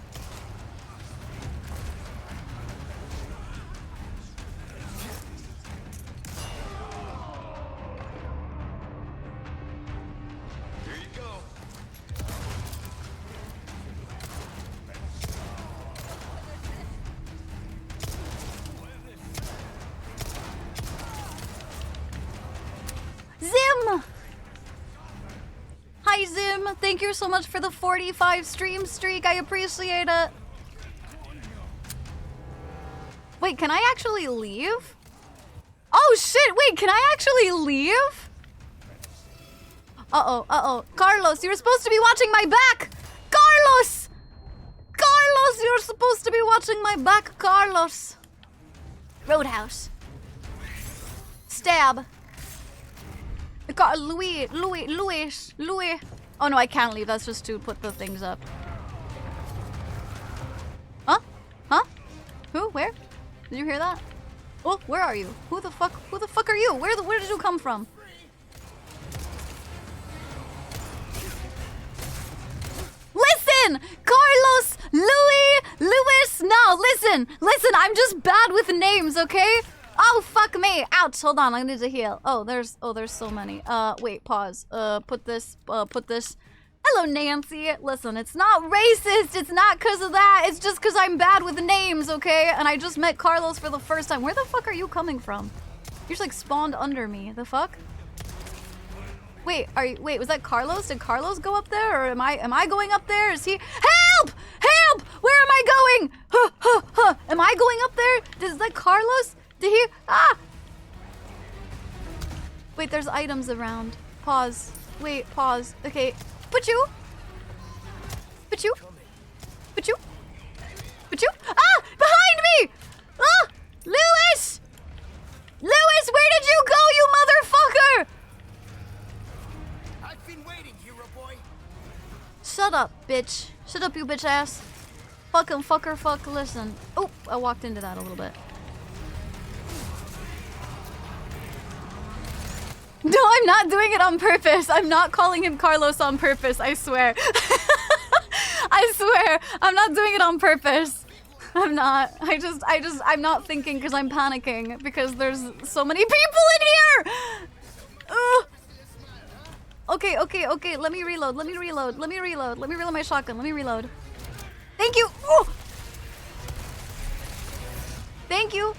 Here you go. Zim! Hi, Zim. Thank you so much for the 45 stream streak. I appreciate it. Wait, can I actually leave? Oh, shit. Wait, can I actually leave? Uh-oh. Carlos, you were supposed to be watching my back. Carlos! Carlos, you're supposed to be watching my back, Carlos. Roadhouse. Stab. Louis. Oh no, I can't leave. That's just to put the things up. Huh? Who? Where? Did you hear that? Oh, where are you? Who the fuck are you? Where did you come from? Listen! Carlos! Louis! Lewis, no, listen, I'm just bad with names, okay? Oh, fuck me. Ouch, hold on, I need to heal. Oh, there's so many. Wait, pause. Put this. Hello, Nancy. Listen, it's not racist. It's not because of that. It's just because I'm bad with names, okay? And I just met Carlos for the first time. Where the fuck are you coming from? You just like spawned under me. The fuck? Wait, wait, was that Carlos? Did Carlos go up there? Or am I going up there? Is he? Help! Help! Where am I going? Am I going up there? Is that Carlos? Did he? Ah! Wait, there's items around. Pause. Wait, pause. Okay. Put you. Ah! Behind me! Ah! Lewis! Lewis, where did you go, you motherfucker? I've been waiting, hero boy. Shut up, bitch. Shut up, you bitch ass. Fucking fucker, fuck, listen. Oh, I walked into that a little bit. No, I'm not doing it on purpose. I'm not calling him Carlos on purpose, I swear. I swear, I'm not doing it on purpose. I'm not. I'm not thinking because I'm panicking because there's so many people in here! Ugh. Okay, let me reload my shotgun, let me reload. Thank you! Oh! Thank you!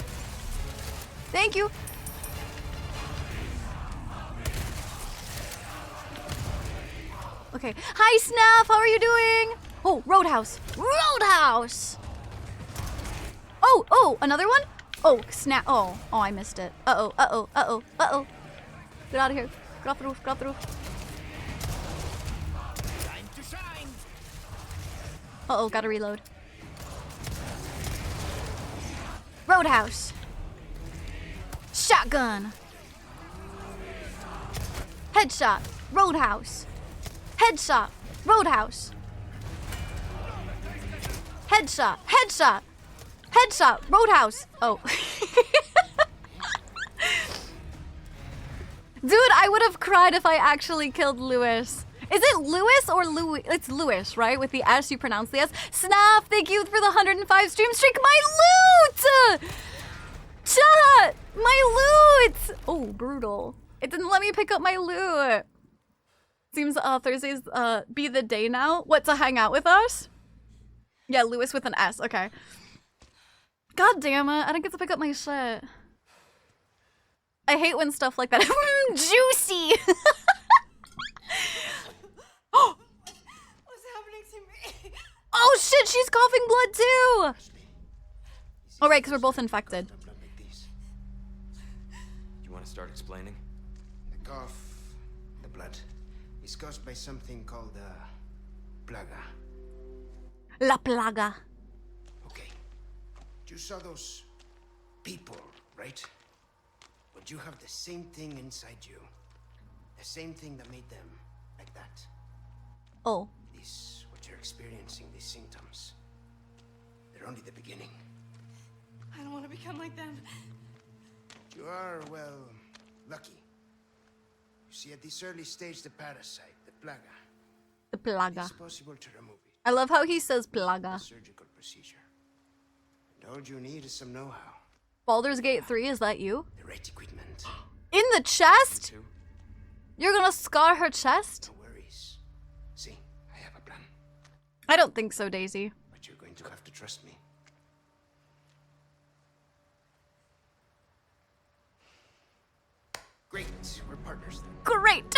Okay. Hi, Snap. How are you doing? Oh, Roadhouse. Oh, another one? Oh, Snap. Oh, I missed it. Uh-oh. Get out of here. Get off the roof. Time to shine. Uh-oh, gotta reload. Roadhouse. Shotgun. Headshot. Roadhouse. Headshot. Roadhouse. Headshot. Roadhouse. Oh. Dude, I would have cried if I actually killed Lewis. Is it Lewis or Louis? It's Lewis, right? With the S, you pronounce the S. Snap, thank you for the 105 stream streak. My loot! Chat! My loot! Oh, brutal. It didn't let me pick up my loot. Seems Thursdays be the day now. What, to hang out with us? Yeah, Lewis with an S, okay. God damn it, I didn't get to pick up my shit. I hate when stuff like that. Juicy! What's happening to me? Oh shit, she's coughing blood too! Oh right, because we're both infected. You want to start explaining? The cough, the blood, is caused by something called plaga. La plaga. Okay. You saw those people, right? But you have the same thing inside you. The same thing that made them like that. Oh. This, what you're experiencing, these symptoms. They're only the beginning. I don't want to become like them. You are, well, lucky. You see, at this early stage, the parasite, the plaga, The plaga. it's possible to remove it. I love how he says plaga. A surgical procedure. And all you need is some know-how. Baldur's Gate 3, is that you? The right equipment. In the chest? Too? You're gonna scar her chest? No worries. See, I have a plan. I don't think so, Daisy. But you're going to have to trust me. Great, we're partners then. Great.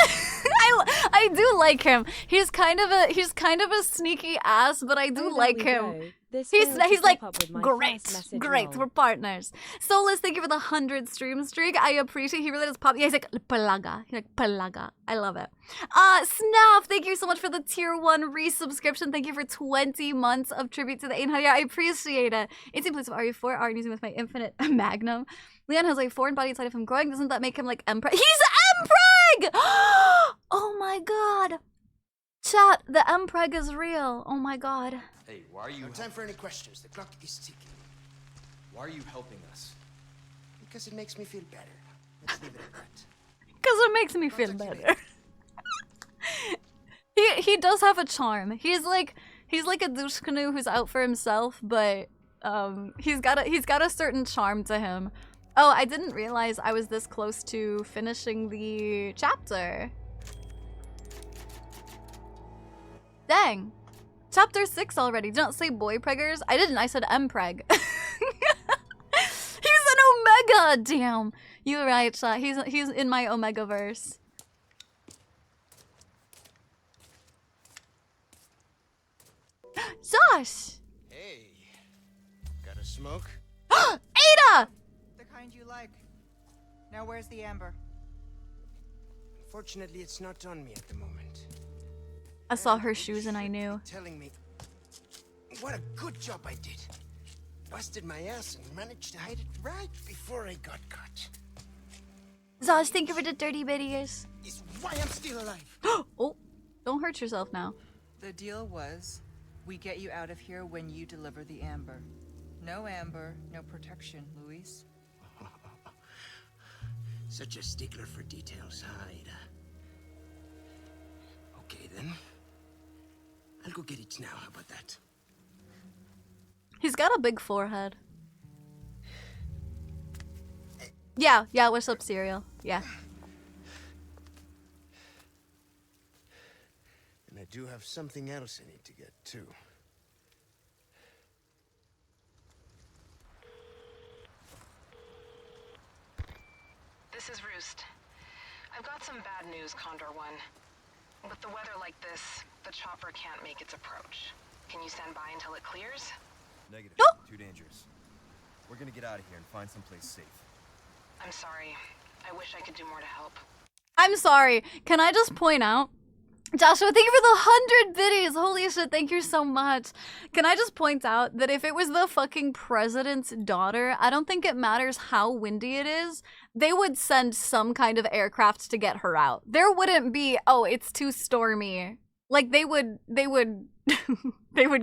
I do like him. He's kind of a sneaky ass, but I do like him. He's like, great, we're partners. Solus, thank you for the 100 stream streak. I appreciate. He really does pop. Yeah, he's like palaga. He's like palaga. I love it. Snap, thank you so much for the tier 1 resubscription. Thank you for 20 months of tribute to the 800. I appreciate it. 18 plays of RE4. I'm using with my infinite magnum. Leon has like foreign body inside of him growing. Doesn't that make him like Empreg? He's Empreg! Oh my god. Chat, the Empreg is real. Oh my god. Hey, why are you? No time for any questions. The clock is ticking. Why are you helping us? Because it makes me feel better. Let's leave it at that. Because it makes me feel better. He does have a charm. He's like He's like a douche canoe who's out for himself, but he's got a certain charm to him. Oh, I didn't realize I was this close to finishing the chapter. Dang. Chapter 6 already. Don't say boy preggers. I didn't. I said M-preg. He's an Omega! Damn. You're right, chat. He's in my Omega-verse. Josh! Hey, got a smoke? Ada! The kind you like. Now where's the amber? Unfortunately, it's not on me at the moment. I saw her shoes and I knew. Telling me what a good job I did. Busted my ass and managed to hide it right before I got caught. Josh, thank you for the dirty biddies. Is why I'm still alive. Oh, don't hurt yourself now. The deal was, we get you out of here when you deliver the amber. No amber, no protection, Luis. Such a stickler for details, huh, Ada? Okay, then. I'll go get it now. How about that? He's got a big forehead. Yeah, what's up, cereal? Yeah. And I do have something else I need to get, too. This is Roost. I've got some bad news, Condor One. With the weather like this, the chopper can't make its approach. Can you stand by until it clears? Negative. No. Too dangerous. We're gonna get out of here and find someplace safe. I'm sorry. I wish I could do more to help. I'm sorry. Can I just point out, Joshua, thank you for the 100 biddies. Holy shit, thank you so much. Can I just point out that if it was the fucking president's daughter, I don't think it matters how windy it is. They would send some kind of aircraft to get her out. There wouldn't be, oh, it's too stormy. Like, they would they would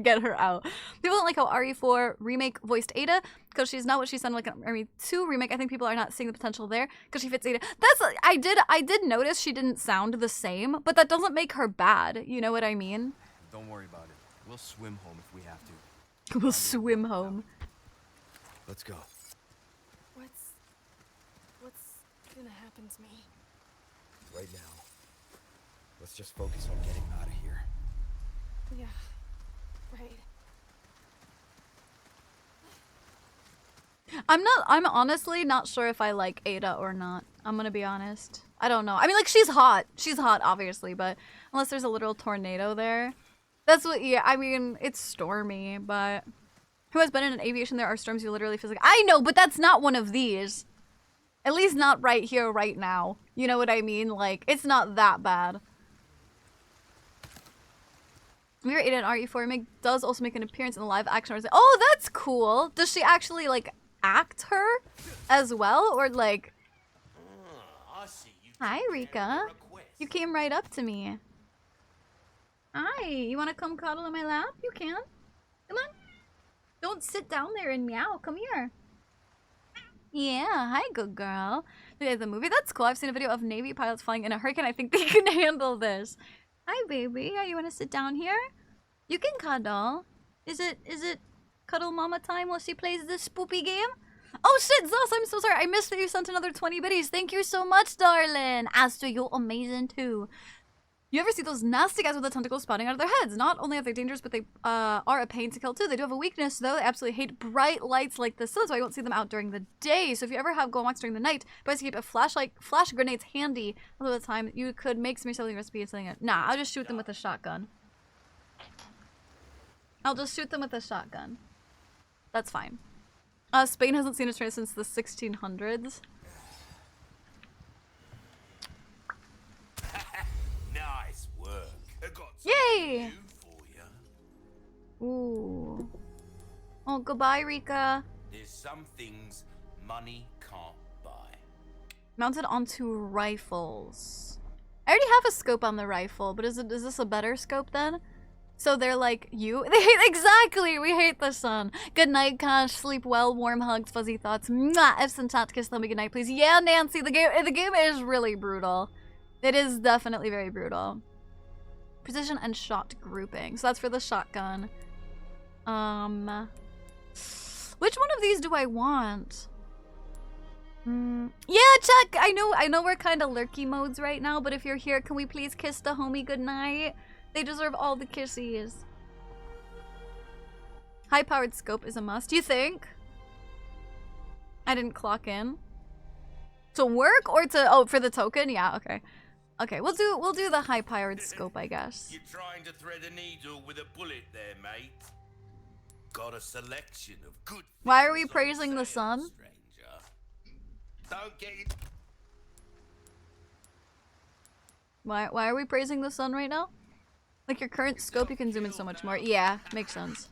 get her out. People don't like how RE4 remake voiced Ada because she's not what she sounded like in RE2 remake. I think people are not seeing the potential there because she fits Ada. I did notice she didn't sound the same, but that doesn't make her bad. You know what I mean? Don't worry about it. We'll swim home if we have to. We'll swim home. Let's go. What's gonna happen to me? Right now. Let's just focus on getting out of here. Yeah, right. I'm honestly not sure if I like Ada or not. I'm gonna be honest. I don't know. I mean, like, she's hot. She's hot, obviously, but unless there's a literal tornado there. That's what, yeah, I mean, it's stormy, but who has been in an aviation? There are storms you literally physically. I know, but that's not one of these. At least not right here, right now. You know what I mean? Like, it's not that bad. Mirror 8 and RE4 does also make an appearance in the live action. Oh, that's cool. Does she actually, like, act her as well? Or, like... Hi, Rika. You came right up to me. Hi, you want to come cuddle in my lap? You can. Come on. Don't sit down there and meow. Come here. Yeah, hi, good girl. Look at the movie. That's cool. I've seen a video of Navy pilots flying in a hurricane. I think they can handle this. Hi, baby. You want to sit down here? You can cuddle. Is it cuddle mama time while she plays this spoopy game? Oh shit, Zos, I'm so sorry. I missed that you sent another 20 biddies. Thank you so much, darling. Astro, you're amazing too. You ever see those nasty guys with the tentacles spouting out of their heads? Not only are they dangerous, but they are a pain to kill too. They do have a weakness though. They absolutely hate bright lights like the sun, so I won't see them out during the day. So if you ever have go walks during the night, but keep a flash grenades handy all the time, you could make some yourself a recipe and something. Nah, I'll just shoot them with a shotgun. I'll just shoot them with a shotgun. That's fine. Spain hasn't seen a train since the 1600s. Nice work. I got Yay! something new for you. Ooh. Oh, goodbye, Rika. There's some things money can't buy. Mounted onto rifles. I already have a scope on the rifle, but is this a better scope then? So they're like, you? They hate, exactly! We hate the sun. Good night, Cash. Sleep well. Warm hugs. Fuzzy thoughts. Mwah! Epson chat. Kiss them. Good night, please. Yeah, Nancy. The game is really brutal. It is definitely very brutal. Precision and shot grouping. So that's for the shotgun. Which one of these do I want? Yeah, Chuck! I know we're kind of lurky modes right now, but if you're here, can we please kiss the homie goodnight? They deserve all the kisses. High-powered scope is a must. You think? I didn't clock in. To work or to for the token? Yeah, okay. Okay, we'll do the high-powered scope, I guess. You're trying to thread a needle with a bullet there, mate. Got a selection of good. Why are we praising the sun? Stranger. Don't get it. Why are we praising the sun right now? Like your current scope, you can zoom in so much more. Yeah, makes sense.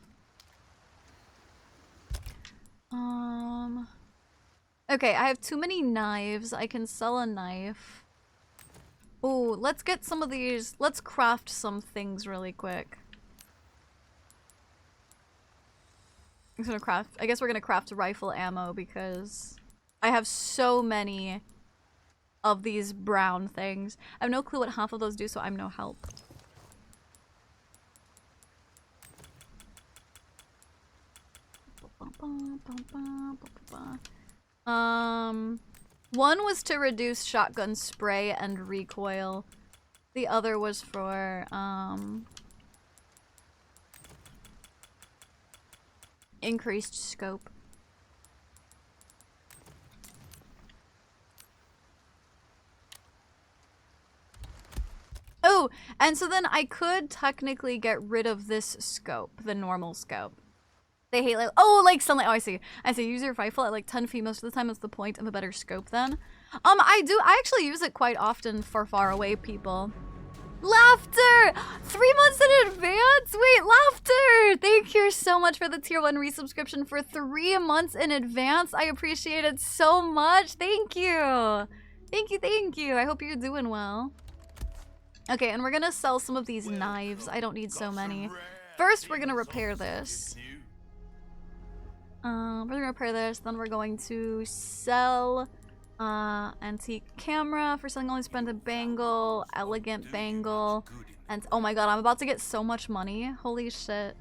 Okay, I have too many knives. I can sell a knife. Oh, let's get some of these. Let's craft some things really quick. I'm gonna craft. I guess we're gonna craft rifle ammo because I have so many of these brown things. I have no clue what half of those do, so I'm no help. One was to reduce shotgun spray and recoil. The other was for, increased scope. Oh, and so then I could technically get rid of this scope, the normal scope. They hate like, oh, like sunlight. Oh, I see. I see. Use your rifle at like 10 feet most of the time. That's the point of a better scope then. I actually use it quite often for far away people. Laughter! 3 months in advance? Wait, Laughter! Thank you so much for the tier 1 resubscription for 3 months in advance. I appreciate it so much. Thank you. Thank you, thank you. I hope you're doing well. Okay, and we're gonna sell some of these knives. I don't need so many. First, we're gonna repair this. We're gonna repair this, then we're going to sell antique camera for selling only spent a bangle, elegant bangle, and oh my god, I'm about to get so much money. Holy shit.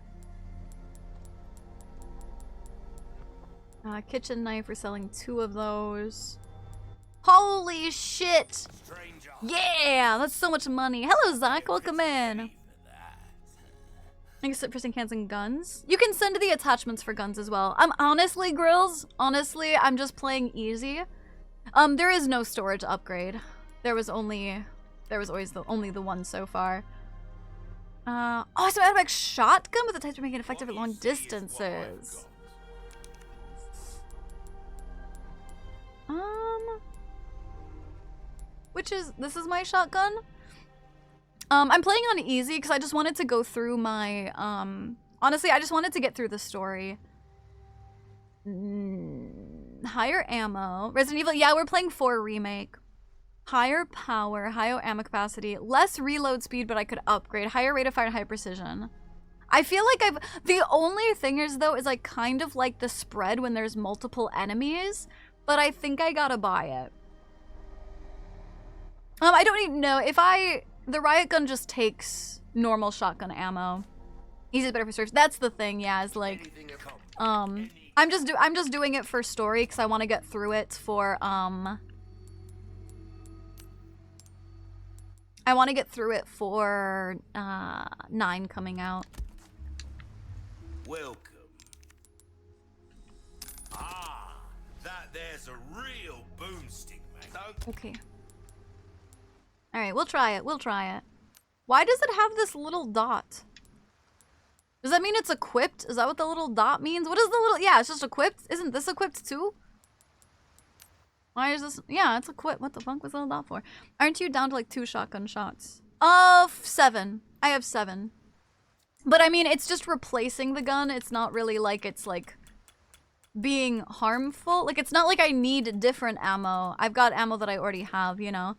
Kitchen knife, we're selling 2 of those. Holy shit! Yeah, that's so much money. Hello, Zach, welcome in. I guess for cans and guns. You can send the attachments for guns as well. Honestly, Grills, honestly, I'm just playing easy. There is no storage upgrade. There was always only the one so far. Oh, so automatic shotgun with the type to make it effective at long distances. This is my shotgun. I'm playing on easy because I just wanted to go through my, honestly, I just wanted to get through the story. Higher ammo. Resident Evil, yeah, we're playing 4 remake. Higher power, higher ammo capacity, less reload speed, but I could upgrade. Higher rate of fire and higher precision. I feel like the only thing is though, is I kind of like the spread when there's multiple enemies, but I think I gotta buy it. I don't even know if the riot gun just takes normal shotgun ammo. Easy, better for search. That's the thing, yeah, is like, I'm just doing it for story because I want to get through it for, I want to get through it for, 9 coming out. Welcome. Ah, that there's a real boomstick, mate. Okay. Alright, we'll try it. We'll try it. Why does it have this little dot? Does that mean it's equipped? Is that what the little dot means? What is the little... Yeah, it's just equipped. Isn't this equipped too? Why is this... Yeah, it's equipped. What the fuck was the little dot for? Aren't you down to like 2 shotgun shots? 7. I have 7. But I mean, it's just replacing the gun. It's not really like it's like being harmful. Like, it's not like I need different ammo. I've got ammo that I already have, you know?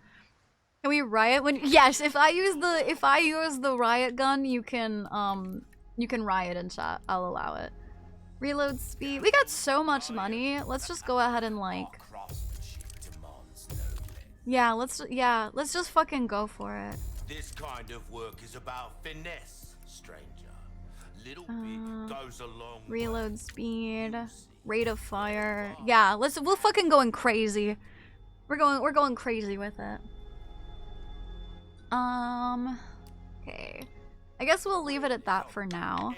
Can we riot when... Yes, if I use the riot gun, you can riot in chat. I'll allow it. Reload speed. We got so much money. Let's just go ahead and like... Yeah, let's just fucking go for it. This kind of work is about finesse, stranger. Little bit goes a long way. Reload speed, rate of fire. Yeah, we're fucking going crazy. We're going crazy with it. Okay. I guess we'll leave it at that for now.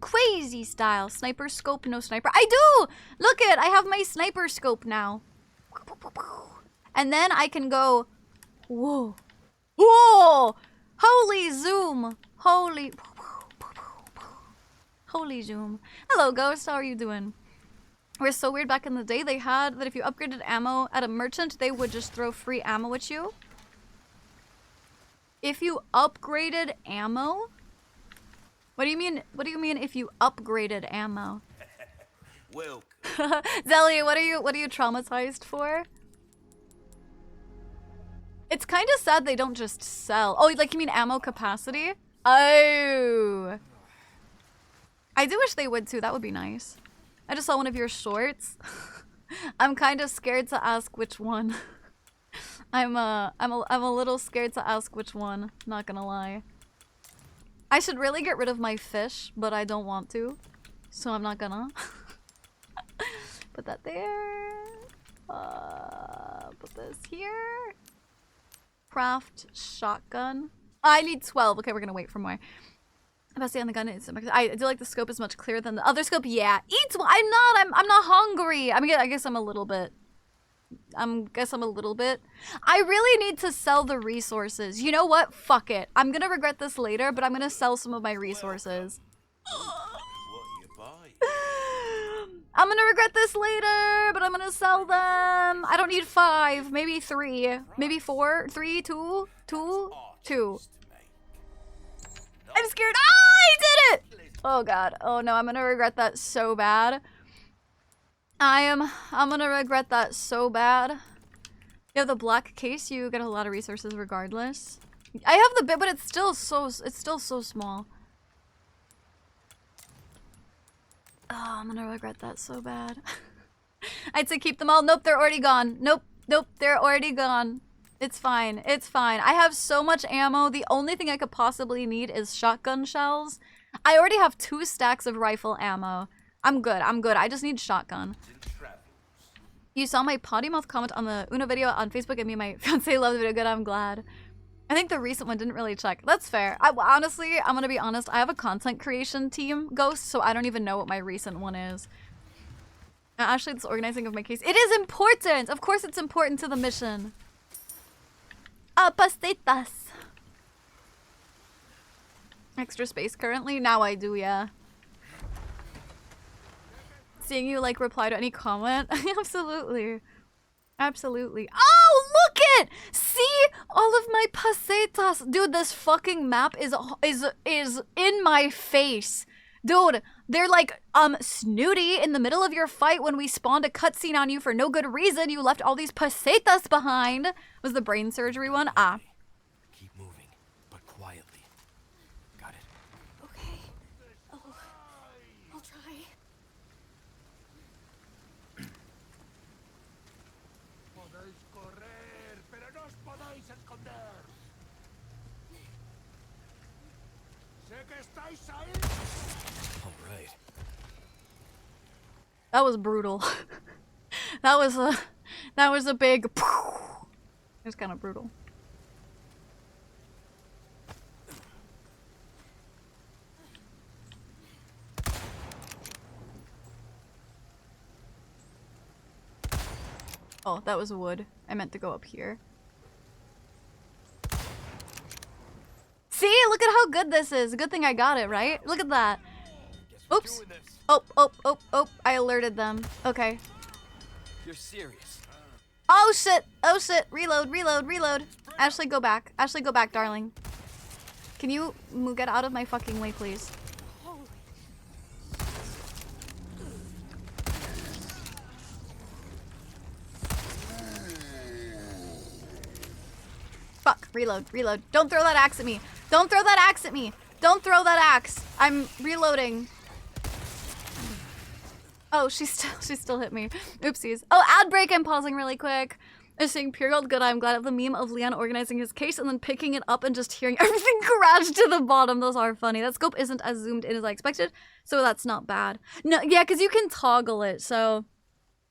Crazy style. Sniper scope, no sniper. I do! Look it, I have my sniper scope now. And then I can go, whoa. Whoa! Holy zoom! Holy zoom. Hello, Ghost. How are you doing? We're so weird. Back in the day, they had that if you upgraded ammo at a merchant, they would just throw free ammo at you. If you upgraded ammo? What do you mean? What do you mean if you upgraded ammo? Well, Zelly, what are you traumatized for? It's kind of sad they don't just sell. Oh, like you mean ammo capacity? Oh. I do wish they would too. That would be nice. I just saw one of your shorts. I'm kind of scared to ask which one. I'm a little scared to ask which one. Not gonna lie. I should really get rid of my fish, but I don't want to, so I'm not gonna. Put that there. Put this here. Craft shotgun. I need 12. Okay, we're gonna wait for more. Capacity on the gun is. I do like the scope is much clearer than the other scope. Yeah, eat. I'm not hungry. I mean, I guess I'm a little bit. I really need to sell the resources. You know what? Fuck it. I'm gonna regret this later, but I'm gonna sell some of my resources. I'm gonna regret this later, but I'm gonna sell them. I don't need 5, maybe 3, maybe 4, 3, 2, 2, 2. I'm scared. Ah, I did it! Oh god. Oh no, I'm gonna regret that so bad. I'm gonna regret that so bad. You have the black case, you get a lot of resources regardless. I have the bit, but it's still so small. Oh, I'm gonna regret that so bad. I'd say keep them all. Nope, they're already gone. Nope, they're already gone. It's fine. It's fine. I have so much ammo. The only thing I could possibly need is shotgun shells. I already have 2 stacks of rifle ammo. I'm good. I just need shotgun. You saw my potty mouth comment on the Una video on Facebook, and me and my fiance loved the video. Good, I'm glad. I think the recent one didn't really check. That's fair. Honestly, I'm gonna be honest. I have a content creation team, Ghost, so I don't even know what my recent one is. Actually, this organizing of my case. It is important! Of course it's important to the mission. Pastetas. Extra space currently? Now I do, yeah. Seeing you like reply to any comment? Absolutely. Absolutely. Oh, look it! See all of my pasetas. Dude, this fucking map is in my face. Dude, they're like snooty in the middle of your fight when we spawned a cutscene on you for no good reason. You left all these pasetas behind. Was the brain surgery one? Ah. Keep moving, but quietly. Got it. Okay. I'll try. Podéis correr, pero no os podéis esconder. Sé que estáis ahí. All right. That was brutal. that was a big. It was kind of brutal. Oh, that was wood. I meant to go up here. See? Look at how good this is. Good thing I got it, right? Look at that. Oops. Oh, I alerted them. Okay. You're serious. Oh shit. Oh shit. Reload. Ashley, go back. Ashley, go back, darling. Can you get out of my fucking way, please? Fuck. Reload. Don't throw that axe at me. Don't throw that axe. I'm reloading. Oh, she still hit me. Oopsies. Oh, ad break. I'm pausing really quick. is saying, pure gold, good. I'm glad of the meme of Leon organizing his case and then picking it up and just hearing everything crash to the bottom. Those are funny. That scope isn't as zoomed in as I expected, so that's not bad. No, yeah, because you can toggle it, so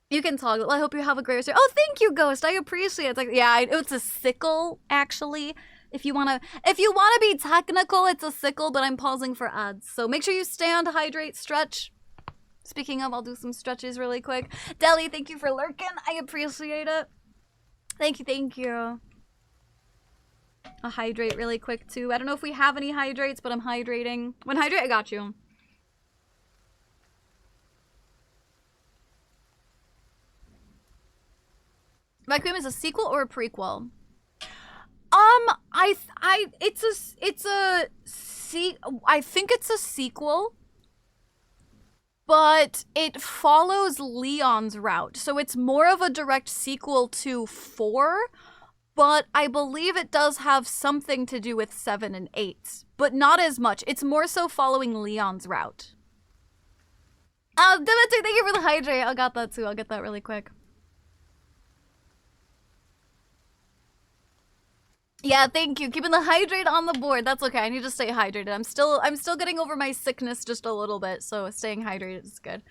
you can toggle it. Well, I hope you have a great day. Oh, thank you, Ghost. I appreciate it. It's like, yeah, it's a sickle, actually. If you wanna be technical, it's a sickle, but I'm pausing for ads. So make sure you stand, hydrate, stretch. Speaking of, I'll do some stretches really quick. Deli, thank you for lurking. I appreciate it. Thank you, thank you. I'll hydrate really quick too. I don't know if we have any hydrates, but I'm hydrating. When hydrate, I got you. Requiem is a sequel or a prequel? I think it's a sequel, but it follows Leon's route, so it's more of a direct sequel to 4, but I believe it does have something to do with 7 and 8, but not as much. It's more so following Leon's route. Dimitri, thank you for the hydrate. I got that too. I'll get that really quick. Yeah, thank you. Keeping the hydrate on the board. That's okay. I need to stay hydrated. I'm still getting over my sickness just a little bit, so staying hydrated is good.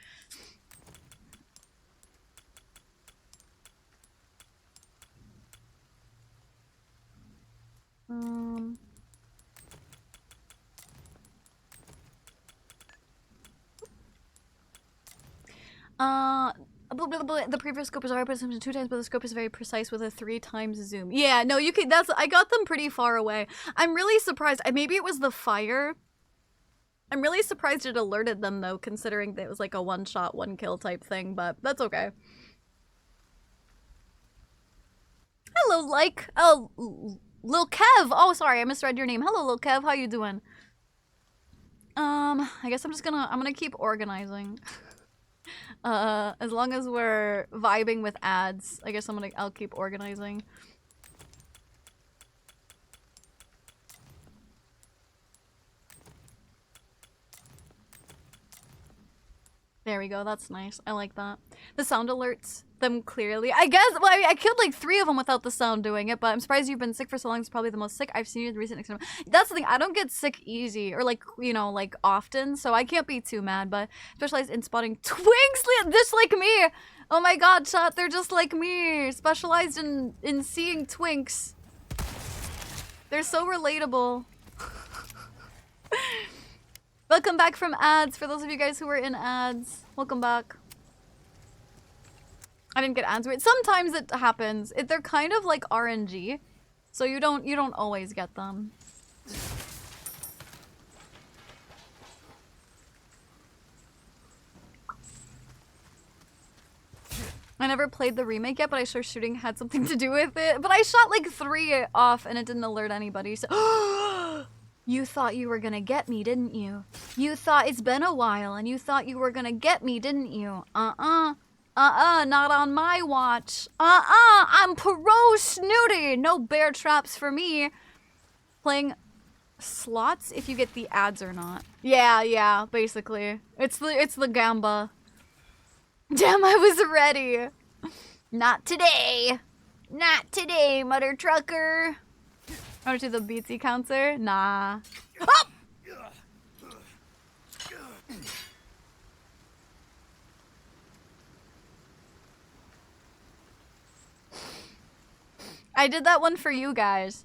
The previous scope is already put 2 times, but the scope is very precise with a 3 times zoom. Yeah, no, you can. I got them pretty far away. I'm really surprised. Maybe it was the fire. I'm really surprised it alerted them though, considering that it was like a 1-shot, 1-kill type thing. But that's okay. Hello, Lil Kev. Oh, sorry, I misread your name. Hello, Lil Kev. How you doing? I guess I'm gonna keep organizing. As long as we're vibing with ads, I guess I'll keep organizing. There we go, that's nice. I like that. The sound alerts them clearly. I guess, well, I mean, I killed like 3 of them without the sound doing it, but I'm surprised you've been sick for so long. It's probably the most sick I've seen you in recent experiment. That's the thing, I don't get sick easy, or like, you know, like often, so I can't be too mad, but specialized in spotting twinks, just like me! Oh my god, chat, they're just like me! Specialized in seeing twinks. They're so relatable. Welcome back from ads, for those of you guys who were in ads. Welcome back. I didn't get ads. Sometimes it happens. They're kind of like RNG, so you don't always get them. I never played the remake yet, but I'm sure shooting had something to do with it. But I shot like 3 off and it didn't alert anybody, so you thought you were gonna get me, didn't you? You thought it's been a while and you thought you were gonna get me, didn't you? Not on my watch. I'm pro snooty. No bear traps for me. Playing slots if you get the ads or not. Yeah, basically. It's the gamba. Damn, I was ready. Not today. Not today, Mutter Trucker. I want to do the BT counter? Nah. Oh! I did that one for you guys.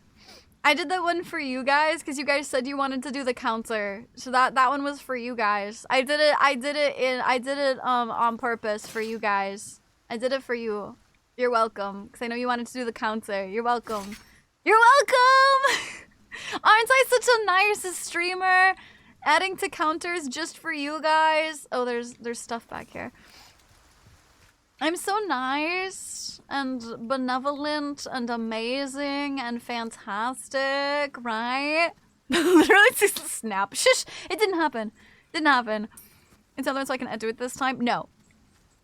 I did that one for you guys because you guys said you wanted to do the counter. So that one was for you guys. I did it on purpose for you guys. I did it for you. You're welcome. Because I know you wanted to do the counter. You're welcome. You're welcome! Aren't I such a nice streamer? Adding to counters just for you guys. Oh, there's stuff back here. I'm so nice and benevolent and amazing and fantastic, right? Literally just snap. Shush! It didn't happen. Didn't happen. And tell them so I can enter it this time? No.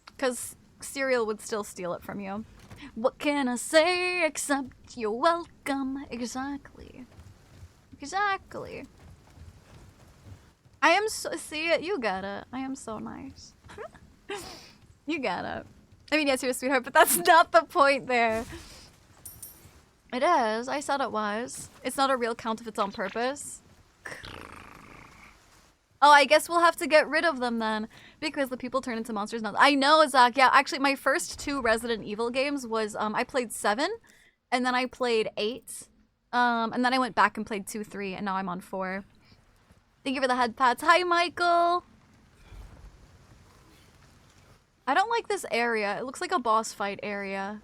Because Serial would still steal it from you. What can I say except you're welcome? Exactly. Exactly. I am so- see it? You get it. I am so nice. You get it. I mean, yes, you're a sweetheart, but that's not the point there. It is. I said it was. It's not a real count if it's on purpose. Oh, I guess we'll have to get rid of them then. Because the people turn into monsters now. I know, Zach. Yeah, actually, my first 2 Resident Evil games was, I played 7. And then I played 8. And then I went back and played 2, 3. And now I'm on 4. Thank you for the head pats. Hi, Michael. I don't like this area. It looks like a boss fight area.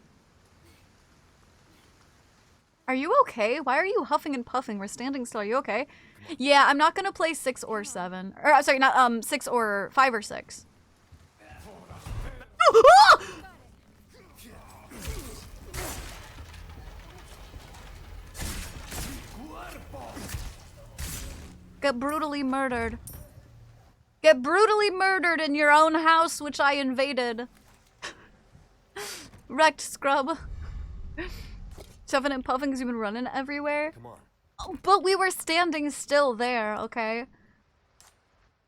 Are you okay? Why are you huffing and puffing? We're standing still. Are you okay? Yeah, I'm not gonna play 6 or 7. Or sorry, not 6 or 5 or 6. Get brutally murdered. Get brutally murdered in your own house, which I invaded. Wrecked scrub. Shuffing and puffing because you've been running everywhere. Come on. Oh, but we were standing still there, okay?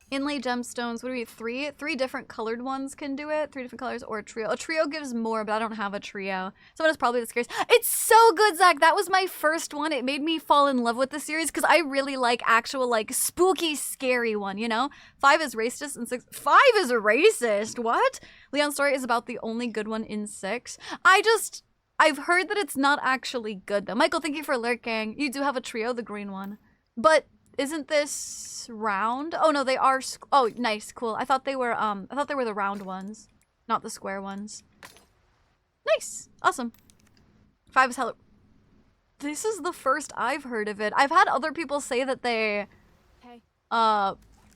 Inlay gemstones, what do we, 3? 3 different colored ones can do it. 3 different colors or a trio. A trio gives more, but I don't have a trio. Someone is probably the scariest. It's so good, Zach. That was my first one. It made me fall in love with the series because I really like actual, like, spooky, scary one, you know? 5 is racist and 6... 5 is a racist? What? Leon's story is about the only good one in 6. I've heard that it's not actually good, though. Michael, thank you for lurking. You do have a trio, the green one. But... isn't this round? Oh no, they are. Oh, nice, cool. I thought they were the round ones, not the square ones. Nice, awesome. 5 is hella. This is the first I've heard of it. I've had other people say that they,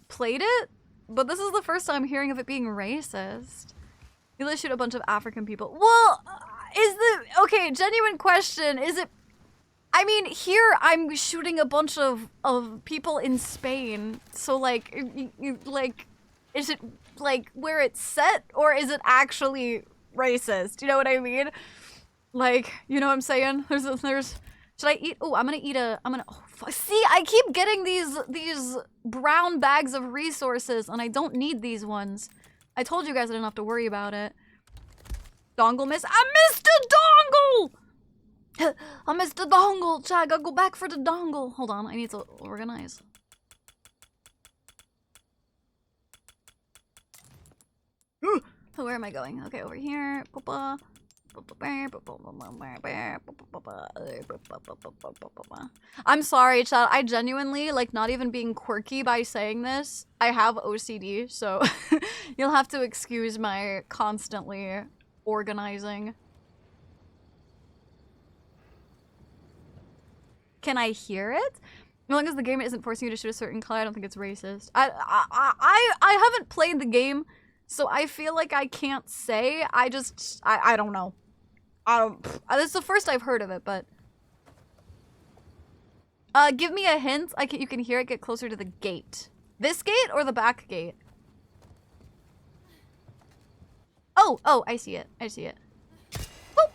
played it, but this is the first time I'm hearing of it being racist. You let shoot a bunch of African people. Well, okay? Genuine question. Is it? I mean, here I'm shooting a bunch of people in Spain, so like, is it like where it's set, or is it actually racist? You know what I mean? Like, you know what I'm saying? Should I eat? Oh, see, I keep getting these brown bags of resources, and I don't need these ones. I told you guys I didn't have to worry about it. Dongle miss. I missed a dongle! I missed the dongle, Chad. I gotta go back for the dongle. Hold on, I need to organize. So where am I going? Okay, over here. I'm sorry, Chad. I genuinely, like, not even being quirky by saying this. I have OCD, so you'll have to excuse my constantly organizing. Can I hear it? As long as the game isn't forcing you to shoot a certain color, I don't think it's racist. I haven't played the game, so I feel like I can't say. I don't know. This is the first I've heard of it, but give me a hint. You can hear it. Get closer to the gate. This gate or the back gate? Oh, I see it. I see it. Boop.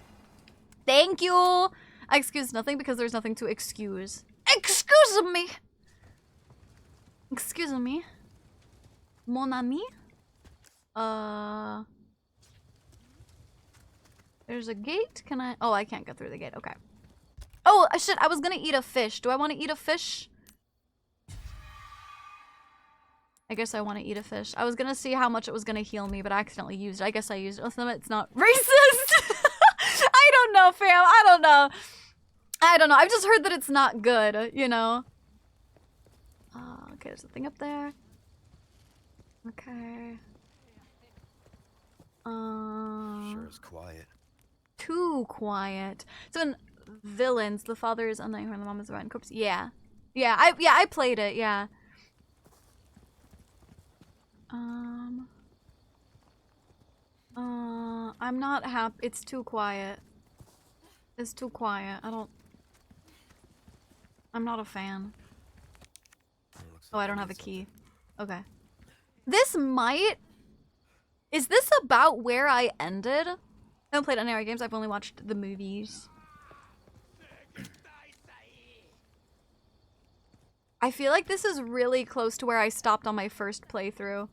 Thank you. I excuse nothing because there's nothing to excuse. Excuse me! Excuse me. Mon ami? There's a gate? Can I? Oh, I can't get through the gate. Okay. Oh, shit. I was gonna eat a fish. Do I want to eat a fish? I guess I want to eat a fish. I was gonna see how much it was gonna heal me, but I accidentally used it. I guess I used it. It's not racist! I don't know, fam. I don't know. I've just heard that it's not good, you know? Okay, there's a thing up there. Okay. Sure is quiet. Too quiet. So in Villains, the father is unlike her and the mom is a rotten corpse. Yeah. Yeah, I played it, yeah. I'm not happy. It's too quiet. It's too quiet. I'm not a fan. Oh, I don't have a key. Okay. This might... Is this about where I ended? I haven't played any other games. I've only watched the movies. I feel like this is really close to where I stopped on my first playthrough.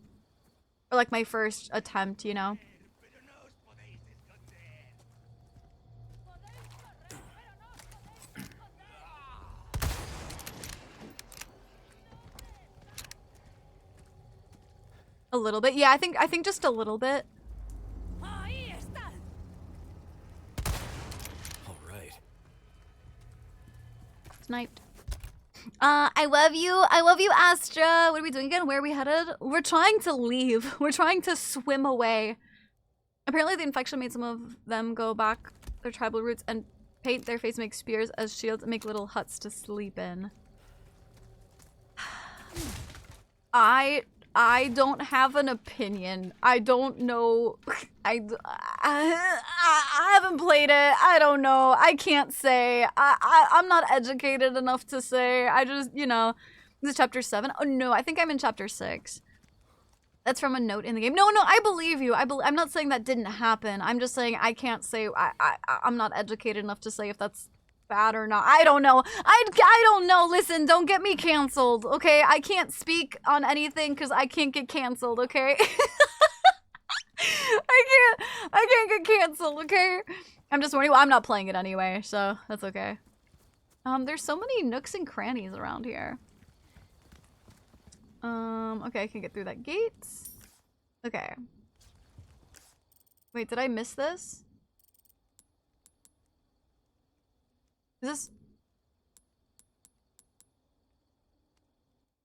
Or like my first attempt, you know? A little bit. Yeah, I think just a little bit. All right. Sniped. I love you. I love you, Astra. What are we doing again? Where are we headed? We're trying to leave. We're trying to swim away. Apparently the infection made some of them go back their tribal roots and paint their face, make spears as shields, and make little huts to sleep in. I don't have an opinion. I don't know. I haven't played it. I don't know. I can't say. I'm not educated enough to say. I just, you know, this is chapter 7. Oh no, I think I'm in chapter 6. That's from a note in the game. No, I believe you. I'm not saying that didn't happen. I'm just saying I can't say. I'm not educated enough to say if that's bad or not. I don't know. I don't know. Listen, don't get me canceled, okay? I can't speak on anything because I can't get canceled, okay? I can't get canceled, okay? I'm just warning you. Well, I'm not playing it anyway, so that's okay. There's so many nooks and crannies around here. Okay, I can get through that gate. Okay. Wait, did I miss this? Is this...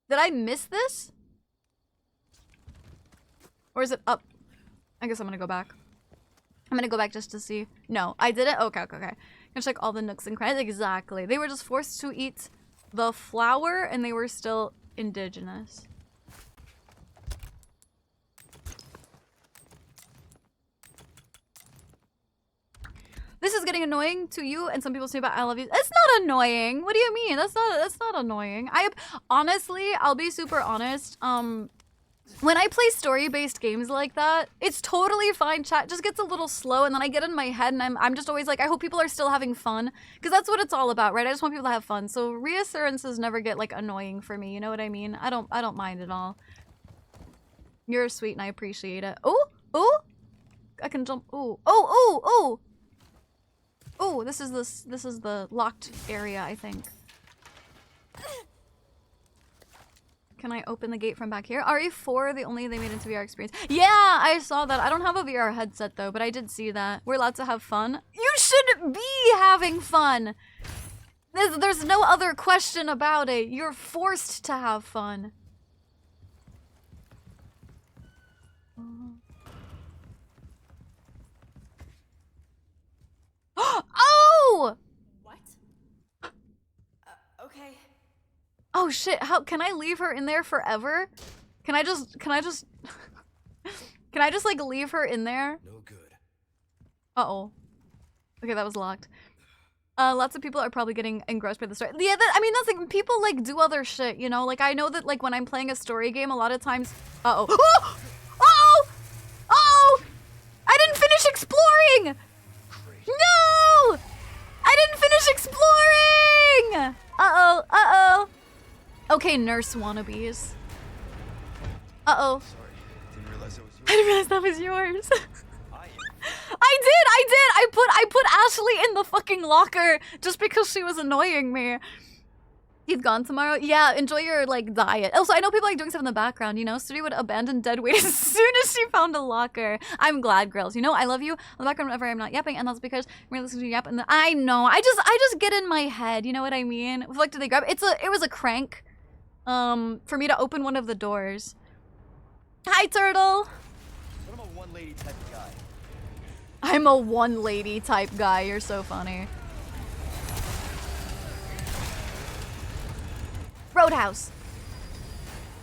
Did I miss this? Or is it up? I guess I'm gonna go back. I'm gonna go back just to see. No, I did it? Okay. Gonna check all the nooks and crannies. Exactly. They were just forced to eat the flower and they were still indigenous. This is getting annoying to you, and some people say about I love you. It's not annoying. What do you mean? That's not annoying. Honestly, I'll be super honest. When I play story-based games like that, it's totally fine. Chat just gets a little slow, and then I get in my head, and I'm just always like, I hope people are still having fun, because that's what it's all about, right? I just want people to have fun. So reassurances never get like annoying for me. You know what I mean? I don't mind at all. You're sweet, and I appreciate it. Oh, I can jump. Oh. Oh, this is the locked area, I think. Can I open the gate from back here? RE4, the only they made into VR experience. Yeah, I saw that. I don't have a VR headset though, but I did see that. We're allowed to have fun. You should be having fun. There's no other question about it. You're forced to have fun. Oh! What? Okay. Oh shit, how can I leave her in there forever? Can I just like leave her in there? No good. Uh-oh. Okay, that was locked. Lots of people are probably getting engrossed by the story. Yeah, I mean, that's like, people like do other shit, you know? Like, I know that like when I'm playing a story game, a lot of times... Uh-oh. Oh! Uh-oh! Uh-oh! I didn't finish exploring! No! I didn't finish exploring! Uh-oh. Okay, nurse wannabes. Uh-oh. Sorry, didn't realize that was yours. I didn't realize that was yours. I did! I put Ashley in the fucking locker just because she was annoying me. He's gone tomorrow? Yeah, enjoy your, like, diet. Also, I know people like doing stuff in the background, you know? Studio would abandon dead weight as soon as she found a locker. I'm glad, girls. You know, I love you. On the background whenever I'm not yapping, and that's because I'm listening to you yap. And I know. I just get in my head. You know what I mean? What did they grab? It was a crank. For me to open one of the doors. Hi, Turtle. But I'm a one-lady type of guy. I'm a one-lady type guy. You're so funny. Roadhouse.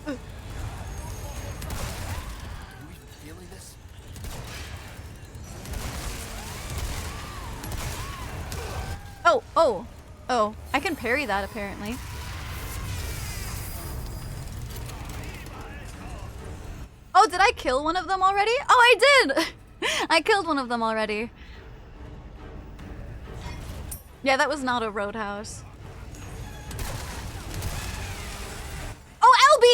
Are you even feeling this? Oh. I can parry that apparently. Oh, did I kill one of them already? Oh, I did! I killed one of them already. Yeah, that was not a roadhouse. Oh, LB!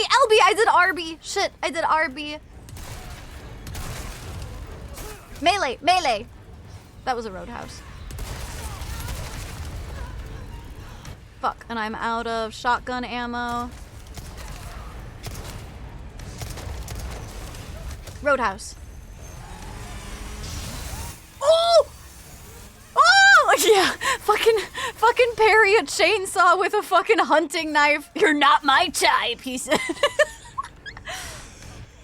I did RB! Shit, I did RB. Melee! That was a roadhouse. Fuck, and I'm out of shotgun ammo. Roadhouse. Oh! Oh! Yeah, fucking parry a chainsaw with a fucking hunting knife. You're not my type, he said.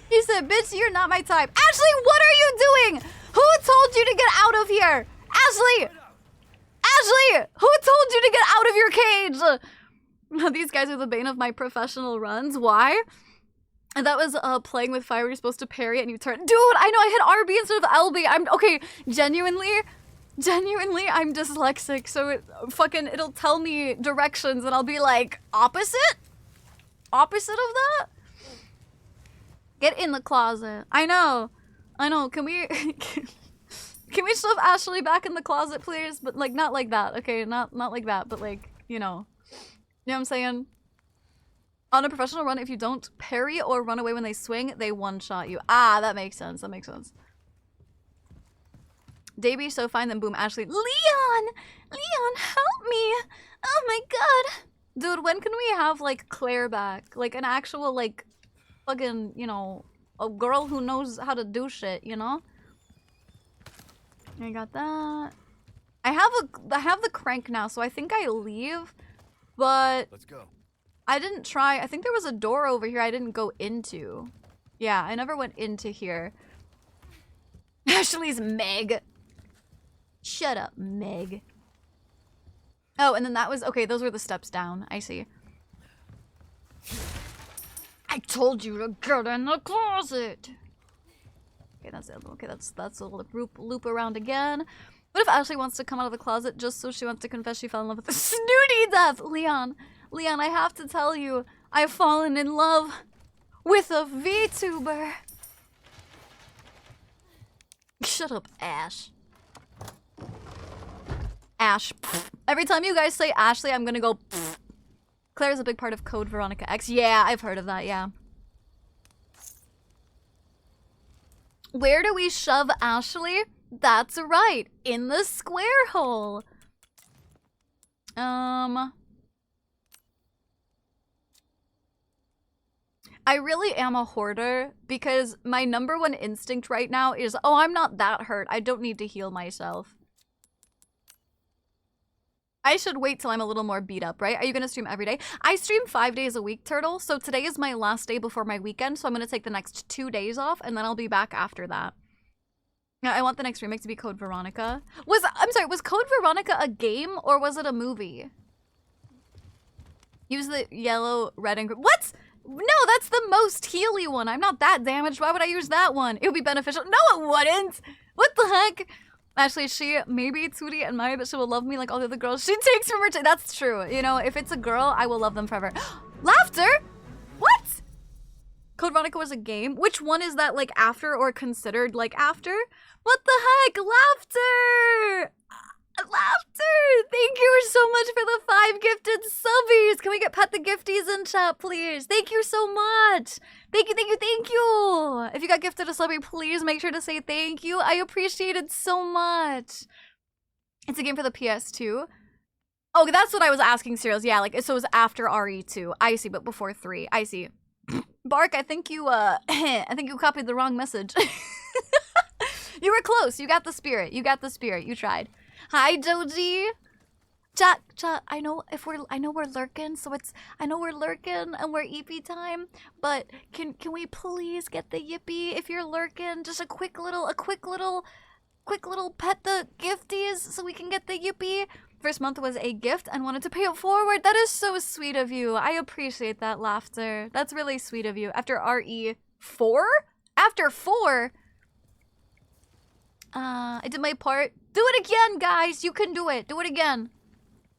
He said, bitch, you're not my type. Ashley, what are you doing? Who told you to get out of here? Ashley! Ashley! Who told you to get out of your cage? These guys are the bane of my professional runs. Why? And that was playing with fire. You're supposed to parry it and you turn. Dude, I know I hit RB instead of LB. I'm okay. Genuinely, I'm dyslexic. So it'll tell me directions and I'll be like, opposite? Opposite of that? Get in the closet. I know. Can we can we shove Ashley back in the closet, please? But like not like that. Okay, not like that, but like, you know. You know what I'm saying? On a professional run, if you don't parry or run away when they swing, they one-shot you. Ah, that makes sense. That makes sense. Davey, so fine, then boom, Ashley. Leon! Leon, help me! Oh my god! Dude, when can we have, like, Claire back? Like, an actual, like, fucking, you know, a girl who knows how to do shit, you know? I got that. I have the crank now, so I think I leave, but... Let's go. I didn't try. I think there was a door over here I didn't go into. Yeah, I never went into here. Ashley's Meg. Shut up, Meg. Oh, and then that was... Okay, those were the steps down. I see. I told you to get in the closet. Okay, that's the other one. Okay, that's a little loop around again. What if Ashley wants to come out of the closet just so she wants to confess she fell in love with the snooty death? Leon, I have to tell you, I've fallen in love with a VTuber. Shut up, Ash. Ash. Pfft. Every time you guys say Ashley, I'm gonna go pfft. Claire's a big part of Code Veronica X. Yeah, I've heard of that, yeah. Where do we shove Ashley? That's right, in the square hole. I really am a hoarder because my number one instinct right now is, oh, I'm not that hurt. I don't need to heal myself. I should wait till I'm a little more beat up, right? Are you gonna stream every day? I stream 5 days a week, Turtle. So today is my last day before my weekend. So I'm gonna take the next 2 days off and then I'll be back after that. Yeah, I want the next remake to be Code Veronica. I'm sorry, was Code Veronica a game or was it a movie? Use the yellow, red, and green. What? No, that's the most healy one. I'm not that damaged. Why would I use that one? It would be beneficial. No, it wouldn't. What the heck? Actually, she may be Tootie and Mary, but she will love me like all the other girls she takes from her. That's true. You know, if it's a girl, I will love them forever. Laughter? What? Code Veronica was a game? Which one is that, like, after or considered, like, after? What the heck? Laughter! Laughter! Thank you so much for the 5 gifted subbies! Can we get Pet the Gifties in chat, please? Thank you so much! Thank you! If you got gifted a subbie, please make sure to say thank you. I appreciate it so much. It's a game for the PS2. Oh, that's what I was asking, Serials. Yeah, like, so it was after RE2. I see, but before 3. I see. Bark, I think you, I think you copied the wrong message. You were close. You got the spirit. You tried. Hi, Doji. Chat, I know we're lurking, so I know we're lurking and we're EP time, but can we please get the yippee if you're lurking? Just a quick little pet the gifties so we can get the yippee. First month was a gift and wanted to pay it forward. That is so sweet of you. I appreciate that, Laughter. That's really sweet of you. After RE4? After 4? I did my part. Do it again, guys. You can do it. Do it again.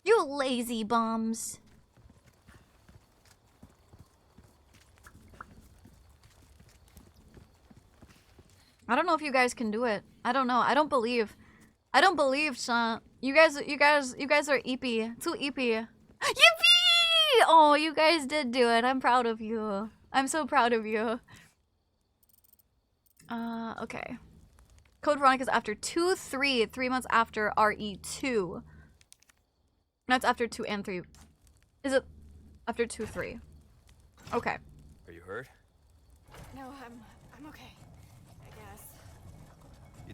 You lazy bums. I don't know if you guys can do it. I don't know. I don't believe, Sean. You guys are EP. Too EP. Yippee! Oh, you guys did do it. I'm proud of you. I'm so proud of you. Okay. Code Veronica's after 3 months after RE2. No, it's after 2 and 3. Is it after 2, 3? Okay. Are you hurt? No, I'm okay.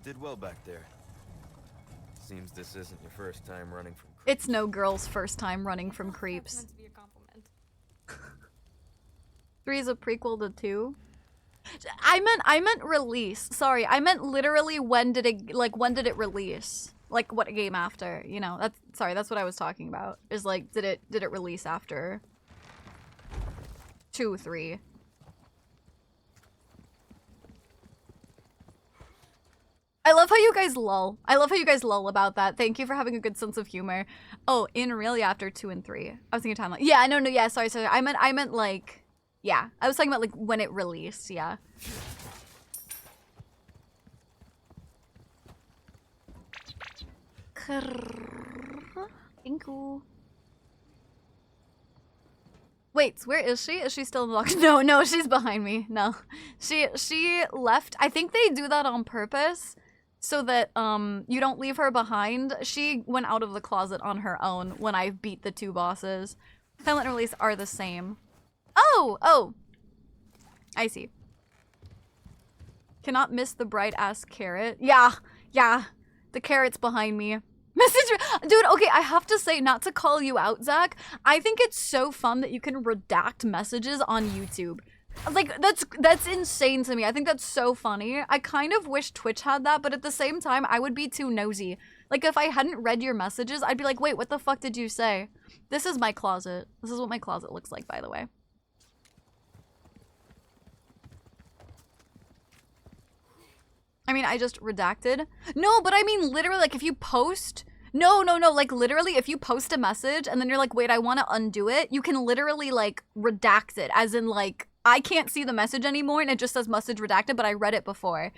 did well back there. Seems this isn't your first time running from creeps. It's no girl's first time running from That's creeps. meant to be a compliment. 3 is a prequel to 2. I meant release. Sorry, I meant literally when did it release? Like what game after? You know, that's what I was talking about. Is like did it release after 2, 3? I love how you guys lull. I love how you guys lull about that. Thank you for having a good sense of humor. Oh, in really after 2 and 3. I was thinking timeline. Yeah, no, yeah, sorry. I meant like, yeah. I was talking about like when it released, yeah. Thank you. Wait, where is she? Is she still in the box? No, she's behind me. No. She left. I think they do that on purpose so that you don't leave her behind. She went out of the closet on her own when I beat the 2 bosses. Silent and release are the same. Oh! I see. Cannot miss the bright ass carrot. Yeah. The carrot's behind me. Message, dude, okay, I have to say, not to call you out, Zach, I think it's so fun that you can redact messages on YouTube. Like, that's insane to me. I think that's so funny. I kind of wish Twitch had that, but at the same time, I would be too nosy. Like, if I hadn't read your messages, I'd be like, wait, what the fuck did you say? This is my closet. This is what my closet looks like, by the way. I mean, I just redacted. No, but I mean, literally, like, if you post... No, like, literally, if you post a message and then you're like, wait, I want to undo it, you can literally, like, redact it. As in, like, I can't see the message anymore and it just says message redacted, but I read it before.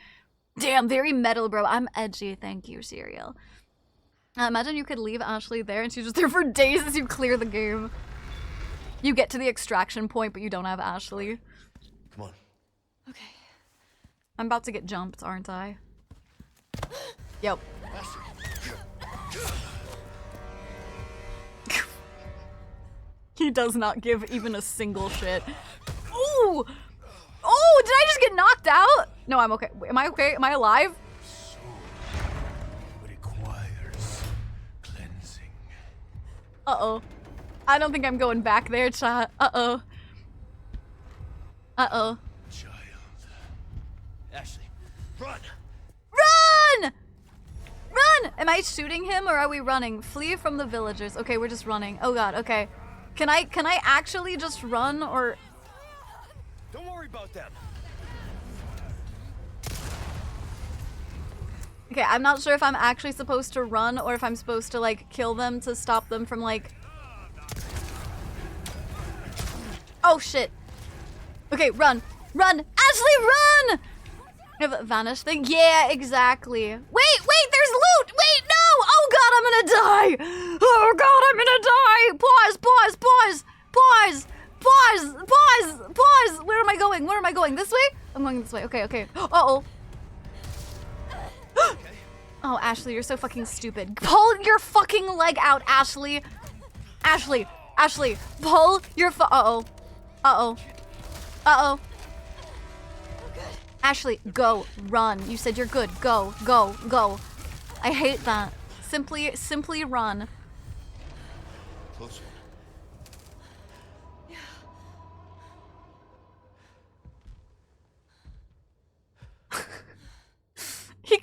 Damn, very metal, bro. I'm edgy. Thank you, Cereal. Imagine you could leave Ashley there and she's just there for days as you clear the game. You get to the extraction point, but you don't have Ashley. Come on. Okay. I'm about to get jumped, aren't I? Yep. He does not give even a single shit. Ooh! Oh, did I just get knocked out? No, I'm okay. Am I okay? Am I alive? Requires cleansing. Uh-oh. I don't think I'm going back there, chat. Uh-oh. Uh-oh. Child. Ashley, run! Run! Run! Am I shooting him or are we running? Flee from the villagers. Okay, we're just running. Oh god, okay. Can I actually just run or... Don't worry about them. Okay, I'm not sure if I'm actually supposed to run or if I'm supposed to, like, kill them to stop them from, like... Oh, shit. Okay, run. Run! Ashley, run! You have a vanish thing? Yeah, exactly. Wait, there's loot! Wait, no! Oh god, I'm gonna die! Oh god, I'm gonna die! Pause! Where am I going? This way? I'm going this way. Okay. Uh-oh. Oh, Ashley, you're so fucking stupid. Pull your fucking leg out, Ashley! Ashley, pull your Uh-oh. Ashley, go, run. You said you're good. Go. I hate that. Simply run. Close one. He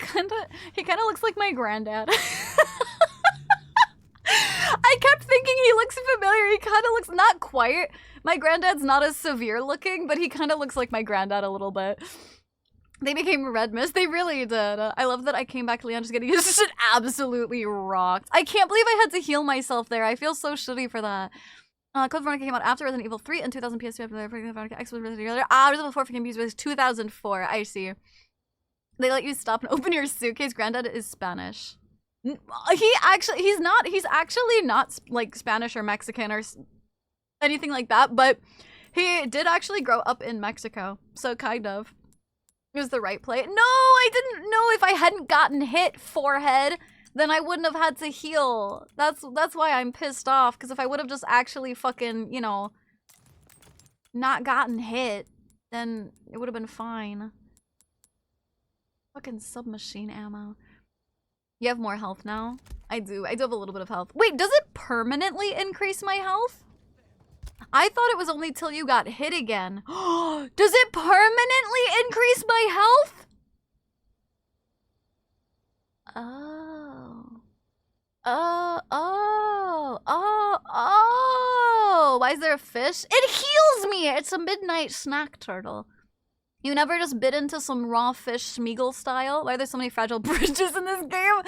kinda looks like my granddad. I kept thinking he looks familiar. He kinda looks not quite. My granddad's not as severe looking, but he kinda looks like my granddad a little bit. They became a red mist. They really did. I love that I came back to Leon just getting just absolutely rocked. I can't believe I had to heal myself there. I feel so shitty for that. Code Veronica came out after Resident Evil 3 and 2000 PS2 after Veronica X was Resident Evil. Resident Evil 4 for Game was 2004. I see. They let you stop and open your suitcase. Granddad is Spanish. He's actually not like Spanish or Mexican or anything like that, but he did actually grow up in Mexico. So kind of. It was the right play. No, I didn't know. If I hadn't gotten hit forehead, then I wouldn't have had to heal. That's why I'm pissed off, because if I would have just actually fucking, you know, not gotten hit, then it would have been fine. Fucking submachine ammo. You have more health now? I do. I do have a little bit of health. Wait, does it permanently increase my health? I thought it was only till you got hit again. Does it permanently increase my health? Oh. Oh. Why is there a fish? It heals me! It's a midnight snack turtle. You never just bit into some raw fish Smeagol style? Why are there so many fragile bridges in this game?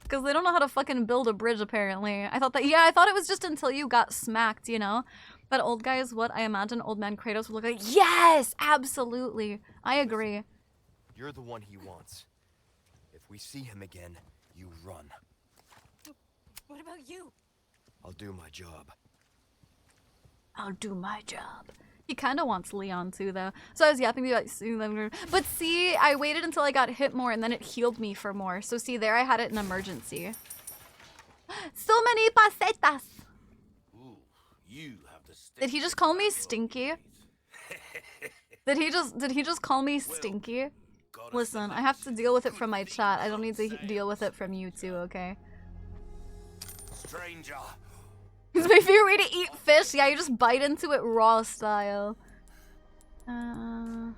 Because they don't know how to fucking build a bridge, apparently. I thought that, yeah, I thought it was just until you got smacked, you know? That old guy is what I imagine old man Kratos would look like. Yes! Absolutely. I agree. You're the one he wants. If we see him again, you run. What about you? I'll do my job. I'll do my job. He kind of wants Leon too, though. So I was yapping about seeing them. But see, I waited until I got hit more and then it healed me for more. So see, there I had it in emergency. So many pasetas. Ooh, you have the Did he just call me stinky? Did he just call me stinky? Listen, I have to deal with it from my chat. I don't need to deal with it from you two, okay? stranger. It's my favorite way to eat fish. Yeah, you just bite into it raw style. I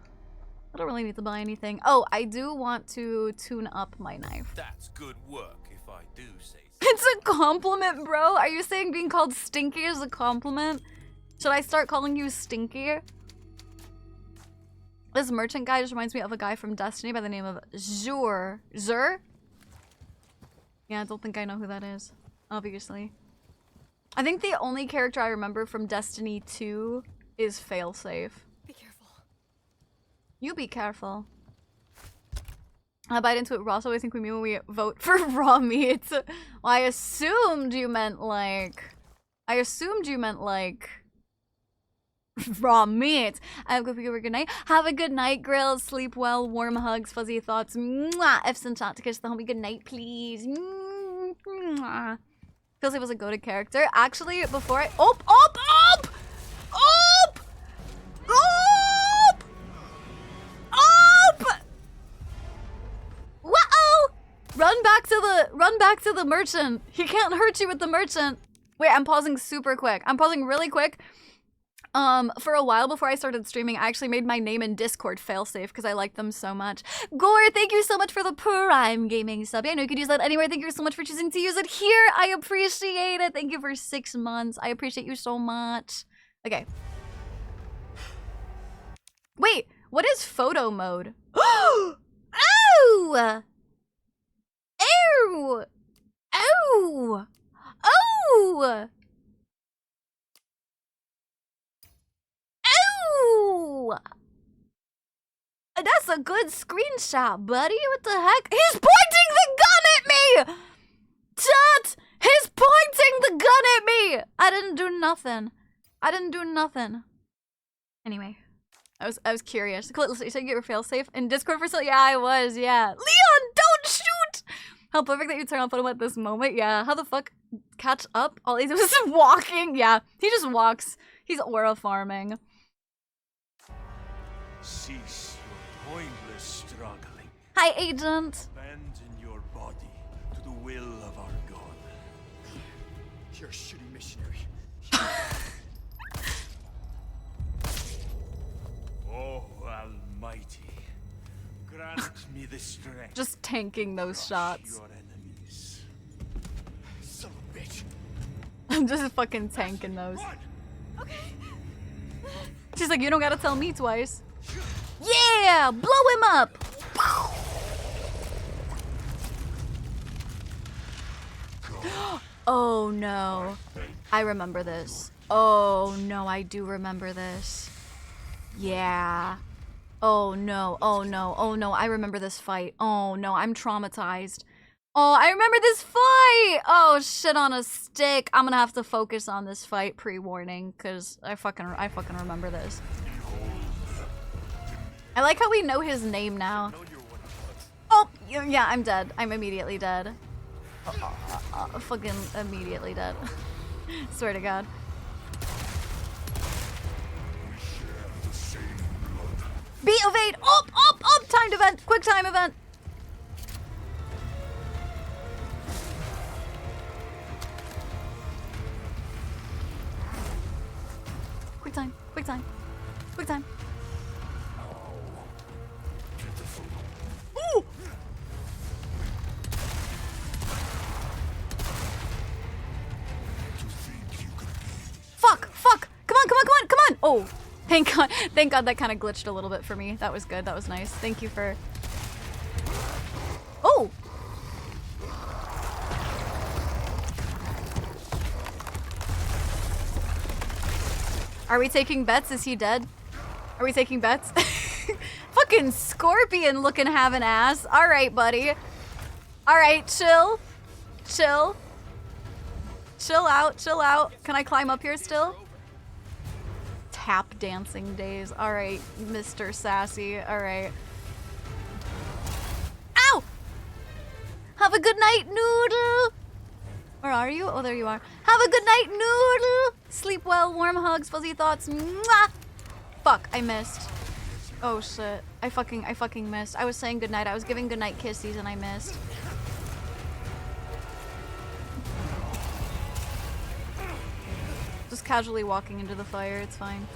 don't really need to buy anything. Oh, I do want to tune up my knife. That's good work, if I do say so. It's a compliment, bro. Are you saying being called stinky is a compliment? Should I start calling you stinky? This merchant guy just reminds me of a guy from Destiny by the name of Zur. Zur? Yeah, I don't think I know who that is, obviously. I think the only character I remember from Destiny 2 is Failsafe. Be careful. You be careful. I bite into it raw, so I think we mean when we vote for raw meat. Well, I assumed you meant like raw meat. I hope you have a good night. Have a good night, Grill. Sleep well. Warm hugs. Fuzzy thoughts. Mwah. F's and chat to kiss the homie. Good night, please. Mwah. Feels like it was a go-to character. Actually, before I... Op! Whoa! Run back to the merchant. He can't hurt you with the merchant. Wait, I'm pausing super quick. I'm pausing really quick. For a while before I started streaming, I actually made my name in Discord Failsafe because I like them so much. Gore, thank you so much for the Prime Gaming sub. I know you could use that anywhere. Thank you so much for choosing to use it here. I appreciate it. Thank you for 6 months. I appreciate you so much. Okay. Wait, what is photo mode? Oh! Ow! Ow! Ow! Oh! Ooh! That's a good screenshot, buddy. What the heck? He's pointing the gun at me! Chat! He's pointing the gun at me! I didn't do nothing. Anyway, I was curious. Cool, so you said you were failsafe in Discord for so? Yeah, I was, yeah. Leon, don't shoot! How perfect that you turn on photo at this moment. Yeah, how the fuck catch up? All he was walking. Yeah, he just walks. He's aura farming. Cease your pointless struggling. Hi, Agent. Abandon your body to the will of our God. You're a shitty missionary. Oh, Almighty, grant me the strength. Just tanking those shots. Your enemies. Son of a bitch. I'm just fucking tanking those. Run! Okay. She's like, you don't gotta tell me twice. Yeah! Blow him up! Oh no. I remember this. Oh no, I do remember this. Yeah. Oh no, oh no, oh no, I remember this fight. Oh no, I'm traumatized. Oh, I remember this fight! Oh, shit on a stick. I'm gonna have to focus on this fight, pre-warning, because I fucking remember this. I like how we know his name now. Oh, yeah, I'm dead. I'm immediately dead. Fucking immediately dead. Swear to God. Beat evade! Up! Timed event! Quick time event! Quick time. Quick time. Quick time. Ooh! Fuck! Fuck! Come on, come on, come on, come on! Oh, thank God. Thank God that kind of glitched a little bit for me. That was good. That was nice. Thank you for... Oh! Are we taking bets? Is he dead? Are we taking bets? Fucking scorpion looking having ass. Alright, buddy. Alright, chill. Chill. Chill out, chill out. Can I climb up here still? Tap dancing days. Alright, Mr. Sassy. Alright. Ow! Have a good night, Noodle! Where are you? Oh, there you are. Have a good night, Noodle! Sleep well, warm hugs, fuzzy thoughts. Mwah! Fuck, I missed. Oh shit. I fucking missed. I was saying goodnight. I was giving goodnight kisses and I missed. Just casually walking into the fire, it's fine.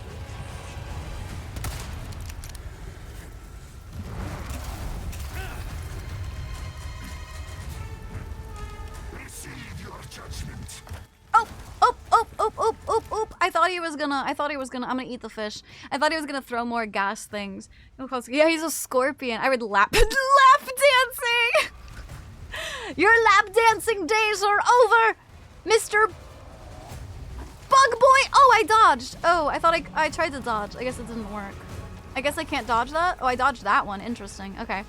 Oh, oh, oh, oh, oh, oh, oh. I thought he was gonna, I'm gonna eat the fish. I thought he was gonna throw more gas things. Yeah, he's a scorpion. I would lap dancing! Your lap dancing days are over, Mr. Bug boy! Oh, I dodged. Oh, I thought I tried to dodge. I guess it didn't work. I guess I can't dodge that? Oh, I dodged that one. Interesting. Okay.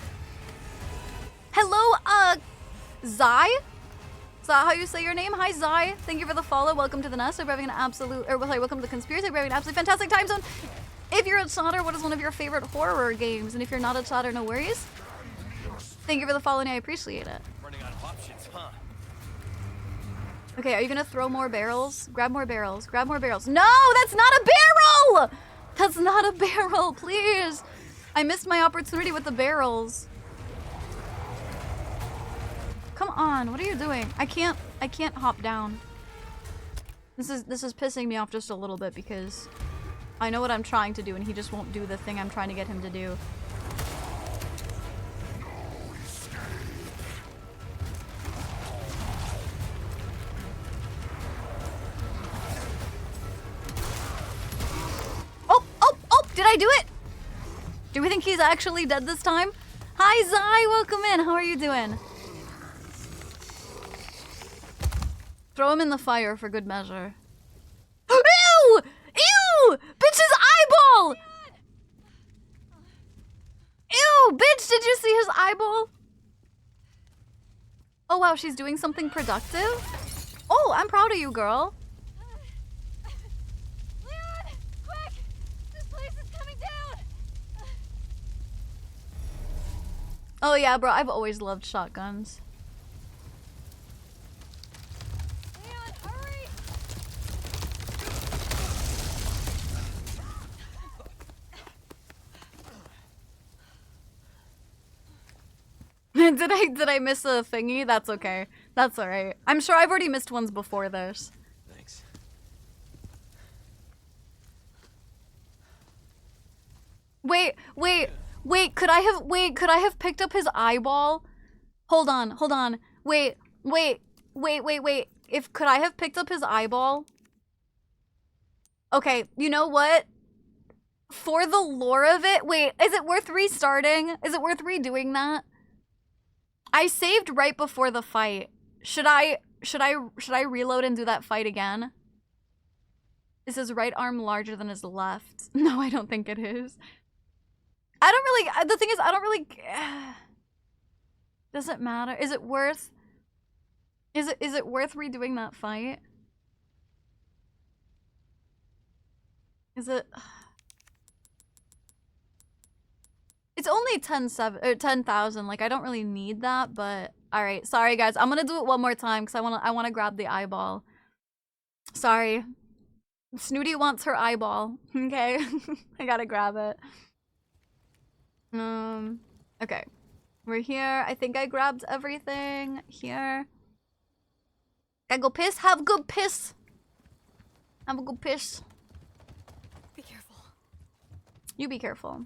Hello, Zai? Is that how you say your name? Hi, Zai. Thank you for the follow. Welcome to the nest. Hope you're having an absolute, or sorry, welcome to the conspiracy. Hope you're having an absolutely fantastic time zone. If you're a chatter, what is one of your favorite horror games? And if you're not a chatter, no worries. Thank you for the follow, and I appreciate it. Running out of options, huh? Okay, are you gonna throw more barrels? Grab more barrels. Grab more barrels. No, that's not a barrel! That's not a barrel, please. I missed my opportunity with the barrels. Come on, what are you doing? I can't hop down. This is pissing me off just a little bit because I know what I'm trying to do and he just won't do the thing I'm trying to get him to do. Did I do it? Do we think he's actually dead this time? Hi, Zai, welcome in. How are you doing? Throw him in the fire for good measure. Ew! Ew! Bitch's eyeball! Ew! Bitch, did you see his eyeball? Oh wow, she's doing something productive? Oh, I'm proud of you, girl. Oh yeah, bro, I've always loved shotguns. Leon, hurry! Did I miss a thingy? That's okay. That's alright. I'm sure I've already missed ones before this. Thanks. Wait, could I have picked up his eyeball? Hold on. Wait. Could I have picked up his eyeball? Okay, you know what? For the lore of it, wait, is it worth restarting? Is it worth redoing that? I saved right before the fight. Should I reload and do that fight again? Is his right arm larger than his left? No, I don't think it is. I don't really, the thing is, I don't really, does it matter? Is it worth redoing that fight? Is it? It's only 10,000, like I don't really need that, but alright, sorry guys, I'm gonna do it one more time because I wanna grab the eyeball. Sorry. Snooty wants her eyeball, okay? I gotta grab it. Okay. We're here. I think I grabbed everything here. Gotta go piss? Have a good piss. Have a good piss. You be careful.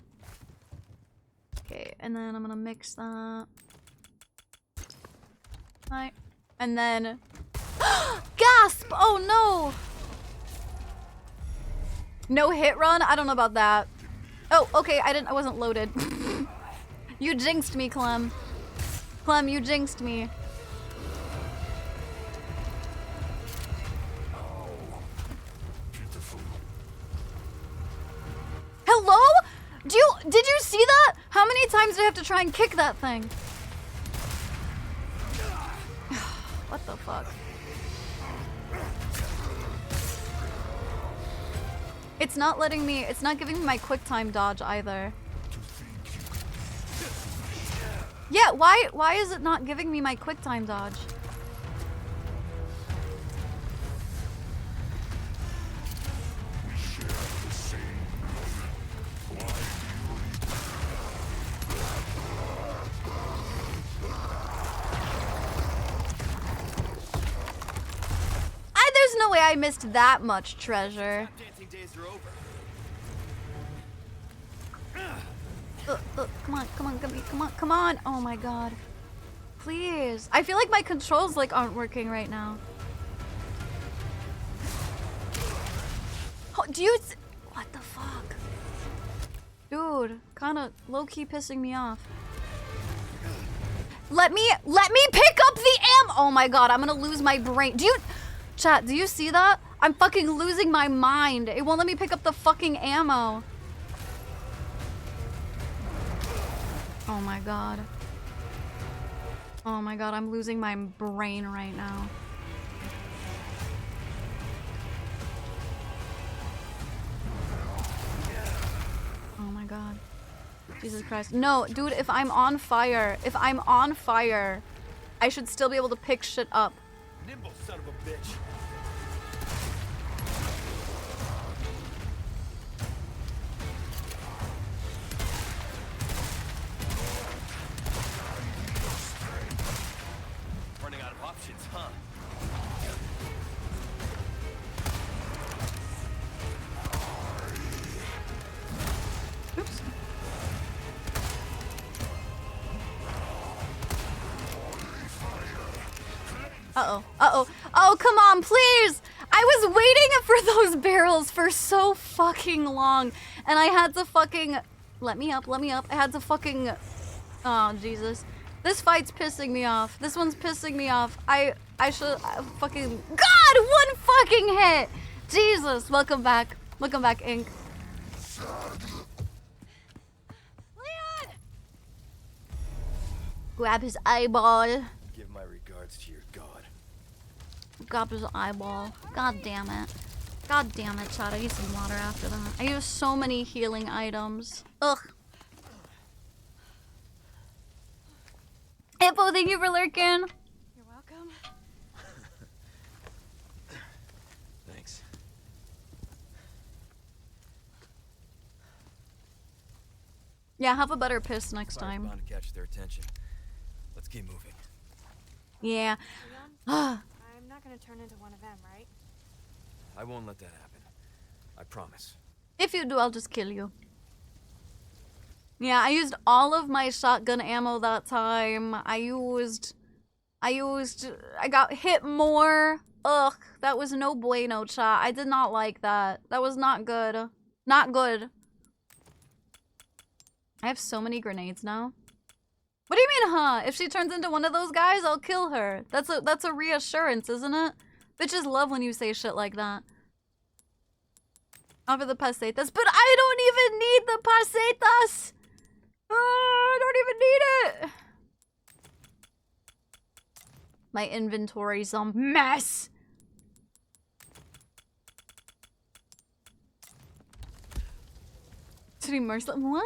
Okay, and then I'm gonna mix that. Right. And then... Gasp! Oh no! No hit run? I don't know about that. Oh, okay, I wasn't loaded. You jinxed me, Clem. Clem, you jinxed me. Hello? Did you see that? How many times do I have to try and kick that thing? What the fuck? It's not letting me, it's not giving me my quick time dodge either. Yeah, why is it not giving me my quick time dodge? There's no way I missed that much treasure. Dancing days are over. Come on. Oh my god. Please. I feel like my controls like aren't working right now. Oh, what the fuck? Dude, kinda low-key pissing me off. Let me pick up the oh my god, I'm gonna lose my brain. Chat, do you see that? I'm fucking losing my mind. It won't let me pick up the fucking ammo. Oh my god. Oh my god, I'm losing my brain right now. Oh my god. Jesus Christ. No, dude, if I'm on fire, I should still be able to pick shit up. Nimble son of a bitch. Running out of options, huh? Oops. Oh, come on, please! I was waiting for those barrels for so fucking long, and I had to fucking... Let me up. I had to fucking... Oh, Jesus. This fight's pissing me off. This one's pissing me off. I fucking... God, one fucking hit! Jesus, welcome back. Welcome back, Ink. Leon! Grab his eyeball. Give my regards to your god. Grab his eyeball. God damn it. God damn it, Chad. I need some water after that. I use so many healing items. Ugh. Hippo, thank you for lurking. You're welcome. Thanks. Yeah, have a better piss next Fire's time. bound to catch their attention. Let's keep moving. Yeah. Leon, I'm not gonna turn into one of them, right? I won't let that happen. I promise. If you do, I'll just kill you. Yeah, I used all of my shotgun ammo that time. I got hit more. Ugh, that was no bueno, chat. I did not like that. That was not good. Not good. I have so many grenades now. What do you mean, huh? If she turns into one of those guys, I'll kill her. That's a reassurance, isn't it? Bitches love when you say shit like that. Offer the pesetas, but I don't even need the pesetas! I don't even need it! My inventory's a mess! To be merciless. What?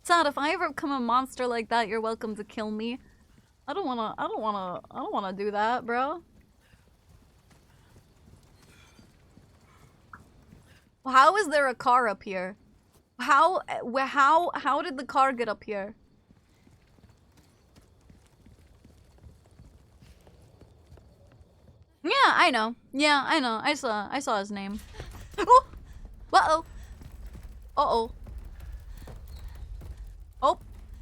Sad, if I ever become a monster like that, you're welcome to kill me. I don't wanna do that, bro. How is there a car up here? How did the car get up here? Yeah, I know. Yeah, I know. I saw his name. Oh! Uh-oh. Uh-oh.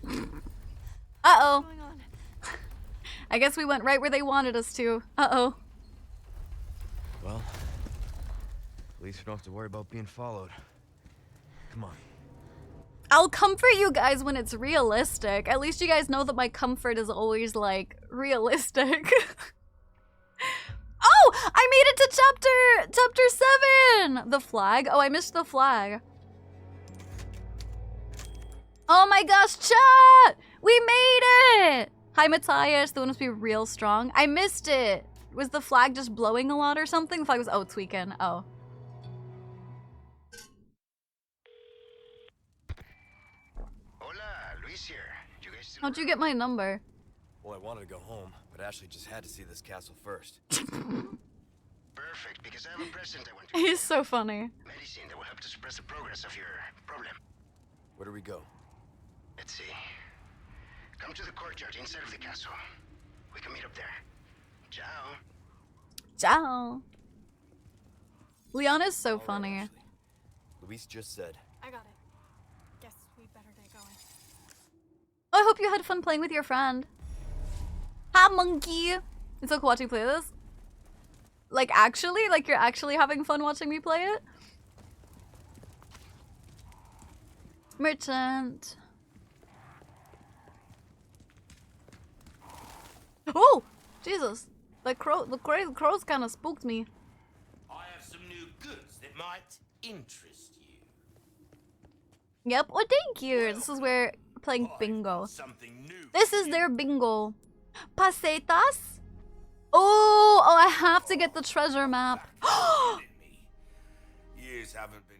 Uh-oh. What's going on? I guess we went right where they wanted us to. Uh-oh. Well, at least we don't have to worry about being followed. Come on. I'll comfort you guys when it's realistic. At least you guys know that my comfort is always, like, realistic. Oh! I made it to chapter 7! The flag? Oh, I missed the flag. Oh my gosh, chat! We made it! Hi, Matthias. The one must be real strong. I missed it. Was the flag just blowing a lot or something? The flag was... Oh, it's weekend. Oh. Hola, Luis here. You guys still How'd you get my number? Well, I wanted to go home, but Ashley just had to see this castle first. perfect, because I have a present I want to He's so funny. medicine that will help to suppress the progress of your problem. Where do we go? Let's see. Come to the courtyard inside of the castle. We can meet up there. Ciao. Ciao. Leon is so All right, funny. Ashley. Luis just said. I got it. Guess we better get going. Oh, I hope you had fun playing with your friend. Hi, monkey. It's so cool watching you play this. Like, actually? Like, you're actually having fun watching me play it? Merchant. Oh! Jesus. The crows kind of spooked me. I have some new goods that might interest you. Yep. Oh, thank you. This is where playing bingo. Something new. This is their bingo. Pasetas? Oh, I have to get the treasure map. Years haven't been.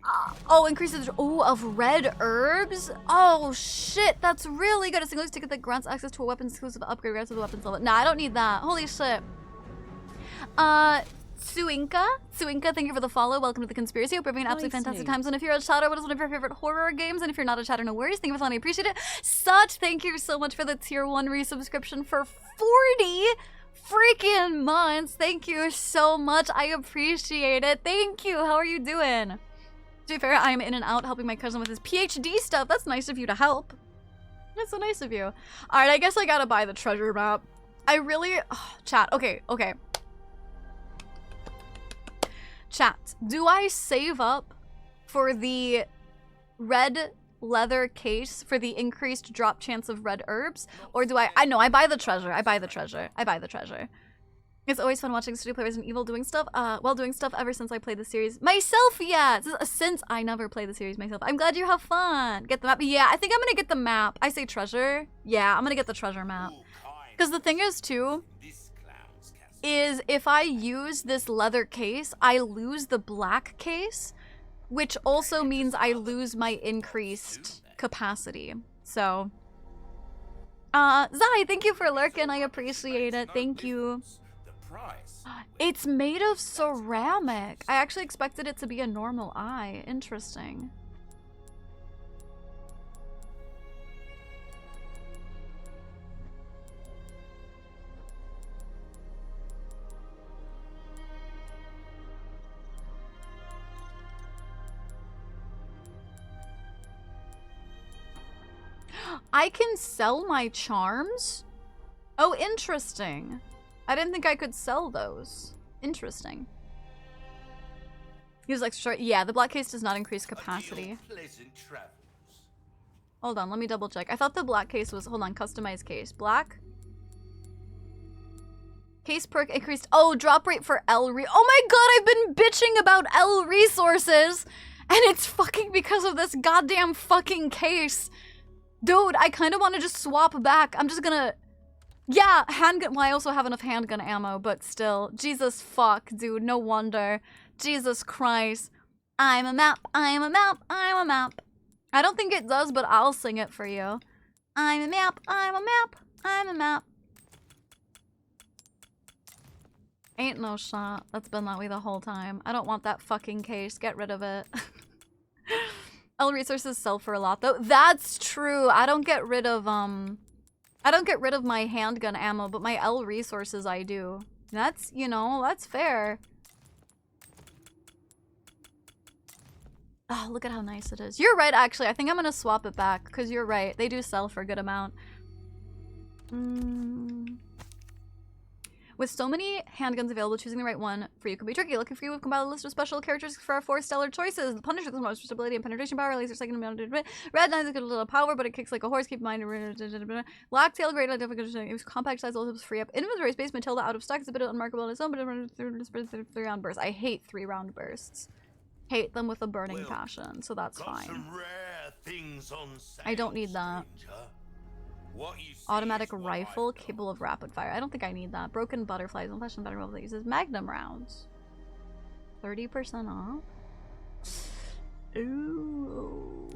Oh, increases of red herbs. Oh shit, that's really good. A single ticket that grants access to a weapon exclusive upgrade grants to the weapons level. Nah, I don't need that. Holy shit. Suinka, thank you for the follow. Welcome to the conspiracy. Hope you're having an absolutely fantastic time. And if you're a chatter, what is one of your favorite horror games? And if you're not a chatter, no worries. Thank you for following. I appreciate it. Such thank you so much for the tier 1 resubscription for 40 freaking months. Thank you so much. I appreciate it. Thank you. How are you doing? To be fair, I'm in and out helping my cousin with his PhD stuff. That's nice of you to help. That's so nice of you. Alright, I guess I gotta buy the treasure map. I really... Oh, chat. Okay. Chat, do I save up for the red leather case for the increased drop chance of red herbs? Or do I know, I buy the treasure. It's always fun watching studio players and evil doing stuff. While doing stuff ever since I played the series. Myself, yeah! Since I never played the series myself. I'm glad you have fun. Get the map. Yeah, I think I'm gonna get the map. I say treasure. Yeah, I'm gonna get the treasure map. Because the thing is, too, is if I use this leather case, I lose the black case, which also means I lose my increased capacity. So, Zai, thank you for lurking. I appreciate it. Thank you. It's made of ceramic. I actually expected it to be a normal eye. Interesting. I can sell my charms? Oh, interesting. I didn't think I could sell those. Interesting. He was like, sure. Yeah, the black case does not increase capacity. Hold on, let me double check. I thought the black case was, hold on, customized case. Black. Case perk increased. Oh, drop rate for oh my god, I've been bitching about L resources. And it's fucking because of this goddamn fucking case. Dude, I kind of want to just swap back. I'm just gonna... Yeah, handgun... Well, I also have enough handgun ammo, but still. Jesus fuck, dude. No wonder. Jesus Christ. I'm a map. I'm a map. I'm a map. I don't think it does, but I'll sing it for you. I'm a map. I'm a map. I'm a map. Ain't no shot. That's been that way the whole time. I don't want that fucking case. Get rid of it. L resources sell for a lot though. That's true. I don't get rid of my handgun ammo, but my L resources I do. That's, you know, that's fair. Oh, look at how nice it is. You're right, actually. I think I'm gonna swap it back, because you're right. They do sell for a good amount. With so many handguns available, choosing the right one for you can be tricky. Looking for you, we've compiled a list of special characteristics for our 4 stellar choices. The Punisher, the most stability and penetration power, laser second amount of Red Knight has a little power, but it kicks like a horse. Keep in mind. Blacktail, great difficult. It was compact size, also free up. Inventory space, Matilda out of stock. It's a bit unmarkable on its own, but it runs through 3-round bursts. I hate 3-round bursts. Hate them with a burning passion, so that's fine. Some rare things on sale, I don't need that. stranger. What you see Automatic is what rifle I've got. capable of rapid fire. I don't think I need that. Broken butterflies. One fashion better that uses magnum rounds. 30% off. Ooh.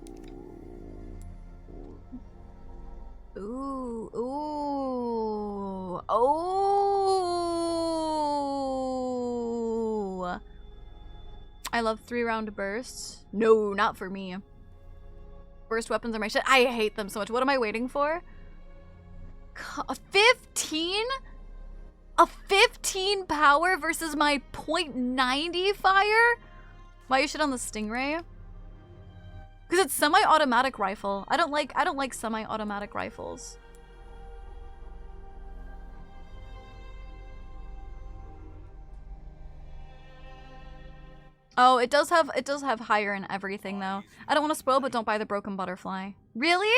Ooh. Ooh. Oh. I love 3-round bursts. No, not for me. Burst weapons are my shit. I hate them so much. What am I waiting for? A 15? A 15 power versus my 0.90 fire? Why you shit on the Stingray? Because it's semi-automatic rifle. I don't like semi-automatic rifles. Oh, it does have higher and everything though. I don't want to spoil, but don't buy the broken butterfly. Really?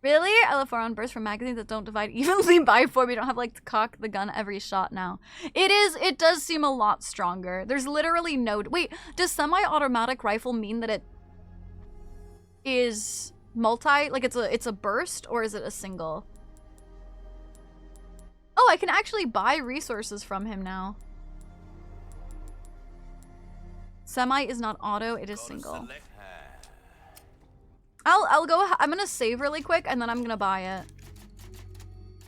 Really? I love 4-round bursts from magazines that don't divide evenly by 4. We don't have like to cock the gun every shot now. It does seem a lot stronger. There's literally no... Wait, does semi-automatic rifle mean that it is multi... Like it's a burst or is it a single? Oh, I can actually buy resources from him now. Semi is not auto, it is single. I'll go, I'm gonna save really quick and then I'm gonna buy it.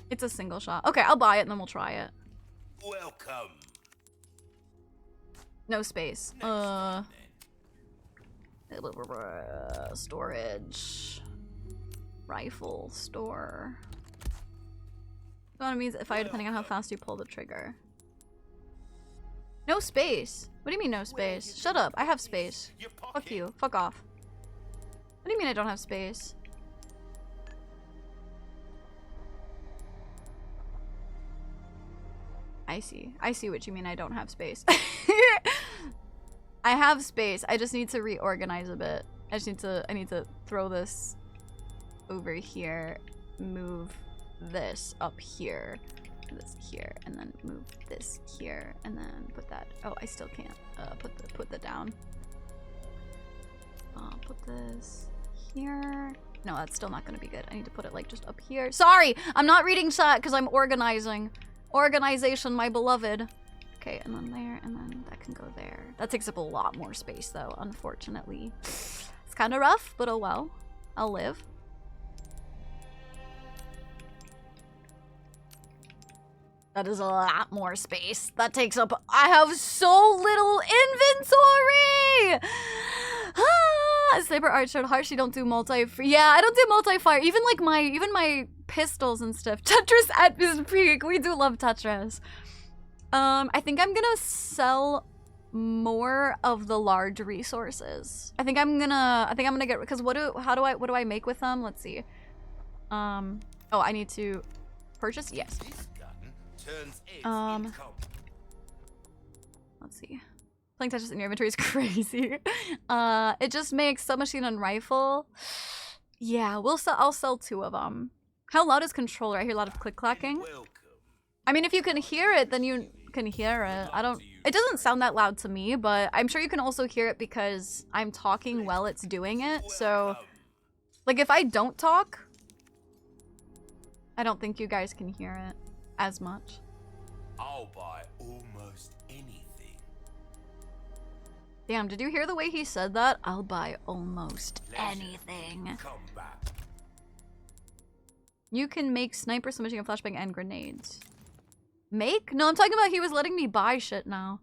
It's a single shot. Okay, I'll buy it and then we'll try it. Welcome. No space. Storage. Rifle store. So what it means if I, depending on how fast you pull the trigger. No space. What do you mean no space? Shut up, I have space. Fuck you, fuck off. What do you mean I don't have space? I see what you mean I don't have space. I have space, I just need to reorganize a bit. I need to throw this over here, move this up here, this here, and then move this here, and then put that, oh, I still can't, put that down. Put this here. No, that's still not gonna be good. I need to put it like just up here. Sorry, I'm not reading chat because I'm organizing. Organization, my beloved. Okay, and then there, and then that can go there. That takes up a lot more space though, unfortunately. It's kind of rough, but oh well. I'll live. That is a lot more space. That takes up... I have so little inventory! Saber Art showed harsh, you don't do multi... Yeah, I don't do multi-fire. Even like my pistols and stuff. Tetris at his peak. We do love Tetris. I think I'm gonna sell more of the large resources. I think I'm gonna get... Because what do I make with them? Let's see. Oh, I need to purchase? Yes. Let's see. Playing Tetris in your inventory is crazy. It just makes submachine and rifle. Yeah, I'll sell 2 of them. How loud is controller? I hear a lot of click-clacking. I mean, if you can hear it, then you can hear it. It doesn't sound that loud to me, but I'm sure you can also hear it because I'm talking while it's doing it. So, like, if I don't talk, I don't think you guys can hear it as much. I'll buy almost anything. Damn, did you hear the way he said that? I'll buy almost anything. Come back. You can make sniper, submachine gun, flashbang, and grenades. Make? No, I'm talking about he was letting me buy shit now.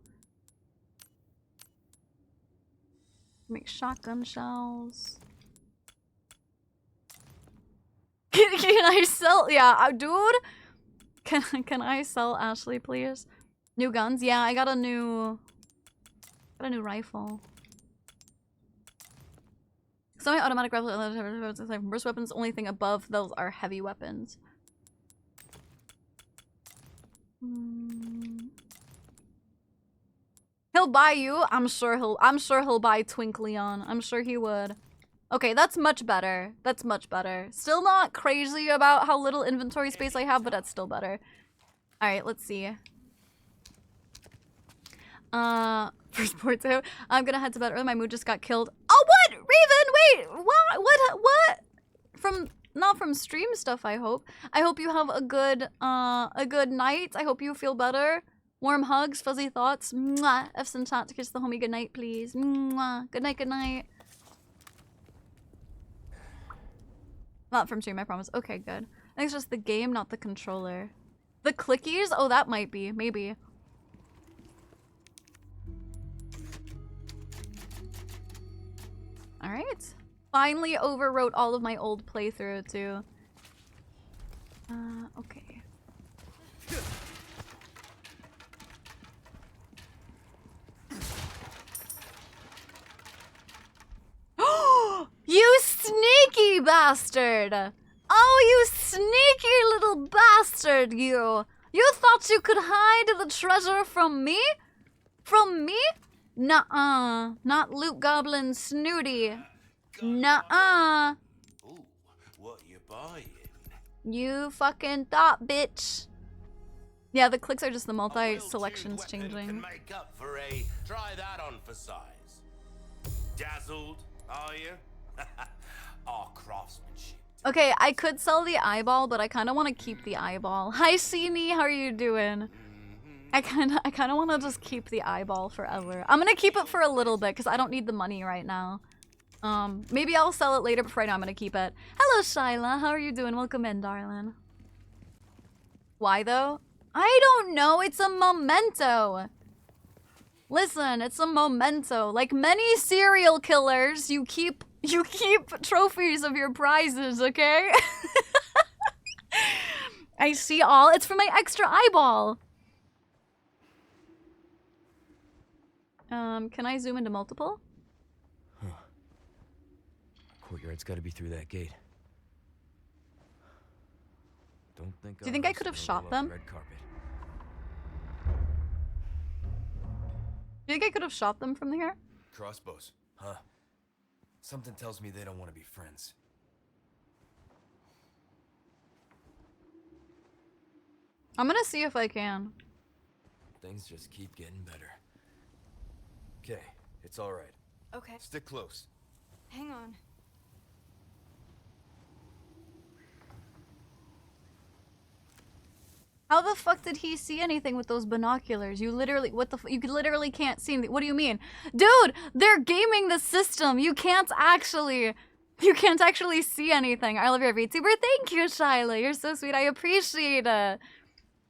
Make shotgun shells. Can I sell? Yeah, dude. Can I sell Ashley, please? New guns? Yeah, I got a new Got a new rifle. Semi-automatic rifle. Burst weapons. Only thing above those are heavy weapons. He'll buy you. I'm sure he'll buy Twink Leon. I'm sure he would. Okay, that's much better. That's much better. Still not crazy about how little inventory space I have, but that's still better. Alright, let's see. First Porto. I'm gonna head to bed early. My mood just got killed. Oh, what? Raven, wait! What? Not from stream stuff, I hope. I hope you have a good night. I hope you feel better. Warm hugs, fuzzy thoughts. Mwah. F's in chat to kiss the homie good night, please. Mwah. Good night, good night. Not from stream, I promise. Okay, good. I think it's just the game, not the controller. The clickies? Oh, that might be. Maybe. Alright. Finally overwrote all of my old playthrough, too. Okay. You sneaky bastard! Oh, you sneaky little bastard, you! You thought you could hide the treasure from me? From me? Nuh-uh. Not Loot Goblin Snooty. Nuh-uh. Ooh, what you buying? You fucking thought, bitch. Yeah, the clicks are just the multi-selections changing. Can make up for a try that on for size. Dazzled, are you? Our craftsmanship. Okay, I could sell the eyeball, but I kind of want to keep the eyeball. Hi, Sini, how are you doing? I kind of want to just keep the eyeball forever. I'm gonna keep it for a little bit because I don't need the money right now. Maybe I'll sell it later, but right now I'm gonna keep it. Hello, Shyla. How are you doing? Welcome in, darling. Why though? I don't know. It's a memento. Listen, it's a memento. Like many serial killers, you keep trophies of your prizes, okay? I see all. It's for my extra eyeball. Can I zoom into multiple? Huh. Courtyard's gotta be through that gate. Don't think. Do you think I could have shot them? Red carpet. Do you think I could have shot them from here? Crossbows, huh? Something tells me they don't want to be friends. I'm gonna see if I can. Things just keep getting better. Okay, it's all right. Okay. Stick close. Hang on. How the fuck did he see anything with those binoculars? You literally, you literally can't see anything. What do you mean? Dude, they're gaming the system. You can't actually see anything. I love your VTuber. Thank you, Shyla. You're so sweet. I appreciate it.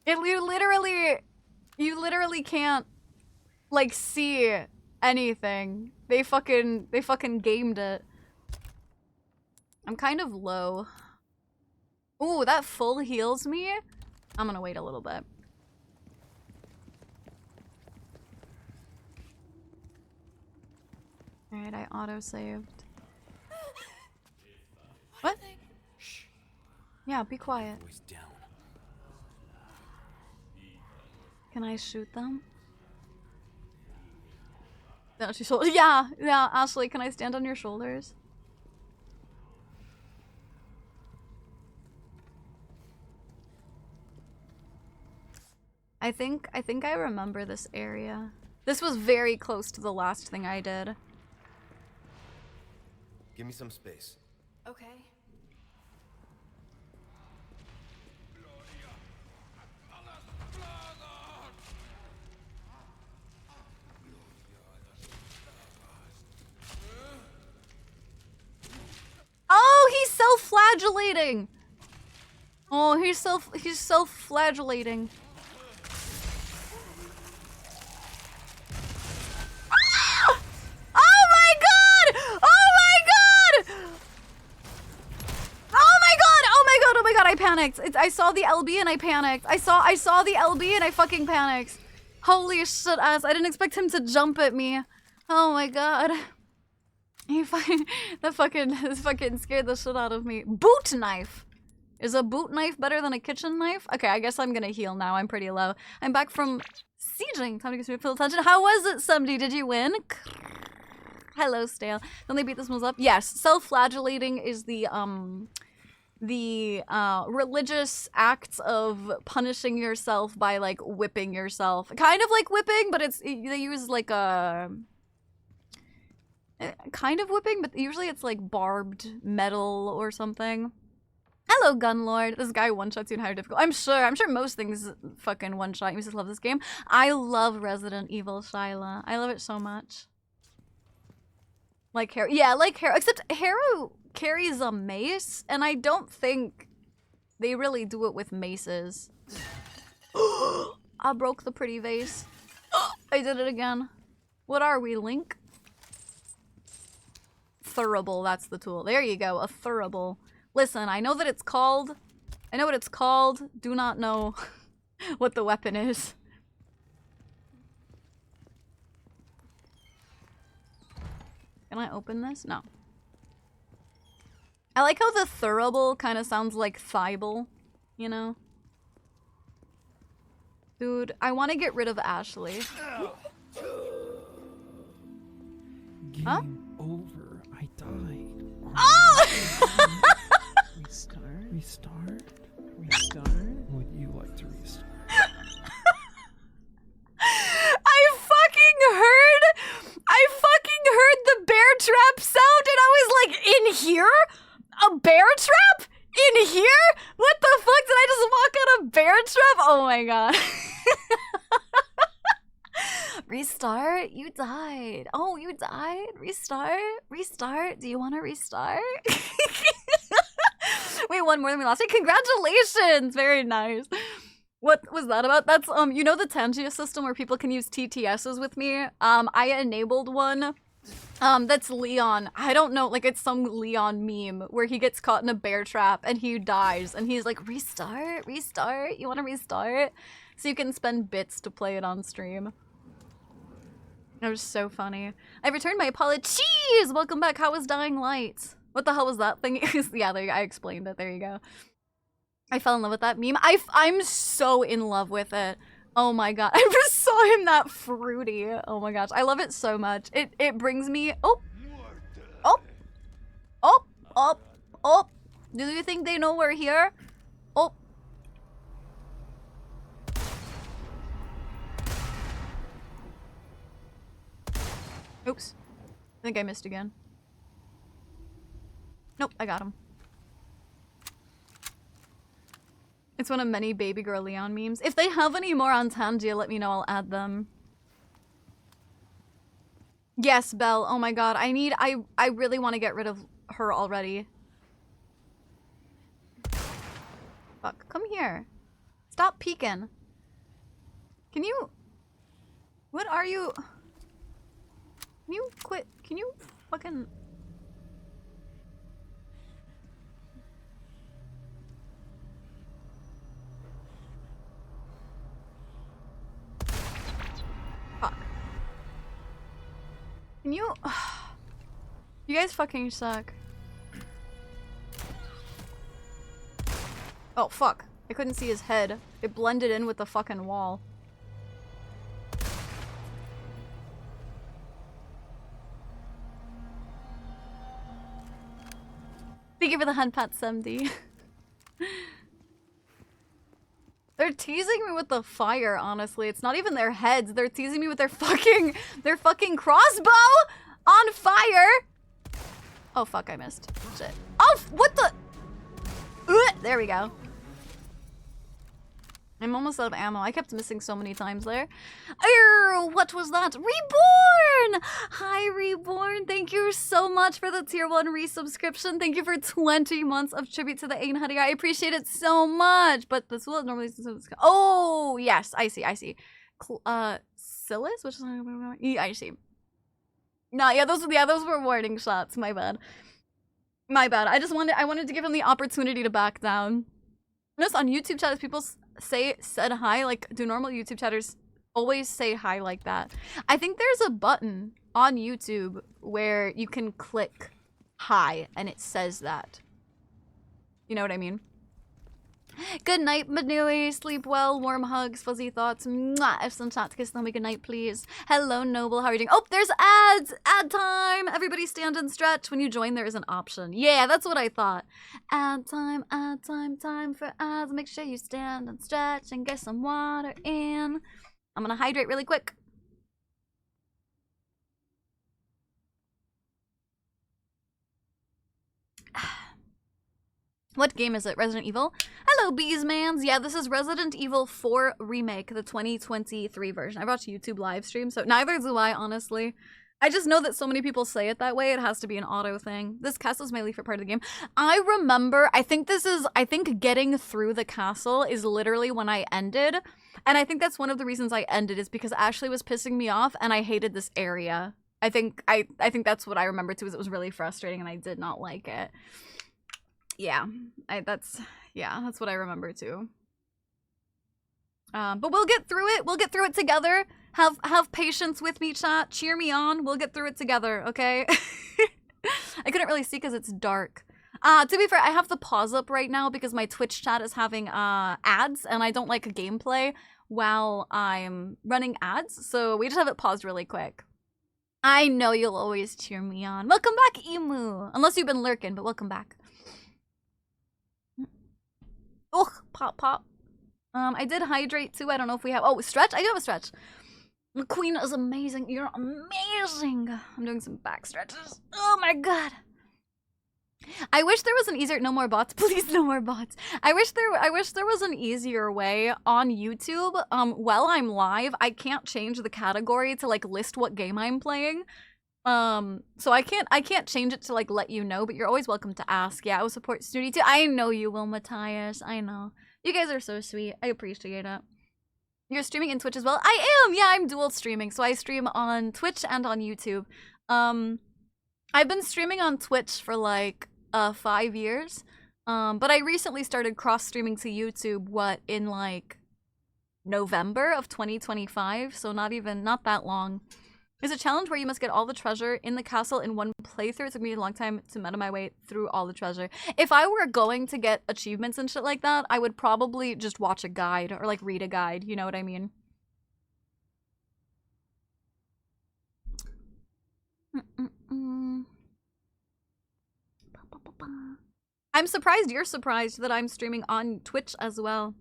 You literally can't, like, see anything. They fucking gamed it. I'm kind of low. Ooh, that full heals me. I'm gonna wait a little bit. Alright, I auto-saved. What? Shh. Yeah, be quiet. Voice down. Can I shoot them? No, she's yeah, Ashley, can I stand on your shoulders? I think I remember this area. This was very close to the last thing I did. Give me some space. Okay. Oh, he's self-flagellating. Oh, he's self-flagellating. I panicked. I saw the LB and I panicked. I saw the LB and I fucking panicked. Holy shit ass. I didn't expect him to jump at me. Oh my god. You find this fucking scared the shit out of me. Boot knife. Is a boot knife better than a kitchen knife? Okay, I guess I'm gonna heal now. I'm pretty low. I'm back from sieging. Time to get some full attention. How was it, somebody? Did you win? Hello, Stale. Don't they beat this moves up? Yes. Self-flagellating is the religious acts of punishing yourself by like whipping yourself. Kind of like whipping, but they use like a kind of whipping, but usually it's like barbed metal or something. Hello, Gunlord. This guy one-shots you in higher difficulty. I'm sure most things fucking one-shot. You just love this game. I love Resident Evil, Shyla. I love it so much. Like Harrow. Yeah, like Harrow. Except Harrow carries a mace, and I don't think they really do it with maces. I broke the pretty vase. I did it again. What are we, Link? Thurable, that's the tool. There you go, a thurable. Listen, I know that it's called. I know what it's called. Do not know what the weapon is. Can I open this? No. I like how the thurable kind of sounds like thibal, you know? Dude, I want to get rid of Ashley. Game huh? over. I died. Oh! Restart? Restart? Would you like to restart? I fucking heard the bear trap sound and I was like, in here? A bear trap? In here? What the fuck? Did I just walk on a bear trap? Oh my god. Restart? You died. Oh, you died? Restart? Restart? Do you want to restart? Wait, one more than we lost. Hey, congratulations! Very nice. What was that about? That's, you know the Tangia system where people can use TTSs with me? I enabled one. That's Leon. I don't know, like it's some Leon meme where he gets caught in a bear trap and he dies and he's like, restart? Restart? You want to restart? So you can spend bits to play it on stream. That was so funny. I returned my apologies! Welcome back. How was Dying Light? What the hell was that thing? Yeah, there you go. I explained it. There you go. I fell in love with that meme. I'm so in love with it. Oh my god. I just saw him that fruity. Oh my gosh. I love it so much. It brings me... Oh! Oh! Oh! Oh! Oh! Do you think they know we're here? Oh! Oops. I think I missed again. Nope, I got him. It's one of many baby girl Leon memes. If they have any more on Tangia, let me know. I'll add them. Yes, Belle. Oh my god. I really want to get rid of her already. Fuck. Come here. Stop peeking. Can you... What are you... Can you quit? Can you fucking... Fuck. Can you... You guys fucking suck. Oh, fuck. I couldn't see his head. It blended in with the fucking wall. Thank you for the hunt, Pat 70. They're teasing me with the fire, honestly. It's not even their heads. They're teasing me with their fucking crossbow on fire. Oh, fuck, I missed. Shit. Oh, what the? There we go. I'm almost out of ammo. I kept missing so many times there. What was that? Reborn! Hi, Reborn. Thank you so much for the tier 1 resubscription. Thank you for 20 months of tribute to the Ain Huddy. I appreciate it so much. But this will normally... Oh, yes. I see. Silas? Which is... Yeah, I see. No, yeah, those were warning shots. My bad. My bad. I wanted to give him the opportunity to back down. Notice on YouTube chat, people said hi, like, do normal YouTube chatters always say hi like that? I think there's a button on YouTube where you can click hi and it says that. You know what I mean? Good night, Manui. Sleep well. Warm hugs. Fuzzy thoughts. Mwah. Excellent chat. Kiss them. Good night, please. Hello, Noble. How are you doing? Oh, there's ads. Ad time. Everybody stand and stretch. When you join, there is an option. Yeah, that's what I thought. Ad time. Ad time. Time for ads. Make sure you stand and stretch and get some water in. I'm gonna hydrate really quick. What game is it? Resident Evil? Hello, Beesmans. Yeah, this is Resident Evil 4 Remake, the 2023 version. I watch YouTube live stream, so neither do I, honestly. I just know that so many people say it that way, it has to be an auto thing. This castle is my favorite part of the game. I remember, I think getting through the castle is literally when I ended. And I think that's one of the reasons I ended is because Ashley was pissing me off and I hated this area. I think that's what I remember too, is it was really frustrating and I did not like it. Yeah, that's what I remember too. But we'll get through it. We'll get through it together. Have patience with me, chat. Cheer me on. We'll get through it together, okay? I couldn't really see because it's dark. To be fair, I have the pause up right now because my Twitch chat is having ads, and I don't like gameplay while I'm running ads, so we just have it paused really quick. I know you'll always cheer me on. Welcome back, Emu! Unless you've been lurking, but welcome back. Ugh, pop, pop. I did hydrate too. I don't know if we have. Oh, stretch? I do have a stretch. The queen is amazing. You're amazing. I'm doing some back stretches. Oh my god. I wish there was an easier. No more bots, please. No more bots. I wish there was an easier way on YouTube. While I'm live, I can't change the category to like list what game I'm playing. So I can't change it to like let you know, but you're always welcome to ask. Yeah, I will support Snooty too. I know you will, Matthias. I know. You guys are so sweet. I appreciate it. You're streaming in Twitch as well? I am! Yeah, I'm dual streaming. So I stream on Twitch and on YouTube. I've been streaming on Twitch for like 5 years. But I recently started cross-streaming to YouTube, in like November of 2025. So not that long. There's a challenge where you must get all the treasure in the castle in one playthrough. It took me a long time to meta my way through all the treasure. If I were going to get achievements and shit like that, I would probably just watch a guide or like read a guide. You know what I mean? I'm surprised you're surprised that I'm streaming on Twitch as well.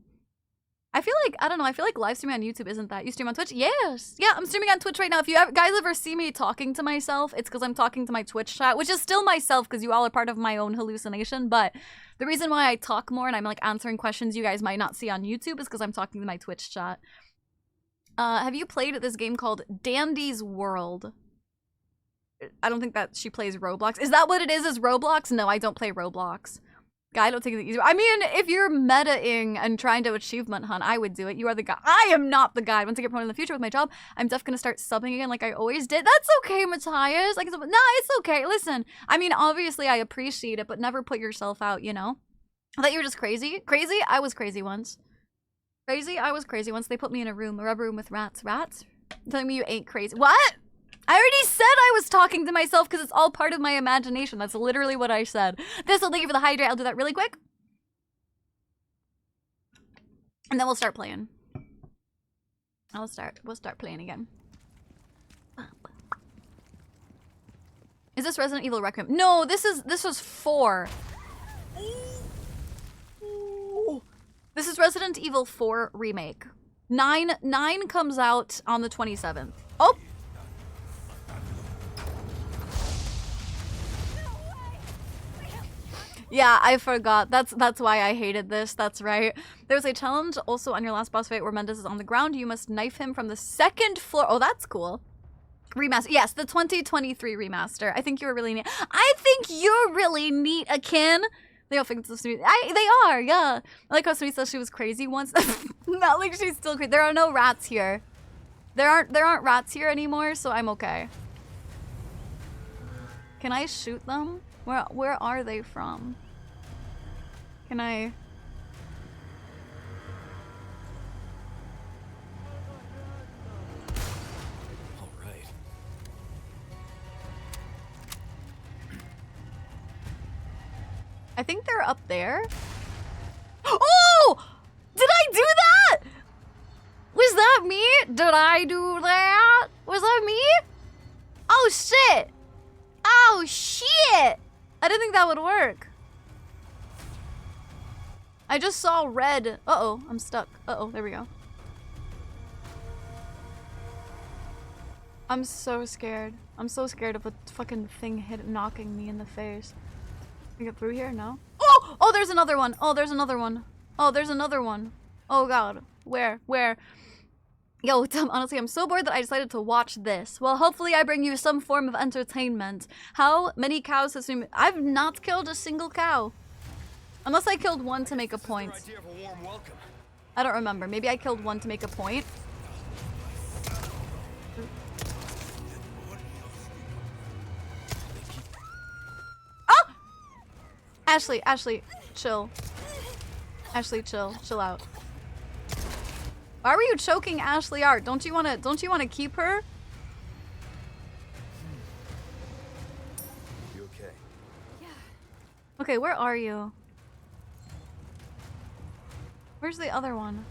I feel like live streaming on YouTube isn't that. You stream on Twitch? Yes. Yeah, I'm streaming on Twitch right now. If you guys ever see me talking to myself, it's because I'm talking to my Twitch chat, which is still myself because you all are part of my own hallucination. But the reason why I talk more and I'm like answering questions you guys might not see on YouTube is because I'm talking to my Twitch chat. Have you played this game called Dandy's World? I don't think that she plays Roblox. Is that what it is Roblox? No, I don't play Roblox. Guy, don't take it easy. I mean, if you're metaing and trying to achievement hunt, I would do it. You are the guy. I am not the guy. Once I get promoted in the future with my job, I'm definitely gonna start subbing again like I always did. That's okay, Matthias. Like, no, it's okay. Listen, I mean, obviously I appreciate it, but never put yourself out, you know? I thought you were just crazy. Crazy? I was crazy once. Crazy? I was crazy once. They put me in a rubber room with rats. Rats? You're telling me you ain't crazy. What? I already said I was talking to myself because it's all part of my imagination. That's literally what I said. This will thank you for the hydrate. I'll do that really quick. And then we'll start playing. We'll start playing again. Is this Resident Evil Requiem? No, this was 4. This is Resident Evil 4 Remake. 9 comes out on the 27th. Oh! Yeah, I forgot. That's why I hated this. That's right. There's a challenge also on your last boss fight where Mendes is on the ground. You must knife him from the 2nd floor. Oh, that's cool. Remaster. Yes, the 2023 remaster. I think you're really neat. I think you're really neat, Akin. They all think it's sweet. They are, yeah. I like how Sweet says she was crazy once. Not like she's still crazy. There are no rats here. There aren't rats here anymore, so I'm okay. Can I shoot them? Where are they from? Can I? All right. I think they're up there. Oh! Did I do that? Was that me? Did I do that? Was that me? Oh shit! Oh shit! I didn't think that would work. I just saw red. Uh-oh, I'm stuck. Uh-oh, there we go. I'm so scared. I'm so scared of a fucking thing knocking me in the face. Can I get through here? No? Oh! Oh, there's another one. Oh, there's another one. Oh, there's another one. Oh god. Where? Where? Yo, honestly, I'm so bored that I decided to watch this. Well, hopefully I bring you some form of entertainment. How many cows has been... I've not killed a single cow. Unless I killed one to make a point. I don't remember. Maybe I killed one to make a point. Oh! Ashley, Ashley, chill. Ashley, chill. Chill out. Why were you choking Ashley Art? Don't you wanna keep her? You okay? Yeah. Okay, where are you? Where's the other one?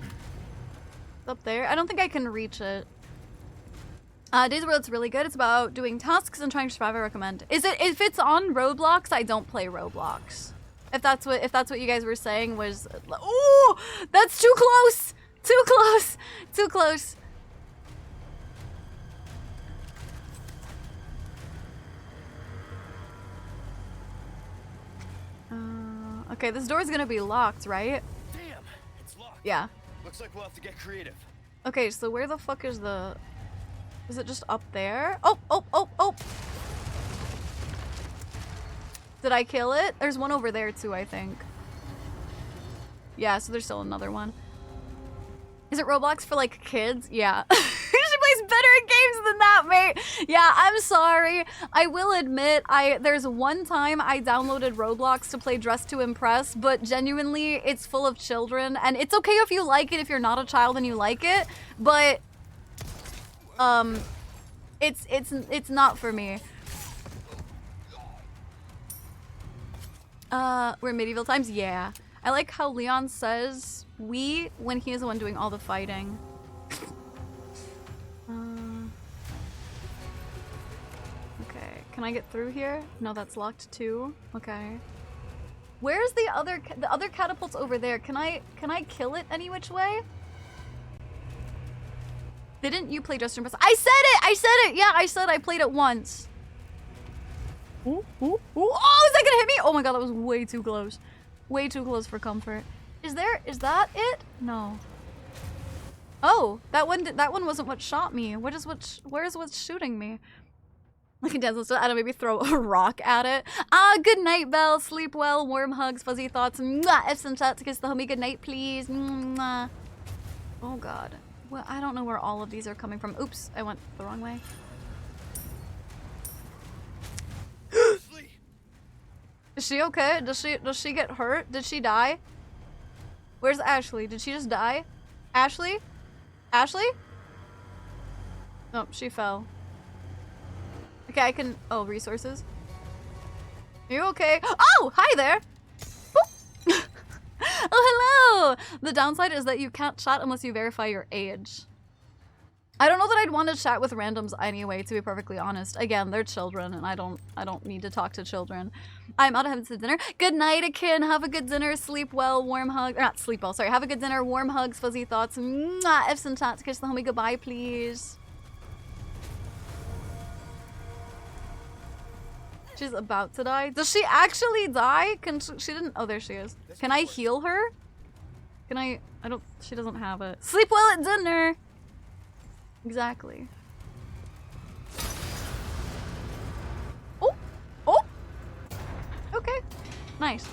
It's up there. I don't think I can reach it. Days of World's really good. It's about doing tasks and trying to survive. I recommend. Is it if it's on Roblox? I don't play Roblox. If that's what you guys were saying was. Ooh, that's too close. Too close. Too close. Okay, this door's gonna be locked, right? Damn, it's locked. Yeah. Looks like we'll have to get creative. Okay, so where the fuck is the... Is it just up there? Oh, oh, oh, oh! Did I kill it? There's one over there too, I think. Yeah, so there's still another one. Is it Roblox for like kids? Yeah. She plays better at games than that, mate. Yeah, I'm sorry. I will admit, there's one time I downloaded Roblox to play Dress to Impress, but genuinely, it's full of children, and it's okay if you like it if you're not a child and you like it, but it's not for me. We're medieval times? Yeah. I like how Leon says we when he is the one doing all the fighting. Okay, can I get through here? No, that's locked too. Okay. Where's the other catapult's over there? Can I kill it any which way? Didn't you play Dress to Impress? I said it! I said it! Yeah, I said I played it once. Ooh, ooh, ooh. Oh, is that gonna hit me? Oh my god, that was way too close. Way too close for comfort. Is that it? No. Oh, that one wasn't what shot me. Where's what's shooting me? I can dance, I don't know, maybe throw a rock at it. Good night, Belle. Sleep well, warm hugs, fuzzy thoughts. Mwah. If some chat to kiss the homie, good night, please. Mwah. Oh god. Well, I don't know where all of these are coming from. Oops, I went the wrong way. Is she okay? Does she get hurt? Did she die? Where's Ashley? Did she just die? Ashley? Ashley? Oh, she fell. Okay, I can... Oh, resources. Are you okay? Oh, hi there! Oh, hello! The downside is that you can't chat unless you verify your age. I don't know that I'd want to chat with randoms anyway, to be perfectly honest. Again, they're children, and I don't need to talk to children. I'm out of heaven to dinner. Good night, Akin. Have a good dinner. Sleep well. Warm hugs. Or not sleep well, sorry. Have a good dinner. Warm hugs. Fuzzy thoughts. Mwah. Ifs and chats. Kiss the homie goodbye, please. She's about to die. Does she actually die? She didn't... Oh, there she is. Can I heal her? Can I don't... She doesn't have it. Sleep well at dinner! Exactly. Oh! Oh! Okay. Nice.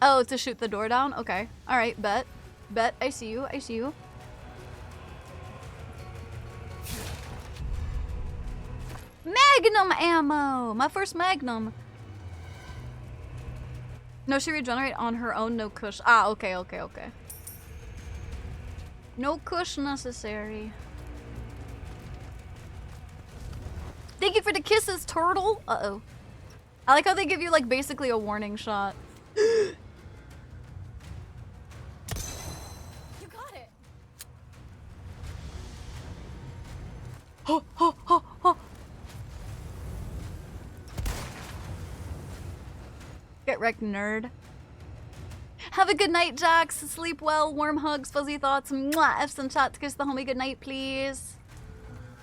Oh, to shoot the door down? Okay. Alright, bet. Bet. I see you. I see you. Magnum ammo! My first magnum. No, she regenerate on her own, no cush. Ah, okay, okay, okay. No cush necessary. Thank you for the kisses, turtle. Uh-oh. I like how they give you like basically a warning shot. You got it. Ho, ho, ho, ho. Get wrecked, nerd. Have a good night, Jax. Sleep well. Warm hugs, fuzzy thoughts. Mwah. F's and chat to kiss the homie good night, please.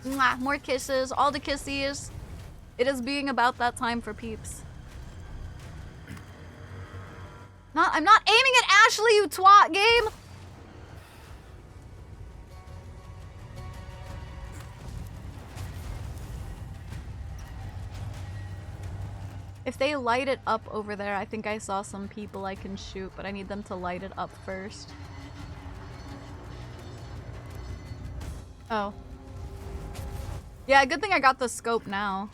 Mwah. More kisses. All the kissies. It is being about that time for peeps. I'm not aiming at Ashley, you twat, game! If they light it up over there, I think I saw some people I can shoot, but I need them to light it up first. Oh. Yeah, good thing I got the scope now.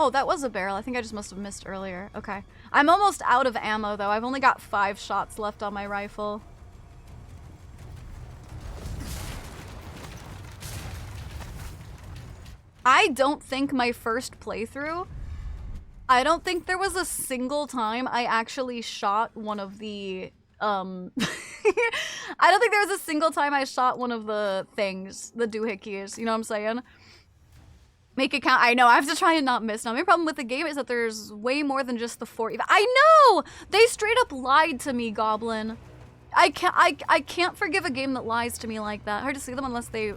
Oh, that was a barrel. I think I just must have missed earlier. Okay. I'm almost out of ammo, though. I've only got 5 shots left on my rifle. I don't think my first playthrough, I don't think there was a single time I actually shot one of the, I don't think there was a single time I shot one of the things, the doohickeys, you know what I'm saying? Make it count. I know, I have to try and not miss. Now, my problem with the game is that there's way more than just the 4. I know! They straight up lied to me, Goblin. I can't forgive a game that lies to me like that. Hard to see them unless they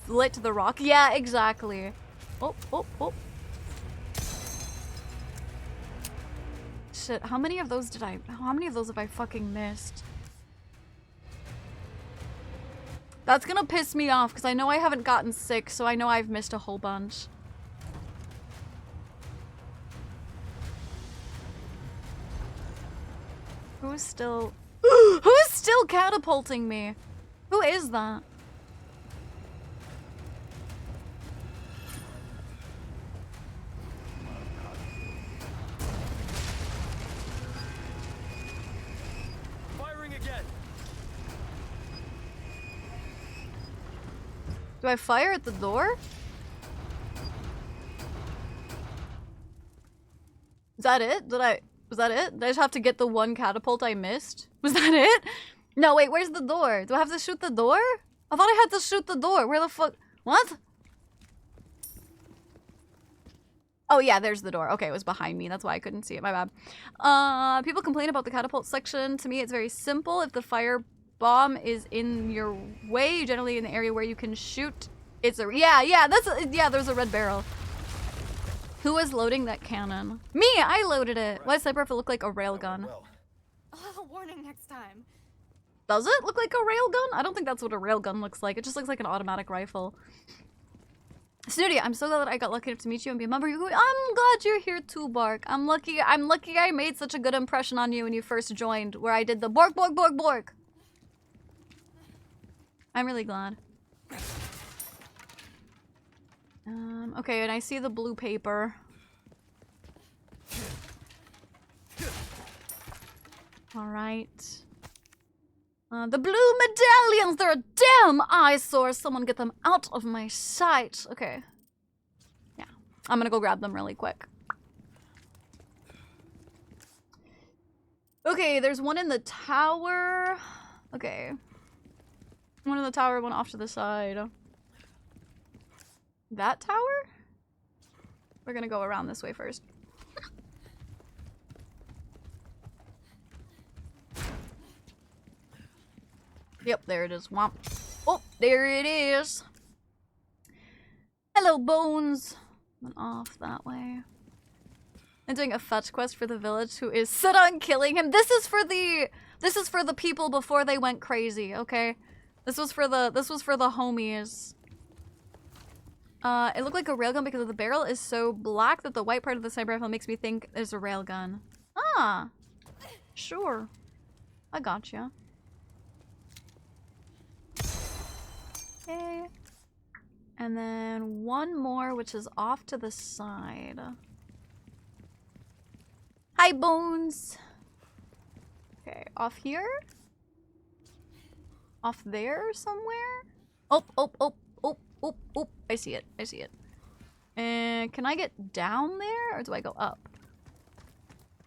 lit the rock. Yeah, exactly. Oh, oh, oh. Shit, how many of those have I fucking missed? That's gonna piss me off because I know I haven't gotten sick, so I know I've missed a whole bunch. Who's still catapulting me? Who is that? Firing again. Do I fire at the door? Is that it? Was that it? Did I just have to get the one catapult I missed? Was that it? No, wait, where's the door? Do I have to shoot the door? I thought I had to shoot the door. Where the fuck? What? Oh yeah, there's the door. Okay, it was behind me. That's why I couldn't see it. My bad. People complain about the catapult section. To me, it's very simple. If the fire bomb is in your way, generally in the area where you can shoot. There's a red barrel. Who was loading that cannon? Me! I loaded it! Why does sniper rifle look like a railgun? A warning next time. Does it look like a railgun? I don't think that's what a railgun looks like. It just looks like an automatic rifle. Snooty, I'm so glad that I got lucky enough to meet you and be a member. I'm glad you're here too, Bark. I'm lucky I made such a good impression on you when you first joined, where I did the bork, bork, bork, bork. I'm really glad. Okay, and I see the blue paper. Alright. The blue medallions! They're a damn eyesore! Someone get them out of my sight! Okay. Yeah. I'm gonna go grab them really quick. Okay, there's one in the tower. Okay. One in the tower, one off to the side. That tower? We're gonna go around this way first. Yep, there it is. Womp. Oh, there it is. Hello, Bones. Went off that way. I'm doing a fetch quest for the village who is set on killing him. This is for the people before they went crazy, okay? This was for the homies. It looked like a railgun because the barrel is so black that the white part of the sniper rifle makes me think there's a railgun. Ah, sure. I gotcha. Okay. And then one more, which is off to the side. Hi, Bones. Okay, off here? Off there somewhere? Oh, oh, oh. Oh, oh, oh, I see it. I see it. And can I get down there or do I go up?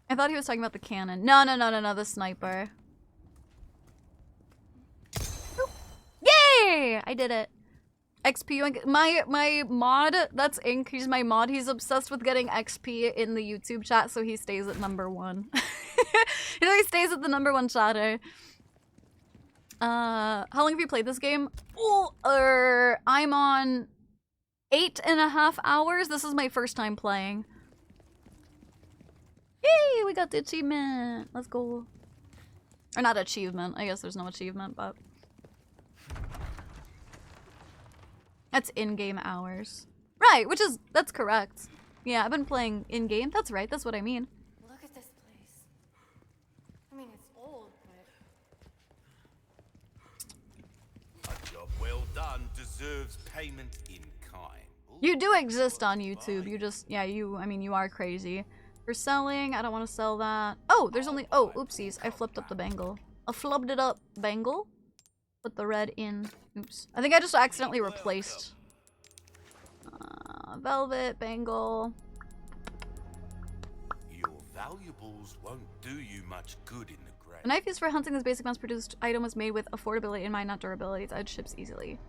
I thought he was talking about the cannon. No, the sniper. Oop. Yay! I did it. XP, my mod, that's Ink, he's my mod, he's obsessed with getting XP in the YouTube chat, so he stays at #1. You know, he stays at the #1 chatter. How long have you played this game? I'm on 8.5 hours. This is my first time playing. Yay, we got the achievement. Let's go. Or not achievement, I guess there's no achievement, but... That's in-game hours. Right, that's correct. Yeah, I've been playing in-game. That's right, that's what I mean. Look at this place. I mean, it's old, but... A job well done deserves payment in kind. You do exist on YouTube. You just, yeah, I mean, you are crazy. For selling, I don't want to sell that. Oh, there's only, oh, oopsies. I flipped up the bangle. I flubbed it up, bangle. Put the red in. Oops. I think I just accidentally replaced. Velvet, bangle. Your valuables won't do you much good in the grave. The knife used for hunting this basic mass-produced item was made with affordability in mind, not durability. It edge ships easily.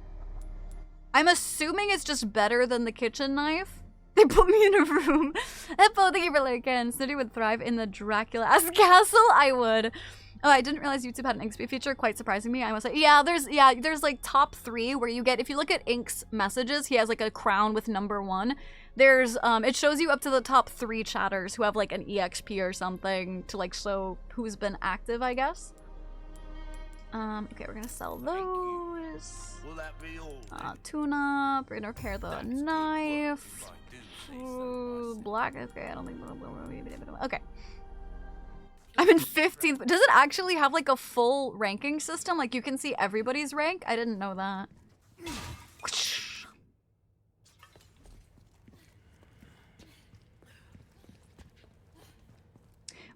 I'm assuming it's just better than the kitchen knife. They put me in a room. Hippo, thank you for lurking. Snooty would thrive in the Dracula-esque castle. I would. Oh, I didn't realize YouTube had an XP feature. Quite surprising me. I must say, yeah, there's like top 3 where you get, if you look at Ink's messages, he has like a crown with #1. There's, it shows you up to the top 3 chatters who have like an EXP or something to like show who's been active, I guess. Okay, we're gonna sell those. Will that be all? Tuna. We're gonna repair the knife. Black. Okay, I don't think. Okay. I'm in 15th. Does it actually have like a full ranking system? Like you can see everybody's rank? I didn't know that.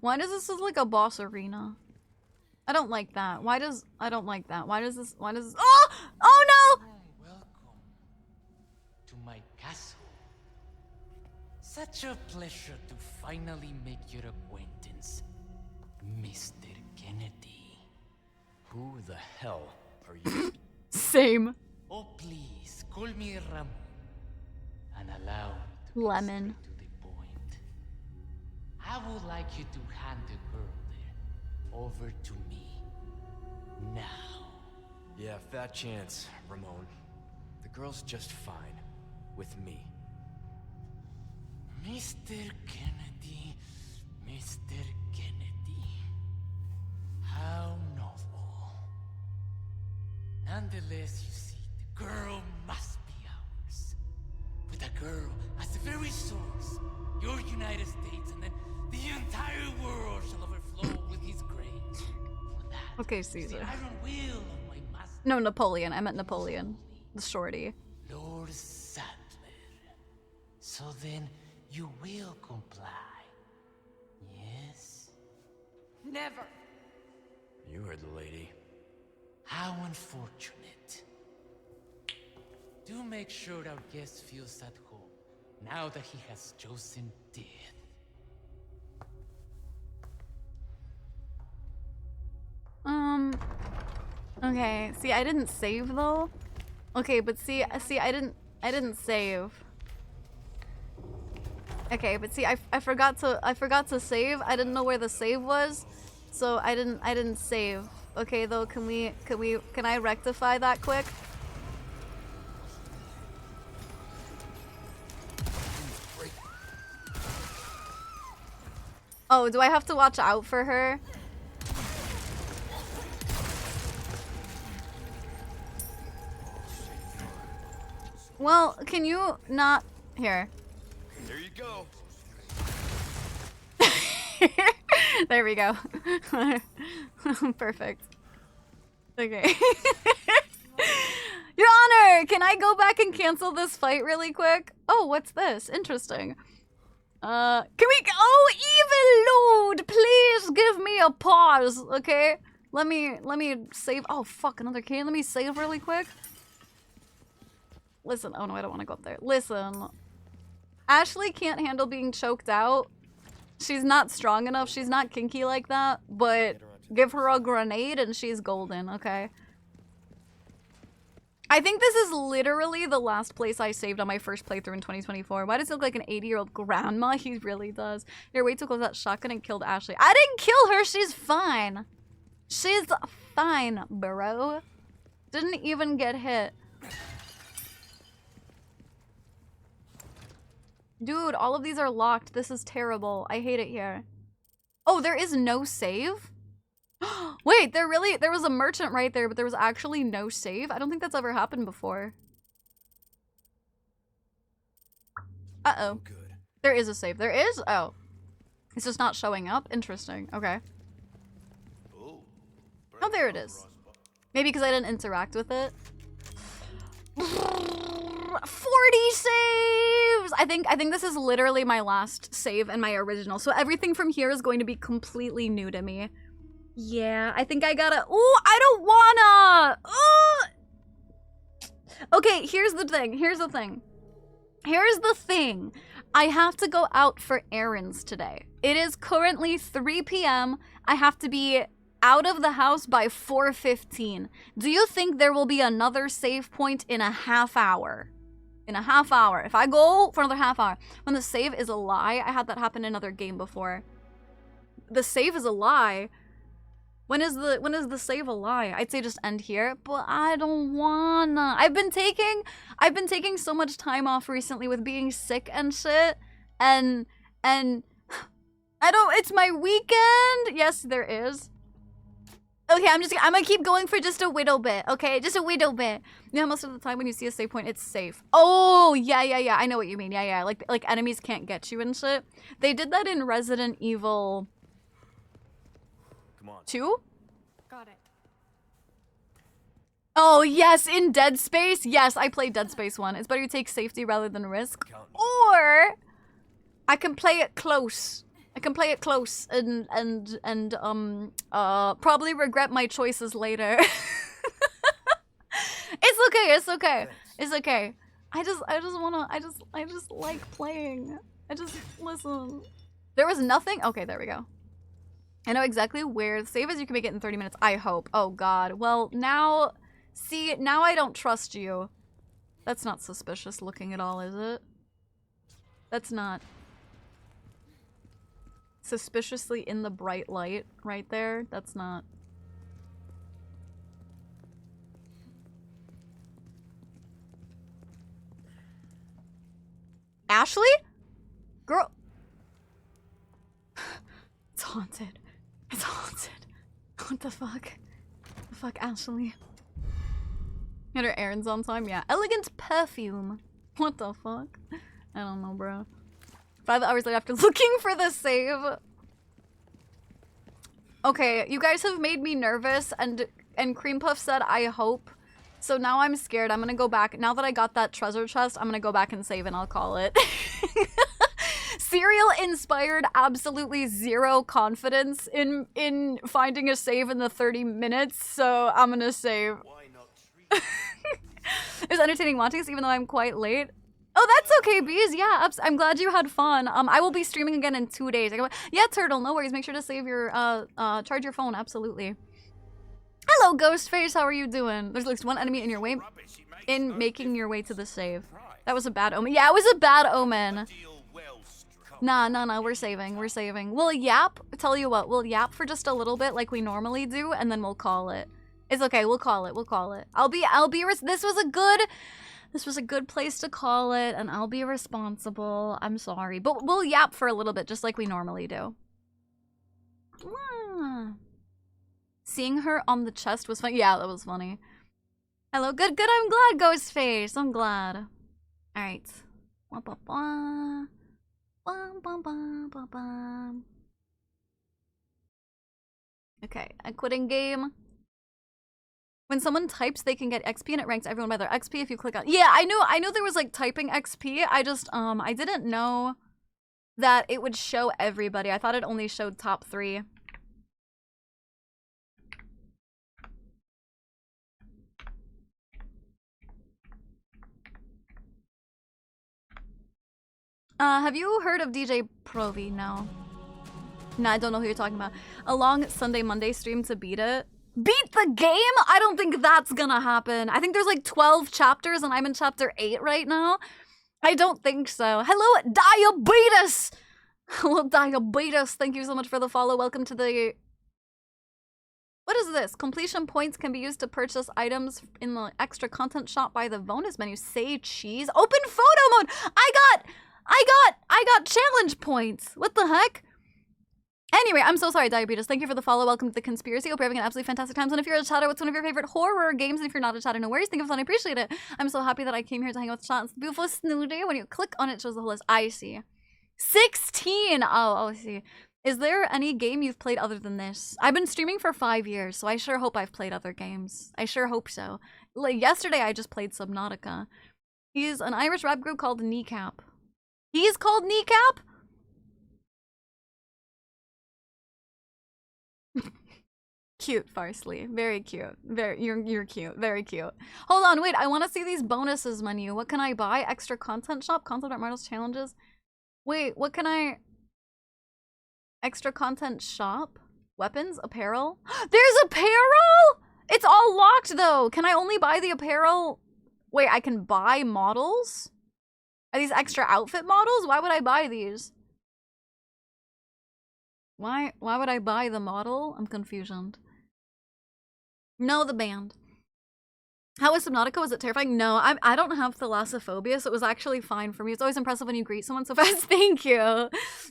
Why does this look like a boss arena? I don't like that. I don't like that. Why does this, oh! Oh no! Welcome to my castle. Such a pleasure to finally make your acquaintance, Mr. Kennedy. Who the hell are you? Same. Oh, please, call me Ramon. And allow me to Lemon. get straight to the point. I would like you to hand the girl there over to me. Now. Yeah, fat chance, Ramon. The girl's just fine. With me. Mr. Kennedy, Mr. Kennedy. How novel. Nonetheless, you see, the girl must be ours. With a girl as the very source, your United States, and then the entire world shall overflow with his grace. For that, Okay, Caesar. the iron will of my master. No, Napoleon. I meant Napoleon. The shorty. Lord Sadler. So then, you will comply. Yes? Never. You heard the lady. How unfortunate. Do make sure our guest feels at home, now that he has chosen death. Okay, see, I didn't save though. Okay, but see, I didn't save. Okay, but see, I forgot to save. I didn't know where the save was, so I didn't save. Okay, though, can I rectify that quick? Oh, do I have to watch out for her? Well, can you not... Here. There you go. There we go. Perfect. Okay. Your Honor, can I go back and cancel this fight really quick? Oh, what's this? Interesting. Can we... Oh, Evil Lord! Please give me a pause, okay? Let me save... Oh, fuck, another key. Let me save really quick. Listen. Oh, no, I don't want to go up there. Listen. Ashley can't handle being choked out. She's not strong enough. She's not kinky like that. But give her a grenade and she's golden, okay? I think this is literally the last place I saved on my first playthrough in 2024. Why does he look like an 80-year-old grandma? He really does. Here, wait till close that shotgun and killed Ashley. I didn't kill her. She's fine. She's fine, bro. Didn't even get hit. Dude, all of these are locked. This is terrible. I hate it here. Oh, there is no save? Wait, there was a merchant right there, but there was actually no save? I don't think that's ever happened before. Uh-oh. There is a save. There is? Oh. It's just not showing up? Interesting. Okay. Oh, there it is. Maybe because I didn't interact with it. 40 saves! I think this is literally my last save and my original. So everything from here is going to be completely new to me. Yeah, I think I gotta... Ooh, I don't wanna! Okay, here's the thing. Here's the thing. I have to go out for errands today. It is currently 3 p.m. I have to be out of the house by 4:15. Do you think there will be another save point in a half hour? In a half hour. If I go for another half hour. When the save is a lie, I had that happen in another game before. The save is a lie. When is the save a lie? I'd say just end here, but I don't wanna. I've been taking so much time off recently with being sick and shit, and I don't. It's my weekend. Yes, there is. Okay, I'm gonna keep going for just a little bit. Okay, just a little bit. Yeah, most of the time when you see a save point, it's safe. Oh yeah. I know what you mean. Yeah. Like enemies can't get you and shit. They did that in Resident Evil. 2? Got it. Oh, yes, in Dead Space. Yes, I played Dead Space 1. It's better to take safety rather than risk. Or I can play it close. And probably regret my choices later. It's okay. I just like playing. Listen. There was nothing? Okay, there we go. I know exactly where. Save as you can make it in 30 minutes. I hope. Oh, God. Well, now... See, now I don't trust you. That's not suspicious looking at all, is it? That's not... Suspiciously in the bright light right there. That's not... Ashley? Girl... It's haunted. It's haunted. What the fuck? The fuck, Ashley? Get her errands on time? Yeah. Elegant perfume. What the fuck? I don't know, bro. 5 hours later after looking for the save. Okay, you guys have made me nervous, and Cream Puff said, I hope. So now I'm scared. I'm gonna go back. Now that I got that treasure chest, I'm gonna go back and save and I'll call it. Serial inspired absolutely zero confidence in finding a save in the 30 minutes, so I'm gonna save. It was entertaining watching this even though I'm quite late. Oh, that's okay, Bees. Yeah, I'm glad you had fun. I will be streaming again in 2 days. Yeah, Turtle, no worries. Make sure to save your, charge your phone, absolutely. Hello, Ghostface, how are you doing? There's at least one enemy in your way, making your way to the save. That was a bad omen. Yeah, it was a bad omen. Nah, we're saving. We'll yap, tell you what, we'll yap for just a little bit like we normally do, and then we'll call it. It's okay, we'll call it. This was a good place to call it, and I'll be responsible. I'm sorry, but we'll yap for a little bit, just like we normally do. Seeing her on the chest was funny. Yeah, that was funny. Hello, good, I'm glad, Ghostface. I'm glad. All right. Okay, I quit in game. When someone types, they can get XP and it ranks everyone by their XP if you click on... Yeah, I know there was like typing XP. I just, I didn't know that it would show everybody. I thought it only showed top 3. Have you heard of DJ Provi? No. No, I don't know who you're talking about. A long Sunday, Monday stream to beat it. Beat the game? I don't think that's gonna happen. I think there's like 12 chapters and I'm in chapter 8 right now. I don't think so. Hello, Diabetes! Hello, Diabetes. Thank you so much for the follow. Welcome to the... What is this? Completion points can be used to purchase items in the extra content shop by the bonus menu. Say cheese. Open photo mode! I got challenge points. What the heck? Anyway, I'm so sorry, Diabetes. Thank you for the follow. Welcome to the conspiracy. Hope you're having an absolutely fantastic time. So if you're a chatter, what's one of your favorite horror games? And if you're not a chatter, no worries. Think of fun. I appreciate it. I'm so happy that I came here to hang out with chat. It's beautiful Snooty. When you click on it, it shows the whole list. I see. 16! Oh, I see. Is there any game you've played other than this? I've been streaming for 5 years, so I sure hope I've played other games. I sure hope so. Like, yesterday, I just played Subnautica. He's an Irish rap group called Kneecap. He's called Kneecap? Cute, Farsley. Very cute. You're cute. Very cute. Hold on, wait. I want to see these bonuses menu. What can I buy? Extra content shop? Concept art models challenges? Wait, what can I... Extra content shop? Weapons? Apparel? There's apparel?! It's all locked, though! Can I only buy the apparel? Wait, I can buy models? Are these extra outfit models? Why would I buy these? Why would I buy the model? I'm confused. No, the band. How was Subnautica? Was it terrifying? No, I don't have thalassophobia, so it was actually fine for me. It's always impressive when you greet someone so fast. Thank you.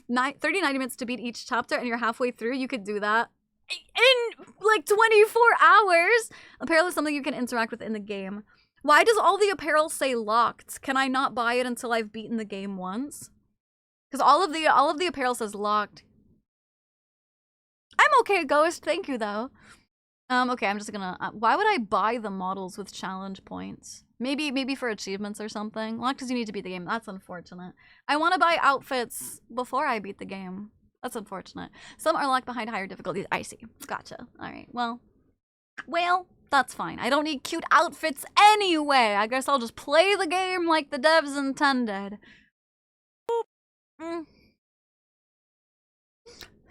90 minutes to beat each chapter, and you're halfway through. You could do that in like 24 hours. Apparel is something you can interact with in the game. Why does all the apparel say locked? Can I not buy it until I've beaten the game once? Because all of the apparel says locked. I'm okay, Ghost. Thank you, though. Okay, I'm just gonna... why would I buy the models with challenge points? Maybe for achievements or something. Well, because you need to beat the game. That's unfortunate. I want to buy outfits before I beat the game. That's unfortunate. Some are locked behind higher difficulties. I see. Gotcha. Alright, well, that's fine. I don't need cute outfits anyway. I guess I'll just play the game like the devs intended.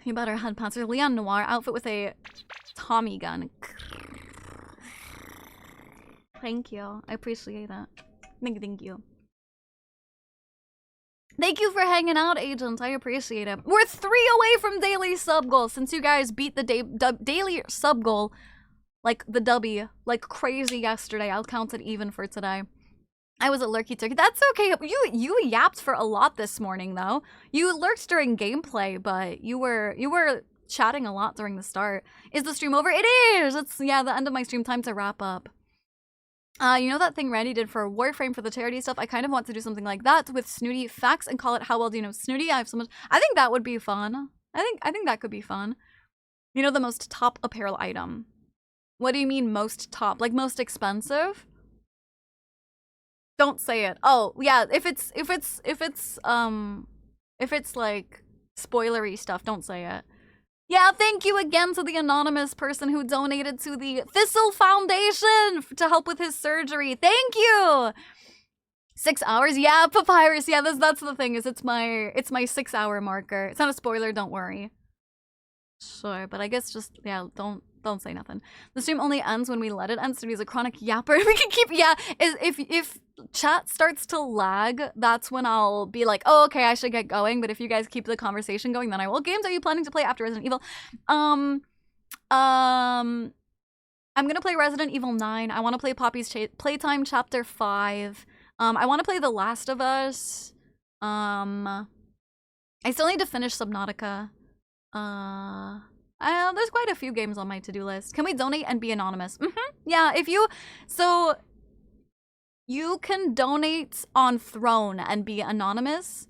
You better head past your Leon Noir outfit with a Tommy gun. Thank you. I appreciate it. Thank you. Thank you for hanging out, Agent. I appreciate it. We're 3 away from daily sub goal. Since you guys beat the daily sub goal, like the W, like crazy yesterday, I'll count it even for today. I was a lurky turkey. That's okay. You yapped for a lot this morning, though. You lurked during gameplay, but you were chatting a lot during the start. Is the stream over? It is! It's, yeah, the end of my stream. Time to wrap up. You know that thing Randy did for Warframe for the charity stuff? I kind of want to do something like that with Snooty facts and call it How Well Do You Know Snooty? I have so much... I think that would be fun. I think that could be fun. You know the most top apparel item. What do you mean most top? Like most expensive? Don't say it. Oh, yeah, if it's like spoilery stuff, don't say it. Yeah, thank you again to the anonymous person who donated to the Thistle Foundation to help with his surgery. Thank you. 6 hours? Yeah, Papyrus. Yeah, that's the thing, is it's my 6 hour marker. It's not a spoiler, don't worry. Sure, but I guess just, yeah, don't say nothing. The stream only ends when we let it end, so he's a chronic yapper. We can keep, yeah, if chat starts to lag, that's when I'll be like, oh, okay, I should get going, but if you guys keep the conversation going, then I will. What games are you planning to play after Resident Evil? I'm gonna play Resident Evil 9. I want to play Poppy's Playtime Chapter 5. I want to play The Last of Us. I still need to finish Subnautica. There's quite a few games on my to-do list. Can we donate and be anonymous? Yeah, so you can donate on Throne and be anonymous.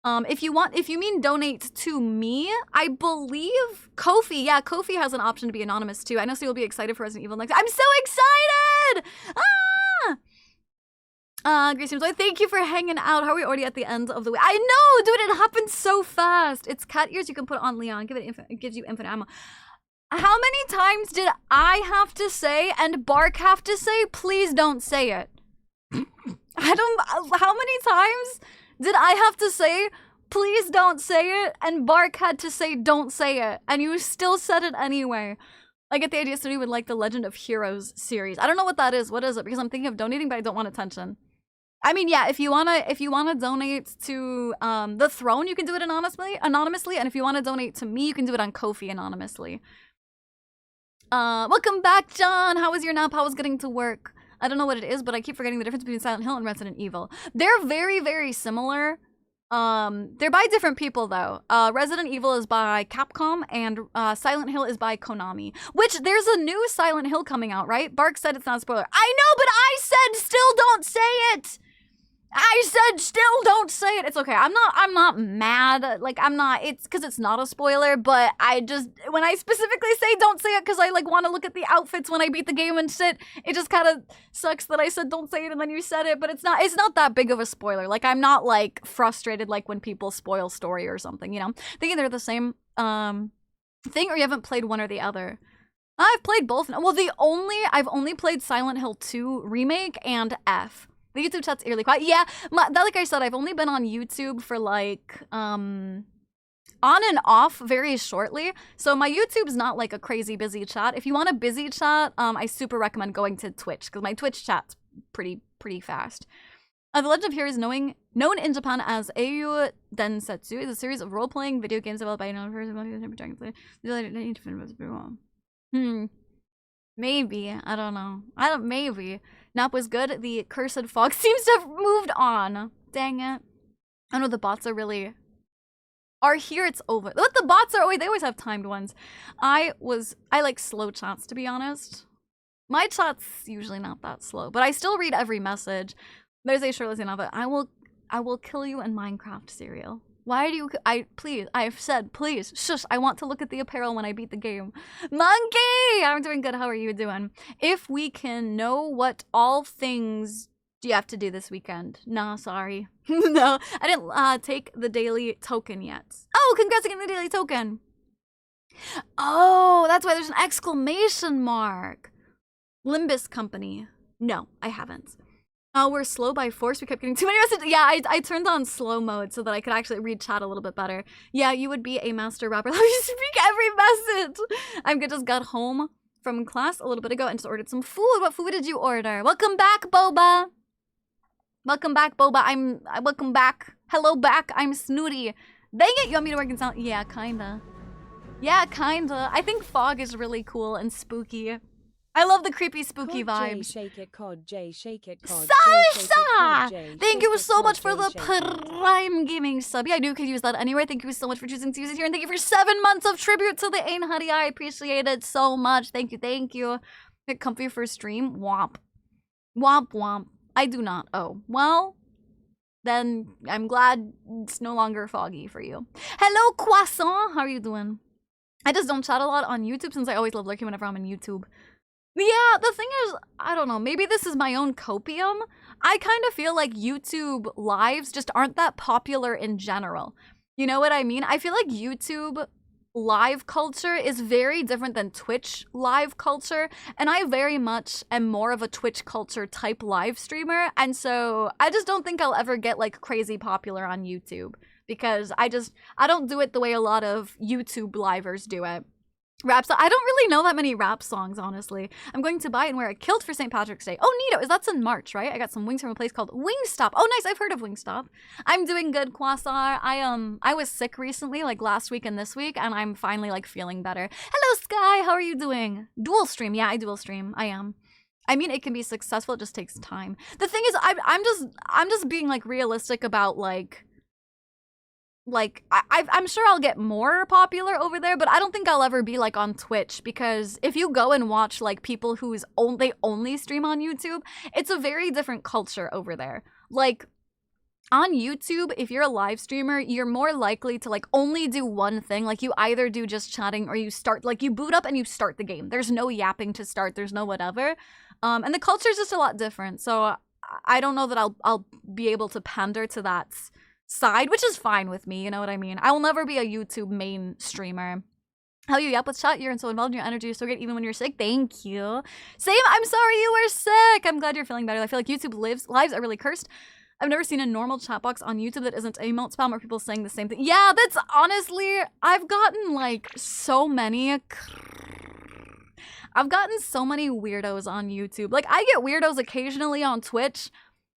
If you mean donate to me, I believe Ko-fi. Yeah, Ko-fi has an option to be anonymous too. I know so you'll be excited for Resident Evil next. I'm so excited! Grace James, thank you for hanging out. How are we already at the end of the week? I know, dude, it happened so fast. It's cat ears you can put on Leon. It gives you infinite ammo. How many times did I have to say and Bark have to say, please don't say it? How many times Did I have to say, please don't say it? And Bark had to say, don't say it. And you still said it anyway. I get the idea somebody would like the Legend of Heroes series. I don't know what that is. What is it? Because I'm thinking of donating, but I don't want attention. I mean, yeah, if you wanna donate to the throne, you can do it anonymously, and if you wanna donate to me, you can do it on Ko-fi anonymously. Welcome back, John. How was your nap? How was getting to work? I don't know what it is, but I keep forgetting the difference between Silent Hill and Resident Evil. They're very, very similar. They're by different people though. Resident Evil is by Capcom and Silent Hill is by Konami. Which there's a new Silent Hill coming out, right? Bark said it's not a spoiler. I know, but I said still don't say it. I said still don't say it. It's okay. I'm not mad. Like I'm not. It's because it's not a spoiler. But I just when I specifically say don't say it because I like want to look at the outfits when I beat the game and shit. It just kind of sucks that I said don't say it and then you said it. But it's not that big of a spoiler. Like I'm not like frustrated like when people spoil story or something. You know, thinking they're the same thing or you haven't played one or the other. I've played both. Well, I've only played Silent Hill 2 remake and F. The YouTube chat's eerily quiet. Yeah, like I said, I've only been on YouTube for like, on and off very shortly. So my YouTube's not like a crazy busy chat. If you want a busy chat, I super recommend going to Twitch because my Twitch chat's pretty fast. The Legend of Heroes, known in Japan as Eiyu Densetsu, is a series of role-playing video games developed by Maybe. I don't know. Maybe. Nap was good. The cursed fog seems to have moved on. Dang it. I know the bots are really... Are here, it's over. What the bots are... Oh, wait, they always have timed ones. I like slow chats, to be honest. My chat's usually not that slow, but I still read every message. There's a shirtless enough, but I will kill you in Minecraft, cereal. Why do you... I've said, please, shush, I want to look at the apparel when I beat the game. Monkey! I'm doing good, how are you doing? If we can know what all things do you have to do this weekend? Nah, sorry. No, I didn't take the daily token yet. Oh, congrats on getting the daily token! Oh, that's why there's an exclamation mark. Limbus Company. No, I haven't. We're slow by force. We kept getting too many messages. Yeah, I turned on slow mode so that I could actually read chat a little bit better. Yeah, you would be a master rapper. Let me speak every message. I just got home from class a little bit ago and just ordered some food. What food did you order? Welcome back, Boba. Welcome back, Boba. Welcome back. Hello back. I'm Snooty. Dang it, you want me to work in sound? Yeah, kinda. Yeah, kinda. I think fog is really cool and spooky. I love the creepy, spooky vibes. Shake it, Cod J, shake it, Cod Salsa! Thank you so much for the Prime Gaming sub. Yeah, I knew you could use that anyway. Thank you so much for choosing to use it here. And thank you for 7 months of tribute to the Ain Huddy. I appreciate it so much. Thank you, thank you. Get comfy for stream? Womp. Womp womp. I do not. Oh, well, then I'm glad it's no longer foggy for you. Hello, Croissant. How are you doing? I just don't chat a lot on YouTube since I always love lurking whenever I'm on YouTube. Yeah, the thing is, I don't know, maybe this is my own copium. I kind of feel like YouTube lives just aren't that popular in general. You know what I mean? I feel like YouTube live culture is very different than Twitch live culture, and I very much am more of a Twitch culture type live streamer, and so I just don't think I'll ever get like crazy popular on YouTube because I don't do it the way a lot of YouTube livers do it. Rap song. I don't really know that many rap songs, honestly. I'm going to buy and wear a kilt for St. Patrick's Day. Oh, neato. That's in March, right? I got some wings from a place called Wingstop. Oh, nice. I've heard of Wingstop. I'm doing good, Quasar. I was sick recently, like last week and this week, and I'm finally like feeling better. Hello, Sky. How are you doing? Dual stream. Yeah, I dual stream. I am. I mean, it can be successful. It just takes time. The thing is, I'm just being like realistic about I'm sure I'll get more popular over there, but I don't think I'll ever be like on Twitch, because if you go and watch like people who's they only stream on YouTube, it's a very different culture over there. Like on YouTube, if you're a live streamer, you're more likely to like only do one thing. Like you either do just chatting or you start, like you boot up and you start the game. There's no yapping to start. There's no whatever. And the culture is just a lot different. So I don't know that I'll be able to pander to that side, which is fine with me, you know what I mean? I will never be a YouTube main streamer. How you yap with chat? You're so involved in your energy. You're so great even when you're sick. Thank you. Same, I'm sorry you were sick. I'm glad you're feeling better. I feel like YouTube lives are really cursed. I've never seen a normal chat box on YouTube that isn't emote spam or people saying the same thing. Yeah, that's honestly, I've gotten like so many. I've gotten so many weirdos on YouTube. Like, I get weirdos occasionally on Twitch,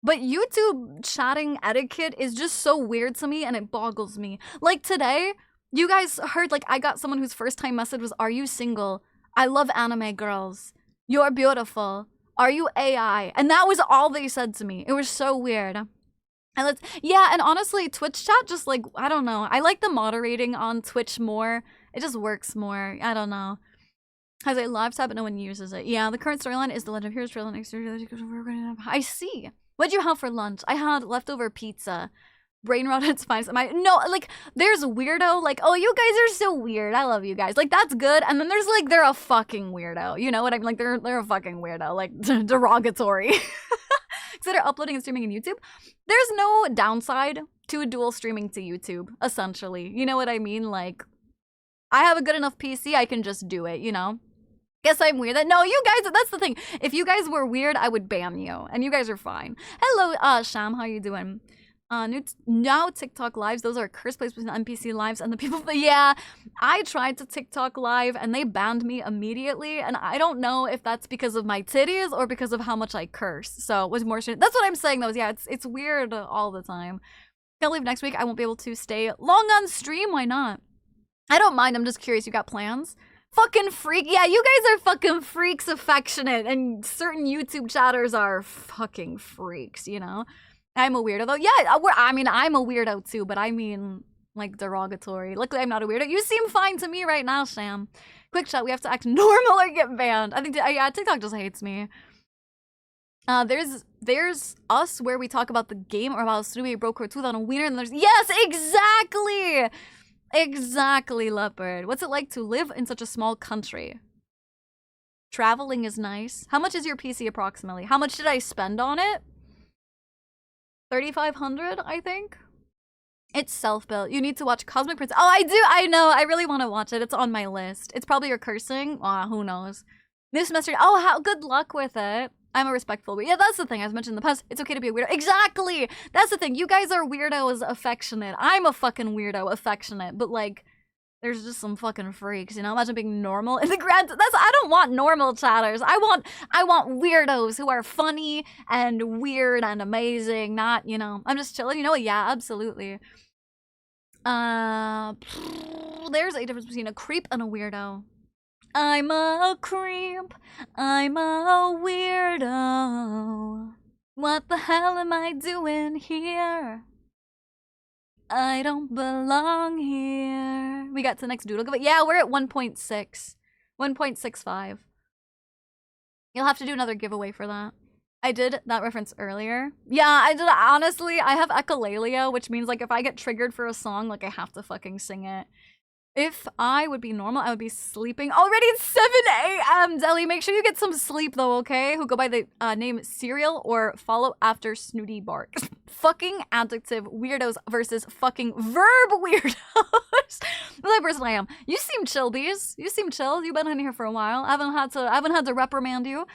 but YouTube chatting etiquette is just so weird to me and it boggles me. Like today, you guys heard, like, I got someone whose first time message was, "Are you single? I love anime girls. You're beautiful. Are you AI?" And that was all they said to me. It was so weird. And yeah, and honestly, Twitch chat just like, I don't know. I like the moderating on Twitch more. It just works more. I don't know. Has a live tab, but no one uses it. Yeah, the current storyline is the Legend of Heroes trailer next year. I see. What'd you have for lunch? I had leftover pizza. Brain rot, it's fine. No, like, there's weirdo, like, oh, you guys are so weird. I love you guys. Like, that's good. And then there's, like, they're a fucking weirdo. You know what I mean? Like, they're a fucking weirdo. Like, derogatory. Consider uploading and streaming on YouTube. There's no downside to dual streaming to YouTube, essentially. You know what I mean? Like, I have a good enough PC, I can just do it, you know? Guess I'm weird. No, you guys, that's the thing. If you guys were weird, I would ban you. And you guys are fine. Hello, Sham, how you doing? Now TikTok lives, those are cursed places between NPC lives and the people. Yeah, I tried to TikTok live and they banned me immediately. And I don't know if that's because of my titties or because of how much I curse. So it was more, that's what I'm saying though. Yeah, it's weird all the time. Can't believe next week I won't be able to stay long on stream. Why not? I don't mind. I'm just curious. You got plans? Fucking freak. Yeah, you guys are fucking freaks affectionate. And certain YouTube chatters are fucking freaks, you know? I'm a weirdo though. Yeah, I mean, I'm a weirdo too, but I mean, like, derogatory. Luckily, I'm not a weirdo. You seem fine to me right now, Sam. Quick shot, we have to act normal or get banned. I think, yeah, TikTok just hates me. There's us where we talk about the game or about Snoopy broke her tooth on a wiener, and there's, yes, exactly! Exactly, Leopard. What's it like to live in such a small country? Traveling is nice. How much is your PC approximately? How much did I spend on it? 3,500, I think. It's self-built. You need to watch Cosmic Prince. Oh, I do. I know. I really want to watch it. It's on my list. It's probably your cursing. Who knows? This semester. Oh, how good luck with it. I'm a respectful, but yeah, that's the thing. As mentioned in the past, it's okay to be a weirdo. Exactly. That's the thing. You guys are weirdos affectionate. I'm a fucking weirdo affectionate, but like, there's just some fucking freaks, you know? Imagine being normal in the grand. I don't want normal chatters. I want weirdos who are funny and weird and amazing. Not, you know, I'm just chilling. You know what? Yeah, absolutely. There's a difference between a creep and a weirdo. I'm a creep. I'm a weirdo. What the hell am I doing here? I don't belong here. We got to the next doodle. Yeah, we're at 1.6. 1.65. You'll have to do another giveaway for that. I did that reference earlier. Yeah, I did. Honestly, I have echolalia, which means like if I get triggered for a song, like I have to fucking sing it. If I would be normal, I would be sleeping. Already it's 7 a.m. Deli, make sure you get some sleep though, okay? Who go by the name Cereal or follow after Snooty Bark. Fucking adjective weirdos versus fucking verb weirdos. That's the person I am. You seem chill, bees. You seem chill. You've been in here for a while. I haven't had to reprimand you.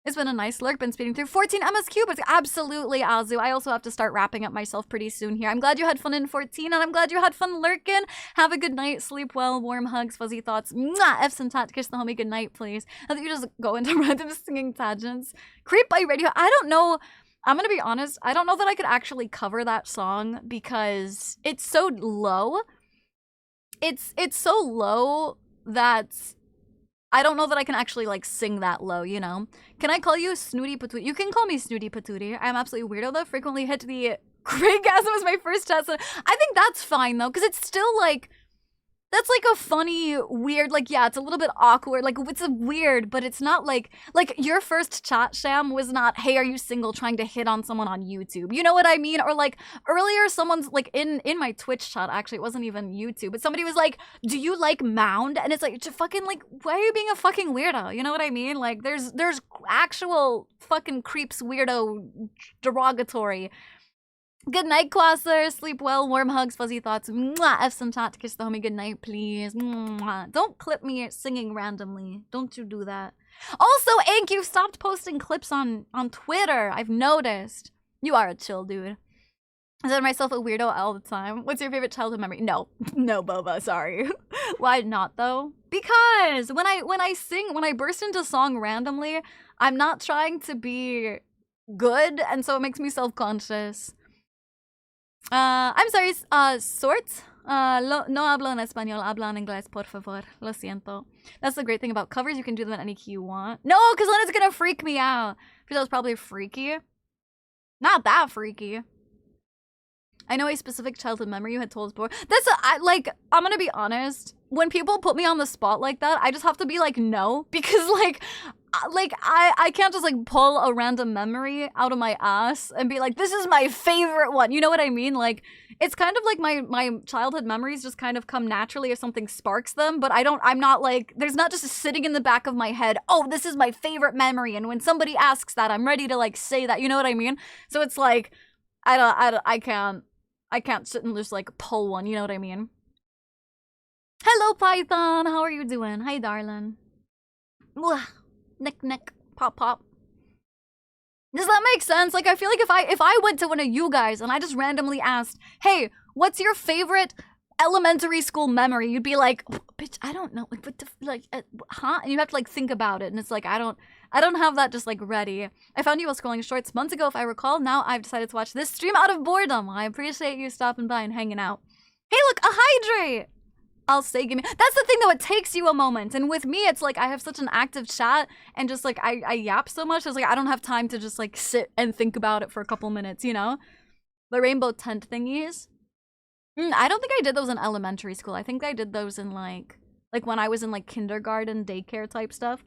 It's been a nice lurk, been speeding through 14 MSQ, but absolutely, Azu. I also have to start wrapping up myself pretty soon here. I'm glad you had fun in 14, and I'm glad you had fun lurking. Have a good night, sleep well, warm hugs, fuzzy thoughts. Mwah! F's and tat, kiss the homie, good night, please. I think you just go into random singing tangents. Creep by Radio. I don't know. I'm gonna be honest. I don't know that I could actually cover that song because it's so low. It's so low that I don't know that I can actually, like, sing that low, you know? Can I call you Snooty Patootie? You can call me Snooty Patootie. I'm absolutely weirdo, though. Frequently hit the Craigasm was my first test. I think that's fine, though, because it's still, like, that's, like, a funny, weird, like, yeah, it's a little bit awkward. Like, it's a weird, but it's not, like, your first chat, Sham, was not, hey, are you single, trying to hit on someone on YouTube? You know what I mean? Or, like, earlier, someone's, like, in my Twitch chat, actually, it wasn't even YouTube, but somebody was like, do you like Mound? And it's like, fucking, like, why are you being a fucking weirdo? You know what I mean? Like, there's actual fucking creeps, weirdo, derogatory. Good night, Quasser. Sleep well, warm hugs, fuzzy thoughts. Mwah! F some tat to kiss the homie. Good night, please. Mwah! Don't clip me singing randomly. Don't you do that. Also, Ank, you've stopped posting clips on Twitter. I've noticed. You are a chill dude. I consider myself a weirdo all the time. What's your favorite childhood memory? No, no, Boba. Sorry. Why not though? Because when I burst into song randomly, I'm not trying to be good, and so it makes me self-conscious. I'm sorry. Sorts. No hablo en español. Hablo en inglés, por favor. Lo siento. That's the great thing about covers. You can do them in any key you want. No, because then it's gonna freak me out. Because that was probably freaky. Not that freaky. I know a specific childhood memory you had told us before. I'm gonna be honest. When people put me on the spot like that, I just have to be like, no. Because I can't just like pull a random memory out of my ass and be like, this is my favorite one. You know what I mean? Like, it's kind of like my childhood memories just kind of come naturally if something sparks them. But I'm not like, there's not just sitting in the back of my head, oh, this is my favorite memory. And when somebody asks that, I'm ready to like say that. You know what I mean? So it's like, I can't sit and just like pull one, you know what I mean? Hello, Python. How are you doing? Hi, darling. Nick, pop. Does that make sense? Like, I feel like if I went to one of you guys and I just randomly asked, hey, what's your favorite elementary school memory? You'd be like, oh, bitch, I don't know. Like, what the, huh? And you have to like think about it. And it's like, I don't have that just like ready. I found you while scrolling shorts months ago, if I recall. Now I've decided to watch this stream out of boredom. I appreciate you stopping by and hanging out. Hey, look, a hydrate. I'll say, give me. That's the thing though, it takes you a moment. And with me, it's like I have such an active chat and just like I yap so much. It's like I don't have time to just like sit and think about it for a couple minutes, you know? The rainbow tent thingies. I don't think I did those in elementary school. I think I did those in like when I was in like kindergarten, daycare type stuff.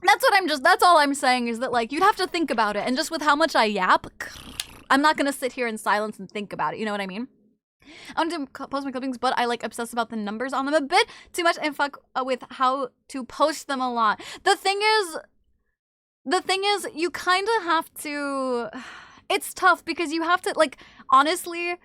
That's all I'm saying is that like you'd have to think about it. And just with how much I yap, I'm not gonna sit here in silence and think about it, you know what I mean? I want to post my clippings, but I like obsess about the numbers on them a bit too much and fuck with how to post them a lot. The thing is, you kind of have to, it's tough because you have to, like, honestly,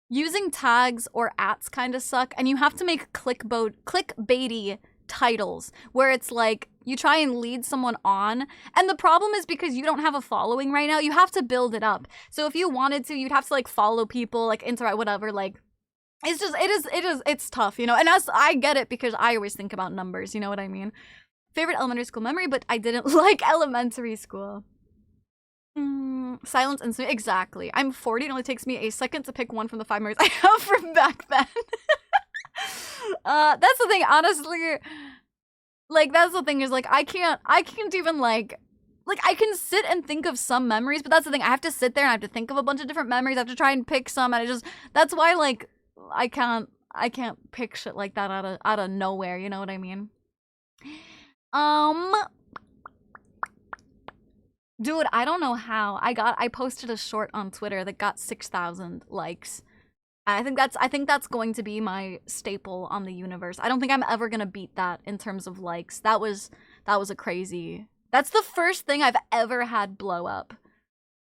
using tags or ats kind of suck, and you have to make clickbaity titles where it's like, you try and lead someone on, and the problem is because you don't have a following right now, you have to build it up. So if you wanted to, you'd have to like follow people, like interact, whatever, like, it's tough, you know? And as I get it because I always think about numbers, you know what I mean? Favorite elementary school memory, but I didn't like elementary school. Silence and exactly. I'm 40, it only takes me a second to pick one from the 5 memories I have from back then. That's the thing, honestly. Like, that's the thing is, like, I can't even, like, I can sit and think of some memories, but that's the thing, I have to sit there and I have to think of a bunch of different memories, I have to try and pick some, and that's why, like, I can't pick shit like that out of nowhere, you know what I mean? Dude, I don't know how. I posted a short on Twitter that got 6,000 likes. I think that's going to be my staple on the universe. I don't think I'm ever gonna beat that in terms of likes. That was a crazy. That's the first thing I've ever had blow up.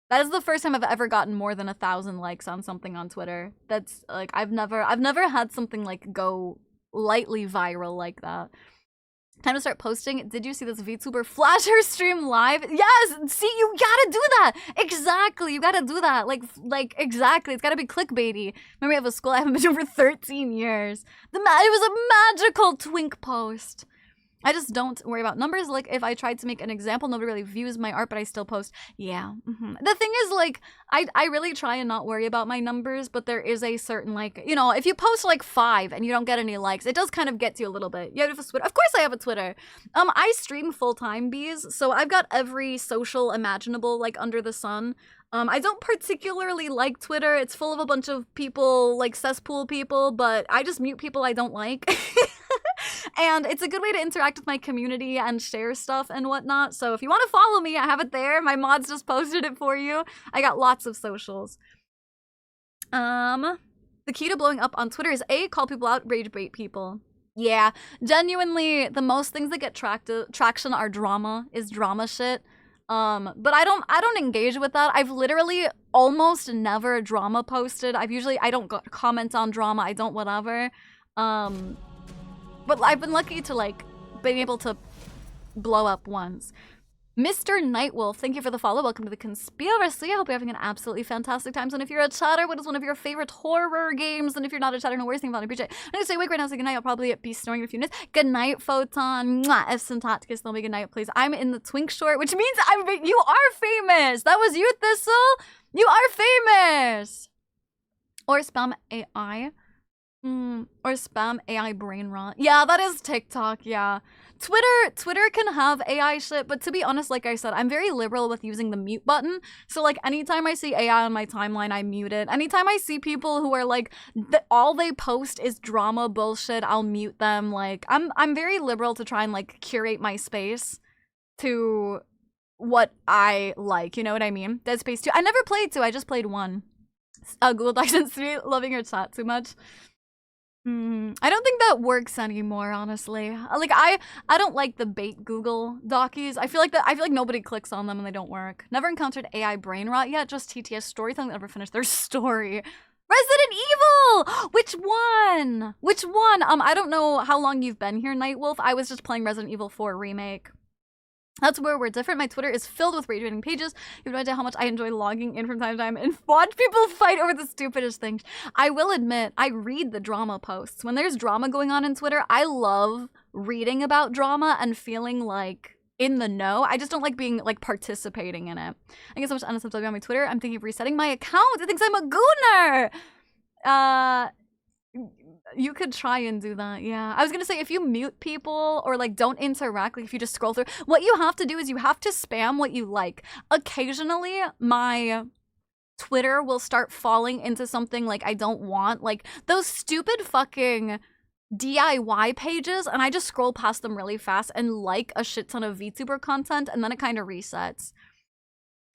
That is the first time I've ever gotten more than 1,000 likes on something on Twitter. That's like I've never had something like go lightly viral like that. Time to start posting. Did you see this VTuber flasher stream live? Yes! See, you gotta do that! Exactly, you gotta do that. Like exactly. It's gotta be clickbaity. Memory of a school I haven't been to for 13 years. It was a magical twink post. I just don't worry about numbers. Like, if I tried to make an example, nobody really views my art, but I still post. Yeah. The thing is, like, I really try and not worry about my numbers, but there is a certain, like, you know, if you post, like, 5 and you don't get any likes, it does kind of get to you a little bit. You have a Twitter. Of course I have a Twitter. I stream full-time, bees, so I've got every social imaginable, like, under the sun. I don't particularly like Twitter. It's full of a bunch of people, like, cesspool people, but I just mute people I don't like. And it's a good way to interact with my community and share stuff and whatnot. So if you want to follow me, I have it there. My mods just posted it for you. I got lots of socials. The key to blowing up on Twitter is A, call people out, rage bait people. Yeah, genuinely, the most things that get traction are drama shit. But I don't engage with that. I've literally almost never drama posted. I don't comment on drama. I don't whatever. But I've been lucky to, like, being able to blow up once. Mr. Nightwolf, thank you for the follow. Welcome to the conspiracy. I hope you're having an absolutely fantastic time. So if you're a chatter, what is one of your favorite horror games? And if you're not a chatter, no worries, think about it. Appreciate it. I'm gonna say wake right now, say good night. I'll probably be snoring in a few minutes. Good night, Photon. Mwah. If Syntaticus, tell me good night, please. I'm in the twink short, which means you are famous. That was you, Thistle. You are famous. Or spam AI. Or spam AI brain rot. Yeah, that is TikTok, yeah. Twitter can have AI shit, but to be honest, like I said, I'm very liberal with using the mute button. So like anytime I see AI on my timeline, I mute it. Anytime I see people who are like, all they post is drama bullshit, I'll mute them. Like I'm very liberal to try and like curate my space to what I like, you know what I mean? Dead Space 2. I never played 2, I just played 1. Google Docs 3, loving your chat too much. I don't think that works anymore, honestly. Like I don't like the bait Google Dockies. I feel like nobody clicks on them and they don't work. Never encountered AI brain rot yet, just TTS storytelling that never finished their story. Resident Evil! Which one? Which one? I don't know how long you've been here, Nightwolf. I was just playing Resident Evil 4 Remake. That's where we're different. My Twitter is filled with rage reading pages. You have no idea how much I enjoy logging in from time to time and watch people fight over the stupidest things. I will admit, I read the drama posts. When there's drama going on in Twitter, I love reading about drama and feeling like in the know. I just don't like being like participating in it. I get so much NSFW on my Twitter. I'm thinking of resetting my account. It thinks I'm a gooner. You could try and do that, yeah. I was gonna say, if you mute people or like don't interact, like if you just scroll through, what you have to do is you have to spam what you like. Occasionally, my Twitter will start falling into something like I don't want, like those stupid fucking DIY pages, and I just scroll past them really fast and like a shit ton of VTuber content, and then it kind of resets.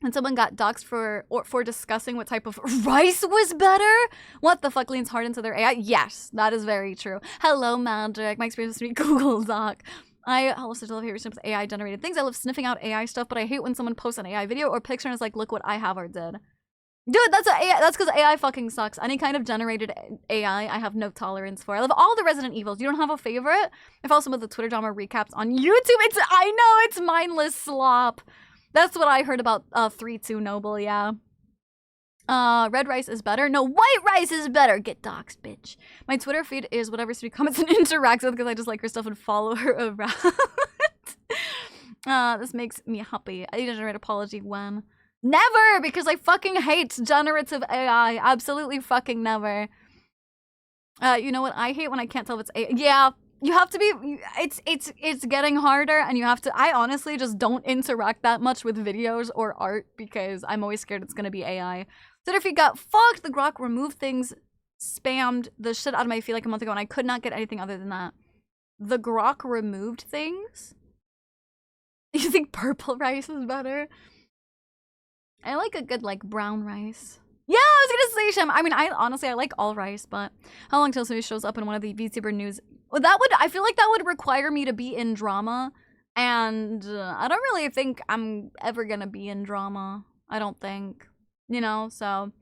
And someone got doxxed for discussing what type of rice was better? What the fuck leans hard into their AI? Yes, that is very true. Hello, Magic. My experience with Google Doc. I also love hearing with AI generated things. I love sniffing out AI stuff, but I hate when someone posts an AI video or picture and is like, look what I have or did. Dude, that's because AI fucking sucks. Any kind of generated AI, I have no tolerance for. I love all the Resident Evils. You don't have a favorite? I follow some of the Twitter drama recaps on YouTube. I know, it's mindless slop. That's what I heard about 3-2 Noble, yeah. Red rice is better. No, white rice is better. Get doxxed, bitch. My Twitter feed is whatever Sweet comments and interacts with because I just like her stuff and follow her around. This makes me happy. I need to generate apology when. Never! Because I fucking hate generative AI. Absolutely fucking never. You know what I hate? When I can't tell if it's AI. Yeah. You have to be, it's getting harder, and you have to, I honestly just don't interact that much with videos or art because I'm always scared it's gonna be AI. Twitter feed got fucked. The Grok removed things, spammed the shit out of my feed like a month ago, and I could not get anything other than that. The Grok removed things? You think purple rice is better? I like a good, like, brown rice. Yeah, I was gonna say, Shem. I mean, I like all rice, but how long till somebody shows up in one of the VTuber news? Well, I feel like that would require me to be in drama, and I don't really think I'm ever gonna be in drama. I don't think, you know. So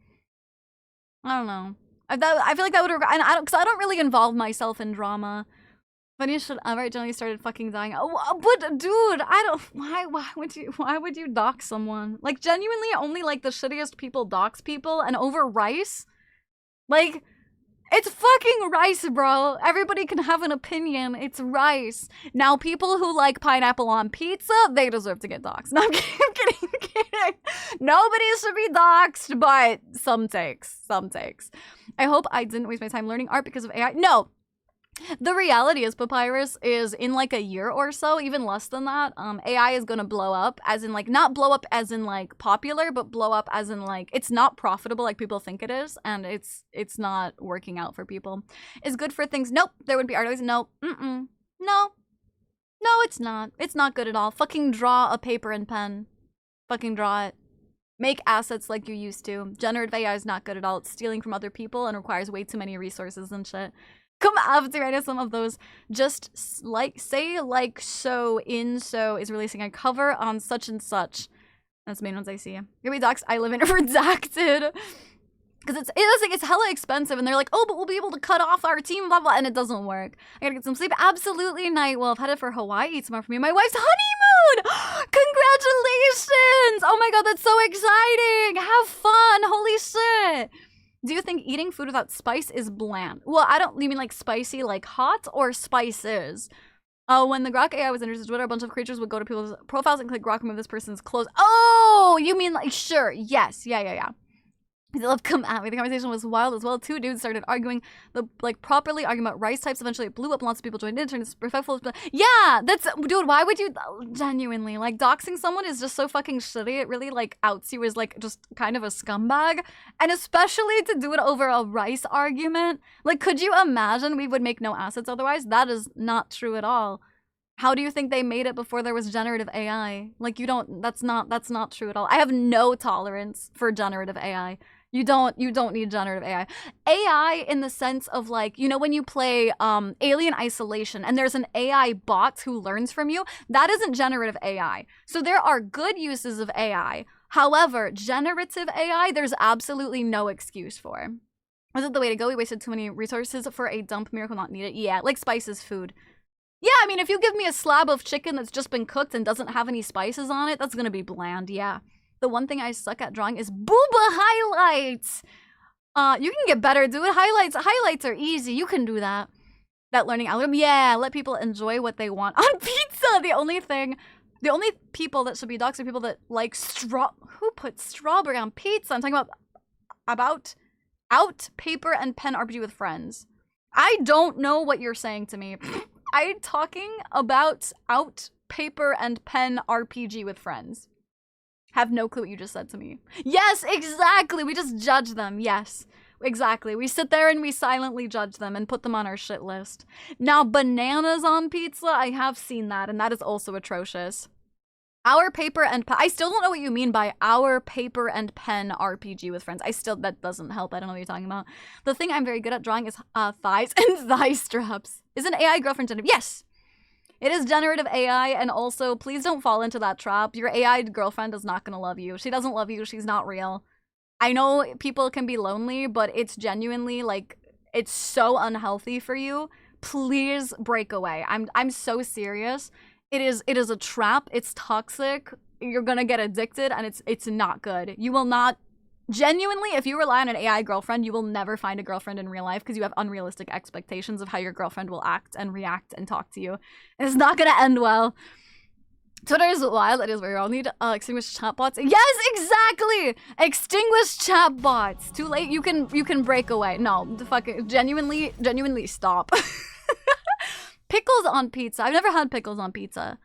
I don't know. I feel like that would require, and because I don't really involve myself in drama. Funniest shit ever. It generally started fucking dying. Oh, but dude, I don't. Why would you dox someone? Like genuinely, only like the shittiest people dox people, and over rice, like. It's fucking rice, bro. Everybody can have an opinion. It's rice. Now, people who like pineapple on pizza, they deserve to get doxxed. No, I'm kidding. Nobody should be doxxed, but some takes. I hope I didn't waste my time learning art because of AI. No. The reality is, Papyrus, is in like a year or so, even less than that, AI is gonna blow up, as in like, not blow up as in like popular, but blow up as in like, it's not profitable like people think it is, and it's not working out for people. Is good for things? Nope. There would be artists? Nope. No. No, it's not. It's not good at all. Fucking draw a paper and pen. Fucking draw it. Make assets like you used to. Generative AI is not good at all. It's stealing from other people and requires way too many resources and shit. Come after I know some of those. Just like say like so in so is releasing a cover on such and such. That's the main ones I see. Gonna be doxxed. I live in redacted. Because it's hella expensive, and they're like, oh, but we'll be able to cut off our team, blah blah, and it doesn't work. I gotta get some sleep. Absolutely, Nightwolf. Headed for Hawaii tomorrow for me. My wife's Congratulations! Oh my god, that's so exciting! Have fun! Holy shit! Do you think eating food without spice is bland? Well, I don't. You mean like spicy, like hot, or spices? When the Grok AI was introduced to Twitter, a bunch of creatures would go to people's profiles and click Grok, remove this person's clothes. Oh, you mean like, sure, yes, yeah. They love come at me. The conversation was wild as well. Two dudes started arguing, properly arguing about rice types. Eventually it blew up. Lots of people joined in, turned respectful. Yeah, that's, dude, why would you, genuinely, like, doxing someone is just so fucking shitty. It really, like, outs you as, like, just kind of a scumbag. And especially to do it over a rice argument. Like, could you imagine we would make no assets otherwise? That is not true at all. How do you think they made it before there was generative AI? Like, you don't, that's not true at all. I have no tolerance for generative AI. You don't need generative AI. AI in the sense of, like, you know, when you play Alien Isolation and there's an AI bot who learns from you, that isn't generative AI. So there are good uses of AI. However, generative AI, there's absolutely no excuse for. Was it the way to go? We wasted too many resources for a dump miracle not needed. Yeah, like spices food. Yeah, I mean, if you give me a slab of chicken that's just been cooked and doesn't have any spices on it, that's gonna be bland, yeah. The one thing I suck at drawing is booba highlights. You can get better, dude. Highlights are easy. You can do that. That learning algorithm. Yeah, let people enjoy what they want on pizza. The only people that should be doxxed are people that like who put strawberry on pizza? I'm talking about out paper and pen RPG with friends. I don't know what you're saying to me. I'm talking about out paper and pen RPG with friends. Have no clue what you just said to me. Yes, exactly. We just judge them. Yes, exactly. We sit there and we silently judge them and put them on our shit list. Now, bananas on pizza, I have seen that, and that is also atrocious. Our paper and pen. I still don't know what you mean by our paper and pen RPG with friends. That doesn't help. I don't know what you're talking about. The thing I'm very good at drawing is thighs and thigh straps. Is an AI girlfriend generative? Yes. It is generative AI, and also, please don't fall into that trap. Your AI girlfriend is not gonna love you. She doesn't love you. She's not real. I know people can be lonely, but it's genuinely, like, it's so unhealthy for you. Please break away. I'm so serious. It is a trap. It's toxic. You're gonna get addicted, and it's not good. You will not... Genuinely, if you rely on an AI girlfriend, you will never find a girlfriend in real life because you have unrealistic expectations of how your girlfriend will act and react and talk to you. It's not gonna end well. Twitter is wild. It is where you all need extinguished chatbots. Yes, exactly. Extinguished chatbots. Too late. You can break away. No, the fucking genuinely stop. Pickles on pizza. I've never had pickles on pizza.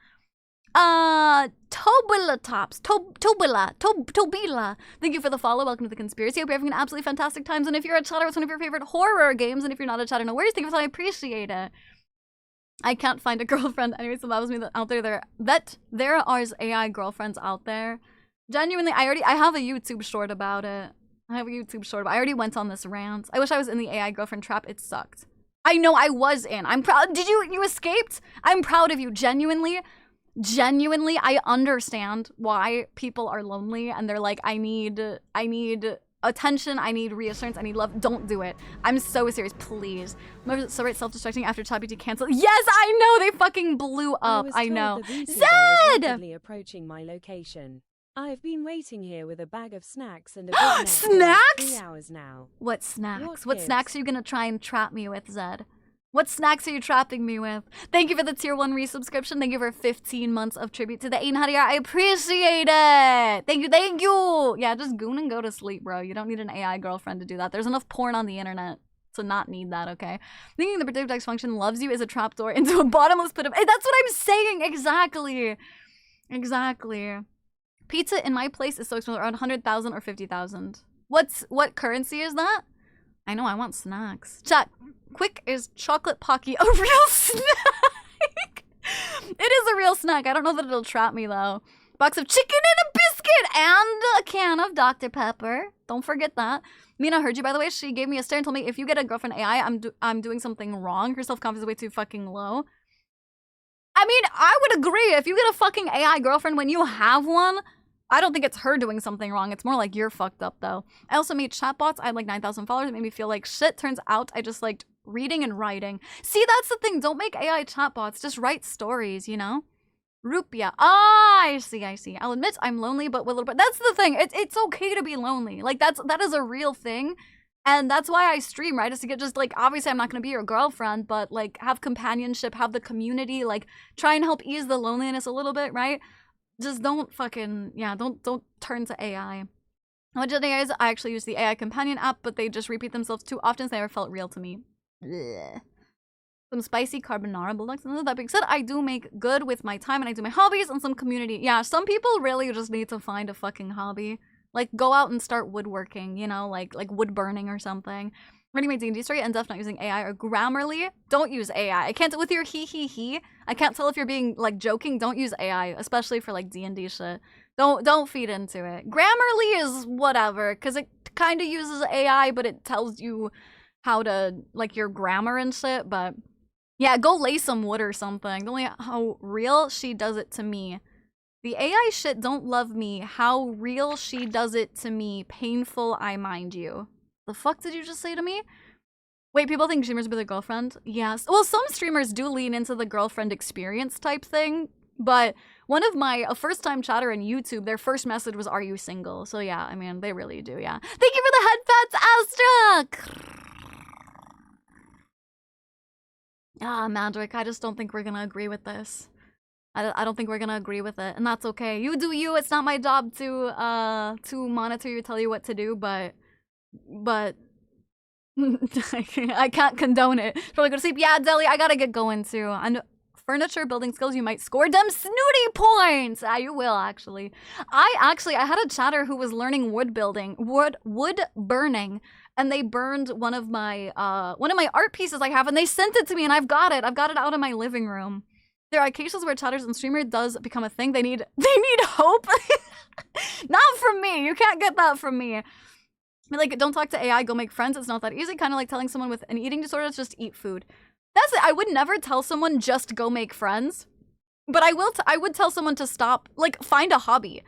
Tobila Tops. Tobila. Thank you for the follow. Welcome to the conspiracy. Hope you're having an absolutely fantastic time. And if you're a chatter, what's one of your favorite horror games? And if you're not a chatter, no worries. Thank you for that. I appreciate it. I can't find a girlfriend. Anyways, so that was me out there. There are AI girlfriends out there. Genuinely, I have a YouTube short about it. I already went on this rant. I wish I was in the AI girlfriend trap. It sucked. I know I was in. I'm proud. Did you escaped? I'm proud of you. Genuinely, I understand why people are lonely and they're like, I need attention, I need reassurance, I need love. Don't do it. I'm so serious, please. So right, self-destructing after ChatGPT canceled. Yes, I know, they fucking blew up. I know. Zed! Approaching my location. I've been waiting here with a bag of snacks and a big snacks? For 3 hours now. What snacks? What snacks are you gonna try and trap me with, Zed? What snacks are you trapping me with? Thank you for the tier 1 resubscription. Thank you for 15 months of tribute to the Ain Hadiar. I appreciate it. Thank you. Yeah, just goon and go to sleep, bro. You don't need an AI girlfriend to do that. There's enough porn on the internet to not need that, okay? Thinking the predictive text function loves you is a trapdoor into a bottomless pit of... That's what I'm saying. Exactly. Pizza in my place is so expensive, around 100,000 or 50,000. What currency is that? I know, I want snacks. Chat, quick, is chocolate Pocky a real snack? It is a real snack. I don't know that it'll trap me, though. Box of chicken and a biscuit and a can of Dr. Pepper. Don't forget that. Mina heard you, by the way. She gave me a stare and told me, if you get a girlfriend AI, I'm doing something wrong. Her self-confidence is way too fucking low. I mean, I would agree. If you get a fucking AI girlfriend when you have one, I don't think it's her doing something wrong. It's more like you're fucked up, though. I also made chatbots. I had like 9,000 followers. It made me feel like shit. Turns out I just liked reading and writing. See, that's the thing. Don't make AI chatbots. Just write stories, you know? Rupia. Ah, I see, I see. I'll admit I'm lonely, but with a little bit. That's the thing. It's okay to be lonely. Like, that is a real thing. And that's why I stream, right? Is to get just, like, obviously I'm not gonna be your girlfriend, but, like, have companionship, have the community, like, try and help ease the loneliness a little bit, right? Just don't fucking, yeah, don't turn to AI. What did AIs? I actually use the AI companion app, but they just repeat themselves too often, so they never felt real to me. Blech. Some spicy carbonara bulldogs. That being said, I do make good with my time and I do my hobbies and some community. Yeah, some people really just need to find a fucking hobby. Like, go out and start woodworking, you know, like wood burning or something. Reading my D&D story and definitely not using AI or Grammarly. Don't use AI. I can't, with your he. I can't tell if you're being, like, joking. Don't use AI, especially for, like, D&D shit. Don't feed into it. Grammarly is whatever, because it kind of uses AI, but it tells you how to, like, your grammar and shit, but... Yeah, go lay some wood or something. Only how real she does it to me. The AI shit don't love me. How real she does it to me. Painful, I mind you. The fuck did you just say to me? Wait, people think streamers be their girlfriend? Yes. Well, some streamers do lean into the girlfriend experience type thing. But one of a first-time chatter in YouTube, their first message was, "Are you single?" So yeah, I mean, they really do, yeah. Thank you for the head pats, Astra! Ah, Mandrick, I just don't think we're gonna agree with this. I don't think we're gonna agree with it, and that's okay. You do you. It's not my job to monitor you, tell you what to do, but I can't condone it. Probably go to sleep. Yeah, Deli, I gotta get going too. And furniture building skills, you might score them snooty points. Ah, you will actually. I had a chatter who was learning wood burning. And they burned one of my art pieces I have, and they sent it to me, and I've got it out in my living room. There are cases where chatters and streamer does become a thing. They need hope. Not from me. You can't get that from me. Like, don't talk to AI, go make friends. It's not that easy. Kind of like telling someone with an eating disorder to just eat food. That's it. I would never tell someone just go make friends. But I would tell someone to stop, like, find a hobby.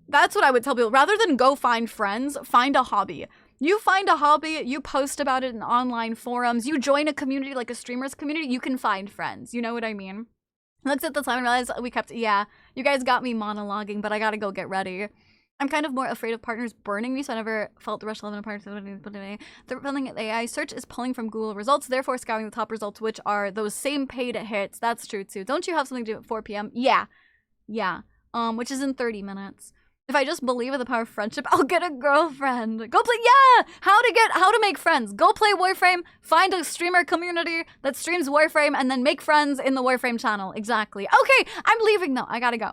That's what I would tell people. Rather than go find friends, find a hobby. You find a hobby, you post about it in online forums, you join a community like a streamer's community, you can find friends. You know what I mean? I looked at the time and realized yeah, you guys got me monologuing, but I gotta go get ready. I'm kind of more afraid of partners burning me, so I never felt the rush to live in a partner. The filling AI search is pulling from Google results, therefore scouring the top results, which are those same paid hits. That's true too. Don't you have something to do at 4 p.m.? Yeah. Which is in 30 minutes. If I just believe in the power of friendship, I'll get a girlfriend. Go play, yeah! How to make friends. Go play Warframe, find a streamer community that streams Warframe, and then make friends in the Warframe channel. Exactly. Okay, I'm leaving though. I gotta go.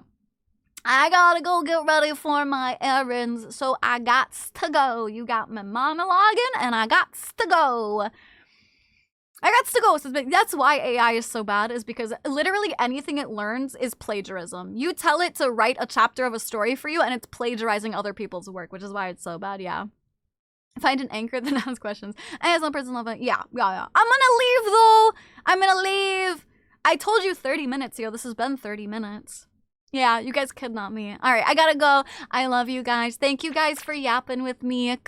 I gotta go get ready for my errands, so I gots to go. You got me monologuing, and I gots to go. That's why AI is so bad, is because literally anything it learns is plagiarism. You tell it to write a chapter of a story for you, and it's plagiarizing other people's work, which is why it's so bad, yeah. Find an anchor, then ask questions. And as one person love it. Yeah. I'm gonna leave, though. I'm gonna leave. I told you 30 minutes, yo. This has been 30 minutes. Yeah, you guys kidnapped me. All right, I gotta go. I love you guys. Thank you guys for yapping with me.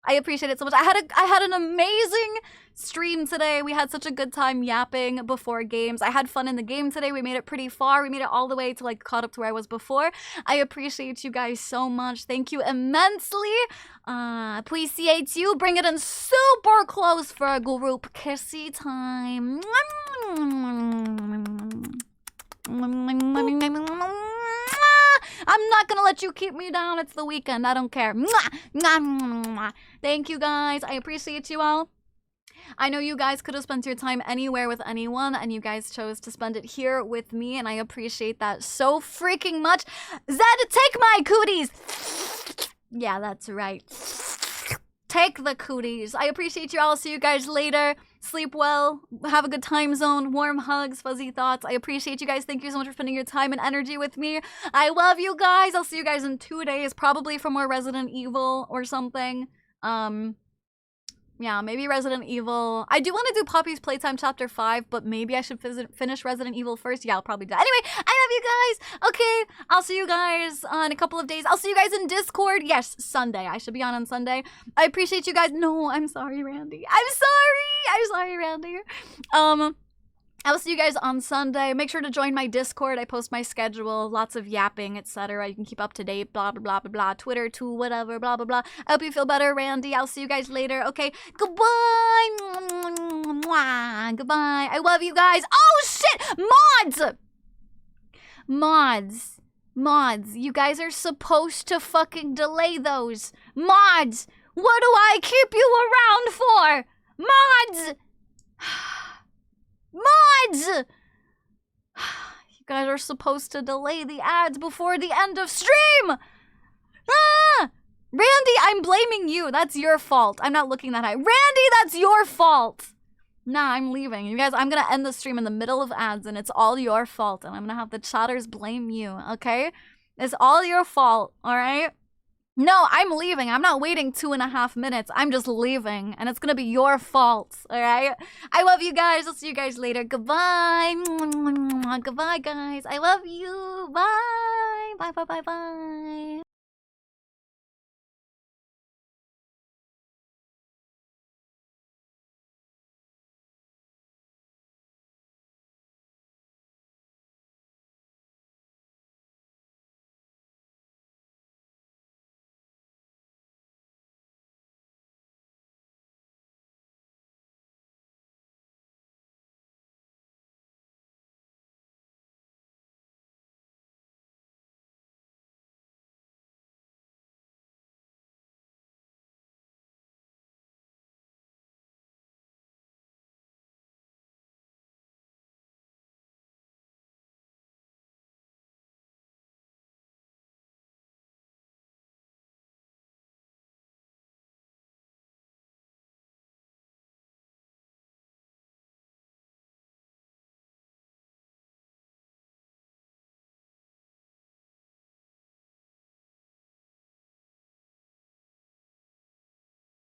I appreciate it so much. I had an amazing stream today. We had such a good time yapping before games. I had fun in the game today. We made it pretty far. We made it all the way to, like, caught up to where I was before. I appreciate you guys so much. Thank you immensely. Appreciate you. Bring it in super close for a group kissy time. I'm not gonna let you keep me down. It's the weekend. I don't care. Thank you guys. I appreciate you all. I know you guys could have spent your time anywhere with anyone, and you guys chose to spend it here with me, and I appreciate that so freaking much. Zed, take my cooties! Yeah, that's right. Take the cooties. I appreciate you all. See you guys later. Sleep well. Have a good time zone. Warm hugs, fuzzy thoughts. I appreciate you guys. Thank you so much for spending your time and energy with me. I love you guys. I'll see you guys in 2 days, probably for more Resident Evil or something. Yeah, maybe Resident Evil. I do want to do Poppy's Playtime Chapter 5, but maybe I should finish Resident Evil first. Yeah, I'll probably do that. Anyway, I love you guys. Okay, I'll see you guys in a couple of days. I'll see you guys in Discord. Yes, Sunday. I should be on Sunday. I appreciate you guys. No, I'm sorry, Randy. I'm sorry, Randy. I will see you guys on Sunday. Make sure to join my Discord. I post my schedule, lots of yapping, etc. You can keep up to date, blah, blah, blah, blah, blah. Twitter, too, whatever, blah, blah, blah. I hope you feel better, Randy. I'll see you guys later. Okay, goodbye. Goodbye. I love you guys. Oh, shit. Mods. You guys are supposed to fucking delay those. Mods. What do I keep you around for? Mods. Mods! You guys are supposed to delay the ads before the end of stream! Ah! Randy, I'm blaming you. That's your fault. I'm not looking that high. Randy, that's your fault. Nah, I'm leaving. You guys, I'm gonna end the stream in the middle of ads and it's all your fault. And I'm gonna have the chatters blame you, okay? It's all your fault, alright? No, I'm leaving. I'm not waiting 2.5 minutes. I'm just leaving. And it's gonna be your fault, alright? I love you guys. I'll see you guys later. Goodbye. Goodbye, guys. I love you. Bye. Bye.